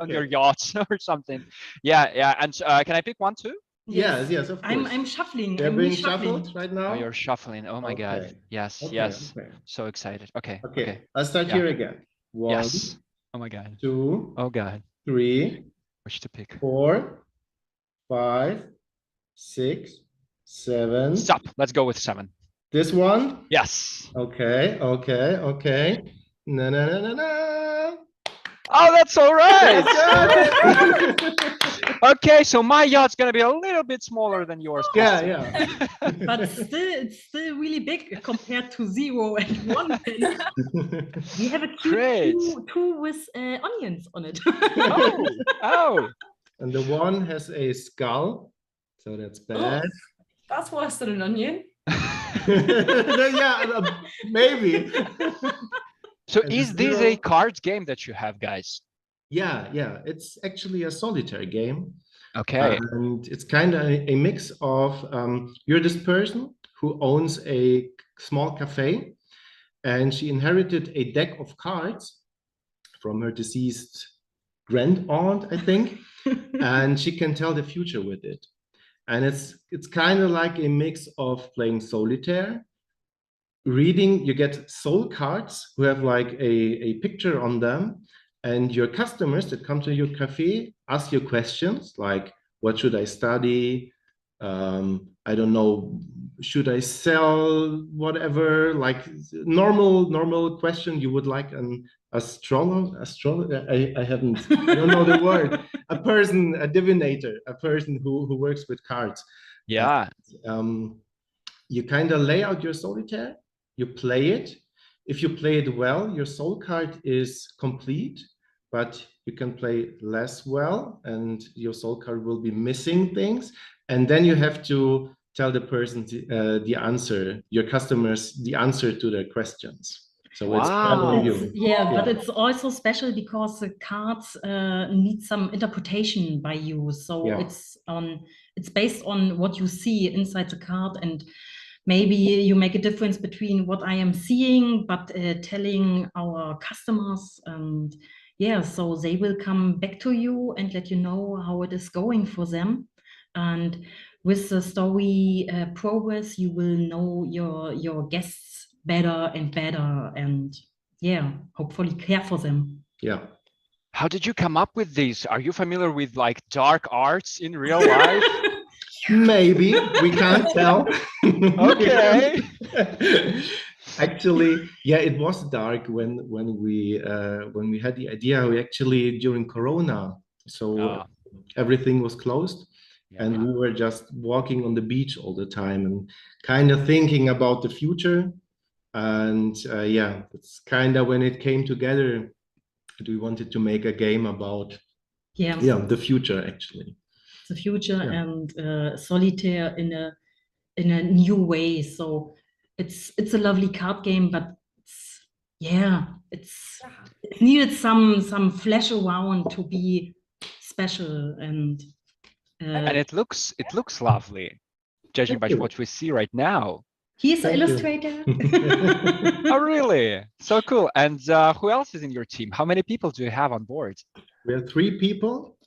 on your yacht or something. Yeah. And can I pick one too? Yes, of course. I'm shuffling. They're I'm being shuffling. shuffled right now. Oh, you're shuffling. Oh my God. Okay. Yes. Okay, Yes. okay. So excited. Okay. I'll start here again. 1. Yes. Oh my God. 2. Oh God. 3. Which to pick? 4, 5, 6, 7. Stop. Let's go with 7. This one? Yes. Okay. No. Oh, that's all right. Okay, so my yacht's gonna be a little bit smaller than yours. Yeah. But it's still really big compared to 0 and 1. We have a cute two with onions on it. Oh. And the 1 has a skull, so that's bad. That's worse than an onion. Yeah, maybe. So is this a cards game that you have, guys? Yeah. It's actually a solitaire game. Okay. And it's kind of a mix of you're this person who owns a small cafe, and she inherited a deck of cards from her deceased grand aunt, I think, and she can tell the future with it. And it's kind of like a mix of playing solitaire, reading. You get soul cards who have like a picture on them, and your customers that come to your cafe ask you questions like, what should I study? I don't know, should I sell whatever? Like normal question you would like an astrologer. I don't know the word. A divinator, a person who works with cards. Yeah. You kind of lay out your solitaire, you play it. If you play it well, your soul card is complete, but you can play less well and your soul card will be missing things. And then you have to tell the person the answer, your customers, the answer to their questions. So it's part of you. But it's also special because the cards need some interpretation by you. So it's based on what you see inside the card, and maybe you make a difference between what I am seeing, but telling our customers, and so they will come back to you and let you know how it is going for them. And with the story progress, you will know your guests better and better, and hopefully care for them. Yeah. How did you come up with these? Are you familiar with like dark arts in real life? Maybe, we can't tell. Okay. Actually, it was dark when we had the idea. We actually during Corona, so everything was closed. And we were just walking on the beach all the time and kind of thinking about the future. And yeah, it's kind of when it came together, we wanted to make a game about the future, actually. The future and solitaire in a new way. So it's a lovely card game, but it needed some flesh around to be special and it looks lovely, judging by what we see right now. He's an illustrator. Oh, really? So cool. And who else is in your team? How many people do you have on board? We have 3 people.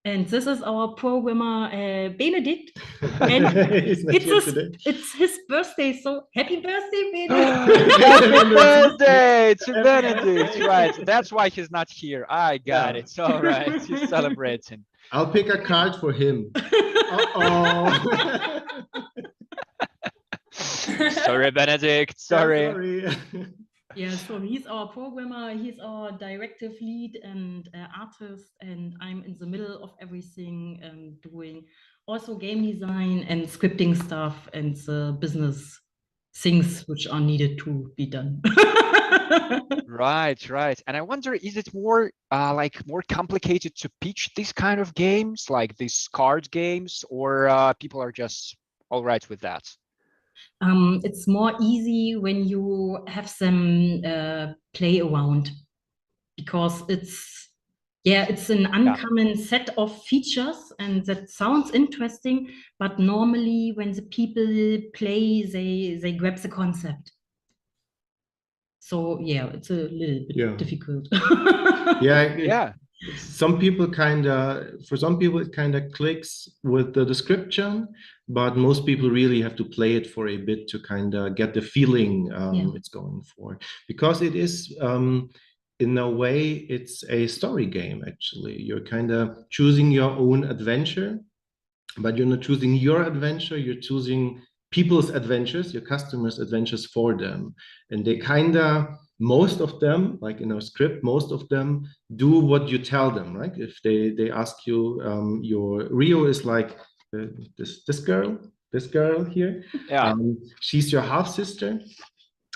And this is our programmer, Benedict. And it's his birthday, so happy birthday, Benedict. Happy birthday to Benedict. Right, that's why he's not here. I got it. All right, he's celebrating. I'll pick a card for him. Uh-oh. Sorry, Benedict. Sorry. Yeah, so he's our programmer, he's our directive lead and artist, and I'm in the middle of everything, doing also game design and scripting stuff and the business things which are needed to be done. Right. And I wonder, is it more more complicated to pitch these kind of games, like these card games, or people are just all right with that? It's more easy when you have some play around, because it's an uncommon set of features and that sounds interesting, but normally when the people play, they grab the concept. So it's a little bit difficult. Some people for some people it kind of clicks with the description, but most people really have to play it for a bit to kind of get the feeling it's going for, because it is in a way it's a story game. Actually, you're kind of choosing your own adventure, but you're not choosing your adventure, you're choosing people's adventures, your customers' adventures for them. And they kind of, most of them, like in our script, most of them do what you tell them, right? If they ask you, your Rio is like this girl here. She's your half sister,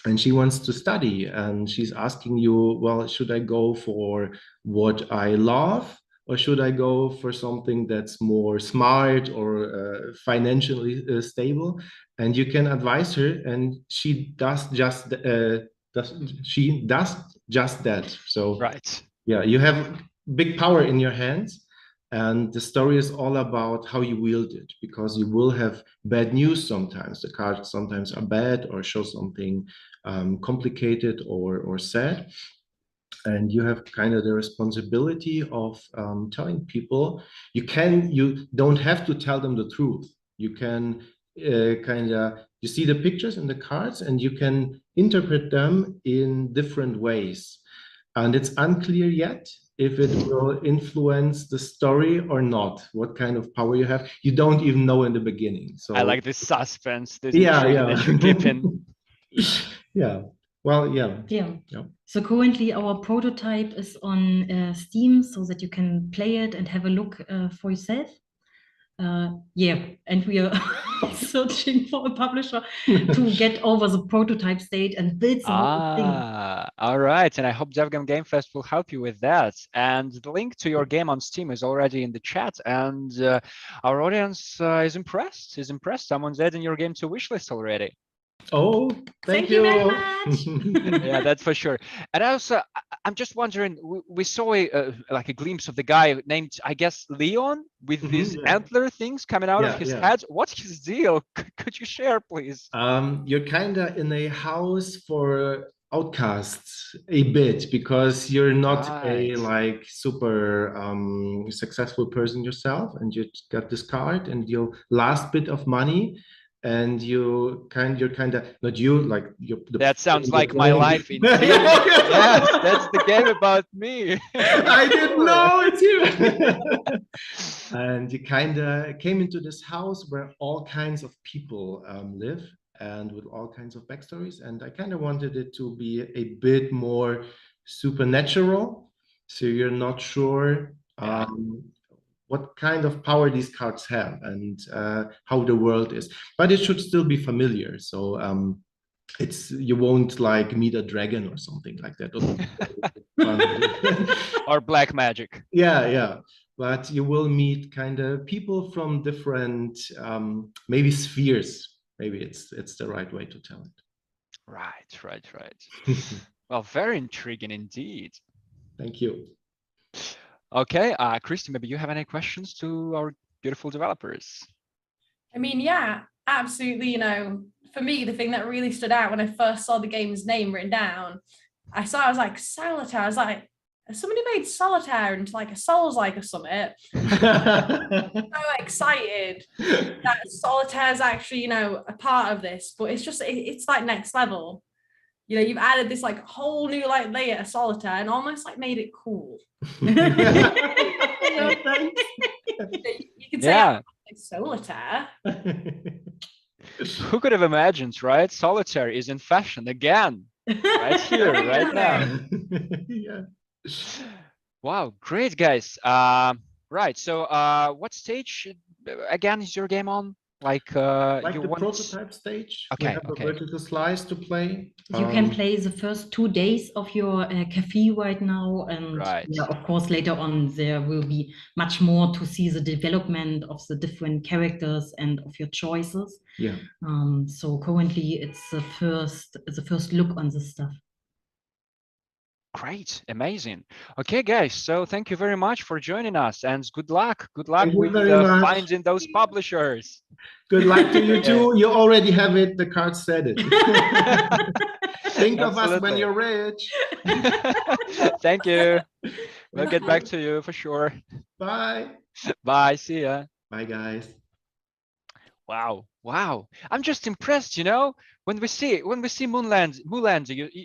and she wants to study, and she's asking you, well, should I go for what I love, or should I go for something that's more smart or financially stable? And you can advise her, and she does just that. So you have big power in your hands, and the story is all about how you wield it, because you will have bad news sometimes. The cards sometimes are bad or show something complicated or sad. And you have kind of the responsibility of telling people. You don't have to tell them the truth. You can you see the pictures in the cards, and you can interpret them in different ways. And it's unclear yet if it will influence the story or not, what kind of power you have. You don't even know in the beginning. So I like this suspense, this intrigue that you're keeping. So currently our prototype is on Steam, so that you can play it and have a look for yourself. And we are searching for a publisher to get over the prototype state and build the whole thing. All right, and I hope DevGAMM Game Fest will help you with that. And the link to your game on Steam is already in the chat, and our audience is impressed. Someone's adding your game to wishlist already. Oh, thank you very much. Yeah, that's for sure. And also, I'm just wondering, we saw a glimpse of the guy named, I guess, Leon, with these antler things coming out of his head. What's his deal? Could you share, please? You're kind of in a house for outcasts a bit, because you're not a super successful person yourself, and you got this card and your last bit of money. And you're kind of not you, like that sounds like my life in yes, that's the game about me. I didn't know it's you. And you kind of came into this house where all kinds of people live, and with all kinds of backstories. And I kind of wanted it to be a bit more supernatural, so you're not sure what kind of power these cards have and how the world is. But it should still be familiar. So you won't like meet a dragon or something like that. Or black magic. Yeah. But you will meet kind of people from different maybe spheres. Maybe it's the right way to tell it. Right. Well, very intriguing indeed. Thank you. Okay, Christie, maybe you have any questions to our beautiful developers? I mean, yeah, absolutely. You know, for me, the thing that really stood out when I first saw the game's name written down, I was like, Solitaire. I was like, has somebody made Solitaire into like a Souls-like or something? So excited that Solitaire is actually, you know, a part of this, but it's just, it's like next level. You know, you've added this like whole new like layer of Solitaire and almost like made it cool. You can say like Solitaire. Who could have imagined, right? Solitaire is in fashion again, right here, right now. Yeah. Wow, great, guys. Right, so what stage again is your game on? Like the prototype stage. Okay, we have a vertical slice to play. You can play the first 2 days of your cafe right now, and yeah, of course later on there will be much more to see the development of the different characters and of your choices. Yeah. So currently it's the first look on this stuff. Great, amazing. Okay, guys, so thank you very much for joining us, and good luck. Good luck Thank you with very much. finding those publishers. Good luck to you too. You already have it. The card said it. Think of us when you're rich. Thank you. We'll get back to you for sure. Bye. Bye. See ya. Bye, guys. Wow. I'm just impressed, you know, when we see Moonland,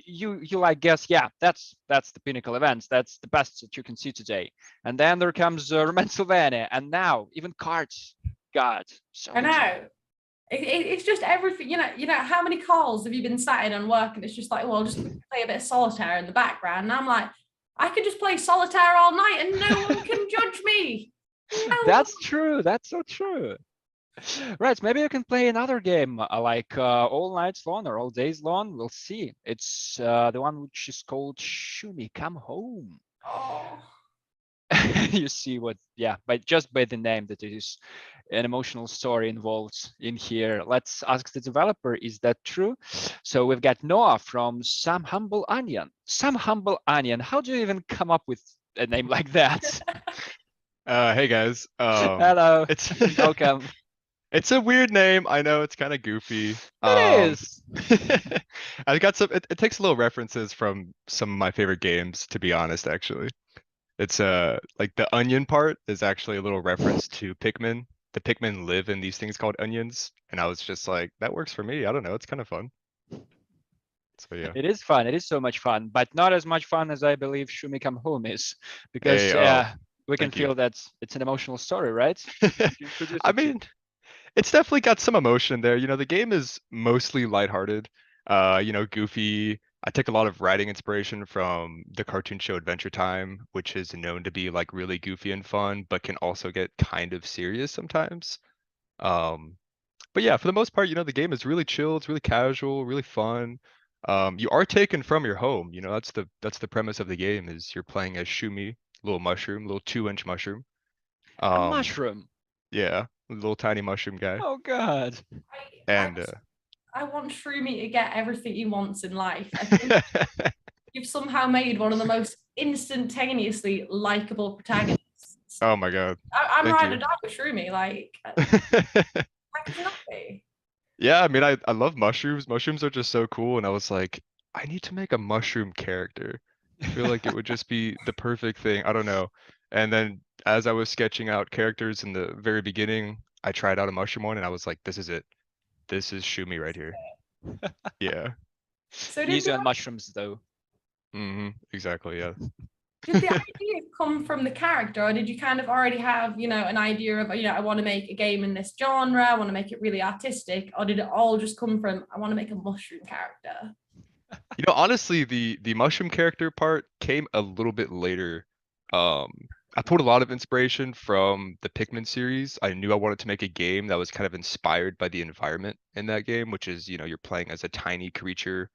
you like guess, yeah, that's the pinnacle events. That's the best that you can see today. And then there comes Sylvania, and now even cards. God, so I know. It's just everything, you know, how many calls have you been sat in and work and it's just like, well, just play a bit of Solitaire in the background. And I'm like, I could just play Solitaire all night and no one can judge me. That's true. That's so true. Right, maybe you can play another game like all nights long or all days long. We'll see. It's the one which is called Shumi Come Home. Oh. You see what, yeah, just by the name that it is an emotional story involved in here. Let's ask the developer, is that true? So we've got Noah from Some Humble Onion. Some Humble Onion, how do you even come up with a name like that? Hey guys. Hello. It's welcome. It's a weird name. I know it's kind of goofy. It is. I got some. It takes little references from some of my favorite games, to be honest. Actually, it's like the onion part is actually a little reference to Pikmin. The Pikmin live in these things called onions, and I was just like, that works for me. I don't know. It's kind of fun. So yeah. It is fun. It is so much fun, but not as much fun as I believe Shumi Come Home is, because we can feel that it's an emotional story, right? I mean, it's definitely got some emotion there. You know, the game is mostly lighthearted, you know, goofy. I take a lot of writing inspiration from the cartoon show Adventure Time, which is known to be like really goofy and fun, but can also get kind of serious sometimes. But yeah, for the most part, you know, the game is really chill. It's really casual, really fun. You are taken from your home. You know, that's the premise of the game, is you're playing as Shumi, little mushroom, little 2-inch mushroom. A mushroom. Yeah, little tiny mushroom guy. Oh God. And I want Shroomy to get everything he wants in life. I think you've somehow made one of the most instantaneously likable protagonists. Oh my God. I'm Thank riding you. or die with Shroomy. Like, how can that be? Yeah, I mean, I love mushrooms. Mushrooms are just so cool. And I was like, I need to make a mushroom character. I feel like it would just be the perfect thing. I don't know. And then as I was sketching out characters in the very beginning, I tried out a mushroom one and I was like, this is it. This is Shumi right here. Yeah. So Easy on mushrooms though. Exactly, yeah. Did the idea come from the character, or did you kind of already have, you know, an idea of, you know, I want to make a game in this genre, I want to make it really artistic, or did it all just come from, I want to make a mushroom character? You know, honestly, the mushroom character part came a little bit later. I pulled a lot of inspiration from the Pikmin series. I knew I wanted to make a game that was kind of inspired by the environment in that game, which is, you're playing as a tiny creature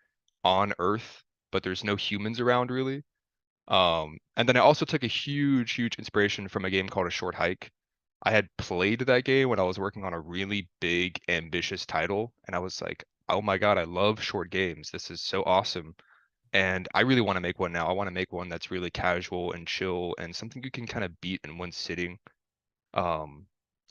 on Earth, but there's no humans around really. And then I also took a huge inspiration from a game called A Short Hike. I had played that game when I was working on a really big, ambitious title, and I was like, oh my God, I love short games. This is so awesome. And I really want to make one now. I want to make one that's really casual and chill and something you can kind of beat in one sitting. So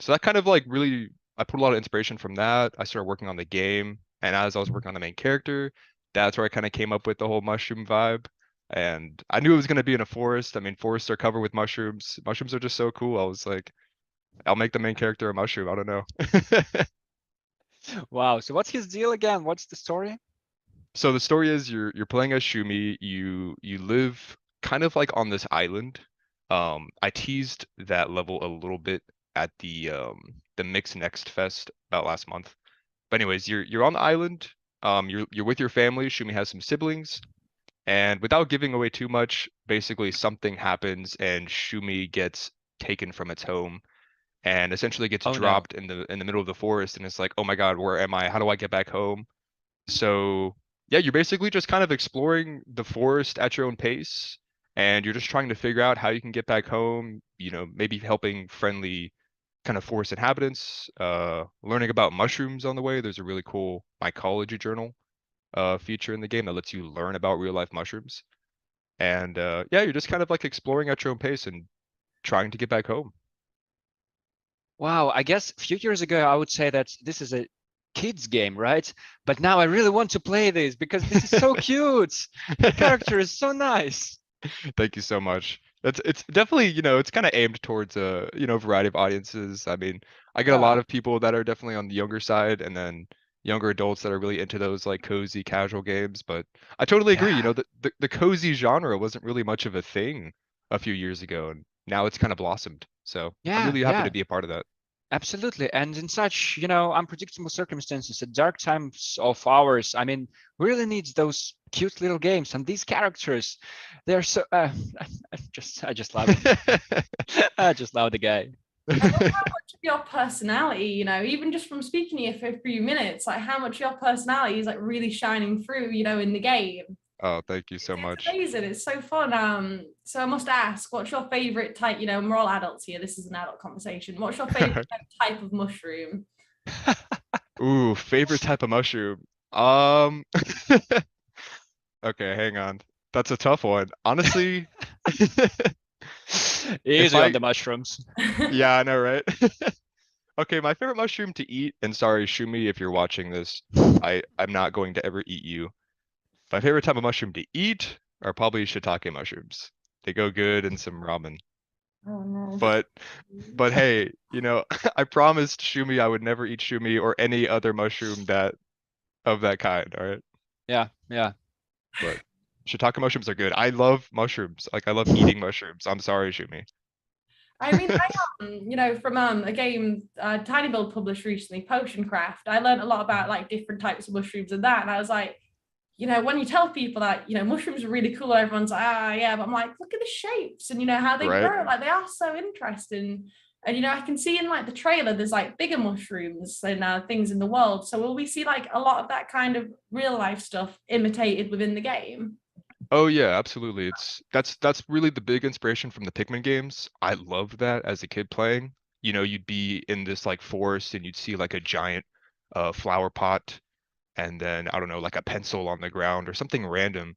that kind of like really, I put a lot of inspiration from that. I started working on the game, and as I was working on the main character, that's where I kind of came up with the whole mushroom vibe. And I knew it was going to be in a forest. I mean, forests are covered with mushrooms. Mushrooms are just so cool. I was like, I'll make the main character a mushroom. I don't know. Wow. So what's his deal again? What's the story? So the story is you're playing as Shumi. You live kind of like on this island. I teased that level a little bit at the Mix Next Fest about last month. But anyways, you're on the island. You're with your family. Shumi has some siblings. And without giving away too much, basically something happens and Shumi gets taken from its home and essentially gets dropped in the middle of the forest, and it's like, oh my God, where am I? How do I get back home? So yeah, you're basically just kind of exploring the forest at your own pace, and you're just trying to figure out how you can get back home, maybe helping friendly kind of forest inhabitants, learning about mushrooms on the way. There's a really cool mycology journal feature in the game that lets you learn about real life mushrooms. And yeah, you're just kind of like exploring at your own pace and trying to get back home. Wow, I guess a few years ago I would say that this is a kids game, right? But now I really want to play this because this is so cute. The character is so nice. Thank you so much. It's definitely, it's kind of aimed towards a, variety of audiences. I mean, I get a lot of people that are definitely on the younger side, and then younger adults that are really into those like cozy casual games. But I totally agree. The cozy genre wasn't really much of a thing a few years ago, and now it's kind of blossomed. So I'm really happy to be a part of that. Absolutely. And in such, unpredictable circumstances, at dark times of ours, I mean, we really need those cute little games. And these characters, they're so, I just love it. I just love the guy. I love how much of your personality, even just from speaking to you for a few minutes, like how much of your personality is like really shining through, in the game. Oh, thank you so much. It's amazing. It's so fun. So I must ask, what's your favorite type? We're all adults here. This is an adult conversation. What's your favorite type of mushroom? Ooh, favorite type of mushroom. Okay, hang on. That's a tough one. Honestly, easy on the mushrooms. Yeah, I know, right? Okay, my favorite mushroom to eat, and sorry, Shumi, if you're watching this, I'm not going to ever eat you. My favorite type of mushroom to eat are probably shiitake mushrooms. They go good in some ramen. Oh, no. But hey, I promised Shumi I would never eat Shumi or any other mushroom of that kind, all right? Yeah. But shiitake mushrooms are good. I love mushrooms. Like I love eating mushrooms. I'm sorry, Shumi. I mean, from a game tinyBuild published recently, Potion Craft, I learned a lot about like different types of mushrooms and that, and I was like, when you tell people that, mushrooms are really cool, everyone's like, yeah, but I'm like, look at the shapes and, how they grow, like they are so interesting. And, I can see in like the trailer, there's like bigger mushrooms and things in the world. So will we see like a lot of that kind of real life stuff imitated within the game? Oh yeah, absolutely. That's really the big inspiration from the Pikmin games. I loved that as a kid playing. You'd be in this like forest and you'd see like a giant flower pot, and then I don't know, like a pencil on the ground or something random,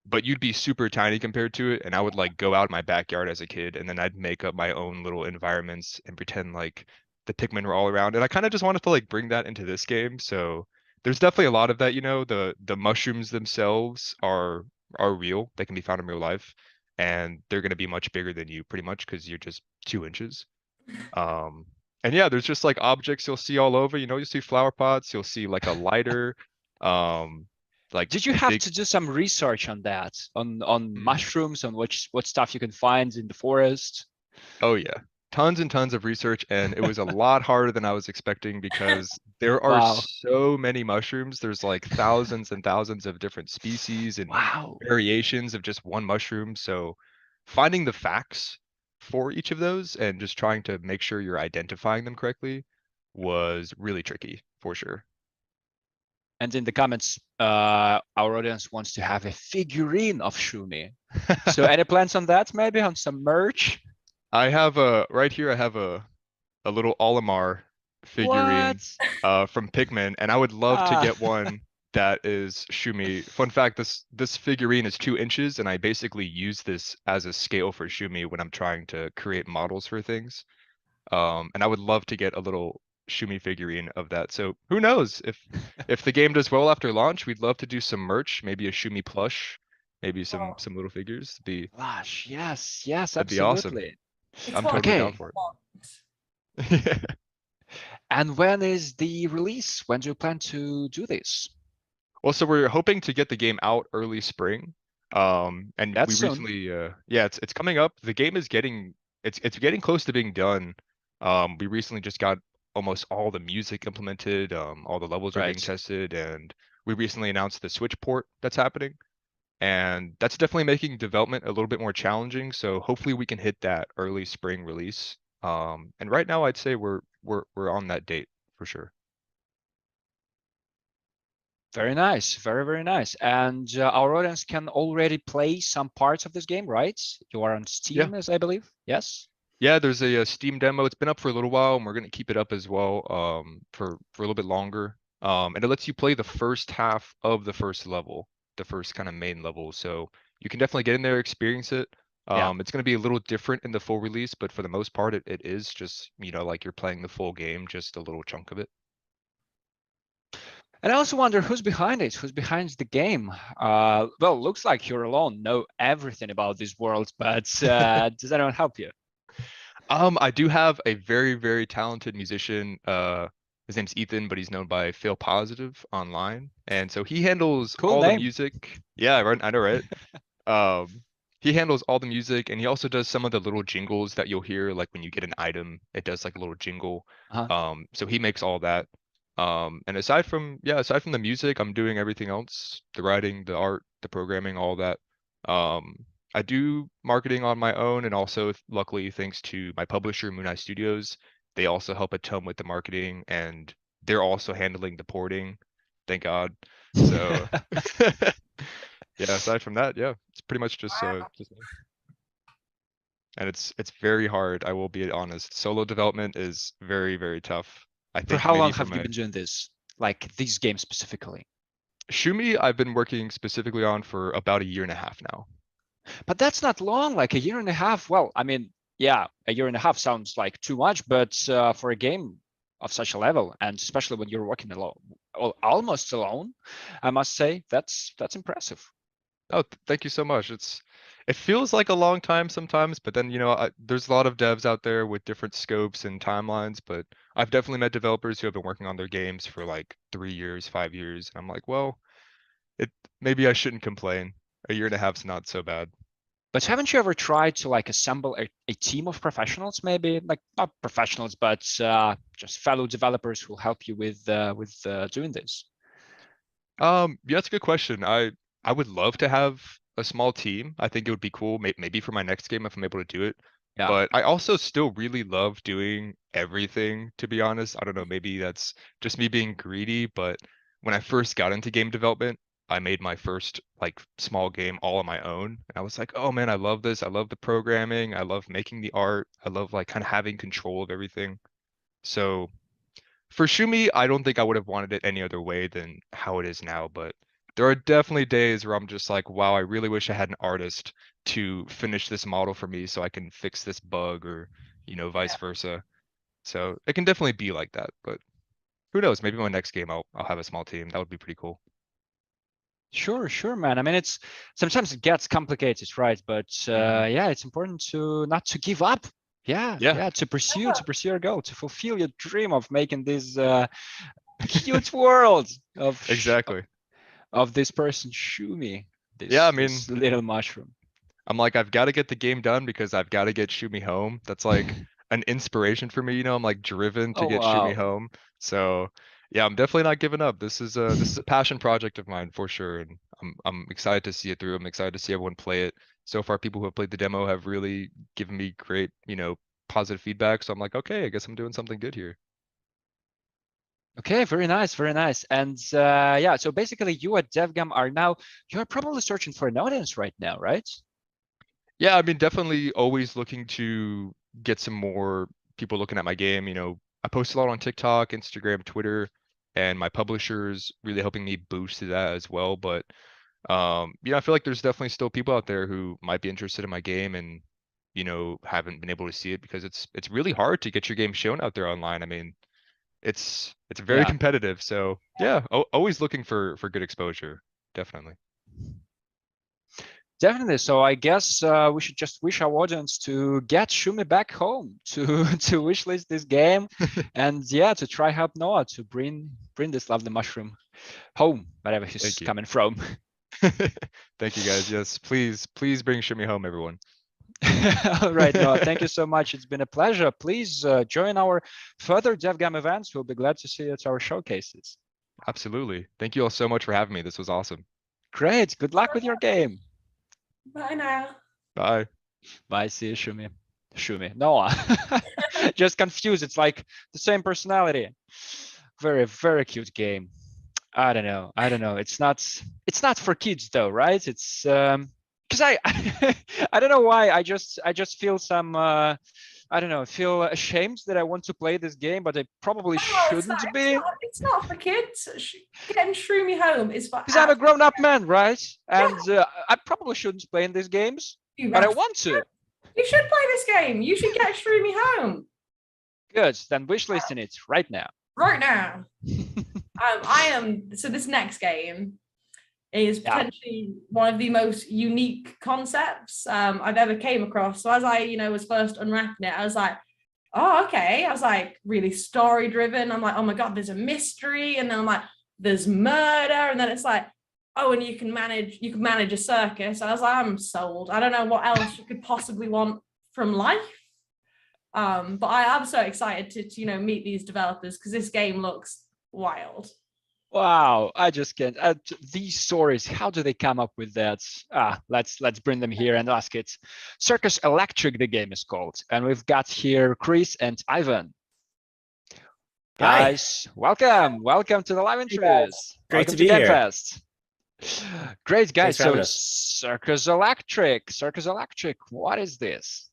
but you'd be super tiny compared to it. And I would like go out in my backyard as a kid, and then I'd make up my own little environments and pretend like the Pikmin were all around. And I kind of just wanted to like bring that into this game. So there's definitely a lot of that. The mushrooms themselves are real. They can be found in real life, and they're going to be much bigger than you pretty much because you're just 2 inches. And yeah, there's just like objects you'll see all over. You'll see flower pots, you'll see like a lighter. Like, did you have to do some research on that, on mushrooms, on what stuff you can find in the forest? Oh yeah, tons and tons of research, and it was a lot harder than I was expecting because there are so many mushrooms. There's like thousands and thousands of different species and variations of just one mushroom. So finding the facts for each of those, and just trying to make sure you're identifying them correctly was really tricky for sure. And in the comments, our audience wants to have a figurine of Shumi. So any plans on that? Maybe on some merch? I have right here. I have a little Olimar figurine from Pikmin, and I would love to get one that is Shumi. Fun fact: this figurine is 2 inches, and I basically use this as a scale for Shumi when I'm trying to create models for things. And I would love to get a little Shumi figurine of that. So who knows if the game does well after launch, we'd love to do some merch, maybe a Shumi plush, maybe some little figures. Gosh, yes, that'd be awesome. absolutely. I'm totally down for it. And when is the release? When do you plan to do this? Well, so we're hoping to get the game out early spring. And That's we soon. recently, it's coming up. The game is getting close to being done. We recently just got almost all the music implemented. All the levels are being tested, and we recently announced the Switch port that's happening, and that's definitely making development a little bit more challenging. So hopefully we can hit that early spring release. And right now I'd say we're on that date for sure. Very nice, very nice. And our audience can already play some parts of this game, right? You are on Steam, as I believe. Yes. Yeah, there's a Steam demo. It's been up for a little while, and we're going to keep it up as well for a little bit longer. And it lets you play the first half of the first level, the first kind of main level. So you can definitely get in there, experience it. It's going to be a little different in the full release, but for the most part, it is just, like you're playing the full game, just a little chunk of it. And I also wonder who's behind it, who's behind the game. Well, looks like you're alone, know everything about this world, but does anyone help you? I do have a very talented musician. His name's Ethan, but he's known by Fail Positive online, and so he handles all the music. Yeah, right. I know, right? He handles all the music, and he also does some of the little jingles that you'll hear, like when you get an item, it does like a little jingle. So he makes all that. And aside from the music, I'm doing everything else: the writing, the art, the programming, all that. I do marketing on my own, and also luckily thanks to my publisher, Moon Eye Studios, they also help a ton with the marketing, and they're also handling the porting. Thank God. So yeah, aside from that, it's pretty much just me. And it's very hard, I will be honest. Solo development is very tough. I think For how long have you been doing this? Like these games specifically? Shumi, I've been working specifically on for about 1.5 years now. But that's not long, like 1.5 years. Well, I mean, yeah, 1.5 years sounds like too much, but for a game of such a level, and especially when you're working alone, almost alone, I must say that's impressive. Oh, thank you so much. It feels like a long time sometimes, but then there's a lot of devs out there with different scopes and timelines. But I've definitely met developers who have been working on their games for like 3 years, 5 years, and I'm like, well, maybe I shouldn't complain. 1.5 years is not so bad. But haven't you ever tried to like assemble a team of professionals, maybe like not professionals, but just fellow developers who help you with doing this? Yeah, that's a good question. I would love to have a small team. I think it would be cool, maybe for my next game if I'm able to do it. Yeah. But I also still really love doing everything, to be honest. I don't know, maybe that's just me being greedy, but when I first got into game development, I made my first like small game all on my own. And I was like, oh man, I love this. I love the programming. I love making the art. I love like kind of having control of everything. So for Shumi, I don't think I would have wanted it any other way than how it is now, but there are definitely days where I'm just like, wow, I really wish I had an artist to finish this model for me so I can fix this bug, or vice versa. So it can definitely be like that, but who knows? Maybe my next game I'll have a small team. That would be pretty cool. Sure, man. I mean, sometimes it gets complicated, right? But yeah, it's important to not to give up. Yeah, to pursue your goal, to fulfill your dream of making this huge world of of this person Shumi. This little mushroom. I'm like, I've got to get the game done because I've got to get Shumi home. That's like an inspiration for me. I'm like driven to get Shumi home. So yeah, I'm definitely not giving up. This is a passion project of mine for sure, and I'm excited to see it through. I'm excited to see everyone play it so far people who have played the demo have really given me great, positive feedback. So I'm like, okay, I guess I'm doing something good here. Okay, very nice, very nice. And yeah, so basically you at DevGAMM you're probably searching for an audience right now, right? Yeah, I mean, definitely always looking to get some more people looking at my game. I post a lot on TikTok, Instagram, Twitter, and my publisher's really helping me boost that as well. But I feel like there's definitely still people out there who might be interested in my game and haven't been able to see it because it's really hard to get your game shown out there online. I mean, it's very competitive. So yeah, always looking for good exposure, definitely. Definitely. So I guess we should just wish our audience to get Shumi back home, to wishlist this game, and yeah, to try help Noah to bring this lovely mushroom home, wherever he's coming from. Thank you, guys. Yes, please bring Shumi home, everyone. All right, Noah, thank you so much. It's been a pleasure. Please join our further DevGAMM events. We'll be glad to see you at our showcases. Absolutely. Thank you all so much for having me. This was awesome. Great. Good luck with your game. Bye now. Bye. Bye. See you, Shumi. Noah. Just confused. It's like the same personality. Very, very cute game. I don't know. It's not for kids though, right? It's because I don't know why. I just feel some I don't know, feel ashamed that I want to play this game, but I probably shouldn't be. It's not for kids. Getting Shroomy home is for. Because I'm a grown-up man, right? And I probably shouldn't play in these games, but I want to. You should play this game. You should get Shroomy home. Good. Then wishlisting it right now. Right now. So this next game is potentially one of the most unique concepts I've ever came across. So as I, was first unwrapping it, I was like, oh, okay. I was like really story driven. I'm like, oh my God, there's a mystery. And then I'm like, there's murder. And then it's like, oh, and you can manage a circus. I was like, I'm sold. I don't know what else you could possibly want from life. But I'm so excited to meet these developers because this game looks wild. Wow, I just can't. These stories, how do they come up with that? Let's bring them here and ask it. Circus Electric, the game is called, and we've got here Chris and Ivan. Guys, welcome to the live interviews. Great to be here. Fest. Great, guys. So Circus Electric, what is this?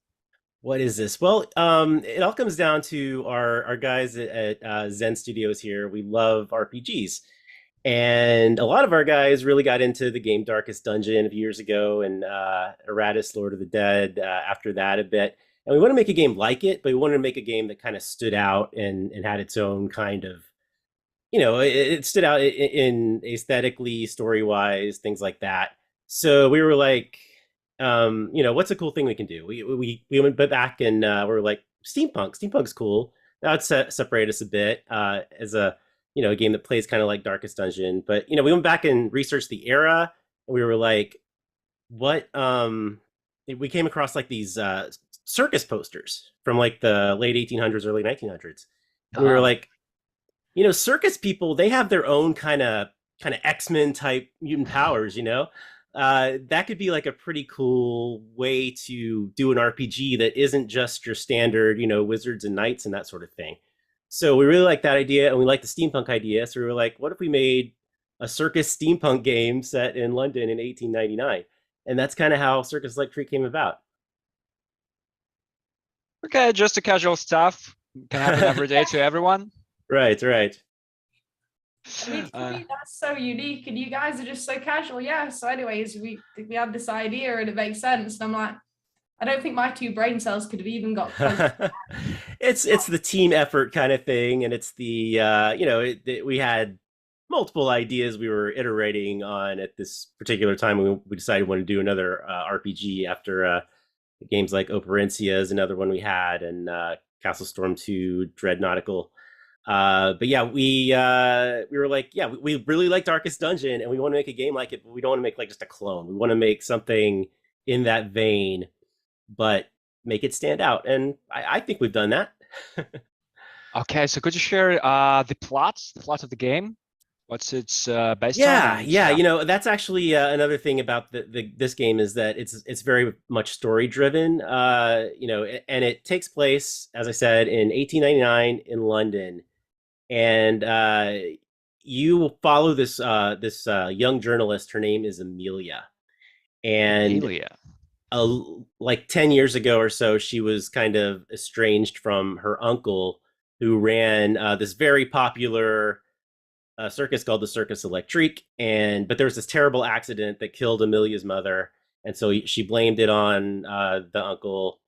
What is this? Well, it all comes down to our guys at Zen Studios here. We love RPGs. And a lot of our guys really got into the game Darkest Dungeon a few years ago and Eratus, Lord of the Dead after that a bit. And we want to make a game like it, but we wanted to make a game that kind of stood out and had its own kind of, it stood out in aesthetically, story-wise, things like that. So we were like, what's a cool thing we can do? We went back and we were like, steampunk's cool. That would separate us a bit as a game that plays kind of like Darkest Dungeon. But we went back and researched the era, and we were like, what? We came across like these circus posters from like the late 1800s, early 1900s. And we were like, circus people, they have their own kind of X-Men type mutant powers, that could be like a pretty cool way to do an RPG that isn't just your standard, wizards and knights and that sort of thing. So we really like that idea, and we like the steampunk idea. So we were like, what if we made a circus steampunk game set in London in 1899? And that's kind of how Circus Electric came about. Okay, just the casual stuff. Can happen every day to everyone. Right. I mean, to me, that's so unique, and you guys are just so casual. Yeah. So, anyways, we had this idea, and it makes sense. And I'm like, I don't think my two brain cells could have even got close. It's the team effort kind of thing, and it's the we had multiple ideas we were iterating on at this particular time. We decided we wanted to do another RPG after games like Operencia is another one we had, and Castle Storm 2, Dread Nautical. But yeah, we were like, yeah, we really like Darkest Dungeon, and we want to make a game like it, but we don't want to make like just a clone. We want to make something in that vein, but make it stand out. And I think we've done that. Okay, so could you share the plot of the game? What's its based Yeah, on? yeah. You know, that's actually another thing about this game is that it's very much story driven. You know, and it takes place, as I said, in 1899 in London, and you follow this young journalist. Her name is Amelia, and Amelia. Like 10 years ago or so, she was kind of estranged from her uncle, who ran this very popular circus called the Circus Electrique. But there was this terrible accident that killed Amelia's mother, and so she blamed it on the uncle.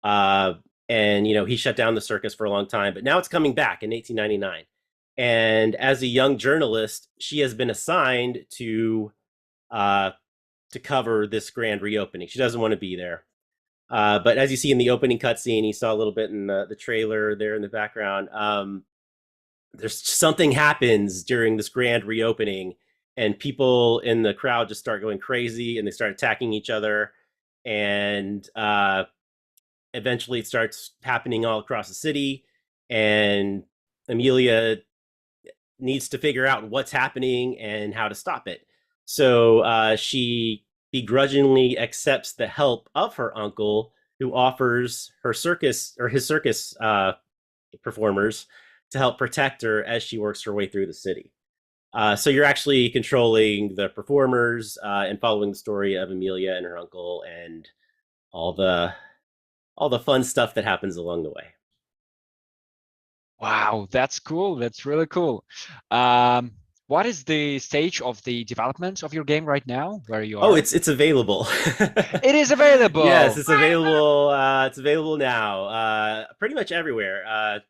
Uh, and you know, he shut down the circus for a long time, but now it's coming back in 1899. And as a young journalist, she has been assigned uh, to cover this grand reopening. She doesn't want to be there. But as you see in the opening cutscene, you saw a little bit in the trailer there in the background. There's something happens during this grand reopening, and people in the crowd just start going crazy, and they start attacking each other. And eventually it starts happening all across the city. And Amelia needs to figure out what's happening and how to stop it. So she begrudgingly accepts the help of her uncle, who offers her circus or his circus performers to help protect her as she works her way through the city. So you're actually controlling the performers and following the story of Amelia and her uncle and all the fun stuff that happens along the way. Wow, that's cool. That's really cool. What is the stage of the development of your game right now? Where you are? Oh, it's available. It is available. Yes, it's available. It's available now. Pretty much everywhere.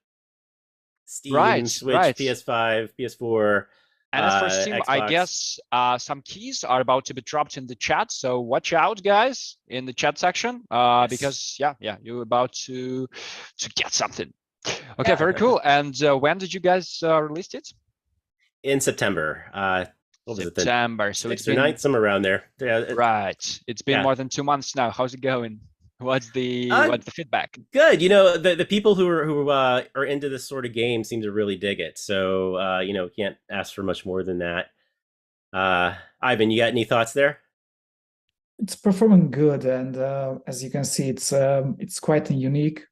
Steam, Switch, PS5, PS4. And as for Steam, I guess some keys are about to be dropped in the chat. So watch out, guys, in the chat section, because yeah, you're about to get something. Okay, very cool. And when did you guys release it? In September. What was September. It? So it's 6th or 9th, somewhere around there. Yeah, right. It's been more than 2 months now. How's it going? What's the feedback? Good. You know, the people who are into this sort of game seem to really dig it. So you know, can't ask for much more than that. Ivan, you got any thoughts there? It's performing good, and as you can see, it's quite unique.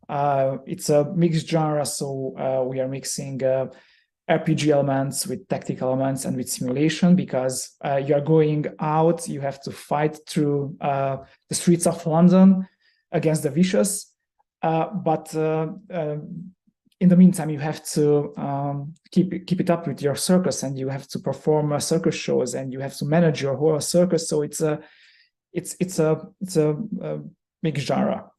It's a mixed genre, so we are mixing RPG elements with tactical elements and with simulation, because you are going out, you have to fight through the streets of London against the vicious, but in the meantime you have to keep it up with your circus, and you have to perform circus shows, and you have to manage your whole circus. So it's a mixed genre.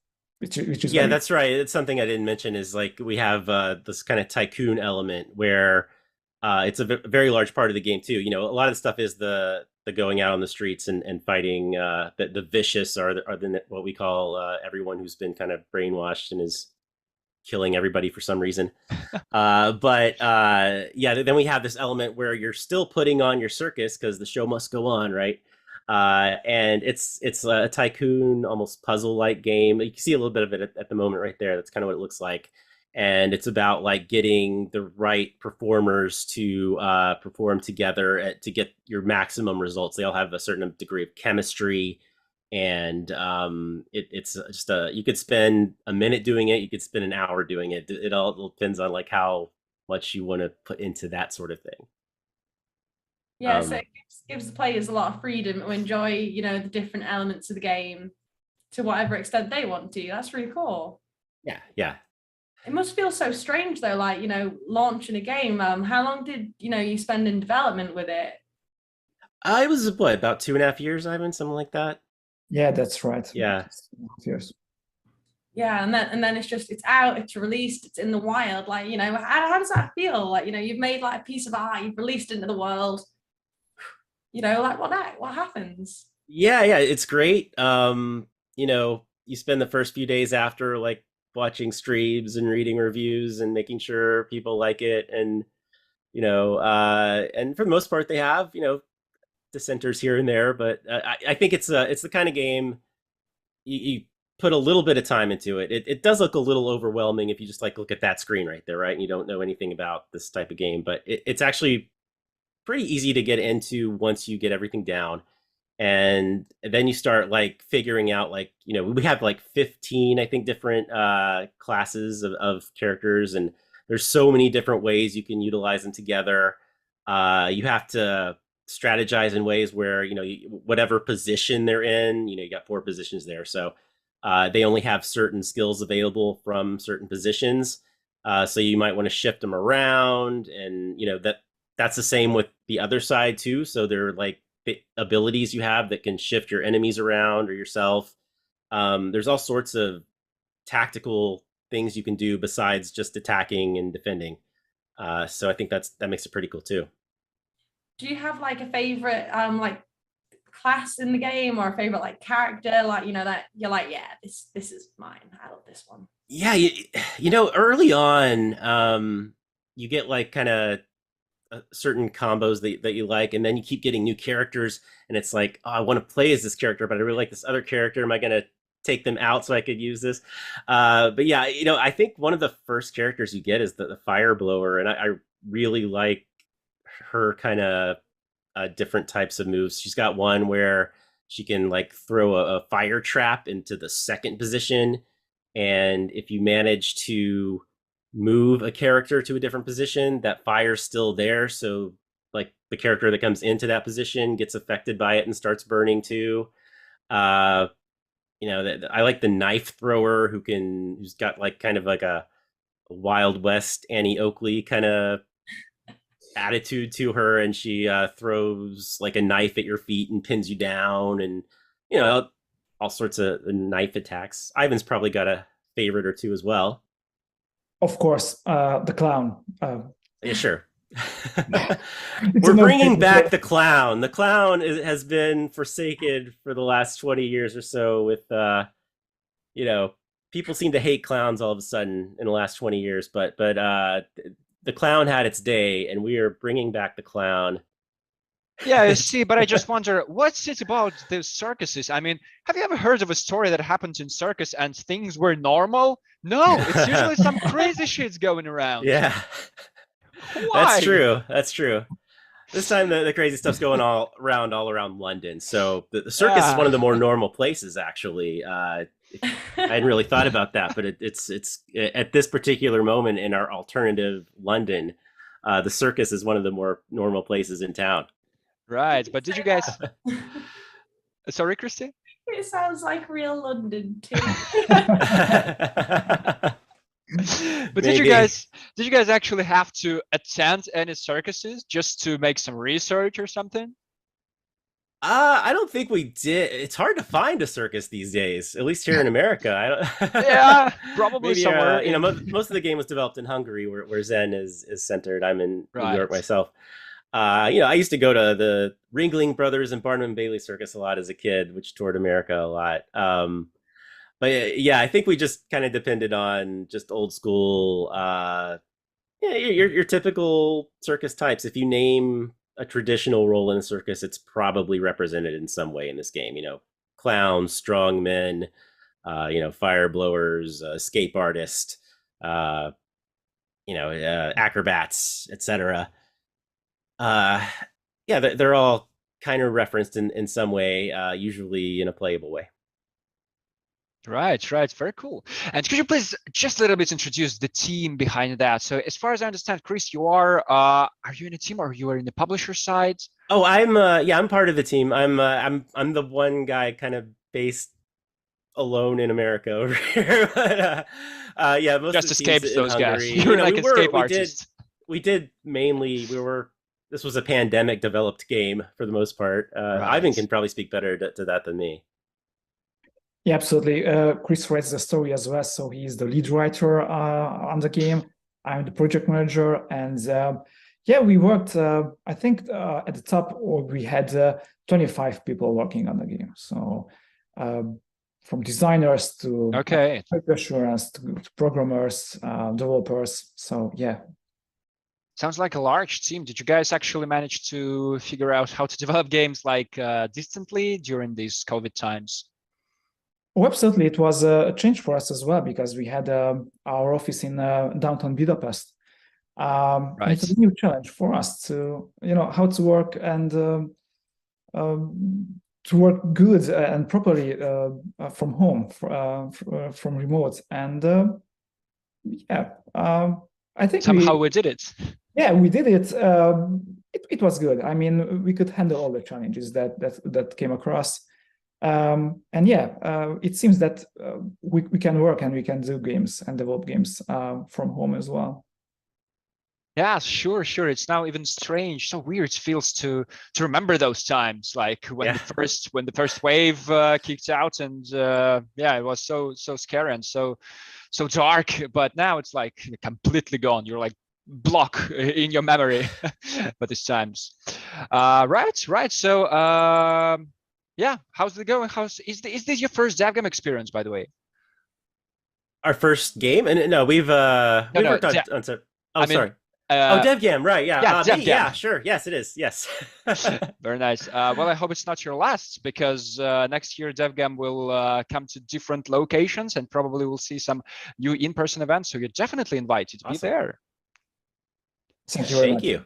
Which is that's right. It's something I didn't mention is like we have this kind of tycoon element where it's a very large part of the game too. You know, a lot of the stuff is the going out on the streets and fighting the vicious are what we call everyone who's been kind of brainwashed and is killing everybody for some reason. But then we have this element where you're still putting on your circus because the show must go on, right? And it's a tycoon, almost puzzle-like game. You can see a little bit of it at the moment right there. That's kind of what it looks like. And it's about like getting the right performers to perform together to get your maximum results. They all have a certain degree of chemistry, and it's just you could spend a minute doing it. You could spend an hour doing it. It all depends on like how much you want to put into that sort of thing. Yeah, so it gives the players a lot of freedom to enjoy, you know, the different elements of the game to whatever extent they want to. That's really cool. Yeah. It must feel so strange though, like, you know, launching a game. How long did you spend in development with it? It was about 2.5 years, Ivan, something like that. Yeah, that's right. Yeah. 2.5 years. Yeah, and then it's out, it's released, it's in the wild. Like, you know, how does that feel? Like, you know, you've made like a piece of art, you've released it into the world. You know, like what happens? Yeah, it's great. You know, you spend the first few days after like watching streams and reading reviews and making sure people like it, and you know, and for the most part they have, you know, dissenters here and there, but I think it's the kind of game you put a little bit of time into it. It does look a little overwhelming if you just like look at that screen right there, right? And you don't know anything about this type of game, but it's actually pretty easy to get into once you get everything down. And then you start like figuring out, like, we have like 15, I think, different classes of characters, and there's so many different ways you can utilize them together. You have to strategize in ways where, whatever position they're in, you got 4 positions there. So they only have certain skills available from certain positions. So you might want to shift them around, and that's the same with the other side too. So they're like abilities you have that can shift your enemies around or yourself. There's all sorts of tactical things you can do besides just attacking and defending. So I think that makes it pretty cool too. Do you have like a favorite like class in the game, or a favorite like character, like that you're like, yeah, this is mine, I love this one? Yeah, early on, you get like kind of certain combos that you like, and then you keep getting new characters, and it's like, oh, I want to play as this character, but I really like this other character. Am I going to take them out so I could use this? But yeah, I think one of the first characters you get is the fire blower, and I really like her kind of different types of moves. She's got one where she can like throw a fire trap into the second position, and if you manage to move a character to a different position, that fire's still there. So like the character that comes into that position gets affected by it and starts burning too. I like the knife thrower who's got like kind of like a Wild West Annie Oakley kind of attitude to her, and she throws like a knife at your feet and pins you down, and all sorts of knife attacks. Ivan's probably got a favorite or two as well. Of course, the clown. Yeah, sure. We're bringing back the clown. The clown has been forsaken for the last 20 years or so with, people seem to hate clowns all of a sudden in the last 20 years, but the clown had its day, and we are bringing back the clown. Yeah, I see, but I just wonder, what's it about the circuses? I mean, have you ever heard of a story that happened in circus and things were normal? No, it's usually some crazy shit's going around. Yeah. Why? That's true. This time the crazy stuff's going all around London. So the circus is one of the more normal places, actually. I hadn't really thought about that, but it's at this particular moment in our alternative London, the circus is one of the more normal places in town. Right, but did you guys... Sorry, Christie? It sounds like real London too. But did you guys actually have to attend any circuses just to make some research or something? I don't think we did. It's hard to find a circus these days, at least here in America. I don't. Yeah, probably Maybe, somewhere. Most of the game was developed in Hungary, where Zen is centered. I'm in New York Right. myself. I used to go to the Ringling Brothers and Barnum and Bailey Circus a lot as a kid, which toured America a lot. But yeah, I think we just kind of depended on just old school, your typical circus types. If you name a traditional role in a circus, it's probably represented in some way in this game. Clowns, strong men, fire blowers, escape artist, acrobats, etc. Yeah, they're all kind of referenced in some way, usually in a playable way. Right, very cool. And could you please just a little bit introduce the team behind that? So as far as I understand, Chris, you are you in a team, or you are in the publisher side? Oh, I'm part of the team. I'm the one guy kind of based alone in America over here. But, yeah, most Just of the team's escaped in those guys. Hungary. You're like escape artist. We did mainly. This was a pandemic developed game for the most part. Ivan can probably speak better to that than me. Yeah, absolutely. Chris writes the story as well, so he's the lead writer on the game. I'm the project manager, and yeah, we worked. I think at the top, we had 25 people working on the game. So from designers to assurance to programmers, developers. So yeah. Sounds like a large team. Did you guys actually manage to figure out how to develop games like distantly during these COVID times? Oh, absolutely. It was a change for us as well, because we had our office in downtown Budapest. And it's a new challenge for us to, how to work and to work good and properly from home, from remote. And I think somehow we did it. Yeah, we did it. It was good. I mean, we could handle all the challenges that came across. And yeah, it seems that we can work and we can do games and develop games from home as well. Yeah, sure. It's now even strange, so weird it feels to remember those times, like when the first wave kicked out, and yeah, it was so scary and so dark. But now it's like completely gone. You're like block in your memory for these times. Right. So yeah, how's it going? Is this your first DevGAMM experience, by the way? Our first game? And no, we've worked on some. Oh, sorry. DevGAMM, right? Yeah, DevGAMM. Yeah, sure. Yes, it is. Yes. Very nice. Well, I hope it's not your last, because next year DevGAMM will come to different locations, and probably we'll see some new in-person events. So you're definitely invited to be there. Thank you very much. Thank you.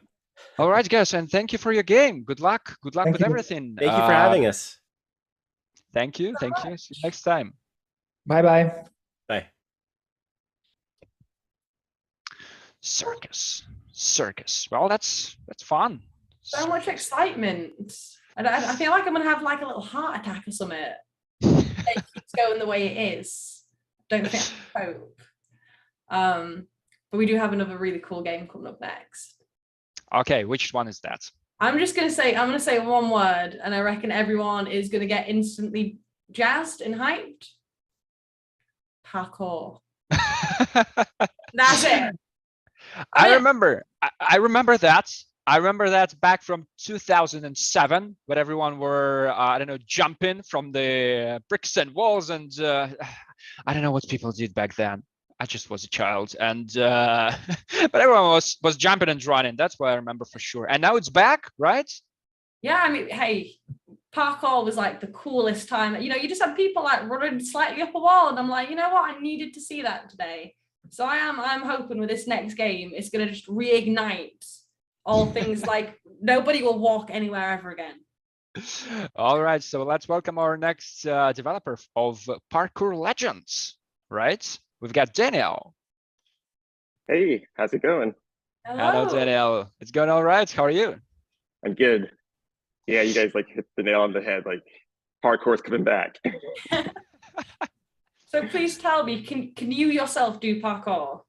All right, guys, and thank you for your game. Good luck. Good luck with everything. Thank you for having us. Thank you. See you next time. Bye. Bye. Circus. Well, that's fun. So much excitement. I feel like I'm gonna have like a little heart attack or something. It keeps going the way it is. Don't think I hope. But we do have another really cool game coming up next. Okay, which one is that? I'm gonna say one word, and I reckon everyone is gonna get instantly jazzed and hyped. Parkour. That's it. I remember that. I remember that back from 2007, when everyone were, I don't know, jumping from the bricks and walls, and I don't know what people did back then. I just was a child, and but everyone was jumping and running. That's what I remember for sure. And now it's back, right? Yeah, I mean, hey, parkour was like the coolest time. You just had people like running slightly up a wall, and I'm like, you know what? I needed to see that today. So I'm hoping with this next game, it's gonna just reignite all things. Like nobody will walk anywhere ever again. All right, so let's welcome our next developer of Parkour Legends, right? We've got Daniel. Hey, how's it going? Hello, Daniel. It's going all right. How are you? I'm good. Yeah, you guys like hit the nail on the head. Like parkour's coming back. So please tell me, can you yourself do parkour?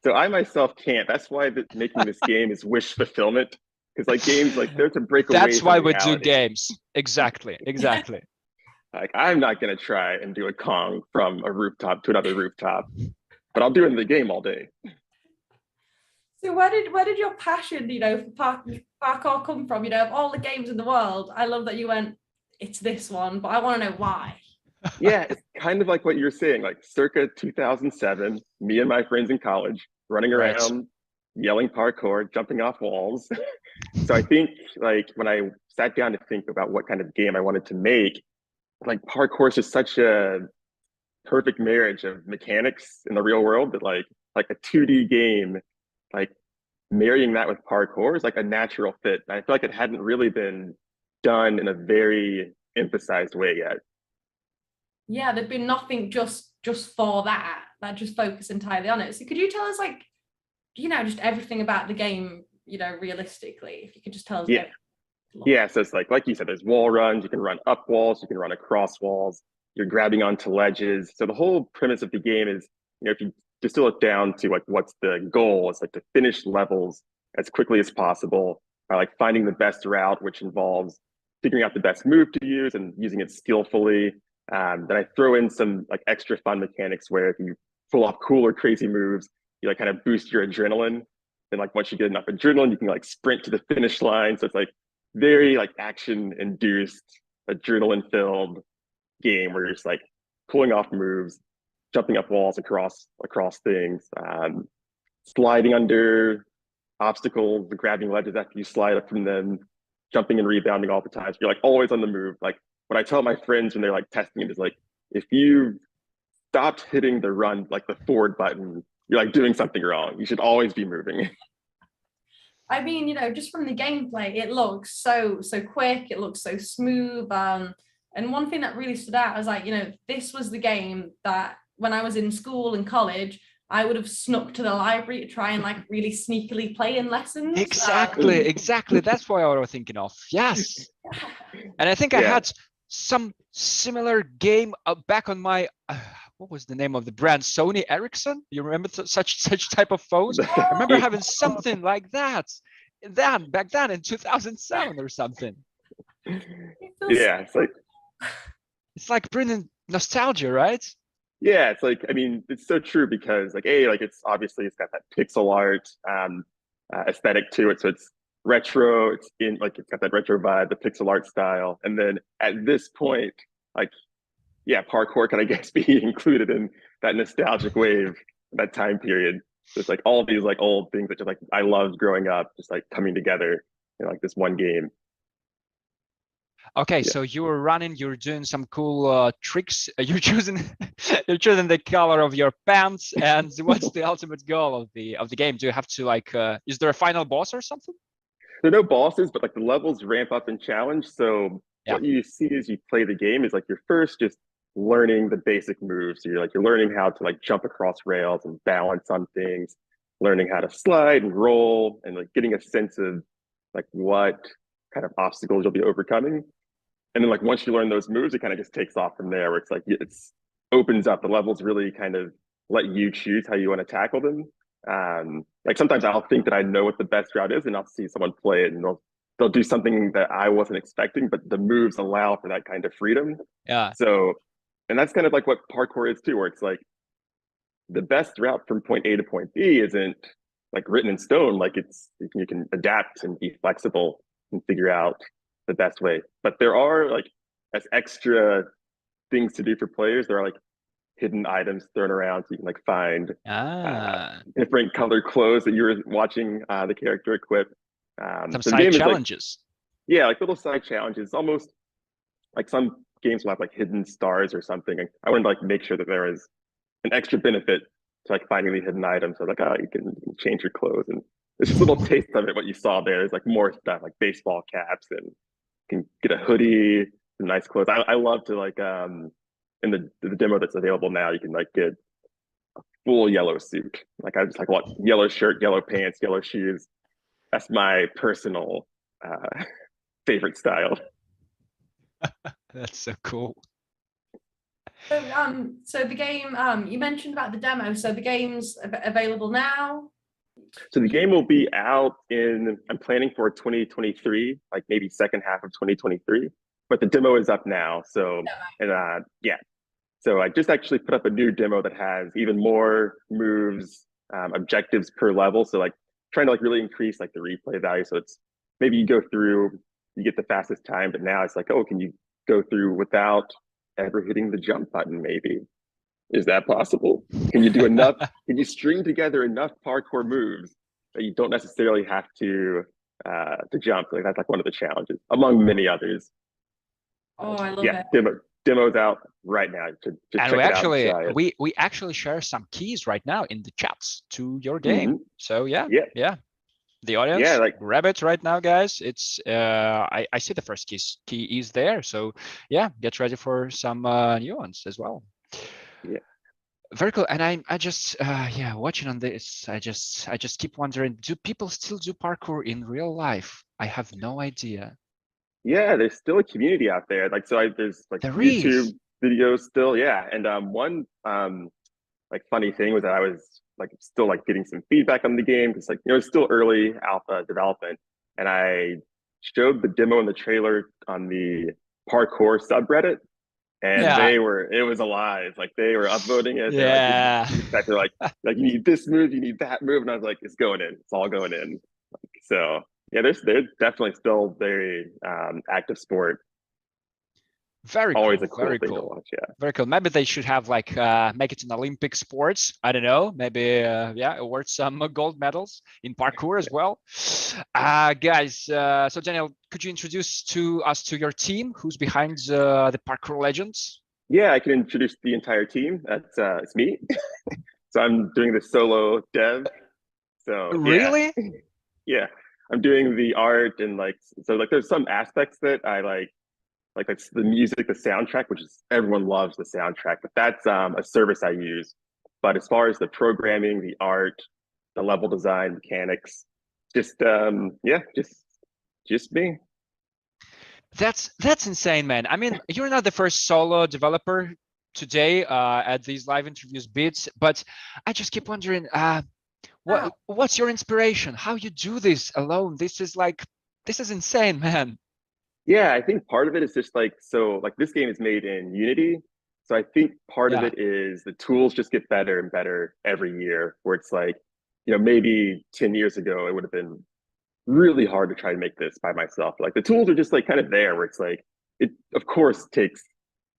So I myself can't. That's why making this game is wish fulfillment. Because like games, like they're to break away. That's why from we reality. do games. Exactly. Like I'm not gonna try and do a Kong from a rooftop to another rooftop, but I'll do it in the game all day. So where did your passion, for parkour come from? Of all the games in the world, I love that you went, it's this one, but I want to know why. Yeah, it's kind of like what you're saying, like circa 2007, me and my friends in college running around, yelling parkour, jumping off walls. So I think like when I sat down to think about what kind of game I wanted to make, like parkour is just such a perfect marriage of mechanics in the real world that like a 2D game, like marrying that with parkour is like a natural fit. And I feel like it hadn't really been done in a very emphasized way yet. Yeah, there'd been nothing just for that just focus entirely on it. So could you tell us like, just everything about the game, realistically, if you could just tell us. Yeah, so it's like you said, there's wall runs, you can run up walls, you can run across walls, you're grabbing onto ledges. So the whole premise of the game is, if you distill it down to like what's the goal, it's like to finish levels as quickly as possible by like finding the best route, which involves figuring out the best move to use and using it skillfully. Then I throw in some like extra fun mechanics where if you pull off cool or crazy moves, you like kind of boost your adrenaline. And like once you get enough adrenaline, you can like sprint to the finish line. So it's like very like action induced, adrenaline filled game where you're just like pulling off moves, jumping up walls across things, sliding under obstacles, grabbing ledges after you slide up from them, jumping and rebounding all the time. So you're like always on the move. Like what I tell my friends when they're like testing it is like, if you stopped hitting the run, like the forward button, you're like doing something wrong. You should always be moving. I mean, you know, just from the gameplay, it looks so quick. It looks so smooth. And one thing that really stood out was like, you know, this was the game that when I was in school and college, I would have snuck to the library to try and like really sneakily play in lessons. Exactly. That's what I was thinking of. Yes. And I think I had some similar game back on my, what was the name of the brand? Sony Ericsson? You remember such type of phones? I remember having something like that back then in 2007 or something. Yeah, it's like bringing nostalgia, right? Yeah, it's like, I mean, it's so true because like it's obviously it's got that pixel art aesthetic to it, so it's retro. It's got that retro vibe, the pixel art style, and then at this point, like, yeah, parkour can I guess be included in that nostalgic wave, that time period. So it's like all of these like old things that just like I loved growing up, just like coming together in like this one game. Okay, so you were running, you're doing some cool tricks. You're choosing the color of your pants, and what's the ultimate goal of the game? Do you have to like? Is there a final boss or something? There are no bosses, but like the levels ramp up in challenge. So what you see as you play the game is like you're first just learning the basic moves. So you're learning how to like jump across rails and balance on things, learning how to slide and roll, and like getting a sense of like what kind of obstacles you'll be overcoming. And then like once you learn those moves, it kind of just takes off from there, where it's like it's opens up. The levels really kind of let you choose how you want to tackle them. Like sometimes I'll think that I know what the best route is, and I'll see someone play it, and they'll do something that I wasn't expecting, but the moves allow for that kind of freedom. Yeah. So, and that's kind of like what parkour is too, where it's like the best route from point A to point B isn't like written in stone. Like you can adapt and be flexible and figure out the best way. But there are like as extra things to do for players. There are like hidden items thrown around so you can like find different colored clothes that you were watching the character equip. Some side challenges. Yeah, like little side challenges. Almost like some games will have like hidden stars or something. And I wanted to like make sure that there is an extra benefit to like finding the hidden items. So like, you can change your clothes, and there's just a little taste of it. What you saw there is like more stuff like baseball caps, and can get a hoodie, some nice clothes. I love to like in the demo that's available now, you can like get a full yellow suit. Like I just like want yellow shirt, yellow pants, yellow shoes. That's my personal favorite style. That's so cool. So the game, you mentioned about the demo. So the game's available now. So the game will be out I'm planning for 2023, like maybe second half of 2023. But the demo is up now. So yeah. So I just actually put up a new demo that has even more moves, objectives per level. So like trying to like really increase like the replay value. So it's maybe you go through, you get the fastest time, but now it's like, oh, can you go through without ever hitting the jump button? Maybe. Is that possible? Can you do enough? Can you string together enough parkour moves that you don't necessarily have to jump? Like that's like one of the challenges, among many others. Oh, I love it. Demo's out right now. And we actually share some keys right now in the chats to your game. So yeah. The audience, grab it right now, guys. It's I see the first key is there. So yeah, get ready for some new ones as well. Yeah. Very cool. And I just watching on this, I just keep wondering, do people still do parkour in real life? I have no idea. Yeah, there's still a community out there. Like there's like YouTube videos still. Yeah. And one like funny thing was that I was like still like getting some feedback on the game because like it's still early alpha development, and I showed the demo and the trailer on the parkour subreddit, and it was alive. Like they were upvoting it. Yeah. They're like you need this move, you need that move, and I was like, it's going in. It's all going in. So yeah, they're definitely still very active sport. Very always cool. a cool Very thing cool. to watch. Yeah. Very cool. Maybe they should have like make it an Olympic sports. I don't know. Maybe award some gold medals in parkour as well. Guys, so Daniel, could you introduce to us to your team? Who's behind the Parkour Legends? Yeah, I can introduce the entire team. That's it's me. So I'm doing the solo dev. So really, yeah, I'm doing the art and like so like there's some aspects that I like it's the music, the soundtrack, which is everyone loves the soundtrack, but that's a service I use. But as far as the programming, the art, the level design, mechanics, just yeah, just me. that's insane, man. I mean, you're not the first solo developer today at these live interviews bits, but I just keep wondering, what's your inspiration? How you do this alone? This is insane, man. Yeah, I think part of it is just like so like this game is made in Unity. So I think part of it is the tools just get better and better every year, where it's like, maybe 10 years ago it would have been really hard to try to make this by myself. Like the tools are just like kind of there where it's like it of course takes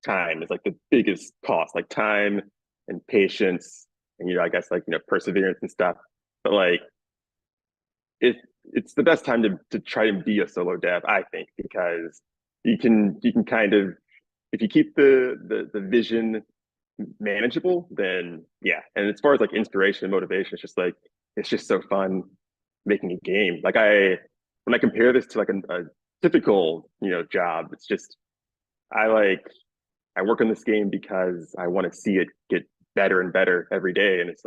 time. It's like the biggest cost, like time and patience and I guess like perseverance and stuff. But like it's the best time to try and be a solo dev, I think, because you can kind of if you keep the vision manageable, then yeah. And as far as like inspiration and motivation, it's just so fun making a game. Like when I compare this to like a typical job, it's just I work on this game because I want to see it get better and better every day, and it's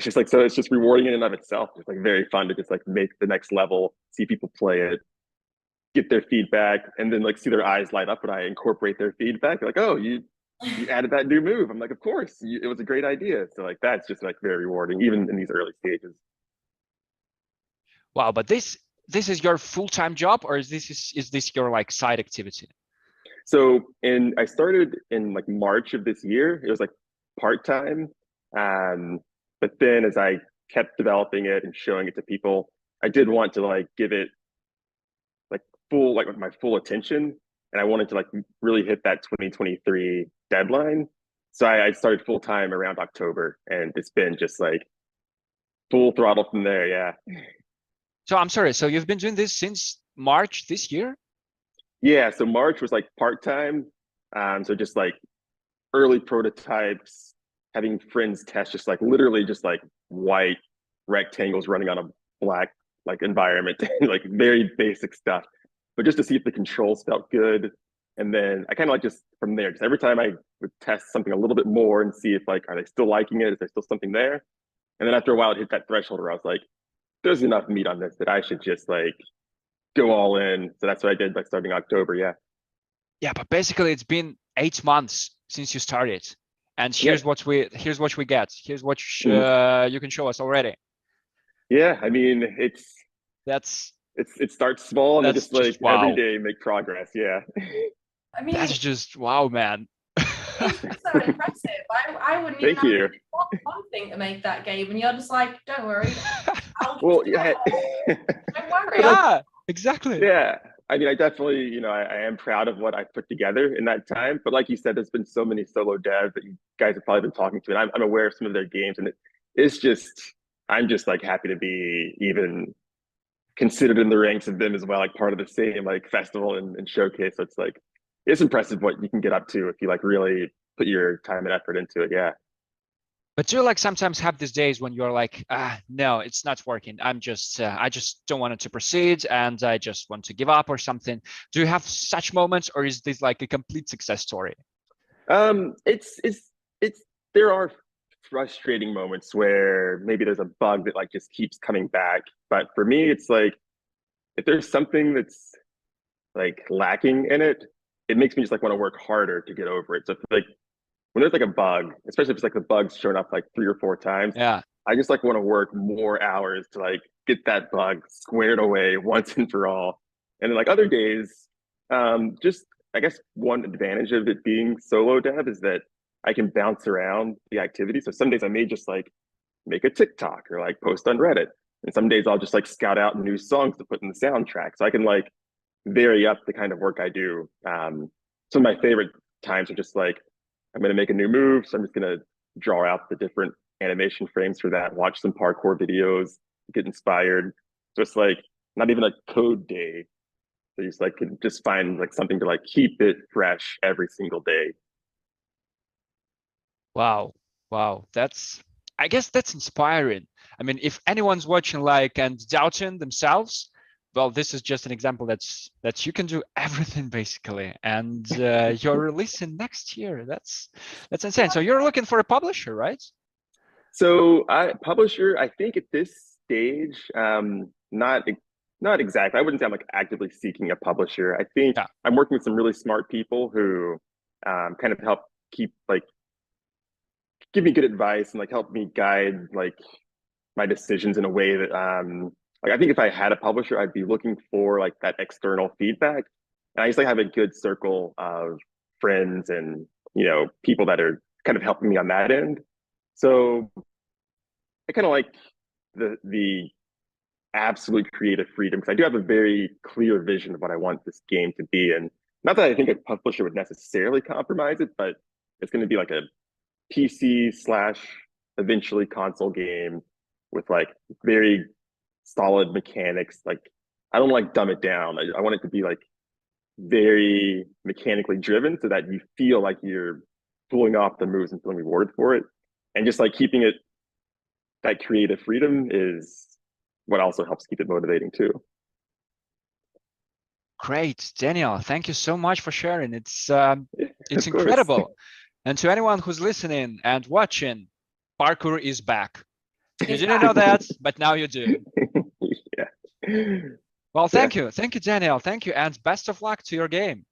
just like so it's just rewarding in and of itself. It's like very fun to just like make the next level, see people play it, get their feedback, and then like see their eyes light up when I incorporate their feedback. They're like, oh, you added that new move. I'm like, of course, it was a great idea. So like that's just like very rewarding, even in these early stages. Wow, but this is your full-time job, or is this your like side activity? So I started in like March of this year. It was like part-time. But then as I kept developing it and showing it to people, I did want to like give it like my full attention. And I wanted to like really hit that 2023 deadline. So I started full-time around October, and it's been just like full throttle from there. Yeah. So I'm sorry. So you've been doing this since March this year? Yeah. So March was like part-time. So just like early prototypes, having friends test just like literally just like white rectangles running on a black like environment, like very basic stuff, but just to see if the controls felt good. And then I kind of like just from there, because every time I would test something a little bit more and see if like, are they still liking it? Is there still something there? And then after a while it hit that threshold where I was like, there's enough meat on this that I should just like go all in. So that's what I did by starting October. Yeah. Yeah, but basically it's been 8 months since you started. And here's what we get. Here's what you can show us already. Yeah, I mean it starts small and then just like wow. every day make progress. Yeah. I mean, that's just wow, man. It's so impressive. I wouldn't even have one thing to make that game, and you're just like, don't worry. Well, yeah. Don't worry. Yeah, exactly. Yeah. I mean, I definitely, I am proud of what I put together in that time. But like you said, there's been so many solo devs that you guys have probably been talking to, and I'm aware of some of their games, and I'm just like happy to be even considered in the ranks of them as well, like part of the same like festival and showcase. So it's like it's impressive what you can get up to if you like really put your time and effort into it. Yeah. But do you like sometimes have these days when you're like, no, it's not working. I just don't want it to proceed, and I just want to give up or something. Do you have such moments, or is this like a complete success story? There are frustrating moments where maybe there's a bug that like just keeps coming back. But for me, it's like if there's something that's like lacking in it, it makes me just like want to work harder to get over it. So like when there's like a bug, especially if it's like the bug's shown up like 3 or 4 times, yeah, I just like want to work more hours to like get that bug squared away once and for all. And then like other days, just I guess one advantage of it being solo dev is that I can bounce around the activity. So some days I may just like make a TikTok or like post on Reddit. And some days I'll just like scout out new songs to put in the soundtrack. So I can like vary up the kind of work I do. Some of my favorite times are just like, I'm going to make a new move. So I'm just going to draw out the different animation frames for that, watch some parkour videos, get inspired. So it's like not even a code day. So you just like can just find like something to like keep it fresh every single day. Wow. Wow, I guess that's inspiring. I mean, if anyone's watching like and doubting themselves, well, this is just an example that you can do everything basically, and you're releasing next year. That's insane. So you're looking for a publisher, right? So publisher, I think at this stage, not exactly. I wouldn't say I'm like actively seeking a publisher. I think I'm working with some really smart people who kind of help give me good advice and like help me guide like my decisions in a way that like I think if I had a publisher, I'd be looking for like that external feedback. And I just like have a good circle of friends and people that are kind of helping me on that end. So I kind of like the absolute creative freedom because I do have a very clear vision of what I want this game to be. And not that I think a publisher would necessarily compromise it, but it's going to be like a PC / eventually console game with like very solid mechanics. Like I don't like dumb it down. I want it to be like very mechanically driven so that you feel like you're pulling off the moves and feeling rewarded for it. And just like keeping it that creative freedom is what also helps keep it motivating too. Great, Daniel. Thank you so much for sharing. It's incredible. And to anyone who's listening and watching, parkour is back. You didn't know that, but now you do. Yeah. Well, thank you, Daniel. Thank you, and best of luck to your game.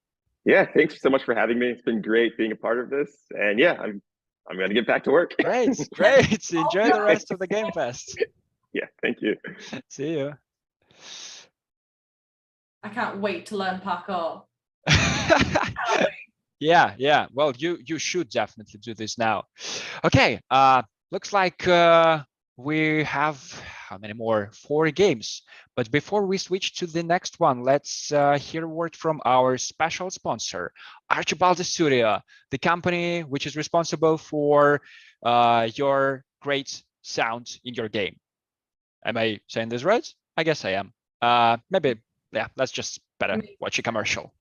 Yeah, thanks so much for having me. It's been great being a part of this, and yeah, I'm gonna get back to work. Great. Enjoy the rest of the Game Fest. Yeah, thank you. See you. I can't wait to learn parkour. Yeah. Well, you should definitely do this now. Okay. Looks like we have how many more? 4 games. But before we switch to the next one, let's hear a word from our special sponsor, Archibald Studio, the company which is responsible for your great sound in your game. Am I saying this right? I guess I am. Maybe, yeah, let's just better watch a commercial.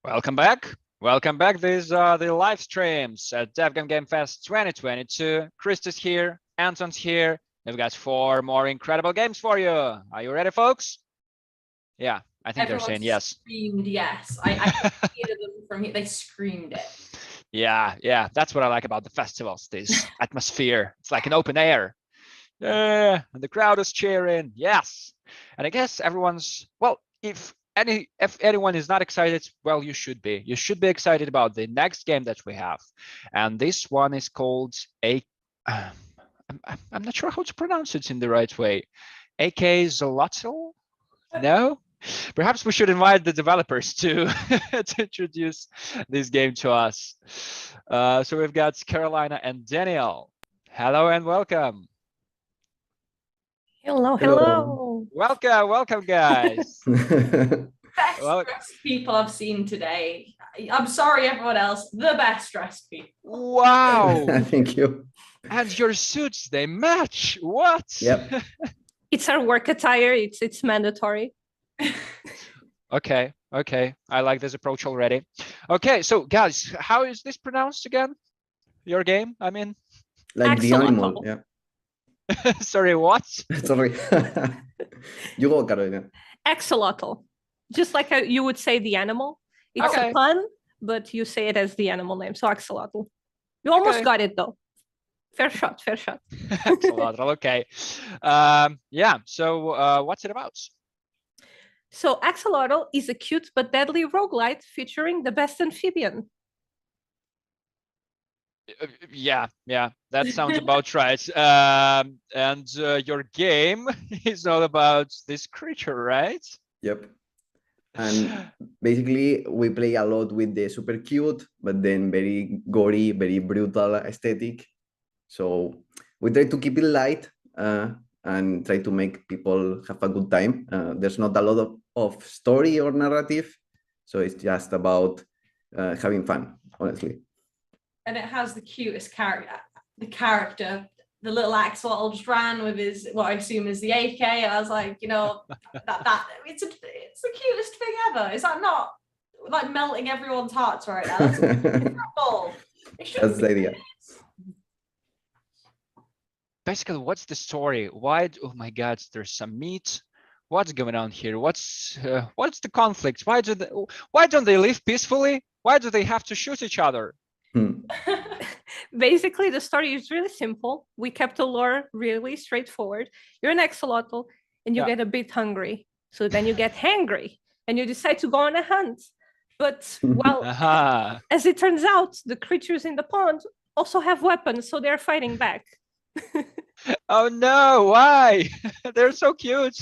Welcome back. Welcome back. These are the live streams at DevGAMM Game Fest 2022. Christie's here, Anton's here. We've got 4 more incredible games for you. Are you ready, folks? Yeah, I think they're saying yes. Screamed yes. I hear them from here. They screamed it. Yeah. That's what I like about the festivals. This atmosphere. It's like an open air. Yeah, and the crowd is cheering. Yes. And I guess everyone's, well, if anyone is not excited, well, you should be. You should be excited about the next game that we have. And this one is called I'm not sure how to pronounce it in the right way. AK Zolotl? No? Perhaps we should invite the developers to, to introduce this game to us. So we've got Carolina and Daniel. Hello and welcome. Hello, hello. Welcome, guys. Best dressed people I've seen today. I'm sorry, everyone else. The best dressed people. Wow. Thank you. And your suits, they match. What? Yep. It's our work attire. It's mandatory. Okay. I like this approach already. Okay, so guys, how is this pronounced again? Your game, I mean? Like the animal, yeah. Sorry, what? Sorry. You go, Carolina. Axolotl. Just like you would say the animal. It's a pun, but you say it as the animal name. So axolotl. You almost got it though. Fair shot. Axolotl, okay. Yeah, so what's it about? So Axolotl is a cute but deadly roguelite featuring the best amphibian. Yeah, that sounds about right. And your game is all about this creature, right? Yep. And basically, we play a lot with the super cute, but then very gory, very brutal aesthetic. So we try to keep it light and try to make people have a good time. There's not a lot of story or narrative, so it's just about having fun, honestly. And it has the cutest character. The little axolotl just ran with his, what I assume is the AK. And I was like, you know, that it's the cutest thing ever. Is that not like melting everyone's hearts right now? That's incredible. That's the idea. Basically, what's the story? Why? Oh my God, there's some meat. What's going on here? What's the conflict? Why don't they live peacefully? Why do they have to shoot each other? Basically, the story is really simple. We kept the lore really straightforward. You're an axolotl and you get a bit hungry. So then you get hangry and you decide to go on a hunt. But well, as it turns out, the creatures in the pond also have weapons, so they're fighting back. Oh no, why? They're so cute.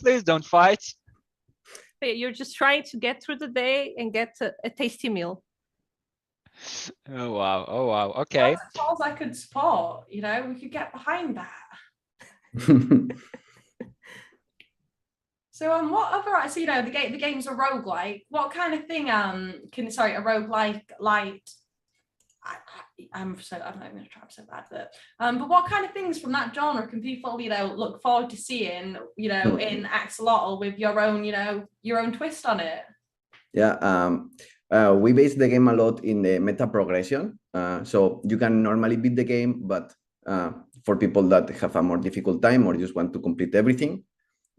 Please don't fight. You're just trying to get through the day and get a tasty meal. Oh wow, okay. That's as far as I could support, you know, we could get behind that. So what other, so you know, the game's a roguelike. What kind of thing a roguelike light? I'm not even gonna try to say bad, but what kind of things from that genre can people, you know, look forward to seeing, you know, in Axolotl with your own twist on it? Yeah, we base the game a lot in the meta progression. So you can normally beat the game, but for people that have a more difficult time or just want to complete everything,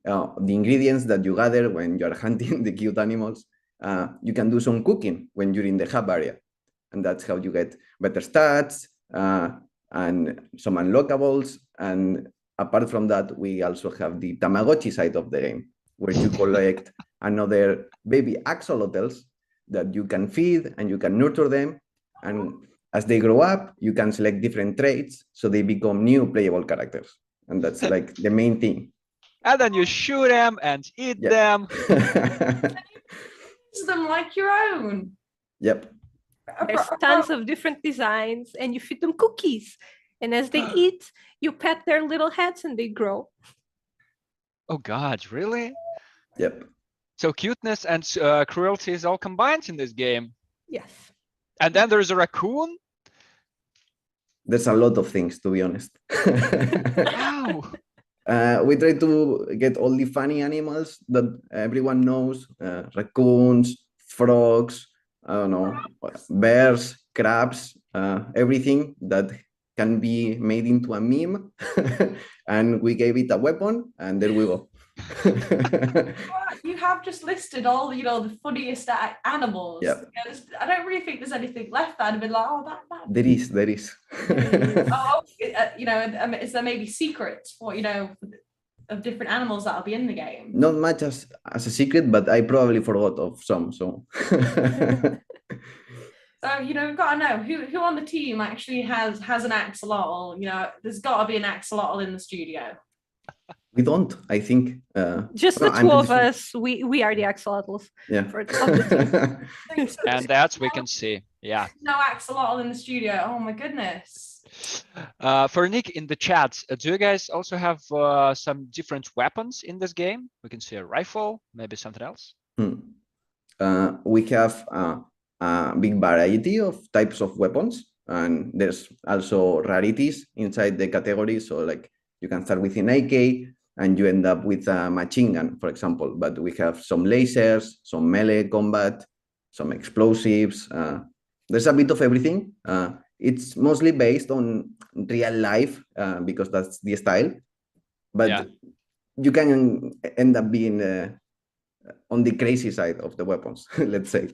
the ingredients that you gather when you're hunting the cute animals, you can do some cooking when you're in the hub area. And that's how you get better stats and some unlockables. And apart from that, we also have the Tamagotchi side of the game, where you collect another baby axolotls that you can feed and you can nurture them. And as they grow up, you can select different traits so they become new playable characters. And that's like the main thing. And then you shoot them and eat them. Use them like your own. Yep. There's tons of different designs and you feed them cookies. And as they eat, you pet their little heads and they grow. Oh God, really? Yep. So cuteness and cruelty is all combined in this game. Yes. And then there's a raccoon. There's a lot of things, to be honest. Wow. We try to get all the funny animals that everyone knows, raccoons, frogs, I don't know, bears, crabs, everything that can be made into a meme. And we gave it a weapon and there we go. You have just listed all, you know, the funniest animals. Yep. I don't really think there's anything left. I'd have been like, oh, that. There is. Oh, you know, is there maybe secrets for, you know, of different animals that'll be in the game? Not much as a secret, but I probably forgot of some. So. So, you know, we've got to know who on the team actually has an axolotl. You know, there's got to be an axolotl in the studio. We don't, I think. Just the two of us. We are the axolotls. Yeah. And that's we can see. Yeah. No axolotl in the studio. Oh my goodness. For Nick in the chat, do you guys also have some different weapons in this game? We can see a rifle, maybe something else. We have a big variety of types of weapons, and there's also rarities inside the category. So like you can start with an AK and you end up with a machine gun, for example. But we have some lasers, some melee combat, some explosives. There's a bit of everything. It's mostly based on real life because that's the style. But you can end up being on the crazy side of the weapons, let's say.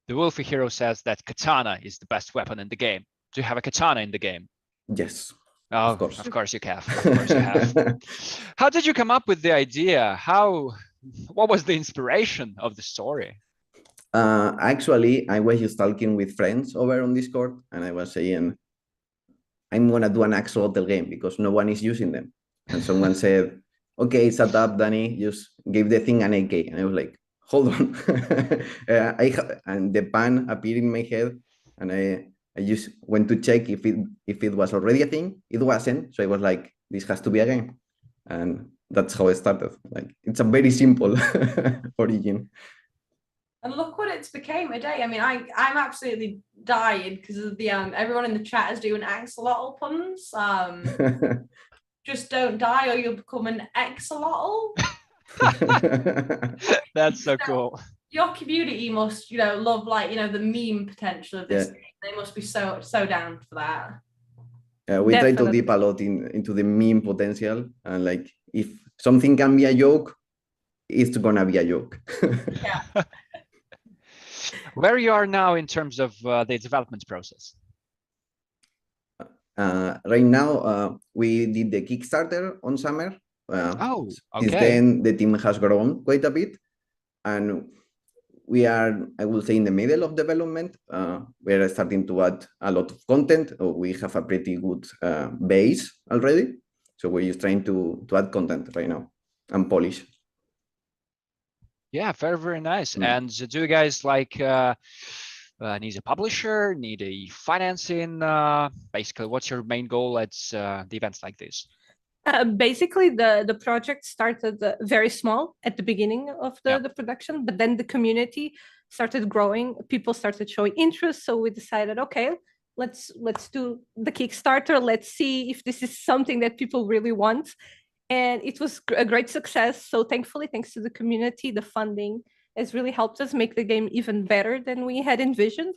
The Wolfie Hero says that katana is the best weapon in the game. Do you have a katana in the game? Yes. Oh, of course you have. Of course you have. How did you come up with the idea? What was the inspiration of the story? Actually, I was just talking with friends over on Discord, and I was saying, I'm gonna do an axolotl game because no one is using them. And someone said, okay, shut up, Danny, just give the thing an AK. And I was like, hold on. And the pan appeared in my head, and I just went to check if it was already a thing. It wasn't, so I was like, this has to be a game. And that's how it started. Like, it's a very simple origin. And look what it's became today. I mean, I'm absolutely dying because of the everyone in the chat is doing axolotl puns. Just don't die or you'll become an axolotl. That's so cool. Your community must, love the meme potential of this. They must be so down for that. We try to deep a lot into the meme potential, and like if something can be a joke, it's gonna be a joke. Yeah. Where you are now in terms of the development process? Right now, we did the Kickstarter on summer. Okay. Since then, the team has grown quite a bit, and we are, I will say, in the middle of development. We are starting to add a lot of content. We have a pretty good base already, so we're just trying to add content right now and polish. Yeah, very, very nice. And do you guys need a publisher, need a financing? Basically, what's your main goal at the events like this? Basically, the project started very small at the beginning of the production, but then the community started growing. People started showing interest, so we decided, okay, let's do the Kickstarter. Let's see if this is something that people really want. And it was a great success. So thankfully, thanks to the community, the funding has really helped us make the game even better than we had envisioned.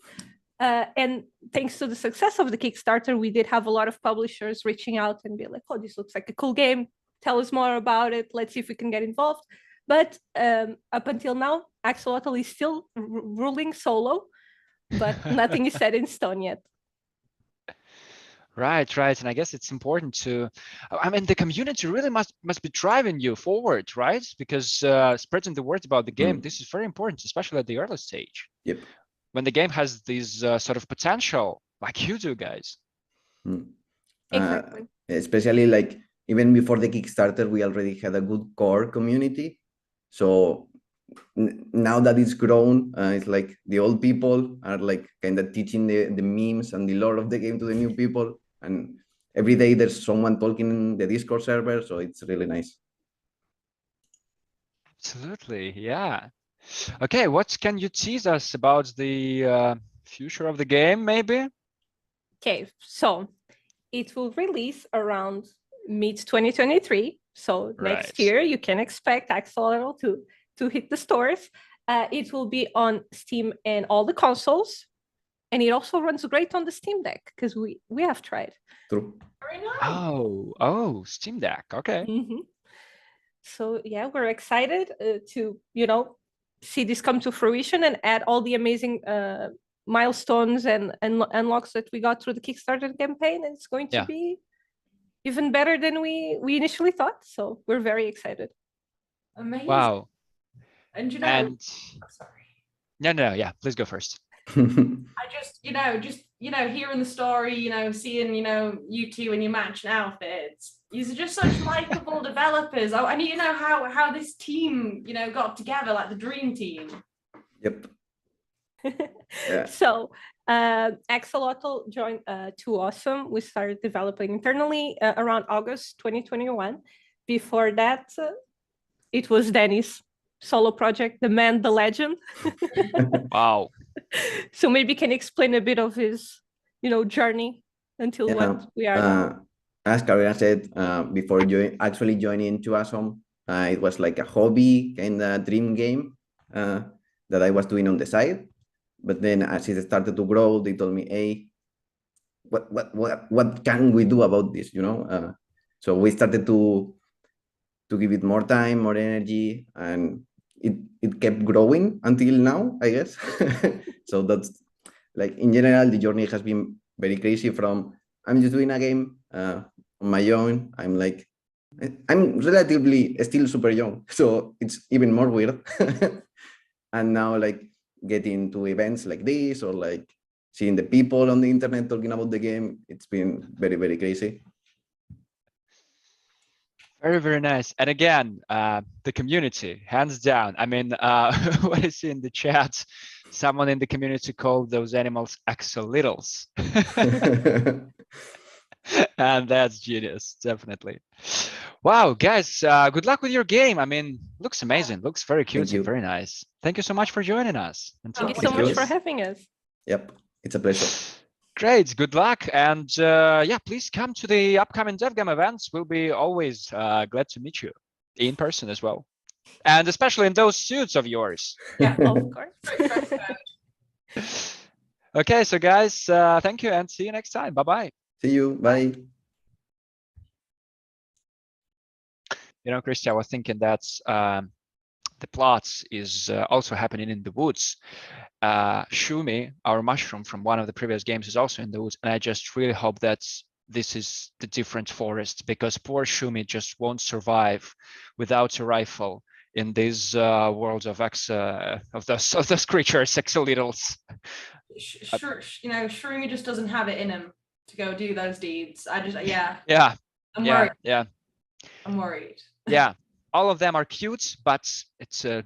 And thanks to the success of the Kickstarter, we did have a lot of publishers reaching out and be like, oh, this looks like a cool game. Tell us more about it. Let's see if we can get involved. But up until now, Axolotl is still ruling solo, but nothing is set in stone yet. Right. And I guess it's important the community really must be driving you forward, right? Because spreading the word about the game, this is very important, especially at the early stage. Yep. When the game has this sort of potential, like you do, guys. Exactly. Especially like even before the Kickstarter, we already had a good core community. So now that it's grown, it's like the old people are like kind of teaching the memes and the lore of the game to the new people. And every day there's someone talking in the Discord server. So it's really nice. Absolutely. Yeah. Okay. What can you tease us about the future of the game, maybe? Okay. So it will release around mid-2023. So next year, you can expect Axolotl to hit the stores. It will be on Steam and all the consoles. And it also runs great on the Steam Deck because we have tried. True. Very nice. Oh, Steam Deck. Okay. So yeah, we're excited to see this come to fruition and add all the amazing milestones and unlocks that we got through the Kickstarter campaign. And it's going to be even better than we initially thought. So we're very excited. Amazing. Wow. And sorry. No, yeah, please go first. I just hearing the story, seeing, you two in your matching outfits. These are just such likable developers. I need to know how this team, got together, like the dream team. Yep. Yeah. So Axolotl joined Too Awesome. We started developing internally around August 2021. Before that, it was Danny's solo project, the man, the legend. Wow. So maybe can explain a bit of his, journey until what we are now. As Karina said, before actually joining Too Awesome, it was like a hobby kind of dream game that I was doing on the side. But then as it started to grow, they told me, hey, what can we do about this, So we started to give it more time, more energy, and it kept growing until now, I guess. So that's like, in general, the journey has been very crazy from, I'm just doing a game on my own. I'm relatively still super young, so it's even more weird. And now like getting to events like this, or like seeing the people on the internet talking about the game, it's been very, very crazy. Very, very nice. And again, the community, hands down. I mean, what I see in the chat, someone in the community called those animals axolotls. And that's genius, definitely. Wow, guys, good luck with your game. I mean, looks amazing. Looks very cute and very nice. Thank you so much for joining us. Thank you so much for having us. Yep, it's a pleasure. Great, good luck. And yeah, please come to the upcoming DevGAMM events. We'll be always glad to meet you in person as well. And especially in those suits of yours. Yeah, of course. Okay, so guys, thank you and see you next time. Bye-bye. See you, bye. Christie, I was thinking that the plots is also happening in the woods. Shumi, our mushroom from one of the previous games, is also in the woods, and I just really hope that this is the different forest, because poor Shumi just won't survive without a rifle in these worlds of those creatures, axolotls. Shumi just doesn't have it in him to go do those deeds. Yeah. I'm worried. Yeah. I'm worried. Yeah, all of them are cute, but it's a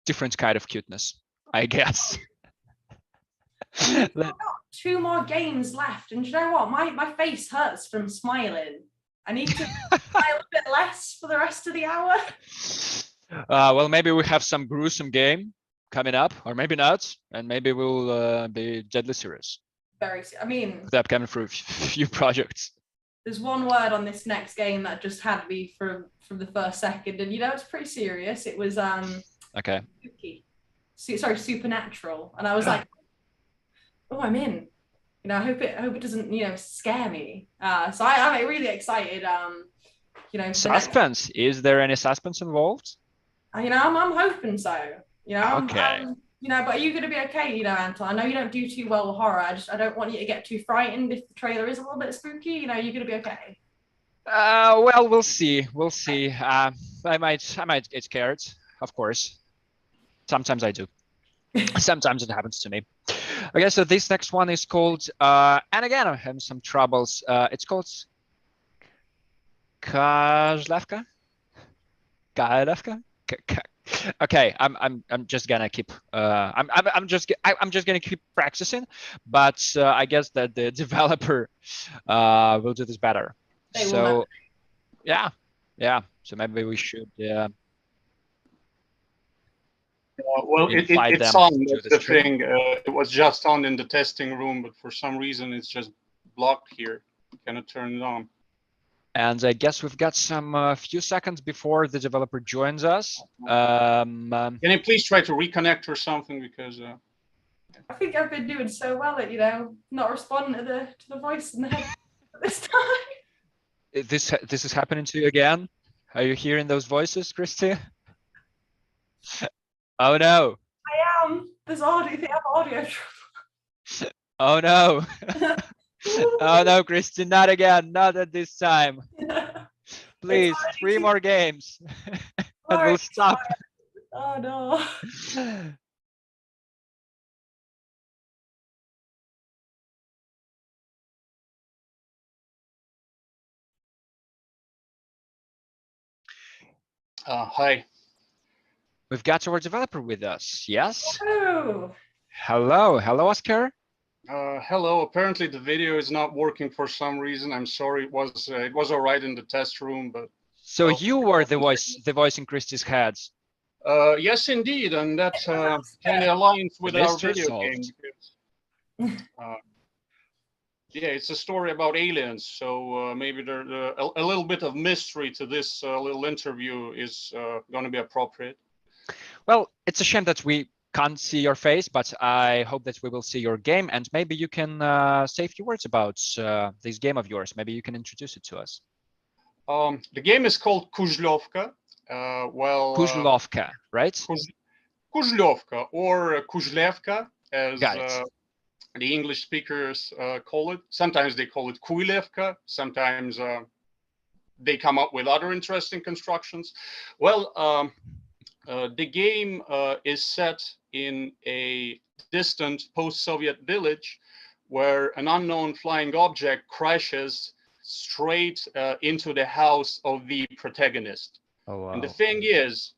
different kind of cuteness, I guess. I've got 2 more games left, and you know what? My face hurts from smiling. I need to smile a bit less for the rest of the hour. Well, maybe we have some gruesome game coming up, or maybe not, and maybe we'll be deadly serious. I mean, with the upcoming for a few projects. There's one word on this next game that just had me from the first second, and it's pretty serious. It was okay. Supernatural, and I was like, oh, I'm in. I hope it doesn't scare me. So I'm really excited. Suspense. Is there any suspense involved? I'm hoping so. Okay. But are you going to be okay, Anton? I know you don't do too well with horror. I don't want you to get too frightened if the trailer is a little bit spooky. You're going to be okay. Well, we'll see. We'll see. I might get scared, of course. Sometimes I do. Sometimes it happens to me. Okay, so this next one is called, and again, I'm having some troubles. It's called Kazlevka. Okay, I'm just gonna keep I'm just gonna keep practicing, but I guess that the developer will do this better. So yeah, so maybe we should well, it's on the thing. It was just on in the testing room, but for some reason it's just blocked here. Cannot turn it on. And I guess we've got some few seconds before the developer joins us. Can you please try to reconnect or something? Because I think I've been doing so well at not responding to the voice in the head this time. This is happening to you again? Are you hearing those voices, Christie? Oh no! I am. There's audio. They have audio trouble. Oh no! Oh no, Christie, not again, not at this time. Please, 3 more games and we'll stop. Oh no. Hi. We've got our developer with us. Yes. Oh. Hello. Hello, Oscar. Hello. Apparently the video is not working for some reason. I'm sorry. It was all right in the test room, but. So you were the voice in Christie's head. Yes, indeed, and that kind of aligns with our video game. Because, yeah, it's a story about aliens, so maybe there's a little bit of mystery to this little interview is going to be appropriate. Well, it's a shame that we can't see your face, but I hope that we will see your game, and maybe you can say a few words about this game of yours. Maybe you can introduce it to us. The game is called Kuzlovka. Kuzlovka, right? Kuzlovka or Kuzlevka, as the English speakers call it. Sometimes they call it Kuilevka. Sometimes they come up with other interesting constructions. Well, the game is set in a distant post-Soviet village where an unknown flying object crashes straight into the house of the protagonist. Oh, wow. And the thing is,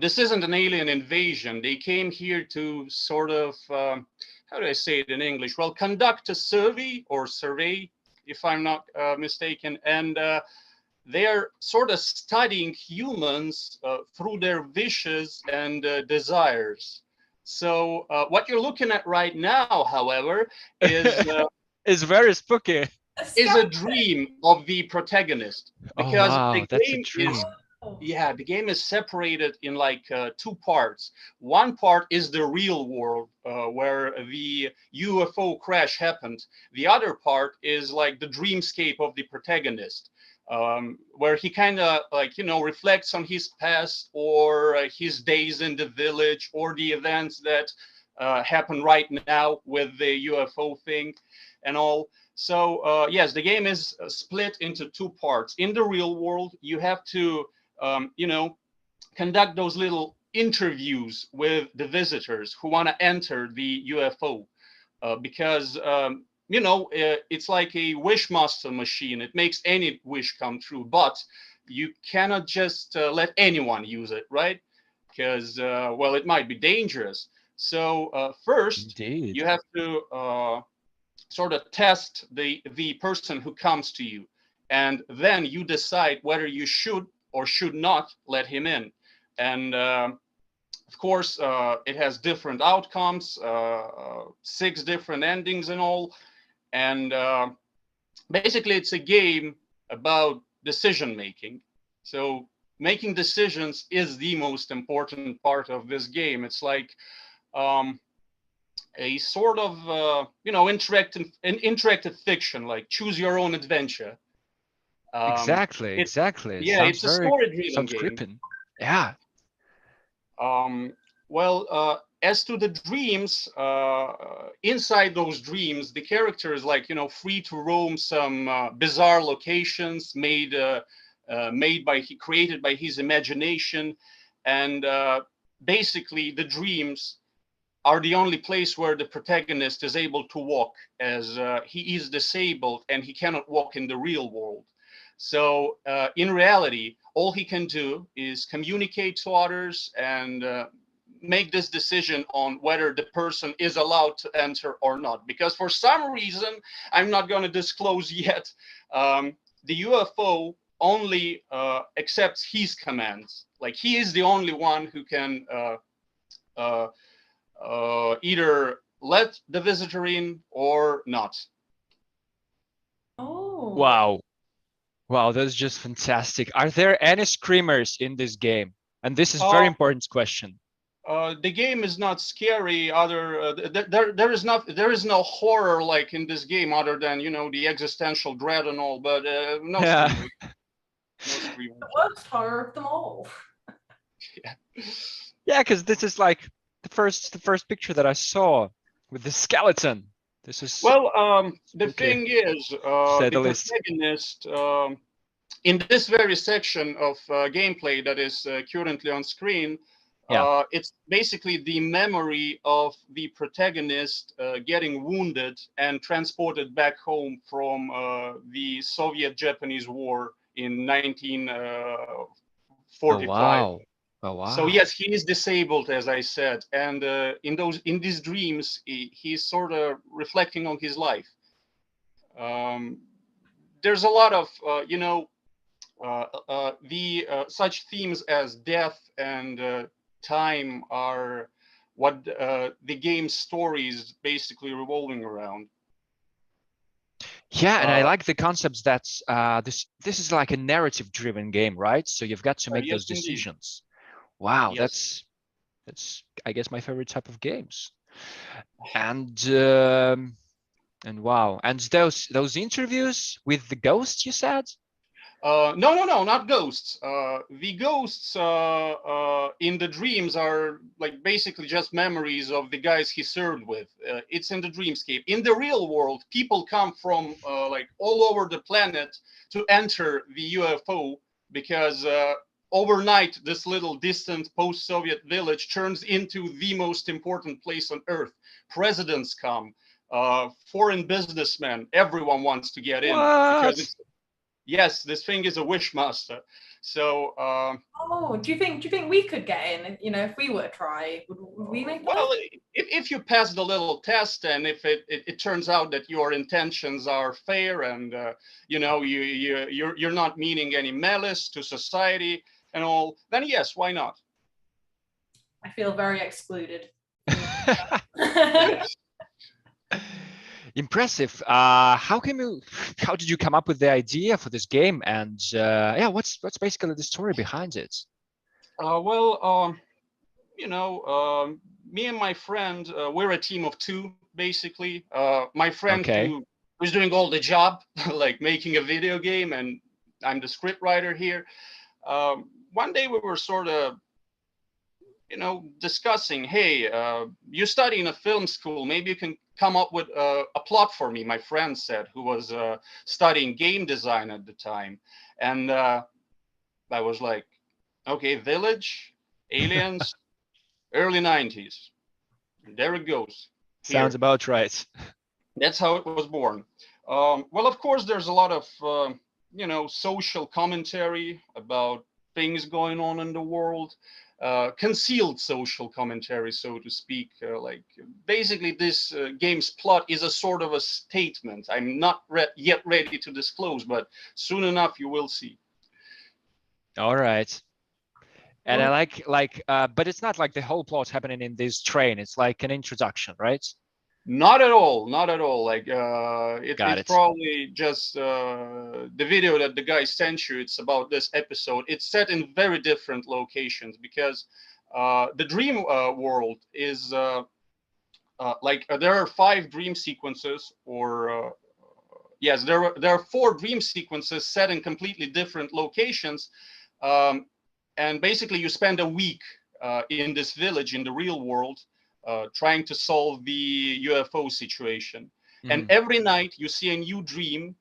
this isn't an alien invasion. They came here to sort of, how do I say it in English? Well, conduct a survey, if I'm not mistaken. And they're sort of studying humans through their wishes and desires. So what you're looking at right now, however, is is very spooky. Is a dream of the protagonist, because the game is the game is separated in like two parts. One part is the real world where the UFO crash happened. The other part is like the dreamscape of the protagonist, where he kind of like, you know, reflects on his past or his days in the village or the events that happen right now with the UFO thing and all. So yes, the game is split into two parts. In the real world, you have to, you know, conduct those little interviews with the visitors who want to enter the UFO, because you know, it's like a wish master machine. It makes any wish come true, but you cannot just let anyone use it, right? Because well, it might be dangerous. So first, you have to sort of test the person who comes to you, and then you decide whether you should or should not let him in. And of course, it has different outcomes, 6 different endings and all. And basically, it's a game about decision making. So making decisions is the most important part of this game. It's like a sort of you know, interactive fiction, like choose your own adventure. Exactly. Yeah, it's a story-driven game. Gripping. Yeah. Well, as to the dreams, inside those dreams, the character is like, you know, free to roam some bizarre locations created by his imagination, and basically the dreams are the only place where the protagonist is able to walk, as he is disabled and he cannot walk in the real world. So in reality, all he can do is communicate to others and make this decision on whether the person is allowed to enter or not. Because for some reason, I'm not going to disclose yet, the UFO only accepts his commands. Like, he is the only one who can either let the visitor in or not. Oh. Wow, that's just fantastic. Are there any screamers in this game? And this is very important question. The game is not scary. There is no horror like in this game, other than, you know, the existential dread and all. But no screamers. No screamers. The worst horror of them all. Yeah, because this is like the first picture that I saw with the skeleton. This is the thing is, the protagonist in this very section of gameplay that is currently on screen, it's basically the memory of the protagonist getting wounded and transported back home from the Soviet-Japanese War in 1945 45. Oh wow. So yes, he is disabled, as I said, and in these dreams, he's sort of reflecting on his life. There's a lot of such themes as death and time are what the game's story is basically revolving around. Yeah, and I like the concepts that this is like a narrative-driven game, right? So you've got to make yes, those decisions. Wow, yes. that's I guess my favorite type of games. And wow, and those interviews with the ghosts you said? No, not ghosts. The ghosts in the dreams are like basically just memories of the guys he served with. It's in the dreamscape. In the real world, people come from like all over the planet to enter the UFO because overnight this little distant post-Soviet village turns into the most important place on Earth. Presidents come, foreign businessmen, everyone wants to get in because it's yes, this thing is a wish master. So oh, do you think we could get in? You know, if we were to try, would we make? Well, if you pass the little test, and if it turns out that your intentions are fair, and you know you're not meaning any malice to society and all, then yes, why not? I feel very excluded. Impressive. How did you come up with the idea for this game? And yeah, what's basically the story behind it? Well, you know, me and my friend, we're a team of two, basically. My friend who's doing all the job, like making a video game, and I'm the script writer here. One day we were sort of, you know, discussing, hey, you study in a film school, maybe you can come up with a plot for me, my friend said, who was studying game design at the time. And I was like, okay, village, aliens, early 90s. And there it goes. Sounds about right. That's how it was born. Well, of course, there's a lot of, you know, social commentary about things going on in the world. Concealed social commentary, so to speak. Like basically this game's plot is a sort of a statement. I'm not yet ready to disclose, but soon enough you will see. All right. And I like but it's not like the whole plot happening in this train. It's like an introduction, right? Not at all, not at all. Like it's probably just the video that the guy sent you. It's about this episode. It's set in very different locations because the dream world is like there are 5 dream sequences, or yes, there are 4 dream sequences set in completely different locations, and basically you spend a week in this village in the real world. Trying to solve the UFO situation. And every night you see a new dream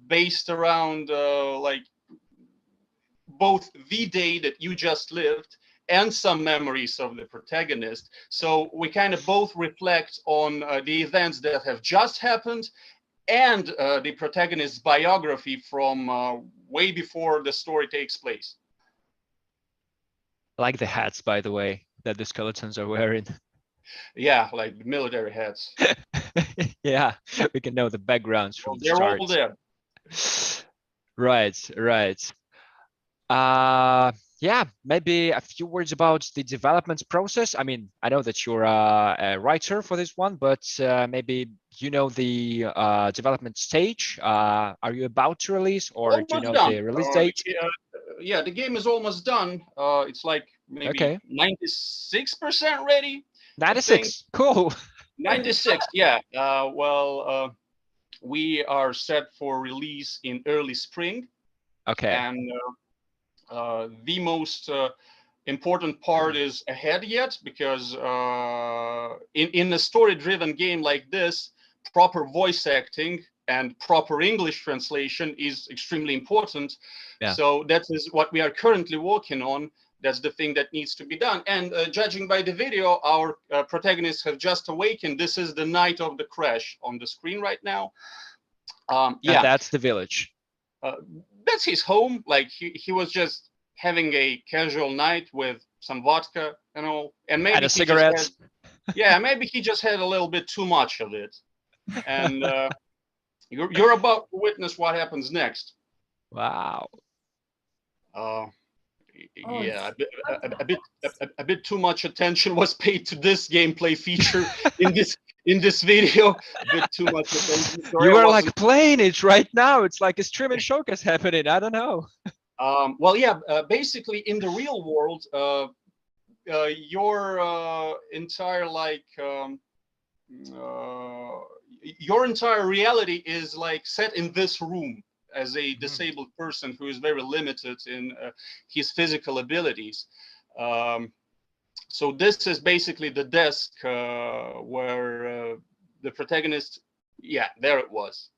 based around like both the day that you just lived and some memories of the protagonist. So we kind of both reflect on the events that have just happened and the protagonist's biography from way before the story takes place. I like the hats, by the way, that the skeletons are wearing. Yeah, like military hats. Yeah, we can know the backgrounds from the they're start. all there. Right. Yeah, maybe a few words about the development process. I mean, I know that you're a writer for this one, but maybe you know the development stage. Are you about to release, or Almost do you know done. the release date? Yeah, the game is almost done. It's like maybe 96% ready. 96, cool. 96, yeah. Well, we are set for release in early spring. Okay. And the most important part is ahead yet, because in a story-driven game like this, proper voice acting and proper English translation is extremely important. Yeah. So that is what we are currently working on. That's the thing that needs to be done. And judging by the video, our protagonists have just awakened. This is the night of the crash on the screen right now. Yeah, and that's the village. That's his home. Like he was just having a casual night with some vodka, you know, and maybe And a cigarette. Yeah, maybe he just had a little bit too much of it, and you're about to witness what happens next. Wow. Yeah, a bit too much attention was paid to this gameplay feature in this video. A bit too much attention. Sorry, You were like playing it right now. It's like a stream and showcase happening. I don't know. Well, yeah. Basically, in the real world, your entire your entire reality is like set in this room as a disabled person who is very limited in his physical abilities. So this is basically the desk where the protagonist, yeah, there it was.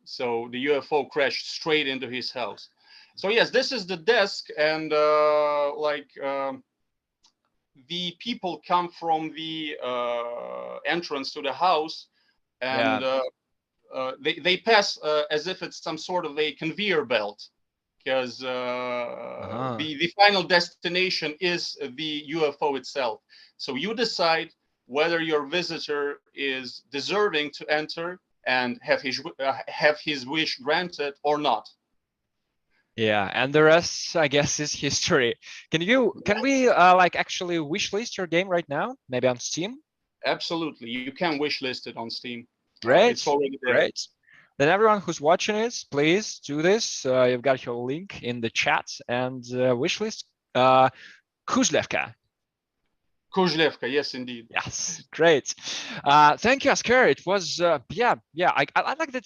So the UFO crashed straight into his house. So yes, this is the desk, and the people come from the entrance to the house, and they pass as if it's some sort of a conveyor belt, because the final destination is the UFO itself. So you decide whether your visitor is deserving to enter and have his wish granted or not. Yeah, and the rest, I guess, is history. Can we like actually wishlist your game right now? Maybe on Steam? Absolutely, you can wishlist it on Steam. Great, it's already there. Great. Then everyone who's watching it, please do this. You've got your link in the chat and wishlist Kuzlevka. Kuzlevka, yes, indeed. Yes, great. Thank you, Asker. It was, yeah. I like that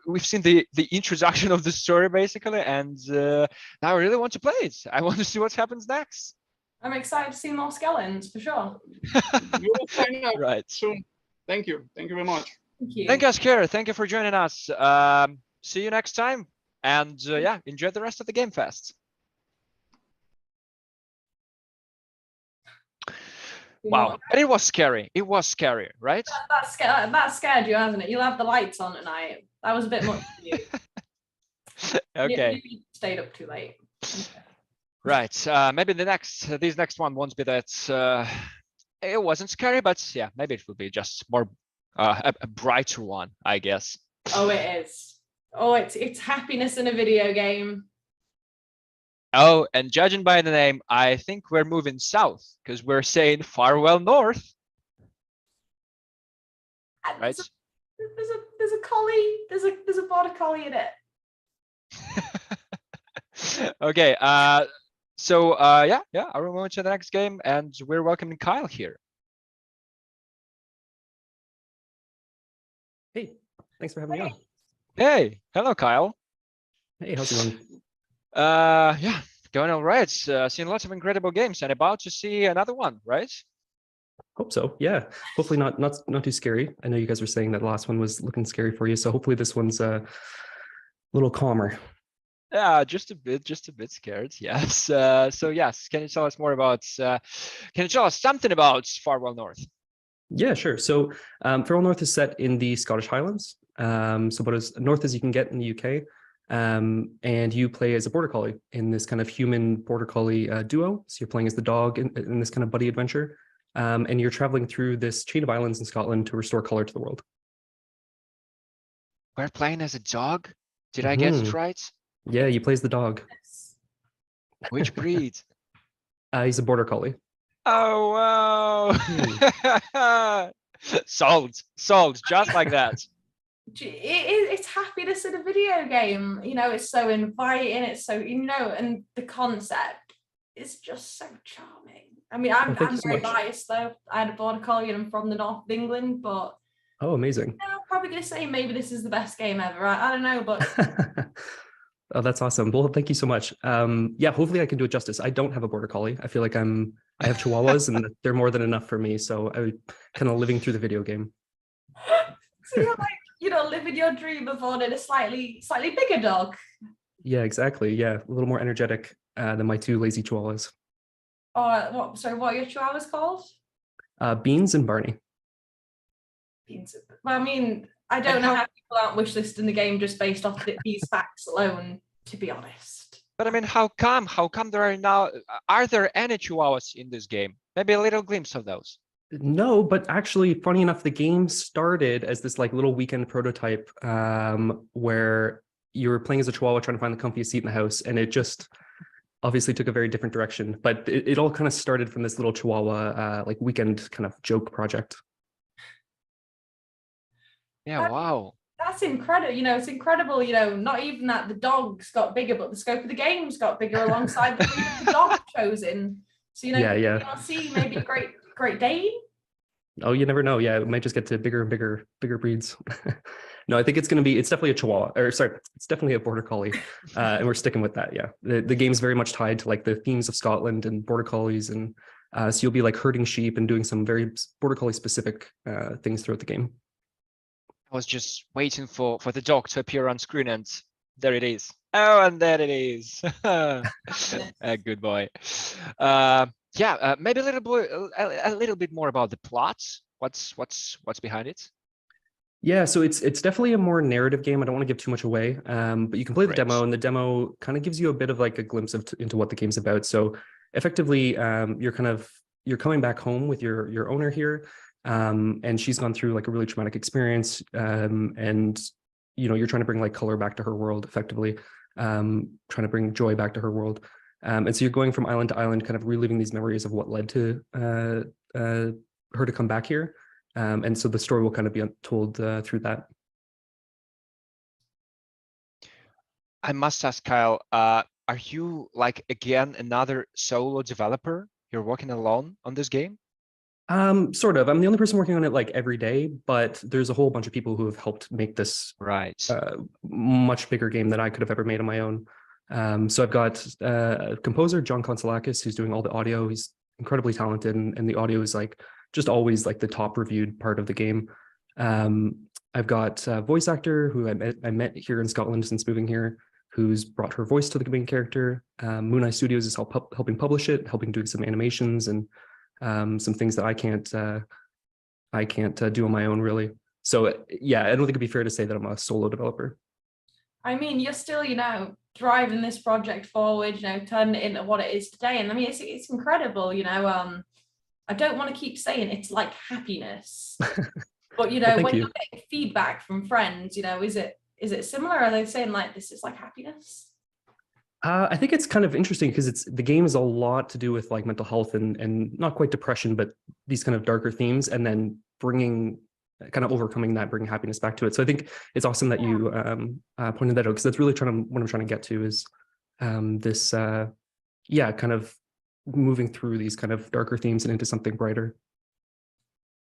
we've seen the introduction of the story basically, and now I really want to play it. I want to see what happens next. I'm excited to see more skeletons for sure. You will find out right soon. Thank you. Thank you very much. Thank you. Thank you, Asker. Thank you for joining us. See you next time, and yeah, enjoy the rest of the Game Fest. Wow, but it was scary. It was scary, right? That scared you, hasn't it? You'll have the lights on tonight. That was a bit much for you. Okay. You stayed up too late. Right. Maybe these next one won't be that. It wasn't scary, but yeah, maybe it will be just more a brighter one, I guess. Oh, it is. Oh, it's happiness in a video game. Oh, and judging by the name, I think we're moving south because we're saying farewell north. Right? There's a collie. There's a border collie in it. Okay. So yeah, I will move to the next game, and we're welcoming Kyle here. Hey, thanks for having me on. Hey, hello, Kyle. Hey, how's it going? Yeah, going all right. Seen lots of incredible games, and about to see another one, right? Hope so. Yeah, hopefully not too scary. I know you guys were saying that the last one was looking scary for you, so hopefully this one's a little calmer. Yeah, just a bit scared. Yes. So yes, can you tell us more about? Can you tell us something about Farewell North? Yeah, sure. So Farewell North is set in the Scottish Highlands. So about as north as you can get in the UK. And you play as a border collie in this kind of human border collie duo. So you're playing as the dog in this kind of buddy adventure. And you're traveling through this chain of islands in Scotland to restore color to the world. We're playing as a dog? Did I get it right? Yeah, you play as the dog. Which breed? He's a border collie. Oh, wow. Sold, just like that. It's happiness in a video game. You know, it's so inviting. It's so, you know, and the concept is just so charming. I mean, I'm very biased though. I had a border collie and I'm from the north of England, but oh, amazing. I'm probably gonna say maybe this is the best game ever. I don't know, but oh, that's awesome. Well, thank you so much. Yeah, hopefully I can do it justice. I don't have a border collie. I feel like I have chihuahuas and they're more than enough for me. So I'm kind of living through the video game. So you're like, you know, living your dream of owning a slightly bigger dog. Yeah, exactly. Yeah, a little more energetic than my two lazy chihuahuas. Oh, what are your chihuahuas called? Beans and Barney. Beans. Well, I mean, I don't know how people aren't wishlisting the game just based off these facts alone, to be honest. But I mean, how come? How come there are there any chihuahuas in this game? Maybe a little glimpse of those. No, but actually, funny enough, the game started as this like little weekend prototype where you were playing as a chihuahua trying to find the comfiest seat in the house, and it just obviously took a very different direction. But it all kind of started from this little chihuahua like weekend kind of joke project. Yeah, wow. That's incredible. It's incredible, not even that the dogs got bigger, but the scope of the games got bigger alongside the breed of the dog chosen. So, you'll see maybe a Great Dane. Oh, you never know. Yeah, it might just get to bigger and bigger breeds. No, I think it's definitely a Chihuahua, or sorry, it's definitely a Border Collie. And we're sticking with that. Yeah. The game's very much tied to like the themes of Scotland and Border Collies. And so you'll be like herding sheep and doing some very Border Collie specific things throughout the game. I was just waiting for the dog to appear on screen, and there it is. Oh, and there it is. Good boy. Maybe a little bit more about the plot. What's behind it? Yeah, so it's definitely a more narrative game. I don't want to give too much away, but you can play the demo, and the demo kind of gives you a bit of like a glimpse into what the game's about. So effectively, you're coming back home with your owner here, and she's gone through like a really traumatic experience, and you're trying to bring like color back to her world, effectively, trying to bring joy back to her world. And so you're going from island to island, kind of reliving these memories of what led to her to come back here. And so the story will kind of be told through that. I must ask, Kyle, are you like, again, another solo developer? You're working alone on this game? Sort of. I'm the only person working on it like every day, but there's a whole bunch of people who have helped make this much bigger game than I could have ever made on my own. So I've got a composer, John Konsolakis, who's doing all the audio. He's incredibly talented, and the audio is like just always like the top reviewed part of the game. I've got a voice actor who I met here in Scotland since moving here, who's brought her voice to the main character. Moon Eye Studios is helping publish it, helping do some animations and some things that I can't do on my own, really. So yeah, I don't think it'd be fair to say that I'm a solo developer. I mean, you're still, driving this project forward, turning it into what it is today. And I mean, it's incredible, I don't want to keep saying it's like happiness, but Well, when you're getting feedback from friends, is it similar? Are they saying like this is like happiness? I think it's kind of interesting because the game is a lot to do with like mental health and not quite depression, but these kind of darker themes, and then overcoming that, bringing happiness back to it. So I think it's awesome that you pointed that out, because that's really what I'm trying to get to is this kind of moving through these kind of darker themes and into something brighter.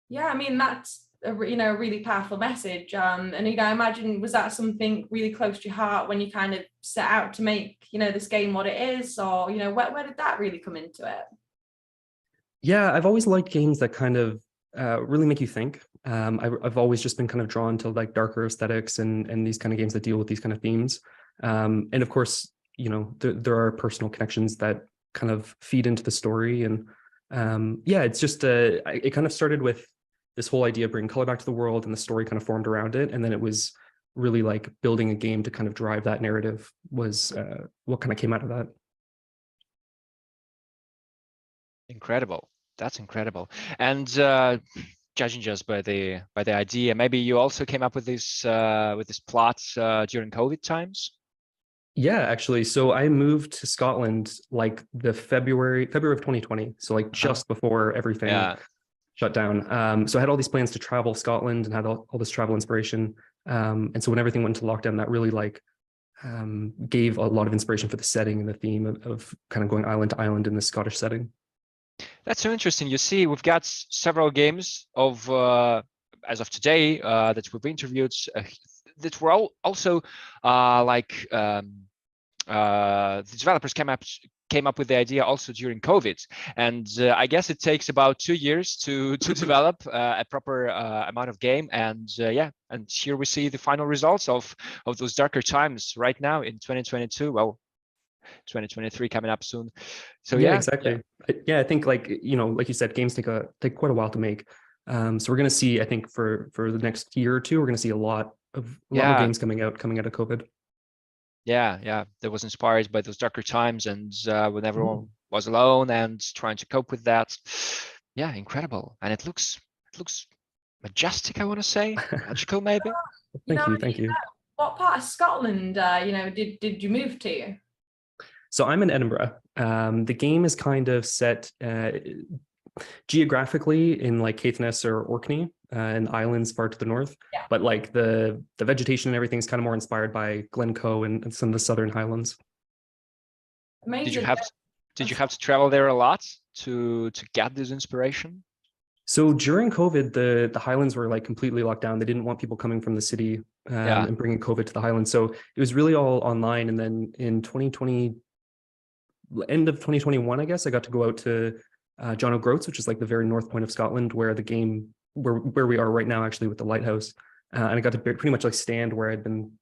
Yeah, I mean, that's a really powerful message. And I imagine, was that something really close to your heart when you kind of set out to make this game what it is, or where did that really come into it? Yeah, I've always liked games that kind of really make you think. I've always just been kind of drawn to like darker aesthetics and these kind of games that deal with these kind of themes. And of course, there are personal connections that kind of feed into the story. And it's just it kind of started with this whole idea of bringing color back to the world, and the story kind of formed around it. And then it was really like building a game to kind of drive that narrative was what kind of came out of that. Incredible. That's incredible. And judging just by the idea, maybe you also came up with this plot during COVID times. Yeah, actually. So I moved to Scotland like the February of 2020. So like just before everything shut down. So I had all these plans to travel Scotland and had all this travel inspiration. And so when everything went into lockdown, that really like gave a lot of inspiration for the setting and the theme of kind of going island to island in the Scottish setting. That's so interesting. You see, we've got several games of as of today that we've interviewed that were also the developers came up with the idea also during COVID, and I guess it takes about 2 years to develop a proper amount of game, and and here we see the final results of those darker times right now in 2022. Well, 2023 coming up soon. So yeah, exactly. Yeah, I think like like you said, games take quite a while to make. So we're going to see, I think for the next year or two, we're going to see a lot of games coming out of COVID. Yeah, that was inspired by those darker times and when everyone was alone and trying to cope with that. Yeah, incredible. And it looks majestic, I want to say. Magical, maybe. Thank you. What part of Scotland, did you move to? So I'm in Edinburgh. The game is kind of set geographically in like Caithness or Orkney and islands far to the north. Yeah. But like the vegetation and everything is kind of more inspired by Glencoe and some of the Southern Highlands. Amazing. Did you have to travel there a lot to get this inspiration? So during COVID, the Highlands were like completely locked down. They didn't want people coming from the city and bringing COVID to the Highlands. So it was really all online. And then in 2020, end of 2021, I guess, I got to go out to John O'Groats, which is like the very north point of Scotland, where the game, where we are right now, actually, with the lighthouse. And I got to pretty much like stand where I'd been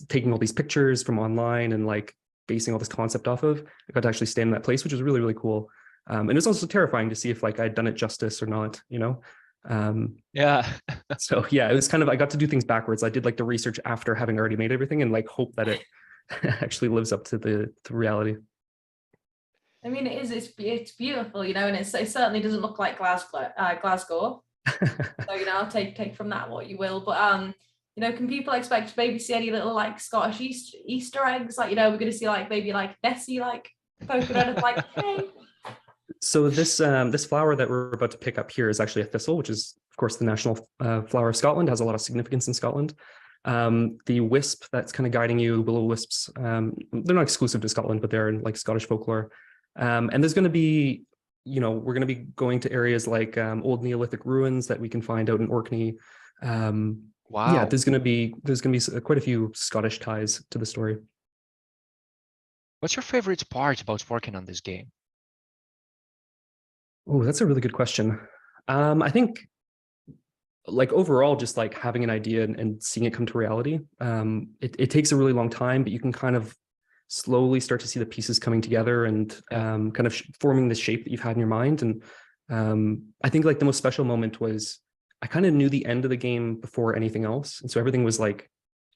taking all these pictures from online and like basing all this concept off of. I got to actually stand in that place, which was really, really cool. And it was also terrifying to see if like I'd done it justice or not, you know? Yeah. So yeah, it was kind of, I got to do things backwards. I did like the research after having already made everything and like hope that it actually lives up to the reality. I mean, it's beautiful, you know, and it certainly doesn't look like Glasgow. So, you know, I'll take from that what you will. But you know, can people expect to maybe see any little like Scottish Easter eggs? Like, you know, we're gonna see like maybe like Nessie like poking out of like, hey. So this flower that we're about to pick up here is actually a thistle, which is of course the national flower of Scotland, has a lot of significance in Scotland. The wisp that's kind of guiding you, willow wisps, they're not exclusive to Scotland, but they're in like Scottish folklore. And there's going to be, you know, we're going to be going to areas like old Neolithic ruins that we can find out in Orkney. Wow. Yeah, there's going to be quite a few Scottish ties to the story. What's your favorite part about working on this game? Oh, that's a really good question. I think like overall, just like having an idea and seeing it come to reality. It takes a really long time, but you can kind of slowly start to see the pieces coming together and kind of forming the shape that you've had in your mind. And I think like the most special moment was I kind of knew the end of the game before anything else. And so everything was like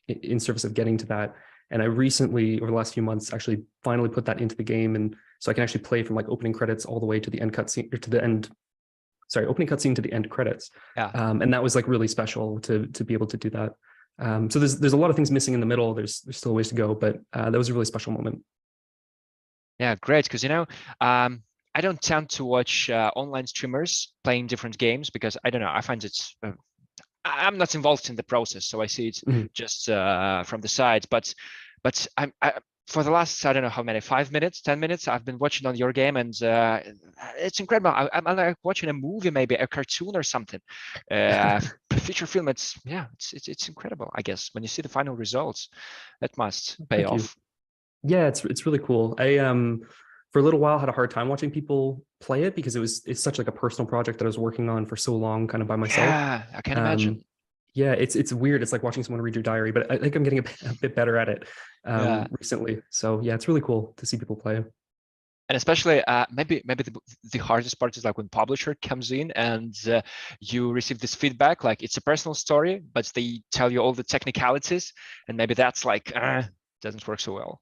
in service of getting to that. And I recently, over the last few months, actually finally put that into the game. And so I can actually play from like opening credits all the way to the end cutscene, or to the end, sorry, opening cutscene to the end credits. Yeah. And that was like really special to be able to do that. So there's a lot of things missing in the middle. There's still ways to go, but that was a really special moment. Yeah, great. Because, you know, I don't tend to watch online streamers playing different games because I don't know, I find it's, I'm not involved in the process. So I see it just from the side, but I for the last, I don't know how many, 5 minutes, 10 minutes, I've been watching on your game and it's incredible. I'm like watching a movie, maybe a cartoon or something, feature film. It's incredible, I guess. When you see the final results, that must pay off. Yeah, it's really cool. I for a little while had a hard time watching people play it because it's such like a personal project that I was working on for so long, kind of by myself. Yeah, I can imagine. Yeah, it's weird. It's like watching someone read your diary, but I think I'm getting a bit better at it recently. So yeah, it's really cool to see people play. And especially maybe the hardest part is like when publisher comes in and you receive this feedback, like it's a personal story, but they tell you all the technicalities, and maybe that's like doesn't work so well.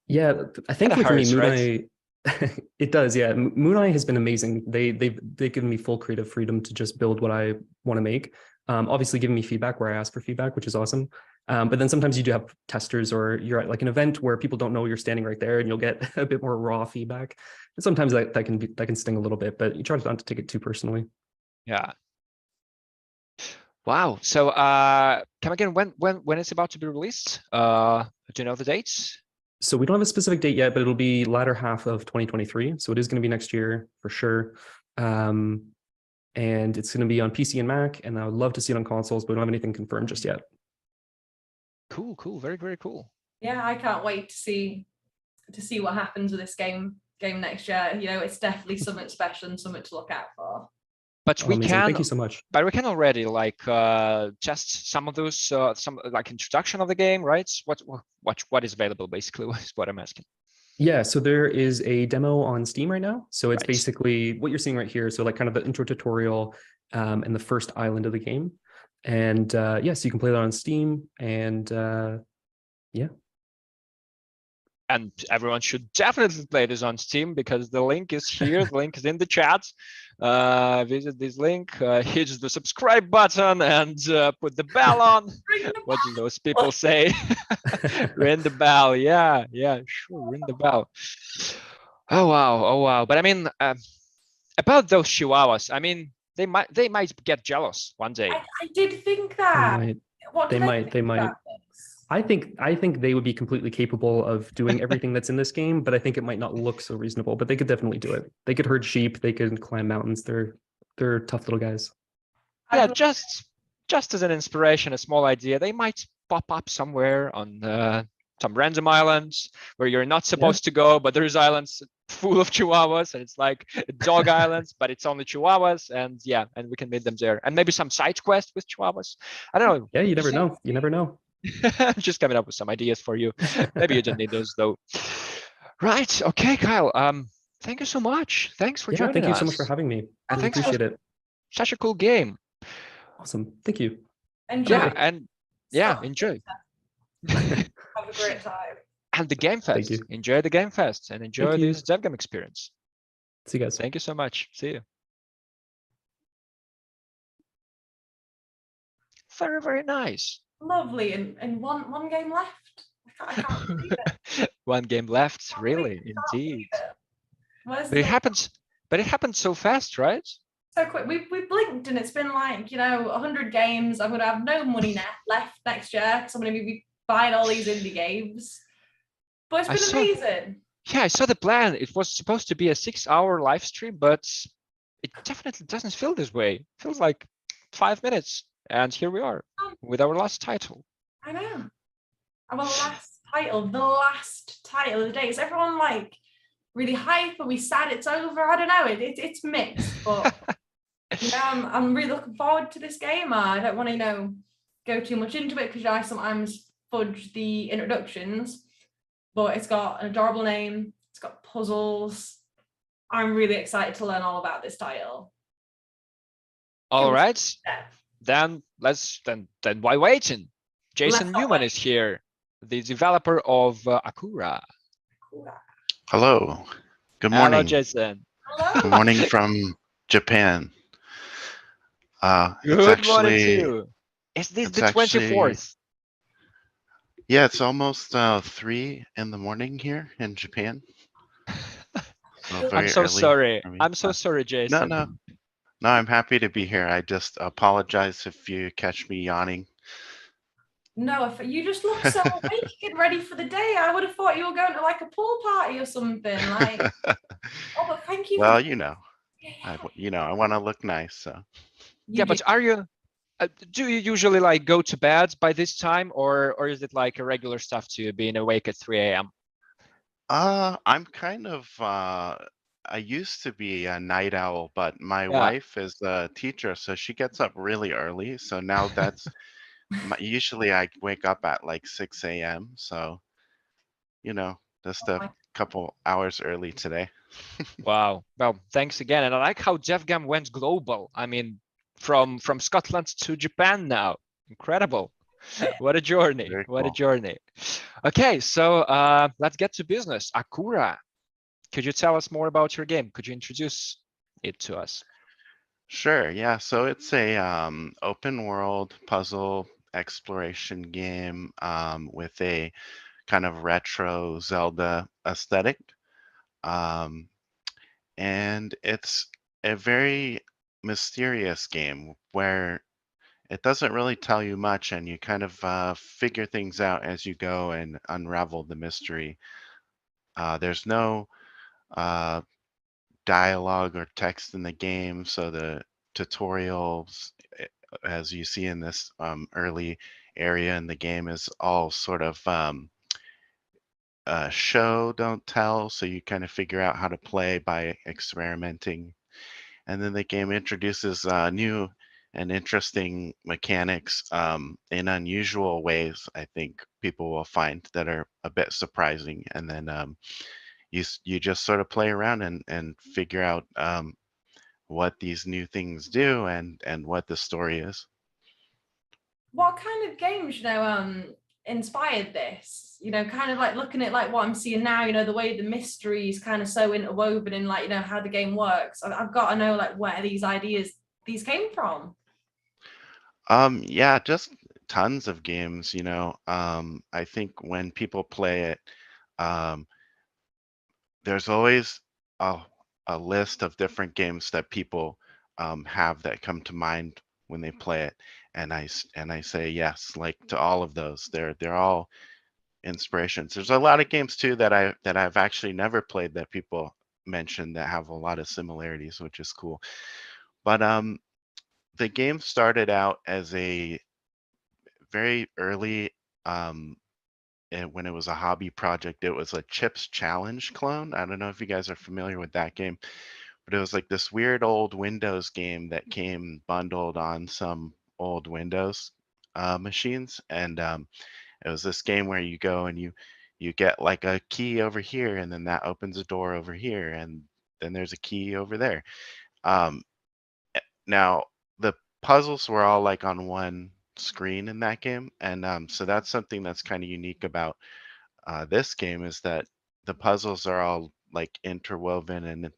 Yeah, I think with me, right? it does. Yeah, Mooneye has been amazing. They've given me full creative freedom to just build what I want to make. Obviously giving me feedback where I ask for feedback, which is awesome. But then sometimes you do have testers, or you're at like an event where people don't know you're standing right there, and you'll get a bit more raw feedback. And sometimes that can sting a little bit, but you try not to take it too personally. Yeah. Wow. So come again, when it's about to be released? Do you know the dates? So we don't have a specific date yet, but it'll be latter half of 2023. So it is going to be next year for sure. And it's going to be on PC and Mac, and I would love to see it on consoles, but we don't have anything confirmed just yet. Cool. Very, very cool. Yeah, I can't wait to see what happens with this game next year. You know, it's definitely something special and something to look out for. But we can. Thank you so much. But we can already like test some of those, some like introduction of the game, right? What is available basically is what I'm asking. Yeah, so there is a demo on Steam right now. So it's basically what you're seeing right here. So like kind of the intro tutorial and the first island of the game. And yes, you can play that on Steam. And yeah. and everyone should definitely play this on Steam because the link is here. The link is in the chat. Visit this link, hit the subscribe button, and put the bell on. What do those people say? Ring the bell. Yeah, sure, ring the bell. Oh wow. But I mean, about those chihuahuas, I mean, they might get jealous one day. I did think that. What do They might. I think they would be completely capable of doing everything that's in this game, but I think it might not look so reasonable. But they could definitely do it. They could herd sheep. They could climb mountains. They're tough little guys. Yeah, just as an inspiration, a small idea. They might pop up somewhere on some random islands where you're not supposed to go, but there's islands full of chihuahuas, and it's like dog islands, but it's only chihuahuas, and yeah, and we can meet them there. And maybe some side quest with chihuahuas. I don't know. Yeah, you never know. You never know. I'm just coming up with some ideas for you. Maybe you don't need those though. Right. Okay, Kyle. Thank you so much. Thanks for joining us. Thank you so much for having me. I appreciate it. Such a cool game. Awesome. Thank you. Enjoy. Enjoy. Have a great time. And the Game Fest. Enjoy the Game Fest and enjoy this DevGAMM experience. See you guys. Thank you so much. See you. Very, very nice. Lovely. And one game left. I can't believe it. One game left, really, indeed. But it happened so fast, right? So quick. We blinked and it's been like, 100 games. I'm gonna have no money left next year because I'm gonna be buying all these indie games. But it's been amazing. Yeah, I saw the plan. It was supposed to be a 6-hour live stream, but it definitely doesn't feel this way. It feels like 5 minutes. And here we are with our last title. I know. Our last title, the last title of the day. Is everyone like really hype? Are we sad it's over? I don't know. It's mixed, but I'm really looking forward to this game. I don't want to go too much into it because I sometimes fudge the introductions. But it's got an adorable name. It's got puzzles. I'm really excited to learn all about this title. All right. Then why waiting? Jason Newman is here, the developer of Akura. Hello. Good morning. Hello, Jason. Good morning from Japan. Good morning to you. Is this the 24th? Yeah, it's almost 3 in the morning here in Japan. I'm so sorry. I'm so sorry, Jason. No, I'm happy to be here. I just apologize if you catch me yawning. No, if you just look so awake and ready for the day. I would have thought you were going to like a pool party or something. Like, but thank you. Well, I want to look nice. So. Yeah, but are you? Do you usually like go to bed by this time, or is it like a regular stuff to being awake at 3 a.m.? I'm kind of. I used to be a night owl, but my wife is a teacher, so she gets up really early. So now that's usually I wake up at like 6 a.m. So, just a couple hours early today. Wow. Well, thanks again. And I like how DevGAMM went global. I mean, from Scotland to Japan now. Incredible. What a journey. What a journey. Okay, so let's get to business. Akura. Could you tell us more about your game? Could you introduce it to us? Sure. Yeah. So it's a open world puzzle exploration game with a kind of retro Zelda aesthetic. And it's a very mysterious game where it doesn't really tell you much and you kind of figure things out as you go and unravel the mystery. There's no dialogue or text in the game, so the tutorials, as you see in this early area in the game, is all sort of show, don't tell, so you kind of figure out how to play by experimenting. And then the game introduces new and interesting mechanics in unusual ways. I think people will find that are a bit surprising, and then you just sort of play around and figure out what these new things do and what the story is. What kind of games, inspired this? You know, kind of like looking at like what I'm seeing now, you know, the way the mystery is kind of so interwoven in like, you know, how the game works. I've got to know like where these came from. Yeah, just tons of games, you know. I think when people play it, um, there's always a list of different games that people have that come to mind when they play it, and I say yes, like to all of those. They're all inspirations. There's a lot of games too that I've actually never played that people mention that have a lot of similarities, which is cool. But the game started out as a very early when it was a hobby project. It was a Chips Challenge clone. I don't know if you guys are familiar with that game, but it was like this weird old Windows game that came bundled on some old Windows machines, and it was this game where you go and you get like a key over here, and then that opens a door over here, and then there's a key over there. Um, Now the puzzles were all like on one screen in that game, and so that's something that's kind of unique about this game, is that the puzzles are all like interwoven and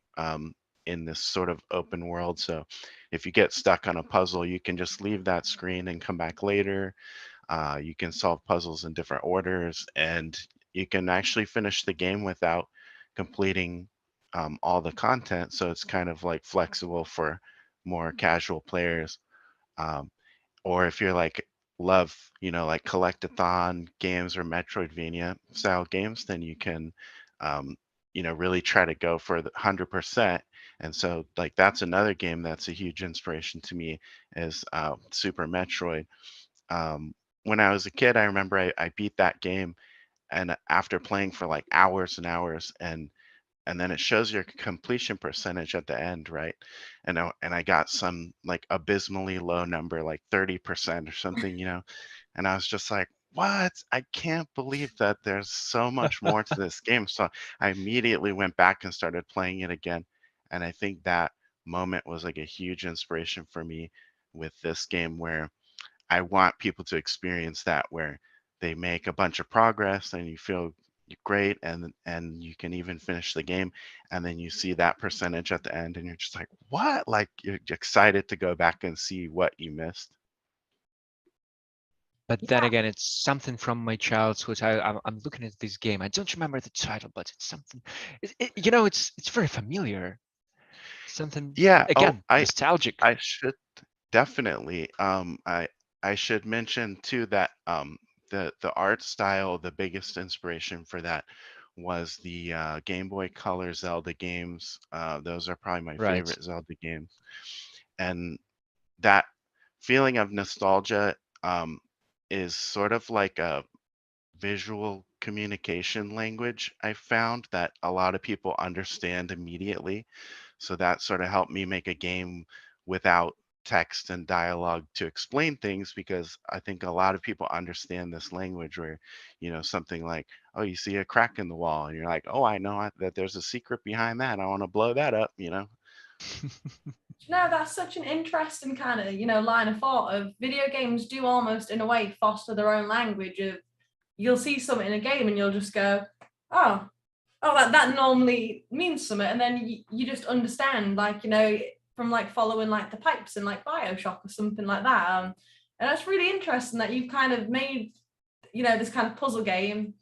in this sort of open world. So if you get stuck on a puzzle, you can just leave that screen and come back later. You can solve puzzles in different orders, and you can actually finish the game without completing all the content. So it's kind of like flexible for more casual players. Um, or if you're like love, you know, like collectathon games or Metroidvania style games, then you can, you know, really try to go for the 100%. And so like that's another game that's a huge inspiration to me, is Super Metroid. When I was a kid, I remember I beat that game, and after playing for like hours and hours, and then it shows your completion percentage at the end, right? And I got some like abysmally low number, like 30% or something, you know. And I was just like, what? I can't believe that there's so much more to this game. So I immediately went back and started playing it again. And I think that moment was like a huge inspiration for me with this game, where I want people to experience that, where they make a bunch of progress and you feel great, and you can even finish the game, and then you see that percentage at the end and you're just like, what? Like you're excited to go back and see what you missed. But then again, it's something from my childhood. I'm looking at this game. I don't remember the title, but it's something. You know, it's very familiar. Something. Yeah. Again, Oh, nostalgic. I should definitely. I should mention too that the art style, the biggest inspiration for that was the Game Boy Color Zelda games. Those are probably my Right. favorite Zelda games, and that feeling of nostalgia is sort of like a visual communication language. I found that a lot of people understand immediately. So that sort of helped me make a game without text and dialogue to explain things, because I think a lot of people understand this language where, you know, something like, oh, you see a crack in the wall and you're like, oh, I know that there's a secret behind that. I want to blow that up, you know? No, that's such an interesting kind of, you know, line of thought. Of video games do almost in a way foster their own language. Of you'll see something in a game and you'll just go, oh, that normally means something, and then you just understand, like, you know, from like following like the pipes in like BioShock or something like that. And that's really interesting that you've kind of made, you know, this kind of puzzle game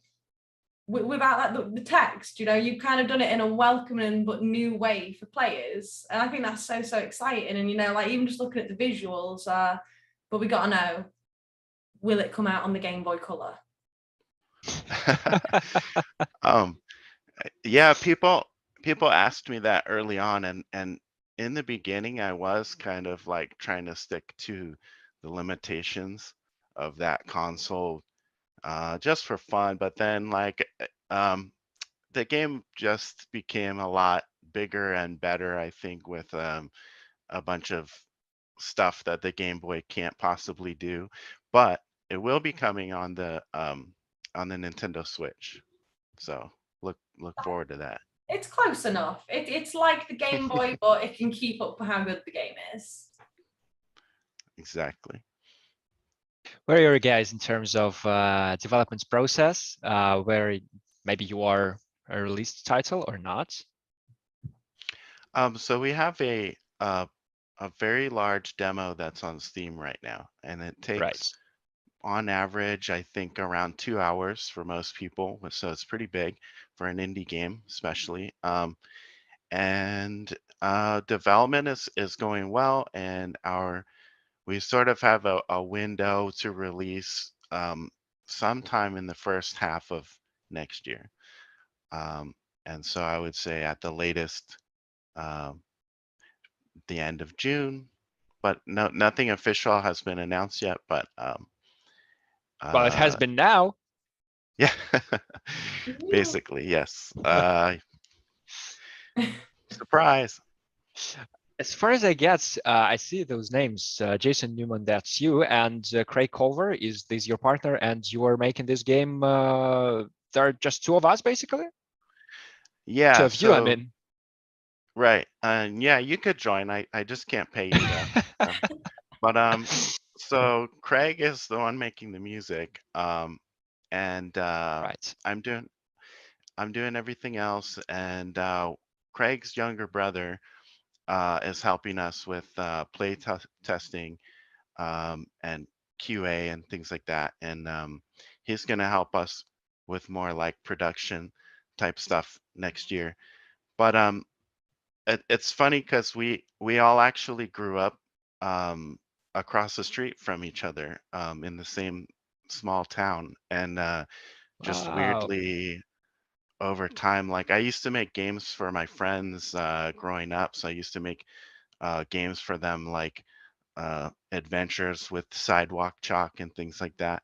without like the text. You know, you've kind of done it in a welcoming but new way for players, and I think that's so exciting. And you know, like even just looking at the visuals, but we gotta know, will it come out on the Game Boy Color? Yeah, people asked me that early on, and in the beginning I was kind of like trying to stick to the limitations of that console just for fun. But then like the game just became a lot bigger and better, I think, with a bunch of stuff that the Game Boy can't possibly do. But it will be coming on the Nintendo Switch. So look forward to that. It's close enough. It's like the Game Boy, but it can keep up with how good the game is. Exactly. Where are you guys in terms of development process? Where maybe you are a released title or not? So we have a very large demo that's on Steam right now, and it takes on average, I think, around 2 hours for most people. So it's pretty big for an indie game, especially. And development is going well, and we sort of have a window to release sometime in the first half of next year. And so I would say at the latest, the end of June, but nothing official has been announced yet. But well, it has been now. Yeah, basically, yes. Surprise. As far as I get, I see those names. Jason Newman, that's you, and Craig Culver, is this your partner? And you are making this game. There are just two of us, basically. Yeah. Two of you, I mean. Right. Yeah, you could join. I just can't pay you though. But so Craig is the one making the music. And I'm doing everything else. And Craig's younger brother is helping us with play testing and QA and things like that. And he's going to help us with more like production type stuff next year. But it's funny because we all actually grew up across the street from each other in the same small town, and just weirdly over time, like I used to make games for my friends growing up. So I used to make games for them, like adventures with sidewalk chalk and things like that.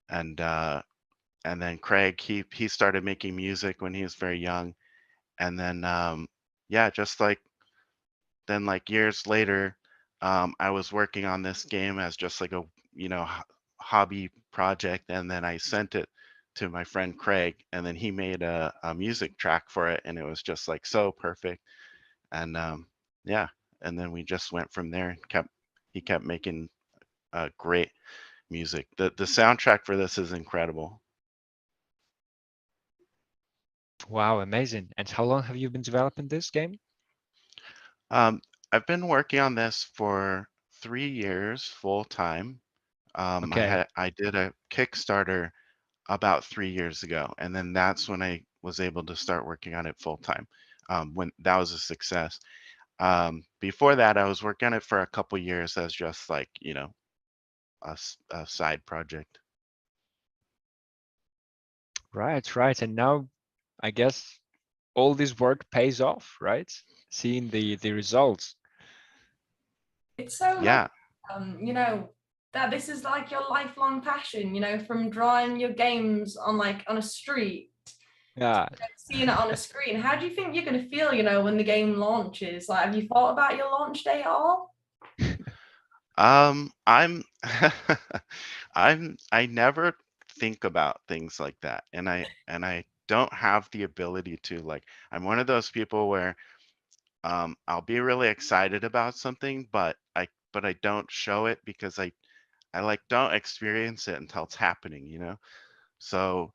And then Craig, he started making music when he was very young, and then yeah, just like then like years later, I was working on this game as just like a hobby project, and then I sent it to my friend Craig, and then he made a music track for it, and it was just like so perfect. And yeah, and then we just went from there. He kept making great music. The soundtrack for this is incredible. Wow, amazing. And how long have you been developing this game? I've been working on this for 3 years full time. I did a Kickstarter about 3 years ago, and then that's when I was able to start working on it full time. When that was a success. Before that, I was working on it for a couple years as just like a side project. Right. And now, I guess all this work pays off, right? Seeing the results. It's so yeah. That this is like your lifelong passion, from drawing your games on a street. Yeah. Seeing it on a screen. How do you think you're going to feel, when the game launches? Like, have you thought about your launch date at all? I'm I never think about things like that, and I don't have the ability to. Like, I'm one of those people where I'll be really excited about something, but I don't show it because I like don't experience it until it's happening. So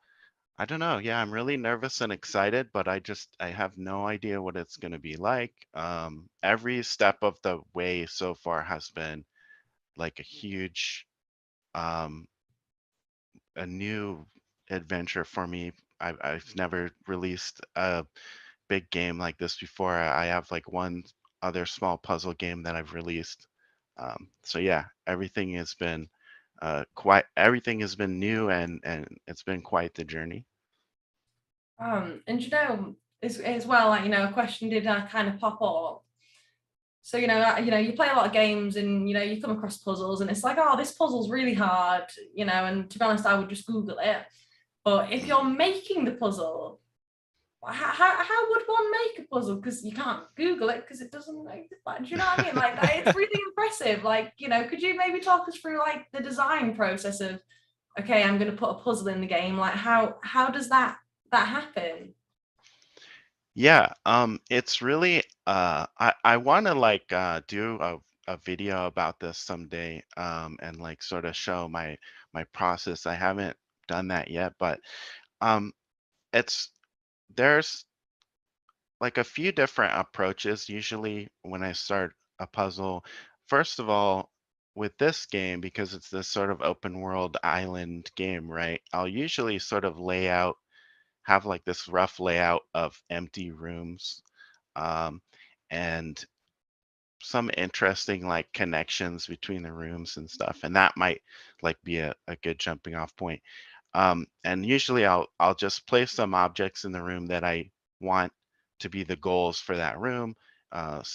I don't know. Yeah, I'm really nervous and excited, but I have no idea what it's going to be like. Every step of the way so far has been like a huge a new adventure for me. I've never released a big game like this before. I have like one other small puzzle game that I've released. So yeah, everything has been new, and it's been quite the journey. And as well, like, a question did kind of pop up. So, you play a lot of games, and, you come across puzzles, and it's like, oh, this puzzle's really hard, and to be honest, I would just Google it. But if you're making the puzzle, how would one make a puzzle? Because you can't Google it because it doesn't make it. Do you know what I mean? Like, it's really impressive. Like, could you maybe talk us through like the design process of, okay, I'm going to put a puzzle in the game. Like, how does that happen? Yeah, it's really I want to like do a video about this someday, and like sort of show my process. I haven't done that yet, but there's like a few different approaches usually when I start a puzzle. First of all, with this game, because it's this sort of open world island game, right? I'll usually sort of have like this rough layout of empty rooms, and some interesting like connections between the rooms and stuff. And that might like be a good jumping off point. And usually I'll just place some objects in the room that I want to be the goals for that room. As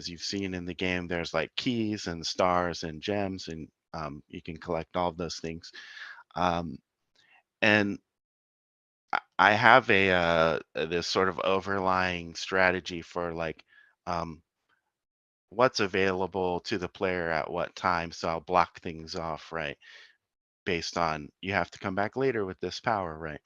you've seen in the game, there's like keys and stars and gems, and you can collect all of those things. And I have this sort of overlying strategy for like what's available to the player at what time. So I'll block things off, right? Based on you have to come back later with this power, right?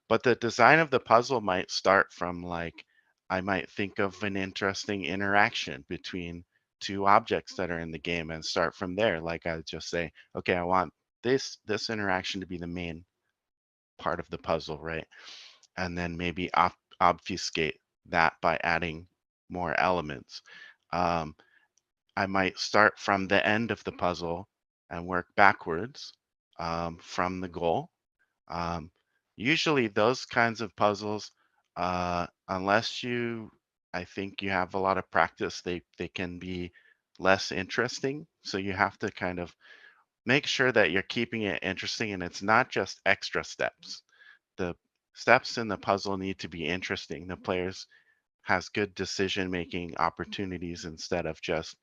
But the design of the puzzle might start from like, I might think of an interesting interaction between two objects that are in the game and start from there. Like I would just say, okay, I want this interaction to be the main part of the puzzle, right? And then maybe obfuscate that by adding more elements. I might start from the end of the puzzle and work backwards from the goal. Usually those kinds of puzzles, unless I think you have a lot of practice, they can be less interesting. So you have to kind of make sure that you're keeping it interesting, and it's not just extra steps. The steps in the puzzle need to be interesting. The players has good decision-making opportunities instead of just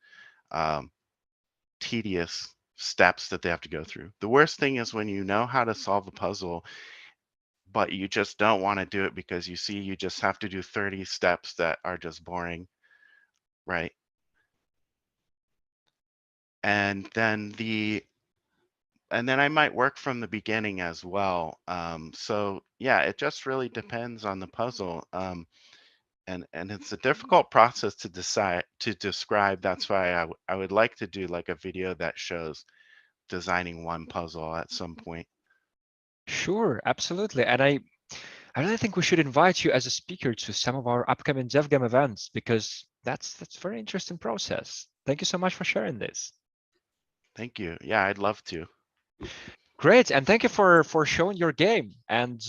tedious steps that they have to go through. The worst thing is when you know how to solve a puzzle, but you just don't want to do it because you see you just have to do 30 steps that are just boring, right? And then I might work from the beginning as well. So yeah, it just really depends on the puzzle. And it's a difficult process to describe. That's why I would like to do like a video that shows designing one puzzle at some point. Sure, absolutely. And I really think we should invite you as a speaker to some of our upcoming DevGAMM events, because that's a very interesting process. Thank you so much for sharing this. Thank you. Yeah, I'd love to. Great, and thank you for showing your game. And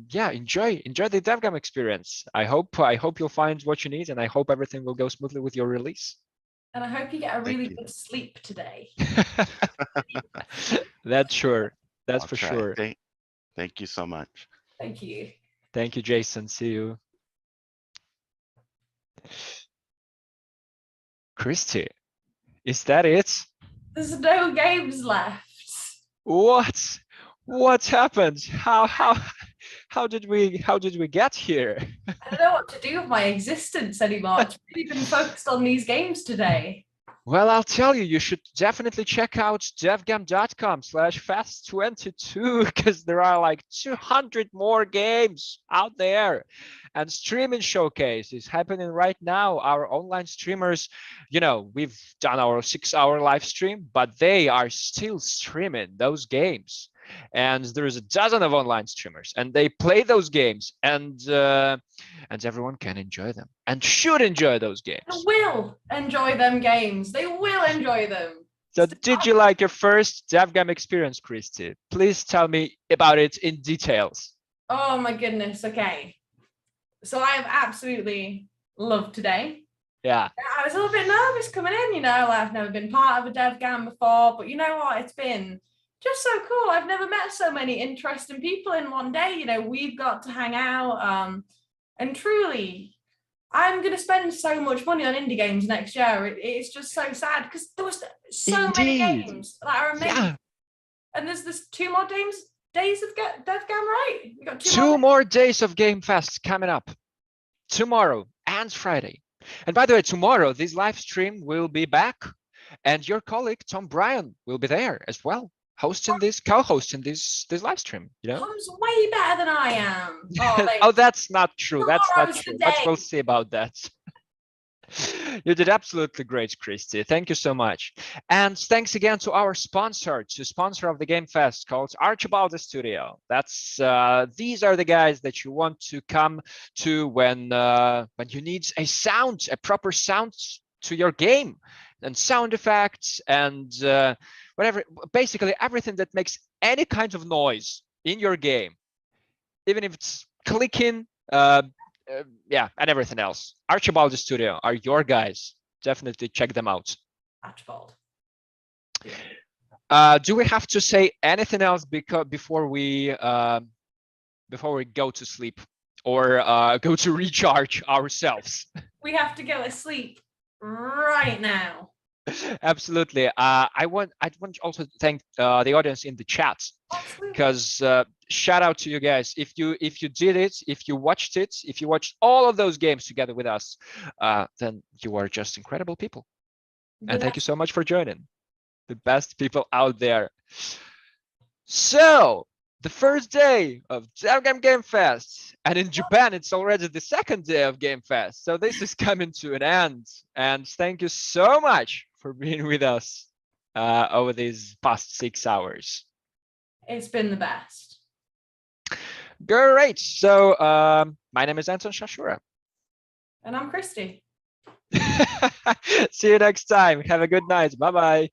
yeah, enjoy the DevGAMM experience. I hope you'll find what you need, and I hope everything will go smoothly with your release. And I hope you get a really good sleep today. That's sure. That's I'll for try. sure. Thank you so much. Thank you. Thank you, Jason. See you. Christie, is that it? There's no games left. What happened? How did we get here? I don't know what to do with my existence anymore. I've really been focused on these games today. Well, I'll tell you, you should definitely check out devgamm.com/fast22, because there are like 200 more games out there. And streaming showcase is happening right now. Our online streamers, we've done our 6-hour live stream, but they are still streaming those games. And there's a dozen of online streamers, and they play those games, and everyone can enjoy them and should enjoy those games. They will enjoy them games. They will enjoy them. So did you like your first DevGAMM experience, Christie? Please tell me about it in details. Oh my goodness. Okay. So I have absolutely loved today. Yeah. I was a little bit nervous coming in, I've never been part of a DevGAMM before, but you know what? It's been just so cool. I've never met so many interesting people in one day. We've got to hang out. And truly, I'm going to spend so much money on indie games next year. It's just so sad because there was so many games that are amazing. Yeah. And there's 2 more days of DevGAMM, right? We got 2 more days of Game Fest coming up tomorrow and Friday. And by the way, tomorrow, this live stream will be back, and your colleague, Tom Bryan, will be there as well, co-hosting this live stream. Tom's way better than I am. Oh, that's not true. That's not true. But we'll see about that. You did absolutely great, Christie. Thank you so much. And thanks again to our sponsor, of the Game Fest, called Archibald Studio. That's these are the guys that you want to come to when you need a proper sound to your game, and sound effects and whatever, basically everything that makes any kind of noise in your game, even if it's clicking, yeah, and everything else. Archibald Studio are your guys. Definitely check them out. Archibald. Do we have to say anything else before we go to sleep or go to recharge ourselves? We have to go to sleep right now. Absolutely. I want also to thank the audience in the chat, because shout out to you guys. If you did it, if you watched all of those games together with us, then you are just incredible people. And thank you so much for joining. The best people out there. So the first day of DevGAMM Game Fest, and in Japan it's already the second day of Game Fest. So this is coming to an end. And thank you so much for being with us over these past 6 hours. It's been the best. Great. So my name is Anton Shashura. And I'm Christie. See you next time. Have a good night. Bye-bye.